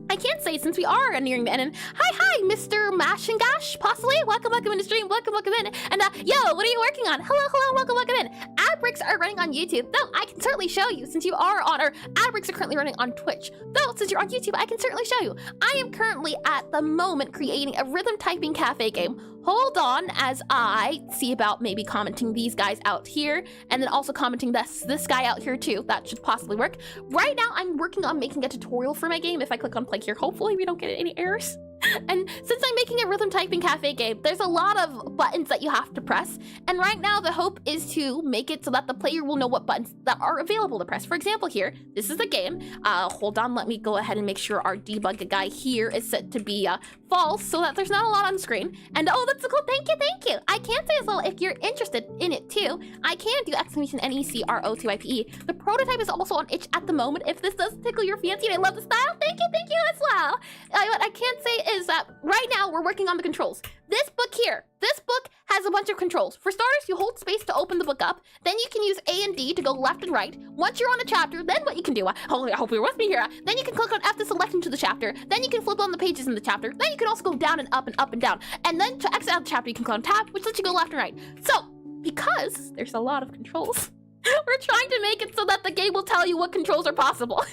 I can't say since we are nearing the end. And hi, Mr. Mashingash, possibly. Welcome in the stream. Welcome in. And yo, what are you working on? Hello, welcome in. Ad breaks are running on YouTube, though I can certainly show you since you are on, or ad breaks are currently running on Twitch. Though since you're on YouTube, I can certainly show you. I am currently at the moment creating a rhythm typing cafe game. Hold on as I see about maybe commenting these guys out here, and then also commenting this guy out here too. That should possibly work. Right now, I'm working on making a tutorial for my game. If I click on play here, hopefully we don't get any errors. And since I'm making a rhythm typing cafe game, there's a lot of buttons that you have to press. And right now the hope is to make it so that the player will know what buttons that are available to press. For example here, this is the game. Hold on, let me go ahead and make sure our debug guy here is set to be false so that there's not a lot on screen. And oh, that's so cool, thank you. I can say as well, if you're interested in it too, I can do !NECROTYPE. The prototype is also on itch at the moment. If this does tickle your fancy and I love the style, thank you. thank you as well. What I can say is that right now we're working on the controls. This book here, this book has a bunch of controls. For starters, you hold space to open the book up. Then you can use A and D to go left and right. Once you're on a chapter, then what you can do, I hope you're with me here. Then you can click on F to select into the chapter. Then you can flip on the pages in the chapter. Then you can also go down and up and down. And then to exit out the chapter, you can click on Tab, which lets you go left and right. So, because there's a lot of controls, we're trying to make it so that the game will tell you what controls are possible.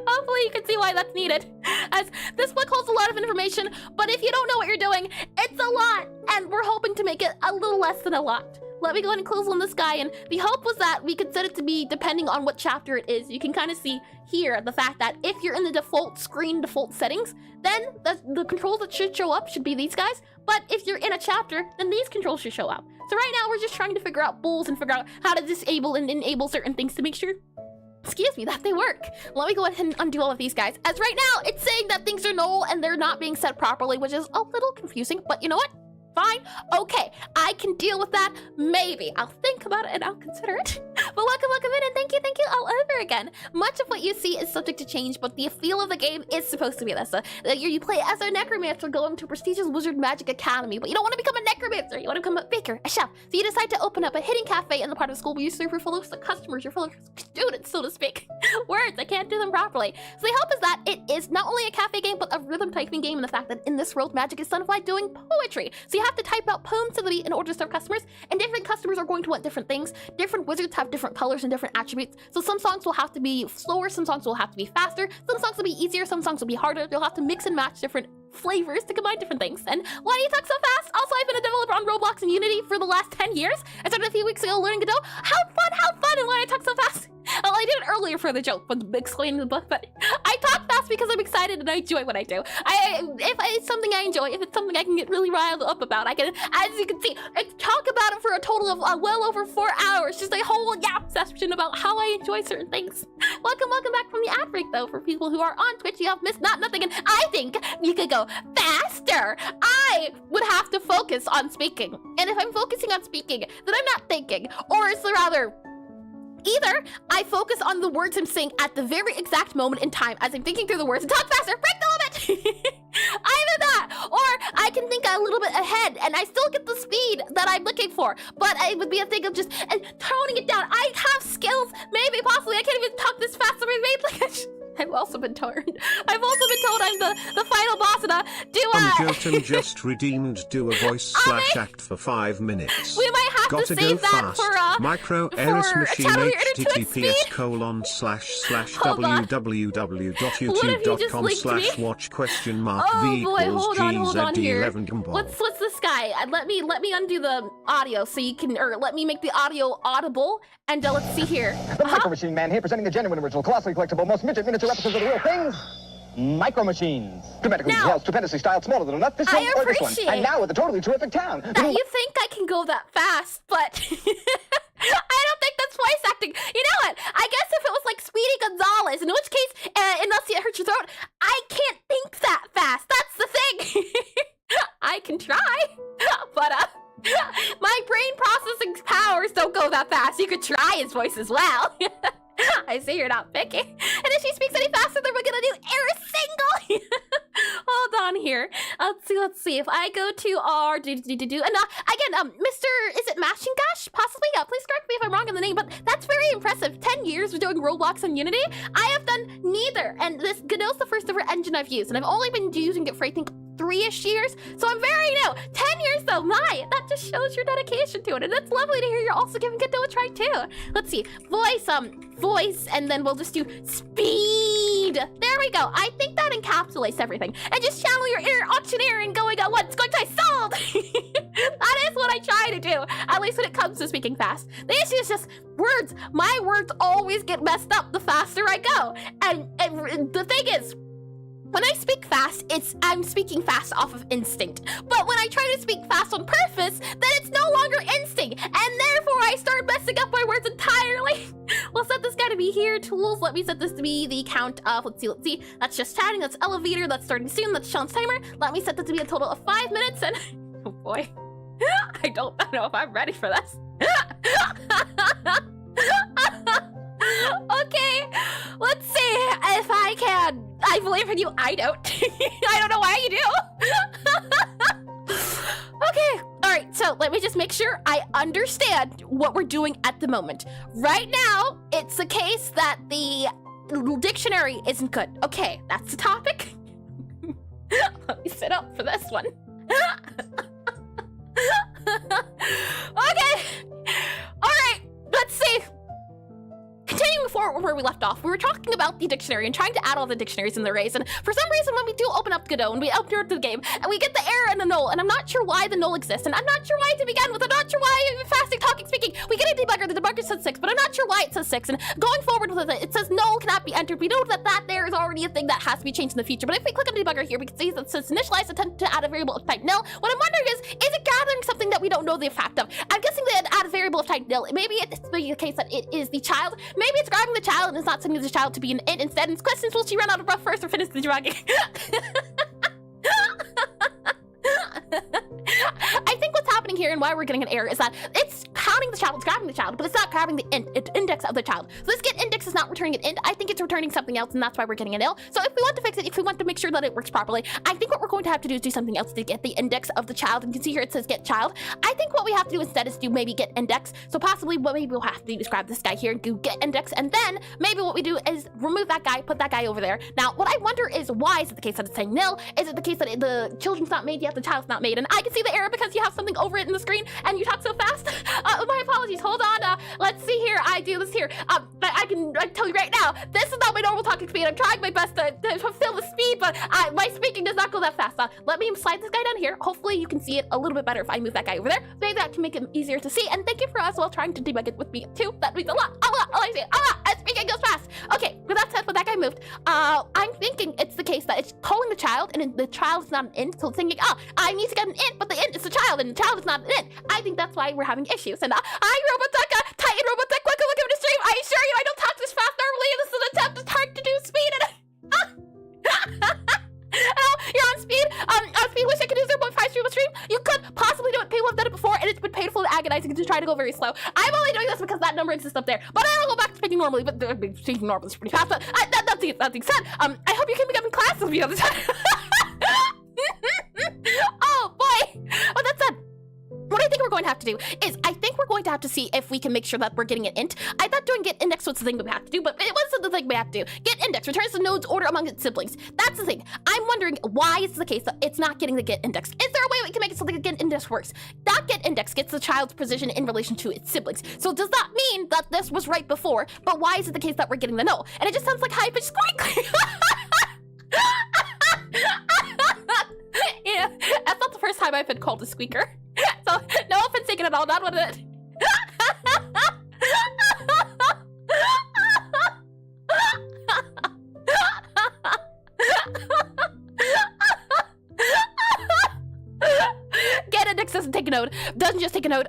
Hopefully you can see why that's needed, as this book holds a lot of information, but if you don't know what you're doing, it's a lot, and we're hoping to make it a little less than a lot. Let me go ahead and close on this guy, and the hope was that we could set it to be depending on what chapter it is. You can kind of see here the fact that if you're in the default settings, then the controls that should show up should be these guys, but if you're in a chapter, then these controls should show up. So right now we're just trying to figure out bulls and figure out how to disable and enable certain things to make sure, excuse me, that they work. Let me go ahead and undo all of these guys, as right now it's saying that things are null and they're not being set properly, which is a little confusing, but you know what? Fine, okay, I can deal with that, maybe. I'll think about it and I'll consider it. But welcome in, and thank you all over again. Much of what you see is subject to change, but the feel of the game is supposed to be this. You play as a necromancer going to a prestigious wizard magic academy, but you don't want to become a necromancer, you want to become a baker, a chef. So you decide to open up a hidden cafe in the part of school where you serve your fellow customers, your fellow students, so to speak. Words, I can't do them properly. So the hope is that it is not only a cafe game, but a rhythm typing game, and the fact that in this world, magic is done by doing poetry. So you have to type out poems to the beat in order to serve customers, and different customers are going to want different things. Different wizards have different colors and different attributes, so some songs will have to be slower, some songs will have to be faster, some songs will be easier, some songs will be harder. You'll have to mix and match different flavors to combine different things. And why do you talk so fast? Also, I've been a developer on Roblox and Unity for the last 10 years. I started a few weeks ago learning Godot. How fun, and why do I talk so fast? Well, I did it earlier for the joke when explaining the book, but I talk fast because I'm excited and I enjoy what I do. If it's something I enjoy, if it's something I can get really riled up about, I can, as you can see, I talk about it for a total of well over 4 hours. Just a whole yap session about how I enjoy certain things. Welcome back from the ad break, though. For people who are on Twitch, you have missed nothing, and I think you could go faster. I would have to focus on speaking, and if I'm focusing on speaking, then I'm not thinking, or is rather, either I focus on the words I'm saying at the very exact moment in time as I'm thinking through the words and talk faster, break the limit! Either that, or I can think a little bit ahead and I still get the speed that I'm looking for, but it would be a thing of just toning it down. I have skills, maybe, possibly, I can't even talk this fast, so I've also been told I'm the final boss, and
Jotun just redeemed do a voice / act for 5 minutes.
We might have
Gotta
to save
go
that
fast. Micro Eris machine
channel you're into
www.www.youtube.com/watch?VZD11
What's this guy? Let me undo the audio so you can, or let me make the audio audible, and let's see here.
The Micro Machine Man here, presenting the genuine original, colossally collectible, most miniature replicas of the real things. Micro Machines. Dramatically detailed, stupendously styled, smaller than enough. This one or this one. And now with a totally terrific town.
That you think I can go that fast, but I don't think that's voice acting. You know what? I guess if it was like Speedy Gonzalez, in which case, unless it hurts your throat, I can't think that fast. That's the thing. I can try, but my brain processing powers don't go that fast. You could try his voice as well. I see you're not picky. And if she speaks any faster, then we're gonna do air single. Hold on here. Let's see. If I go to our and again, Mr. Is it Mashingash? Possibly. Please correct me if I'm wrong in the name, but that's very impressive. 10 years of doing Roblox and Unity. I have done neither, and this Godot's the first ever engine I've used, and I've only been using it for I think 3-ish years, so I'm very new. 10 years though, that just shows your dedication to it, and it's lovely to hear you're also giving Godot a try too. Let's see, voice, and then we'll just do speed. There we go. I think that encapsulates everything. And just channel your inner auctioneer and going at once, going to sold. That is what I try to do, at least when it comes to speaking fast. The issue is just words. My words always get messed up the faster I go, and the thing is, when I speak fast, I'm speaking fast off of instinct. But when I try to speak fast on purpose, then it's no longer instinct, and therefore I start messing up my words entirely. We'll set this guy to be here. Tools, let me set this to be the count of, let's see. That's just chatting, that's elevator, that's starting soon, that's Sean's timer. Let me set that to be a total of 5 minutes, and oh boy. I don't know if I'm ready for this. Okay, let's see if I can. I I believe in you. I don't. I don't know why you do. Okay. All right. So let me just make sure I understand what we're doing at the moment. Right now, it's the case that the dictionary isn't good. Okay, that's the topic. Let me sit up for this one. Okay. All right. Let's see. Continuing forward where we left off, we were talking about the dictionary and trying to add all the dictionaries in the arrays, and for some reason when we do open up Godot and we open up the game, and we get the error and the null, and I'm not sure why the null exists, and I'm not sure why to begin with, I'm not sure why fasting, talking, speaking, we get a debugger, the debugger says 6, but I'm not sure why it says 6, and going forward with it, it says null cannot be entered. We know that there is already a thing that has to be changed in the future, but if we click on the debugger here, we can see that it says initialize attempt to add a variable of type nil. What I'm wondering is it gathering something that we don't know the effect of? I'm guessing that add a variable of type nil, maybe it's the case that it is the child, maybe it's grabbing the child and it's not setting the child to be an int instead. And questions, will she run out of breath first or finish the debugging? I think what's happening here and why we're getting an error is that it's counting the child, it's grabbing the child, but it's not grabbing the index of the child. So this get index is not returning an int. I think it's returning something else, and that's why we're getting an nil. So if we want to fix it, if we want to make sure that it works properly, I think what we're going to have to do is do something else to get the index of the child. And you can see here it says get child. I think what we have to do instead is do maybe get index. So possibly what maybe we'll have to do is grab this guy here and do get index, and then maybe what we do is remove that guy, put that guy over there. Now, what I wonder is why is it the case that it's saying nil? Is it the case that the children's not made yet, the child's not made? And I can see the error because you have something over it in the screen and you talk so fast. My apologies. Hold on. Let's see here. I do this here. I tell you right now, this is not my normal talking speed. I'm trying my best to fulfill the speed, but my speaking does not go that fast. Let me slide this guy down here. Hopefully you can see it a little bit better if I move that guy over there. Maybe that can make it easier to see. And thank you for as well trying to debug it with me too. That means a lot. I say a lot. And speaking goes fast. Okay, with that said, with that guy moved, I'm thinking it's the case that it's calling the child and the child is not an int. So it's thinking, I need to get an int, but the int is the child and the child is not an int. I think that's why we're having issues. And Robotech, Titan Robotech, welcome to the stream. I assure you I don't talk this fast normally. This is an attempt to start to do speed. Oh, you're on speed. On speed, wish I could do 0.5 stream of stream. You could possibly do it. People have done it before, and it's been painful and agonizing to try to go very slow. I'm only doing this because that number exists up there. But I will go back to speaking normally. But speaking normally is pretty fast. But that being said, I hope you can become in class with me all the time. Oh boy. Well, that said, what I think we're going to have to do is I think we're going to have to see if we can make sure that we're getting an int. I thought doing get index was the thing that we have to do, but it wasn't the thing we have to do. Get index returns the node's order among its siblings. That's the thing. I'm wondering why it's the case that it's not getting the get index. Is there a way we can make it so that the get index works? That get index gets the child's position in relation to its siblings. So does that mean that this was right before, but why is it the case that we're getting the null? And it just sounds like high-pitched squeak. Yeah, that's not the first time I've been called a squeaker. So, no offense taken at all, not what it. Get index doesn't take a node. Doesn't just take a node.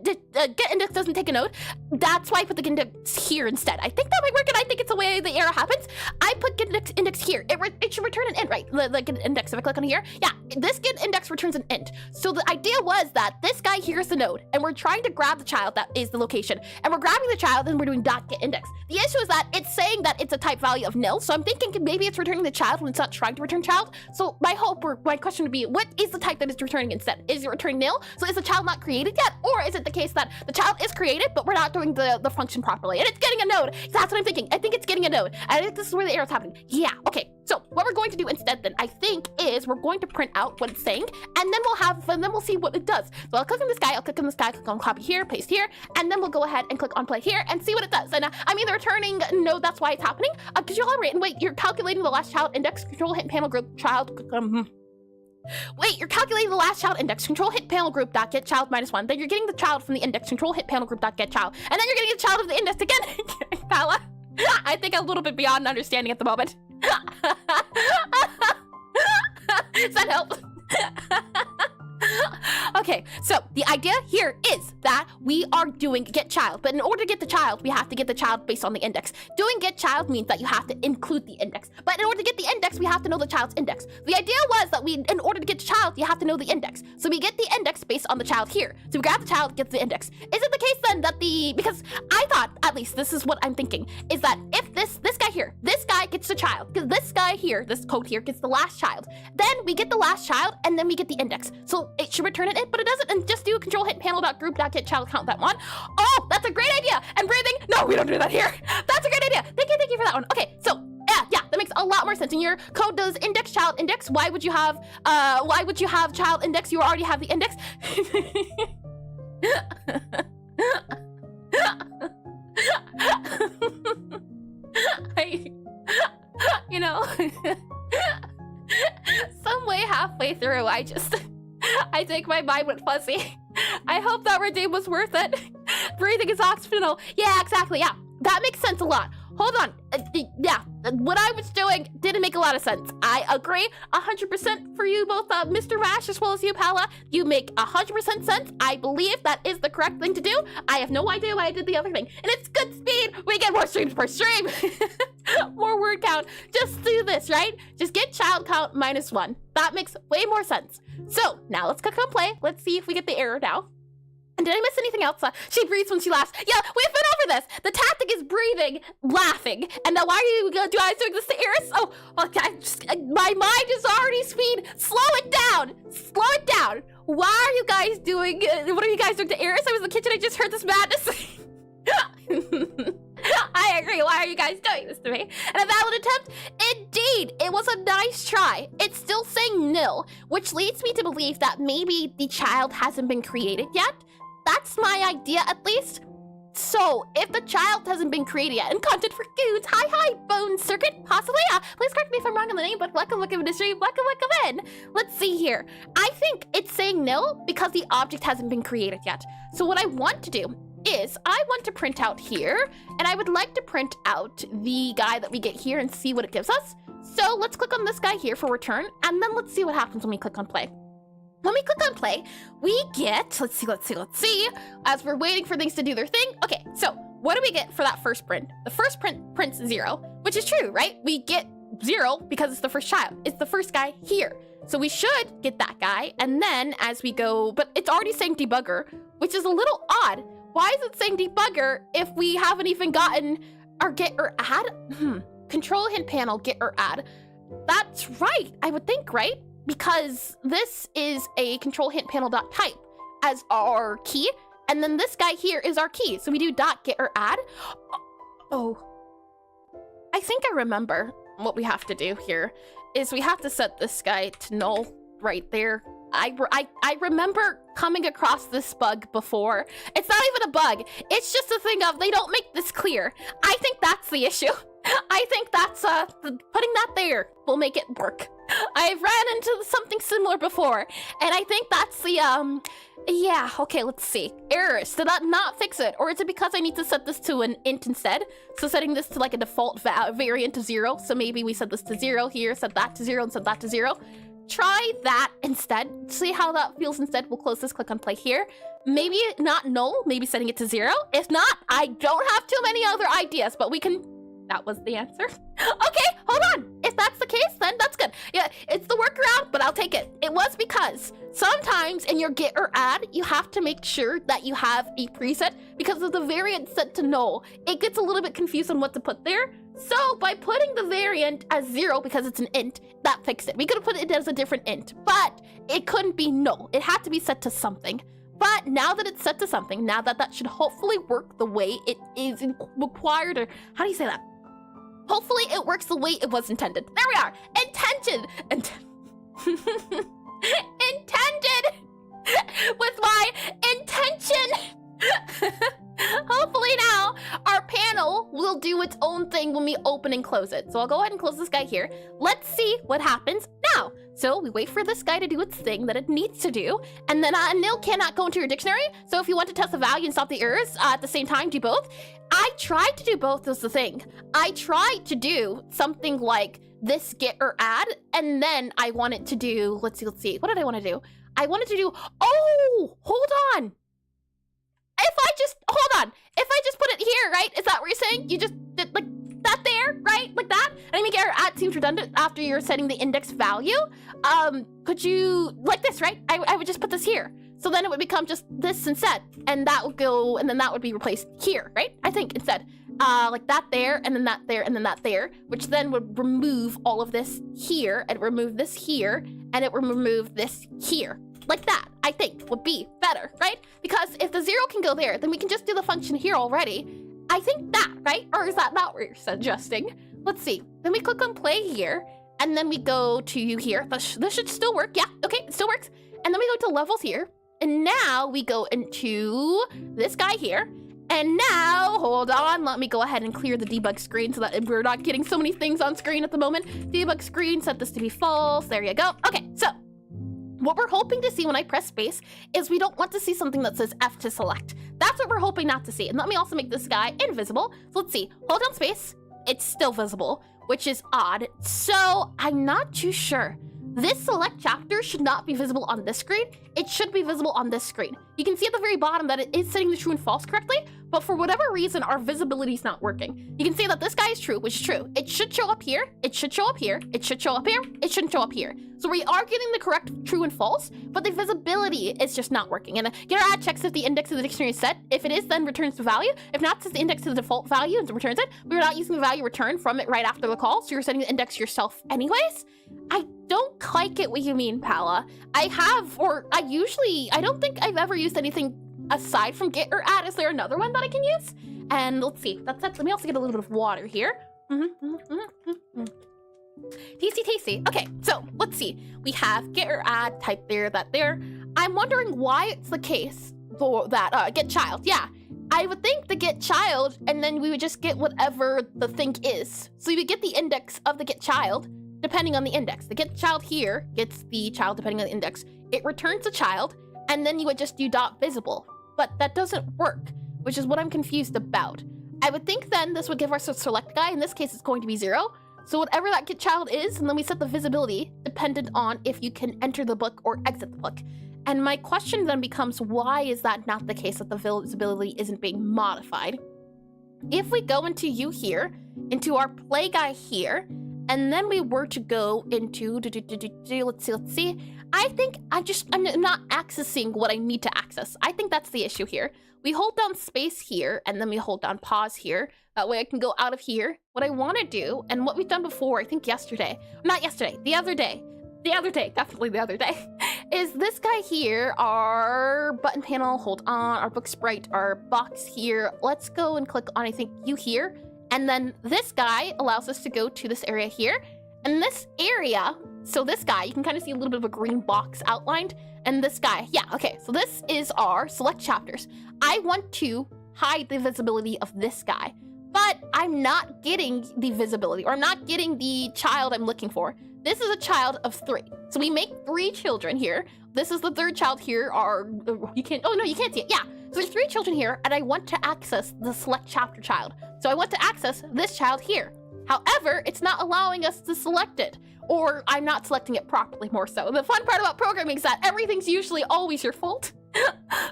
Get index doesn't take a node. That's why I put the index here instead. I think that might work, and I think it's the way the error happens. I put get index here. It should return an int, right? Like an index. If I click on here, yeah, this get index returns an int. So the idea was that this guy here is the node, and we're trying to grab the child that is the location, and we're grabbing the child, and we're doing dot get index. The issue is that it's saying that it's a type value of nil. So I'm thinking maybe it's returning the child when it's not trying to return child. So my hope or my question would be, what is the type that it's returning instead? Is it returning nil? So is the child not created yet, or is it the case that the child is created, but we're not doing the function properly, and it's getting a node? That's what I'm thinking. I think it's getting a node. I think this is where the error is happening. Yeah, okay. So what we're going to do instead then, I think, is we're going to print out what it's saying, and then we'll see what it does. So I'll click on this guy, click on copy here, paste here, and then we'll go ahead and click on play here and see what it does. And I'm either returning node, that's why it's happening. Could you elaborate? And wait, you're calculating the last child index, control hit panel group child. Wait, you're calculating the last child index, control hit panel group dot get child -1. Then you're getting the child from the index, control hit panel group dot get child. And then you're getting the child of the index again. Pala. I think I'm a little bit beyond understanding at the moment. Does that help? Okay, so the idea here is that we are doing get child, but in order to get the child, we have to get the child based on the index. Doing get child means that you have to include the index, but in order to get the index, we have to know the child's index. The idea was that in order to get the child, you have to know the index. So we get the index based on the child here. So we grab the child, get the index. Is it the case then that because I thought, at least this is what I'm thinking, is that if this guy here, this guy gets a child, because this guy here, this code here, gets the last child. Then we get the last child, and then we get the index. So it should return it, but it doesn't, and just do control hit panel.group.get child count that one. Oh, that's a great idea. And breathing, no, we don't do that here. That's a great idea. Thank you for that one. Okay, so yeah, that makes a lot more sense. And your code does index child index. Why would you have child index? You already have the index. You know, some way halfway through, I think my mind went fuzzy. I hope that redeem was worth it. Breathing is optional. Yeah, exactly. Yeah, that makes sense a lot. Hold on. Yeah, what I was doing didn't make a lot of sense. I agree 100% for you both, Mr. Rash, as well as you, Pala. You make 100% sense. I believe that is the correct thing to do. I have no idea why I did the other thing. And it's good speed. We get more streams per stream. More word count. Just do this, right? Just get child count -1. That makes way more sense. So now let's click on play. Let's see if we get the error now. And did I miss anything else? She breathes when she laughs. Yeah, we've been over this. The tactic is breathing, laughing. And now why are you guys doing this to Iris? Oh, okay. My mind is already speed. Slow it down. Slow it down. Why are you guys doing, what are you guys doing to Iris? I was in the kitchen, I just heard this madness. I agree. Why are you guys doing this to me? And a valid attempt? Indeed, it was a nice try. It's still saying nil, which leads me to believe that maybe the child hasn't been created yet. That's my idea, at least. So, if the child hasn't been created yet, and content for goods, hi, Bone Circuit, possibly, please correct me if I'm wrong on the name, but welcome in the stream, welcome in. Let's see here. I think it's saying nil because the object hasn't been created yet. So what I want to do is, I want to print out here, and I would like to print out the guy that we get here and see what it gives us. So let's click on this guy here for return, and then let's see what happens when we click on play. When we click on play, we get, let's see, as we're waiting for things to do their thing. Okay, so what do we get for that first print? The first print prints 0, which is true, right? We get 0 because it's the first child. It's the first guy here. So we should get that guy, and then as we go, but it's already saying debugger, which is a little odd. Why is it saying debugger if we haven't even gotten our get or add? Control hint panel, get or add. That's right, I would think, right? Because this is a control hint panel.type as our key, and then this guy here is our key. So we do dot get or add. Oh, I think I remember what we have to do here is we have to set this guy to null right there. I remember coming across this bug before. It's not even a bug. It's just a thing of they don't make this clear. I think that's the issue. I think that's putting that there will make it work. I've ran into something similar before, and I think that's the yeah, okay, let's see. Errors, did that not fix it? Or is it because I need to set this to an int instead? So setting this to like a default variant of 0. So maybe we set this to 0 here, set that to 0, and set that to 0. Try that instead. See how that feels instead. We'll close this, click on play here. Maybe not null, maybe setting it to 0. If not, I don't have too many other ideas, but we can... That was the answer. Okay, hold on. If that's the case, then that's good. Yeah, it's the workaround, but I'll take it. It was because sometimes in your get or add, you have to make sure that you have a preset because of the variant set to null. It gets a little bit confused on what to put there. So by putting the variant as 0 because it's an int, that fixed it. We could have put it as a different int, but it couldn't be null. It had to be set to something. But now that it's set to something, now that that should hopefully work the way it is required, or how do you say that? Hopefully it works the way it was intended. There we are. Intended. Intended with my intention. Hopefully now our panel will do its own thing when we open and close it. So I'll go ahead and close this guy here. Let's see what happens now. So we wait for this guy to do its thing that it needs to do, and then nil cannot go into your dictionary. So if you want to test the value and stop the errors at the same time, do both. I tried to do both is the thing. I tried to do something like this get or add, and then I wanted to do, let's see, what did I want to do? I wanted to do, oh, hold on. If I just put it here, right? Is that what you're saying? You just did like that there, right? Like that? And I mean, get or add seems redundant after you're setting the index value. Could you, like this, right? I would just put this here. So then it would become just this instead, and that would go, and then that would be replaced here, right? I think instead. like that there, and then that there, and then that there, which then would remove all of this here, and remove this here, and it would remove this here. Like that, I think, would be better, right? Because if the 0 can go there, then we can just do the function here already. I think that, right? Or is that not what you're suggesting? Let's see. Then we click on play here, and then we go to here. This should still work. Yeah, okay, it still works. And then we go to levels here, and now we go into this guy here. And now, hold on, let me go ahead and clear the debug screen so that we're not getting so many things on screen at the moment. Debug screen, set this to be false. There you go. Okay, so what we're hoping to see when I press space is we don't want to see something that says F to select. That's what we're hoping not to see. And let me also make this guy invisible. So let's see, hold down space, it's still visible, which is odd. So I'm not too sure. This select chapter should not be visible on this screen. It should be visible on this screen. You can see at the very bottom that it is setting the true and false correctly, but for whatever reason, our visibility is not working. You can see that this guy is true, which is true. It should show up here. It should show up here. It should show up here. It shouldn't show up here. So we are getting the correct true and false, but the visibility is just not working. And GDScript checks if the index of the dictionary is set. If it is, then returns the value. If not, sets the index to the default value and returns it. We're not using the value returned from it right after the call, so you're setting the index yourself anyways. I don't quite get what you mean, Pala. I don't think I've ever used anything aside from get or add. Is there another one that I can use? And let's see, let me also get a little bit of water here. Tasty. Okay, so let's see. We have get or add, type there, that there. I'm wondering why it's the case for that get child. Yeah, I would think the get child, and then we would just get whatever the thing is. So we would get the index of the get child, depending on the index. The get child here gets the child depending on the index. It returns the child, and then you would just do dot visible. But that doesn't work, which is what I'm confused about. I would think then this would give us a select guy. In this case, it's going to be 0. So whatever that get child is, and then we set the visibility dependent on if you can enter the book or exit the book. And my question then becomes, why is that not the case that the visibility isn't being modified? If we go into you here, into our play guy here, and then we were to go into, let's see. I think I'm not accessing what I need to access. I think that's the issue here. We hold down space here, and then we hold down pause here. That way I can go out of here. What I want to do, and what we've done before, I think yesterday, not yesterday, the other day, definitely the other day, is this guy here, our button panel, hold on, our book sprite, our box here. Let's go and click on, I think, you here. And then this guy allows us to go to this area here. And this area, so this guy, you can kind of see a little bit of a green box outlined. And this guy, yeah, okay, so this is our select chapters. I want to hide the visibility of this guy, but I'm not getting the visibility, or I'm not getting the child I'm looking for. This is a child of 3. So we make 3 children here. This is the 3rd child here, you can't see it, yeah. So there's 3 children here, and I want to access the select chapter child. So I want to access this child here. However, it's not allowing us to select it, or I'm not selecting it properly, more so. The fun part about programming is that everything's usually always your fault.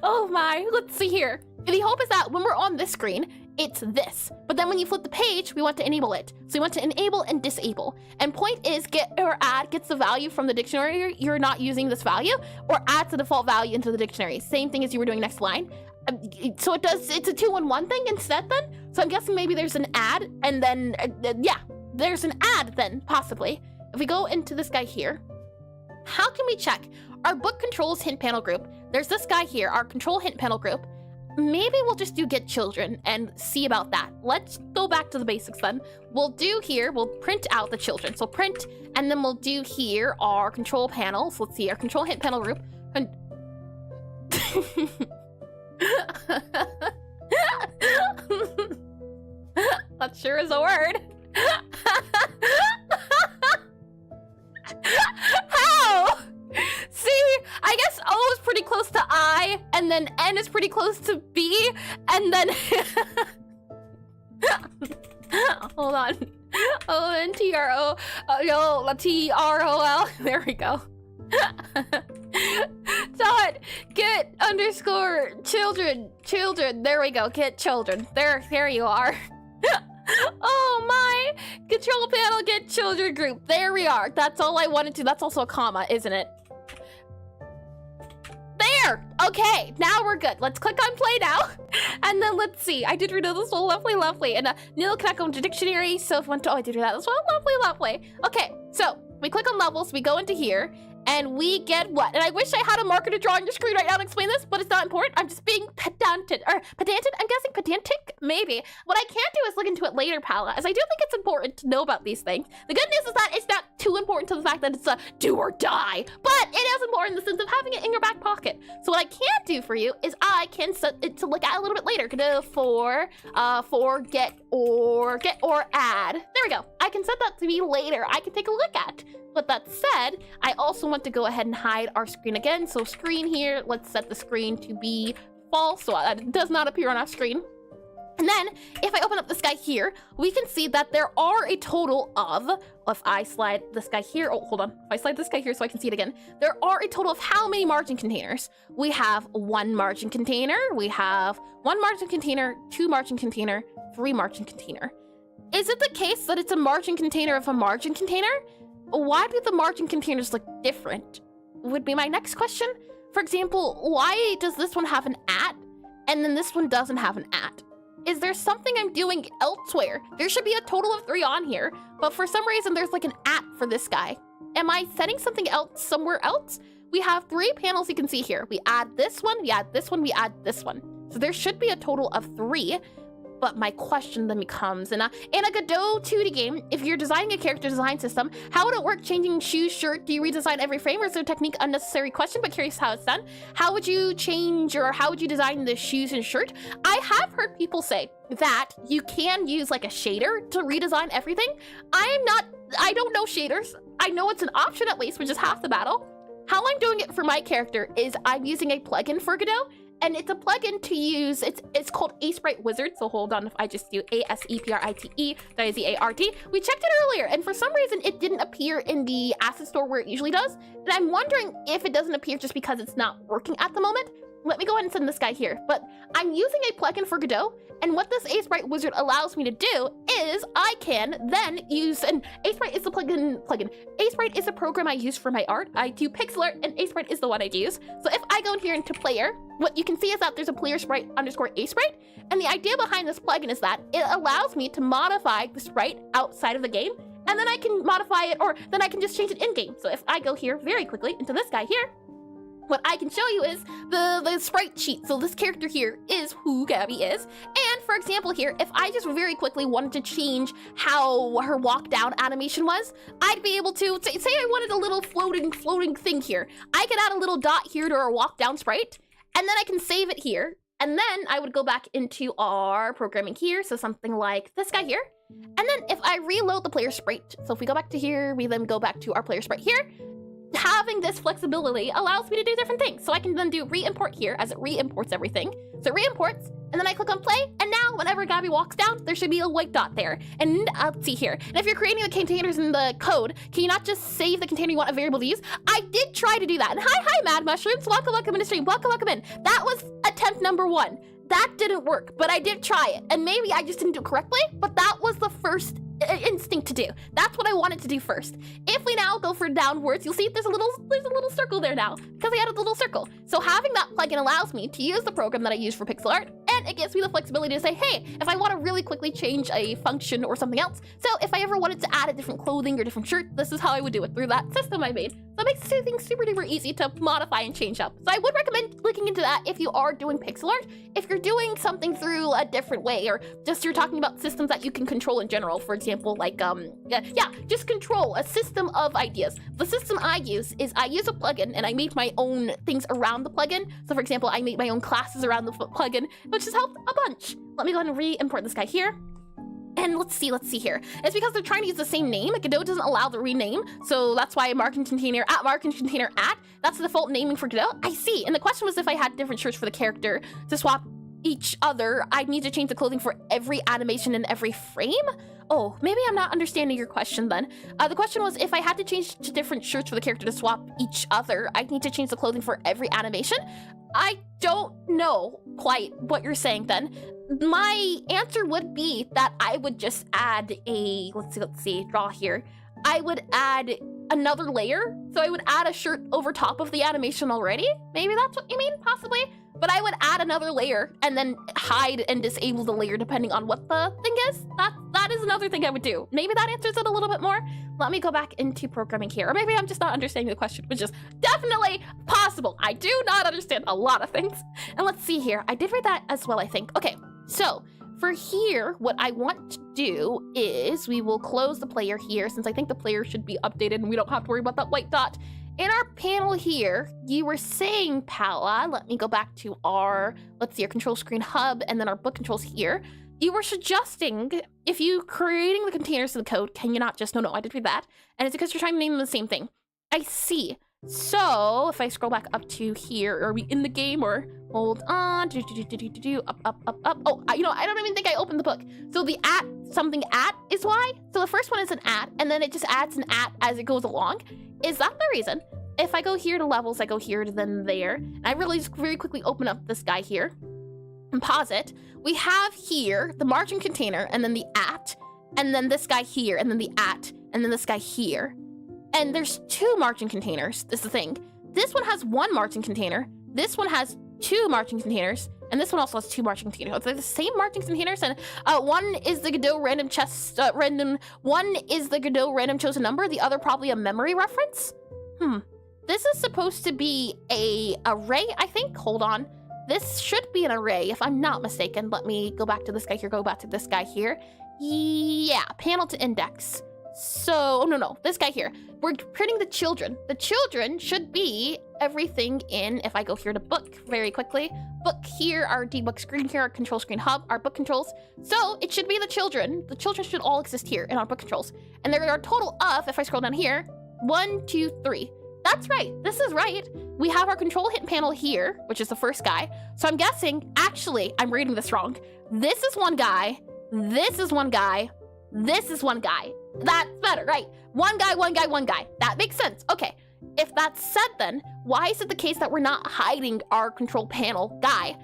Oh my, let's see here. The hope is that when we're on this screen, it's this. But then when you flip the page, we want to enable it. So we want to enable and disable. And point is, get or add gets the value from the dictionary. You're not using this value, or adds the default value into the dictionary. Same thing as you were doing next line. So it's a 2-in-1 thing instead then. So I'm guessing maybe there's an add, and then, yeah, there's an add then, possibly. If we go into this guy here, how can we check? Our book controls hint panel group. There's this guy here, our control hint panel group. Maybe we'll just do get children and see about that. Let's go back to the basics then. We'll do here, we'll print out the children. So print, and then we'll do here our control panel. So let's see, our control hint panel group. And that sure is a word. How? See, I guess O is pretty close to I, and then N is pretty close to B, and then hold on. O-N-T-R-O, T-R-O-L. There we go. Dot get underscore children. There we go. Get children. There you are. Oh my! Control panel, get children group. There we are. That's all I wanted to. That's also a comma, isn't it? There There! Okay, now we're good. Let's click on play now. And then let's see. I did read this one. Lovely, lovely. And Neil cannot go into dictionary. So if one, oh, I did read that as well. Lovely, lovely. Okay, so we click on levels. We go into here. And we get what? And I wish I had a marker to draw on your screen right now to explain this, but it's not important. I'm just being pedantic. Or pedantic? I'm guessing pedantic? Maybe. What I can do is look into it later, Paula, as I do think it's important to know about these things. The good news is that it's not too important to the fact that it's a do or die, but it is important in the sense of having it in your back pocket. So what I can do for you is I can set it to look at a little bit later. Godot for get or add. There we go. I can set that to be later. I can take a look at. With that said, I also want to go ahead and hide our screen again. So screen here, let's set the screen to be false so that it does not appear on our screen. And then if I open up this guy here, we can see that there are a total of, if I slide this guy here, oh, hold on. If I slide this guy here so I can see it again, there are a total of how many margin containers? We have 1 margin container, we have 1 margin container, 2 margin container, 3 margin container. Is it the case that it's a margin container of a margin container? Why do the margin containers look different? Would be my next question. For example, why does this one have an at and then this one doesn't have an at? Is there something I'm doing elsewhere? There should be a total of 3 on here, but for some reason there's like an at for this guy. Am I setting something else somewhere else? We have 3 panels you can see here. We add this one, we add this one, we add this one. So there should be a total of 3. But my question then becomes, in a Godot 2D game, if you're designing a character design system, how would it work changing shoes, shirt? Do you redesign every frame, or is there a technique? Unnecessary question, but curious how it's done. How would you change, or how would you design the shoes and shirt? I have heard people say that you can use like a shader to redesign everything. I don't know shaders. I know it's an option at least, which is half the battle. How I'm doing it for my character is I'm using a plugin for Godot. And it's a plugin to use, it's called Asprite Wizard. So hold on, if I just do ASEPRITE-WIZART. We checked it earlier, and for some reason it didn't appear in the asset store where it usually does. And I'm wondering if it doesn't appear just because it's not working at the moment. Let me go ahead and send this guy here. But I'm using a plugin for Godot, and what this Asprite Wizard allows me to do is I can then use, and Asprite is the plugin. Asprite is a program I use for my art. I do pixel art, and Asprite is the one I use. So if I go in here into player, what you can see is that there's a player sprite underscore Asprite, and the idea behind this plugin is that it allows me to modify the sprite outside of the game, and then I can modify it, or then I can just change it in-game. So if I go here very quickly into this guy here, what I can show you is the sprite sheet. So this character here is who Gabby is. And for example here, if I just very quickly wanted to change how her walk down animation was, I'd be able to, say I wanted a little floating thing here. I could add a little dot here to our walk down sprite, and then I can save it here. And then I would go back into our programming here. So something like this guy here. And then if I reload the player sprite, so if we go back to here, we then go back to our player sprite here, having this flexibility allows me to do different things. So I can then do re-import here as it re-imports everything. So it re-imports, and then I click on play, and now whenever Gabby walks down, there should be a white dot there. And let's see here. And if you're creating the containers in the code, can you not just save the container you want a variable to use? I did try to do that. And hi, Mad Mushrooms. Welcome in the stream. Welcome in. That was attempt number 1. That didn't work, but I did try it. And maybe I just didn't do it correctly, but that was the first instinct to do. That's what I wanted to do first. If we now go for downwards, you'll see there's a little circle there now because I added a little circle. So having that plugin allows me to use the program that I use for pixel art, and it gives me the flexibility to say, hey, if I want to really quickly change a function or something else. So if I ever wanted to add a different clothing or different shirt, this is how I would do it through that system I made. So it makes things super duper easy to modify and change up. So I would recommend looking into that if you are doing pixel art. If you're doing something through a different way, or just you're talking about systems that you can control in general, for example, like just control a system of ideas. The system I use is I use a plugin and I make my own things around the plugin. So for example, I make my own classes around the plugin, which has helped a bunch. Let me go ahead and re-import this guy here. And let's see here. It's because they're trying to use the same name. Godot doesn't allow the rename, so that's why margin container at, that's the default naming for Godot. I see. And the question was if I had different shirts for the character to swap each other, I'd need to change the clothing for every animation in every frame? Oh, maybe I'm not understanding your question then. The question was if I had to change to different shirts for the character to swap each other, I'd need to change the clothing for every animation? I don't know quite what you're saying then. My answer would be that I would just add a, let's see, draw here. I would add another layer. So I would add a shirt over top of the animation already. Maybe that's what you mean, possibly. But I would add another layer and then hide and disable the layer depending on what the thing is. That is another thing I would do. Maybe that answers it a little bit more. Let me go back into programming here. Or maybe I'm just not understanding the question, which is definitely possible. I do not understand a lot of things. And let's see here. I did read that as well, I think. Okay, so for here, what I want to do is we will close the player here since I think the player should be updated and we don't have to worry about that white dot. In our panel here, you were saying, Paula, let me go back to our, let's see, our control screen hub and then our book controls here. You were suggesting if you creating the containers of the code, can you not just, no, I did read that. And it's because you're trying to name them the same thing. I see. So if I scroll back up to here, are we in the game or hold on, up. Oh, you know, I don't even think I opened the book. So the something at is why. So the first one is an at, and then it just adds an at as it goes along. Is that the reason? If I go here to levels, I go here to then there. And I really just very quickly open up this guy here and pause it. We have here the margin container and then the at, and then this guy here, and then the at, and then this guy here. And there's 2 margin containers. This is the thing. This one has 1 margin container. This one has 2 margin containers. And this one also has 2 margin containers. They're the same margin containers. And one is the Godot random one is the Godot random chosen number. The other probably a memory reference. This is supposed to be a array, I think. Hold on. This should be an array, if I'm not mistaken. Let me go back to this guy here, go back to this guy here. Yeah, panel to index. So, no, this guy here. We're printing the children. The children should be everything in, if I go here to book very quickly, book here, our debug screen here, our control screen hub, our book controls. So it should be the children. The children should all exist here in our book controls. And there are a total of, if I scroll down here, 1, 2, 3. That's right. This is right. We have our control hit panel here, which is the first guy. So I'm guessing, actually, I'm reading this wrong. This is one guy. This is one guy. This is one guy. That's better, right? One guy, one guy, one guy. That makes sense. Okay. If that's said then, why is it the case that we're not hiding our control panel guy?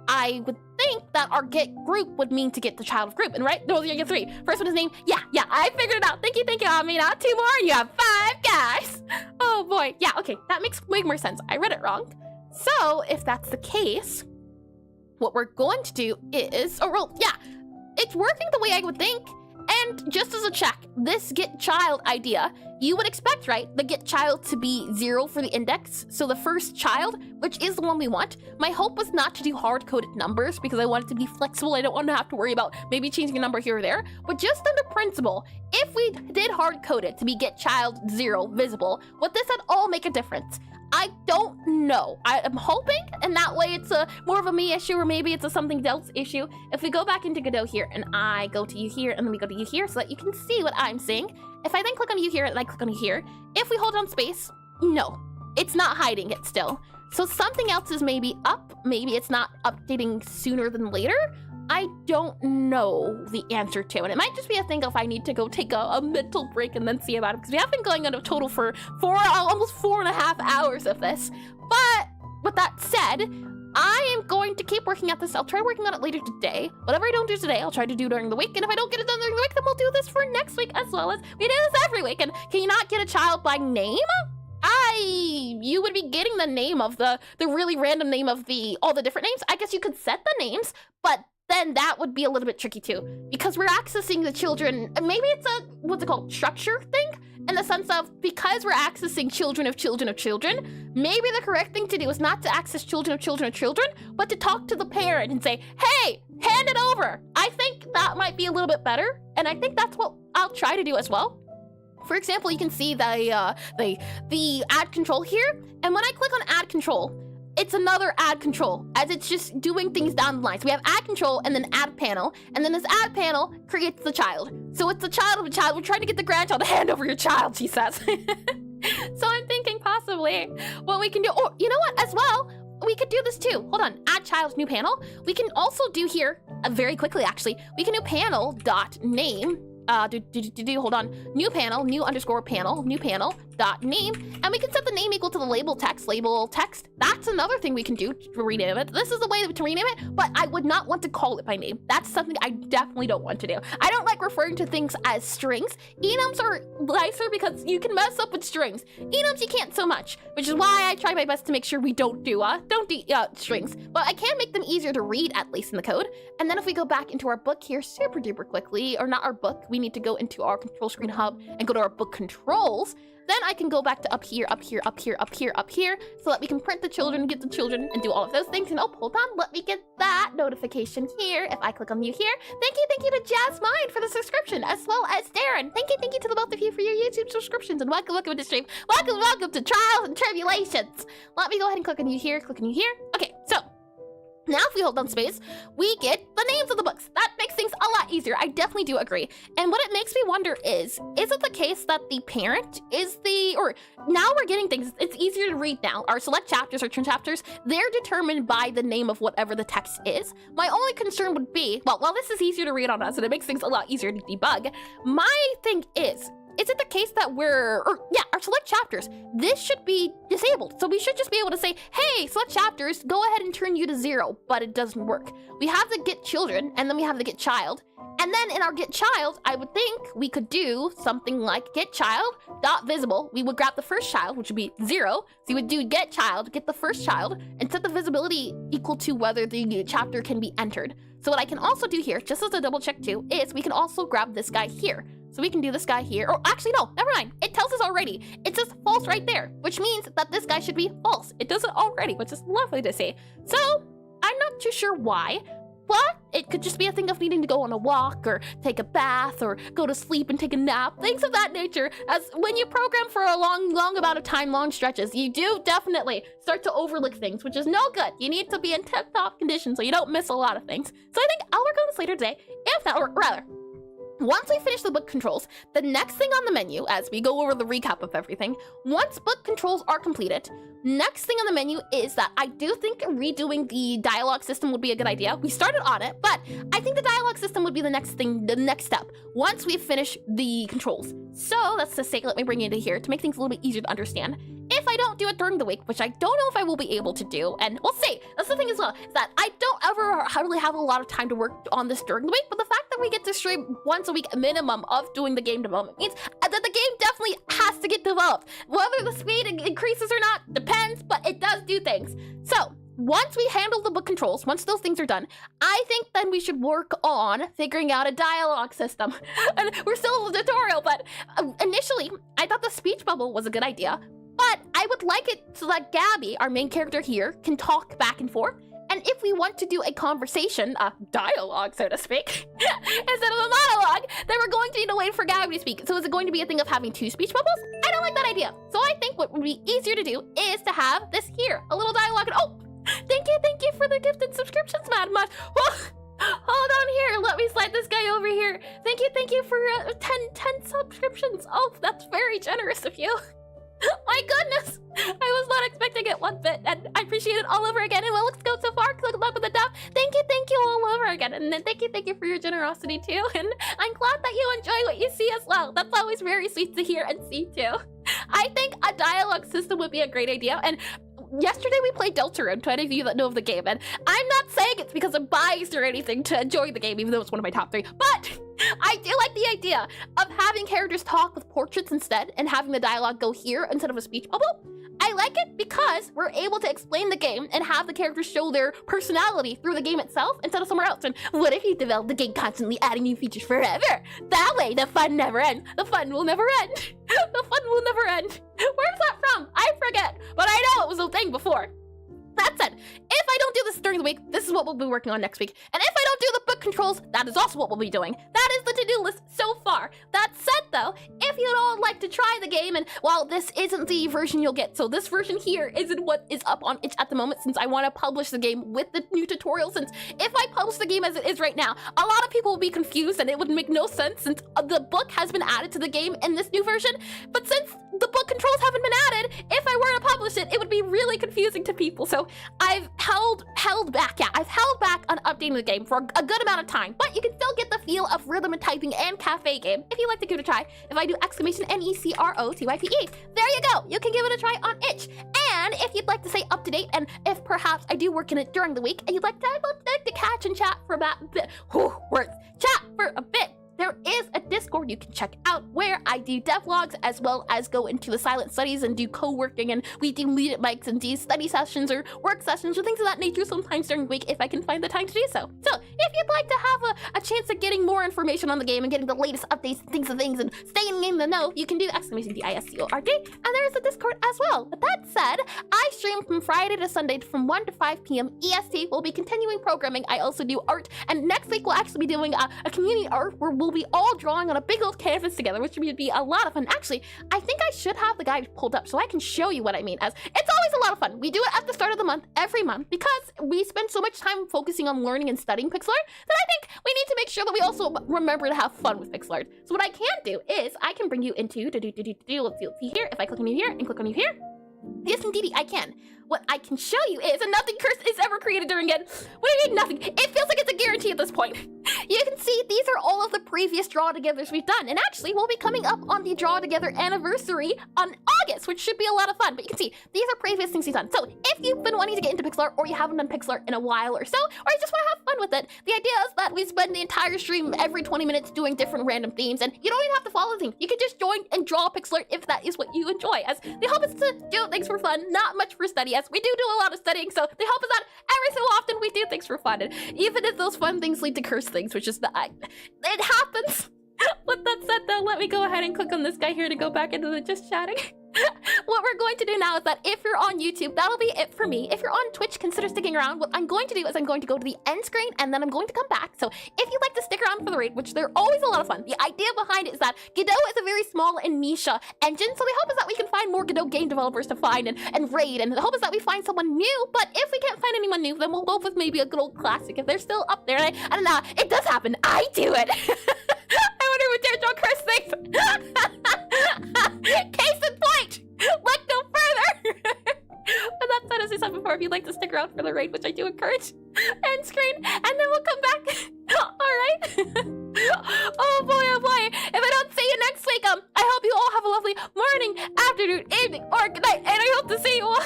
I would think that our get group would mean to get the child of group, and right? No, you get 3. First one is name. Yeah, I figured it out. Thank you. I mean, not 2 more. You have 5 guys. Oh boy. Yeah, okay. That makes way more sense. I read it wrong. So if that's the case, what we're going to do is, it's working the way I would think. And just as a check, this get child idea, you would expect, right, the get child to be 0 for the index. So the first child, which is the one we want. My hope was not to do hard-coded numbers because I want it to be flexible. I don't want to have to worry about maybe changing a number here or there. But just under principle, if we did hard-coded to be get child 0 visible, would this at all make a difference? I don't know. I am hoping, and that way it's a more of a me issue, or maybe it's a something else issue. If we go back into Godot here, and I go to you here, and then we go to you here, so that you can see what I'm seeing. If I then click on you here, and I click on you here, if we hold down space, no, it's not hiding it still. So something else is maybe up. Maybe it's not updating sooner than later. I don't know the answer to, and it might just be a thing if I need to go take a mental break and then see about it, because we have been going on a total for almost 4.5 hours of this. But with that said, I am going to keep working at this. I'll try working on it later today. Whatever I don't do today, I'll try to do during the week, and if I don't get it done during the week, then we'll do this for next week as well as we do this every week. And can you not get a child by name? You would be getting the name of the really random name of all the different names. I guess you could set the names, but then that would be a little bit tricky too, because we're accessing the children. Maybe it's a, what's it called, structure thing, in the sense of, because we're accessing children of children of children, maybe the correct thing to do is not to access children of children of children, but to talk to the parent and say, hey, hand it over. I think that might be a little bit better, and I think that's what I'll try to do as well. For example, you can see the add control here, and when I click on add control, it's another add control, as it's just doing things down the line. So we have add control and then add panel, and then this add panel creates the child. So it's the child of a child. We're trying to get the grandchild to hand over your child, she says. So I'm thinking possibly what we can do, or you know what, as well, we could do this too. Hold on, add child, new panel. We can also do here, very quickly actually, we can do panel dot name. Hold on, new panel, new underscore panel, new panel, name, and we can set the name equal to the label text. That's another thing we can do to rename it. This is the way to rename it, but I would not want to call it by name. That's something I definitely don't want to do. I don't like referring to things as strings. Enums are nicer because you can mess up with strings. Enums you can't so much, which is why I try my best to make sure we don't do strings. But I can make them easier to read, at least in the code. And then if we go back into our book here super duper quickly, or not our book, we need to go into our control screen hub and go to our book controls. Then I can go back to up here, so that we can print the children, get the children, and do all of those things. And oh, hold on, let me get that notification here. If I click on you here, thank you to Jasmine for the subscription, as well as Darren. Thank you to the both of you for your YouTube subscriptions, and welcome to the stream. Welcome to Trials and Tribulations. Let me go ahead and click on you here, Okay, so now if we hold down space, we get the names of the books. That makes things a lot easier. I definitely do agree. And what it makes me wonder is it the case that the parent is now we're getting things, it's easier to read now. Our select chapters, our turn chapters, they're determined by the name of whatever the text is. My only concern would be, well, while this is easier to read on us and it makes things a lot easier to debug, my thing is it the case that our select chapters, this should be disabled. So we should just be able to say, hey, select chapters, go ahead and turn you to 0, but it doesn't work. We have the get children, and then we have the get child. And then in our get child, I would think we could do something like get child dot visible. We would grab the first child, which would be 0. So you would do get child, get the first child, and set the visibility equal to whether the chapter can be entered. So what I can also do here, just as a double check too, is we can also grab this guy here. So we can do this guy here, or actually no, never mind. It tells us already. It says false right there, which means that this guy should be false. It does it already, which is lovely to see. So I'm not too sure why, but it could just be a thing of needing to go on a walk or take a bath or go to sleep and take a nap, things of that nature. As when you program for a long amount of time, long stretches, you do definitely start to overlook things, which is no good. You need to be in tip-top condition so you don't miss a lot of things. So I think I'll work on this later today, if not, or rather, once we finish the book controls, the next thing on the menu, as we go over the recap of everything, once book controls are completed, next thing on the menu is that I do think redoing the dialogue system would be a good idea. We started on it, but I think the dialogue system would be the next step, once we finish the controls. So that's to say, let me bring you into here to make things a little bit easier to understand. If I don't do it during the week, which I don't know if I will be able to do, and we'll see. That's the thing as well, is that I don't ever really have a lot of time to work on this during the week, but the fact that we get to stream once a week minimum of doing the game development means that the game definitely has to get developed. Whether the speed increases or not depends, but it does do things. So once we handle the book controls, once those things are done, I think then we should work on figuring out a dialogue system. And we're still in the tutorial, but initially I thought the speech bubble was a good idea. But I would like it so that Gabby, our main character here, can talk back and forth. And if we want to do a conversation, a dialogue, so to speak, instead of a monologue, then we're going to need to wait for Gabby to speak. So is it going to be a thing of having 2 speech bubbles? I don't like that idea. So I think what would be easier to do is to have this here, a little dialogue. And oh, thank you for the gifted subscriptions, Mad Much. Well, hold on here. Let me slide this guy over here. Thank you for 10 subscriptions. Oh, that's very generous of you. My goodness, I was not expecting it one bit, and I appreciate it all over again. And well, let's go so far. Click up with the top. Thank you all over again, and then thank you for your generosity too. And I'm glad that you enjoy what you see as well. That's always very sweet to hear and see too. I think a dialogue system would be a great idea. And yesterday we played Deltarune, to any of you that know of the game, and I'm not saying it's because I'm biased or anything to enjoy the game, even though it's one of my top 3, but I do like the idea of having characters talk with portraits instead and having the dialogue go here instead of a speech bubble. I like it because we're able to explain the game and have the characters show their personality through the game itself instead of somewhere else. And what if you develop the game constantly adding new features forever? That way, the fun never ends. The fun will never end. The fun will never end. Where's that from? I forget, but I know it was a thing before. That said, if I don't do this during the week, this is what we'll be working on next week. And if I don't do the book controls, that is also what we'll be doing. That is the to-do list so far. That said though, if you'd all like to try the game, and while this isn't the version you'll get, so this version here isn't what is up on itch at the moment, since I want to publish the game with the new tutorial, since if I publish the game as it is right now, a lot of people will be confused and it would make no sense since the book has been added to the game in this new version. But since the book controls haven't been added. If I were to publish it, it would be really confusing to people. So I've held back. Yeah, I've held back on updating the game for a good amount of time, but you can still get the feel of rhythm and typing and cafe game if you'd like to give it a try. If I do exclamation NECROTYPE, there you go. You can give it a try on itch. And if you'd like to stay up to date, and if perhaps I do work in it during the week, and you'd like to catch and chat for about a bit, chat for a bit, there is a Discord you can check out where I do devlogs as well as go into the silent studies and do co-working, and we do meet at mics and do study sessions or work sessions or things of that nature sometimes during the week if I can find the time to do so. So if you'd like to have a chance at getting more information on the game and getting the latest updates and things and staying in the know, you can do exclamation DISCORD, and there is a Discord as well. With that said, I stream from Friday to Sunday from 1 to 5 p.m. EST. We'll be continuing programming. I also do art, and next week we'll actually be doing a community art where we'll be all drawing on a big old canvas together, which would be a lot of fun. Actually, I think I should have the guide pulled up so I can show you what I mean, as it's always a lot of fun. We do it at the start of the month, every month, because we spend so much time focusing on learning and studying pixel art that I think we need to make sure that we also remember to have fun with pixel art. So what I can do is I can bring you into, let's see here, if I click on you here and click on you here, yes indeed I can. What I can show you is, and nothing cursed is ever created during it. What do you mean nothing? It feels like it's a guarantee at this point. You can see these are all of the previous draw togethers we've done, and actually we'll be coming up on the draw together anniversary on August, which should be a lot of fun. But you can see these are previous things we've done. So if you've been wanting to get into pixel art, or you haven't done pixel art in a while or so, or you just want to have fun with it, the idea is that we spend the entire stream every 20 minutes doing different random themes, and you don't even have to follow the theme. You can just join and draw pixel art if that is what you enjoy, as the hope is to do things for fun, not much for study, as we do a lot of studying, so the hope is that every so often we do things for fun, and even if those fun things lead to curse things, which is it happens. With that said though, let me go ahead and click on this guy here to go back into the just chatting. What we're going to do now is that if you're on YouTube, that'll be it for me. If you're on Twitch, consider sticking around. What I'm going to do is I'm going to go to the end screen and then I'm going to come back. So if you'd like to stick around for the raid, which they're always a lot of fun, the idea behind it is that Godot is a very small and niche engine. So the hope is that we can find more Godot game developers to find and raid. And the hope is that we find someone new. But if we can't find anyone new, then we'll go with maybe a good old classic. If they're still up there, and I don't know, it does happen. I do it. I wonder what dare draw curse things. Case in point. Look no further! But that said, as I said before, if you'd like to stick around for the raid, which I do encourage, end screen, and then we'll come back. Alright? Oh boy, if I don't see you next week, I hope you all have a lovely morning, afternoon, evening, or good night, and I hope to see you all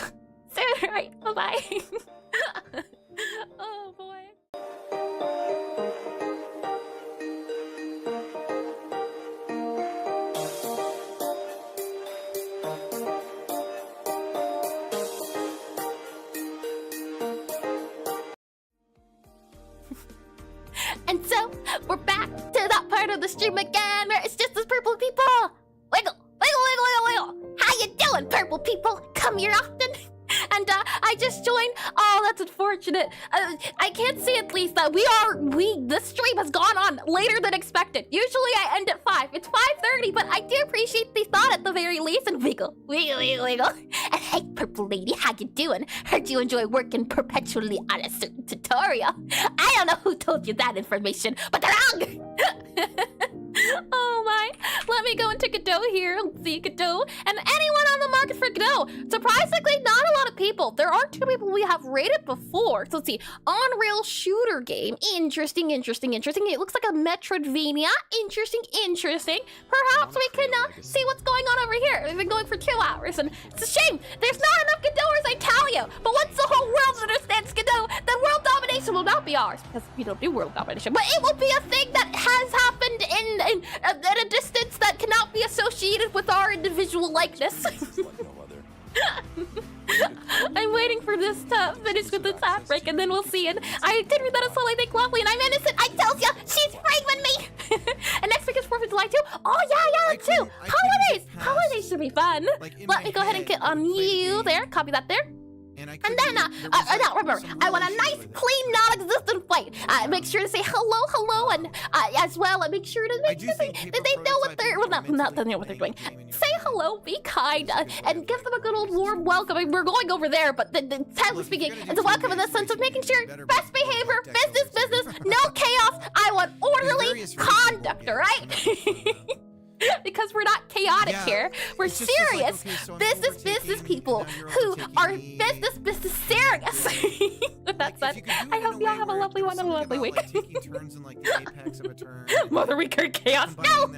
soon. Alright, bye-bye. Oh boy. And so, we're back to that part of the stream again where it's just us purple people. Wiggle, wiggle, wiggle, wiggle, wiggle. How you doing, purple people? Come here often. And I just joined. Oh, that's unfortunate. I can't say at least that this stream has gone on later than expected. Usually I end at 5. It's 5:30, but I do appreciate the thought at the very least. And wiggle, wiggle, wiggle, wiggle. And hey, purple lady, how you doing? Heard you enjoy working perpetually on a certain tutorial. I don't know who told you that information, but they're wrong. Oh my. Let me go into Godot here. Let's see, Godot. And anyone on the market for Godot? Surprisingly, not a lot of people. There are 2 people we have rated before. So let's see. On-rail shooter game. Interesting. It looks like a Metroidvania. Interesting. Perhaps we can see what's going on over here. We've been going for 2 hours, and it's a shame. There's not enough Godoters, I tell you. But once the whole world understands Godot, then world domination will not be ours, because we don't do world domination. But it will be a thing that has happened at a distance that cannot be associated with our individual likeness. I'm waiting for this to finish with this outbreak, and then we'll see. And I did read that as well, I think, lovely, and I'm innocent. I told ya, she's framing me. And next week is 4th of July too. Oh yeah, that too. Holidays should be fun. Let me go ahead and get on you there. Copy that there. And then, no, remember, I want a nice, clean, non-existent fight. Make sure to say hello, and as well, and make sure to make sure that they know what they're, well, not they know what they're doing. Say hello, be kind, and give them a good old warm welcome. I mean, we're going over there, but sadly speaking, it's a welcome in the sense of making sure best behavior, business, no chaos. I want orderly conduct, all right? because we're not chaotic here. We're serious. Business people who are business serious. With that said, I hope you all have a lovely one and a lovely week. Mother Week or chaos. No!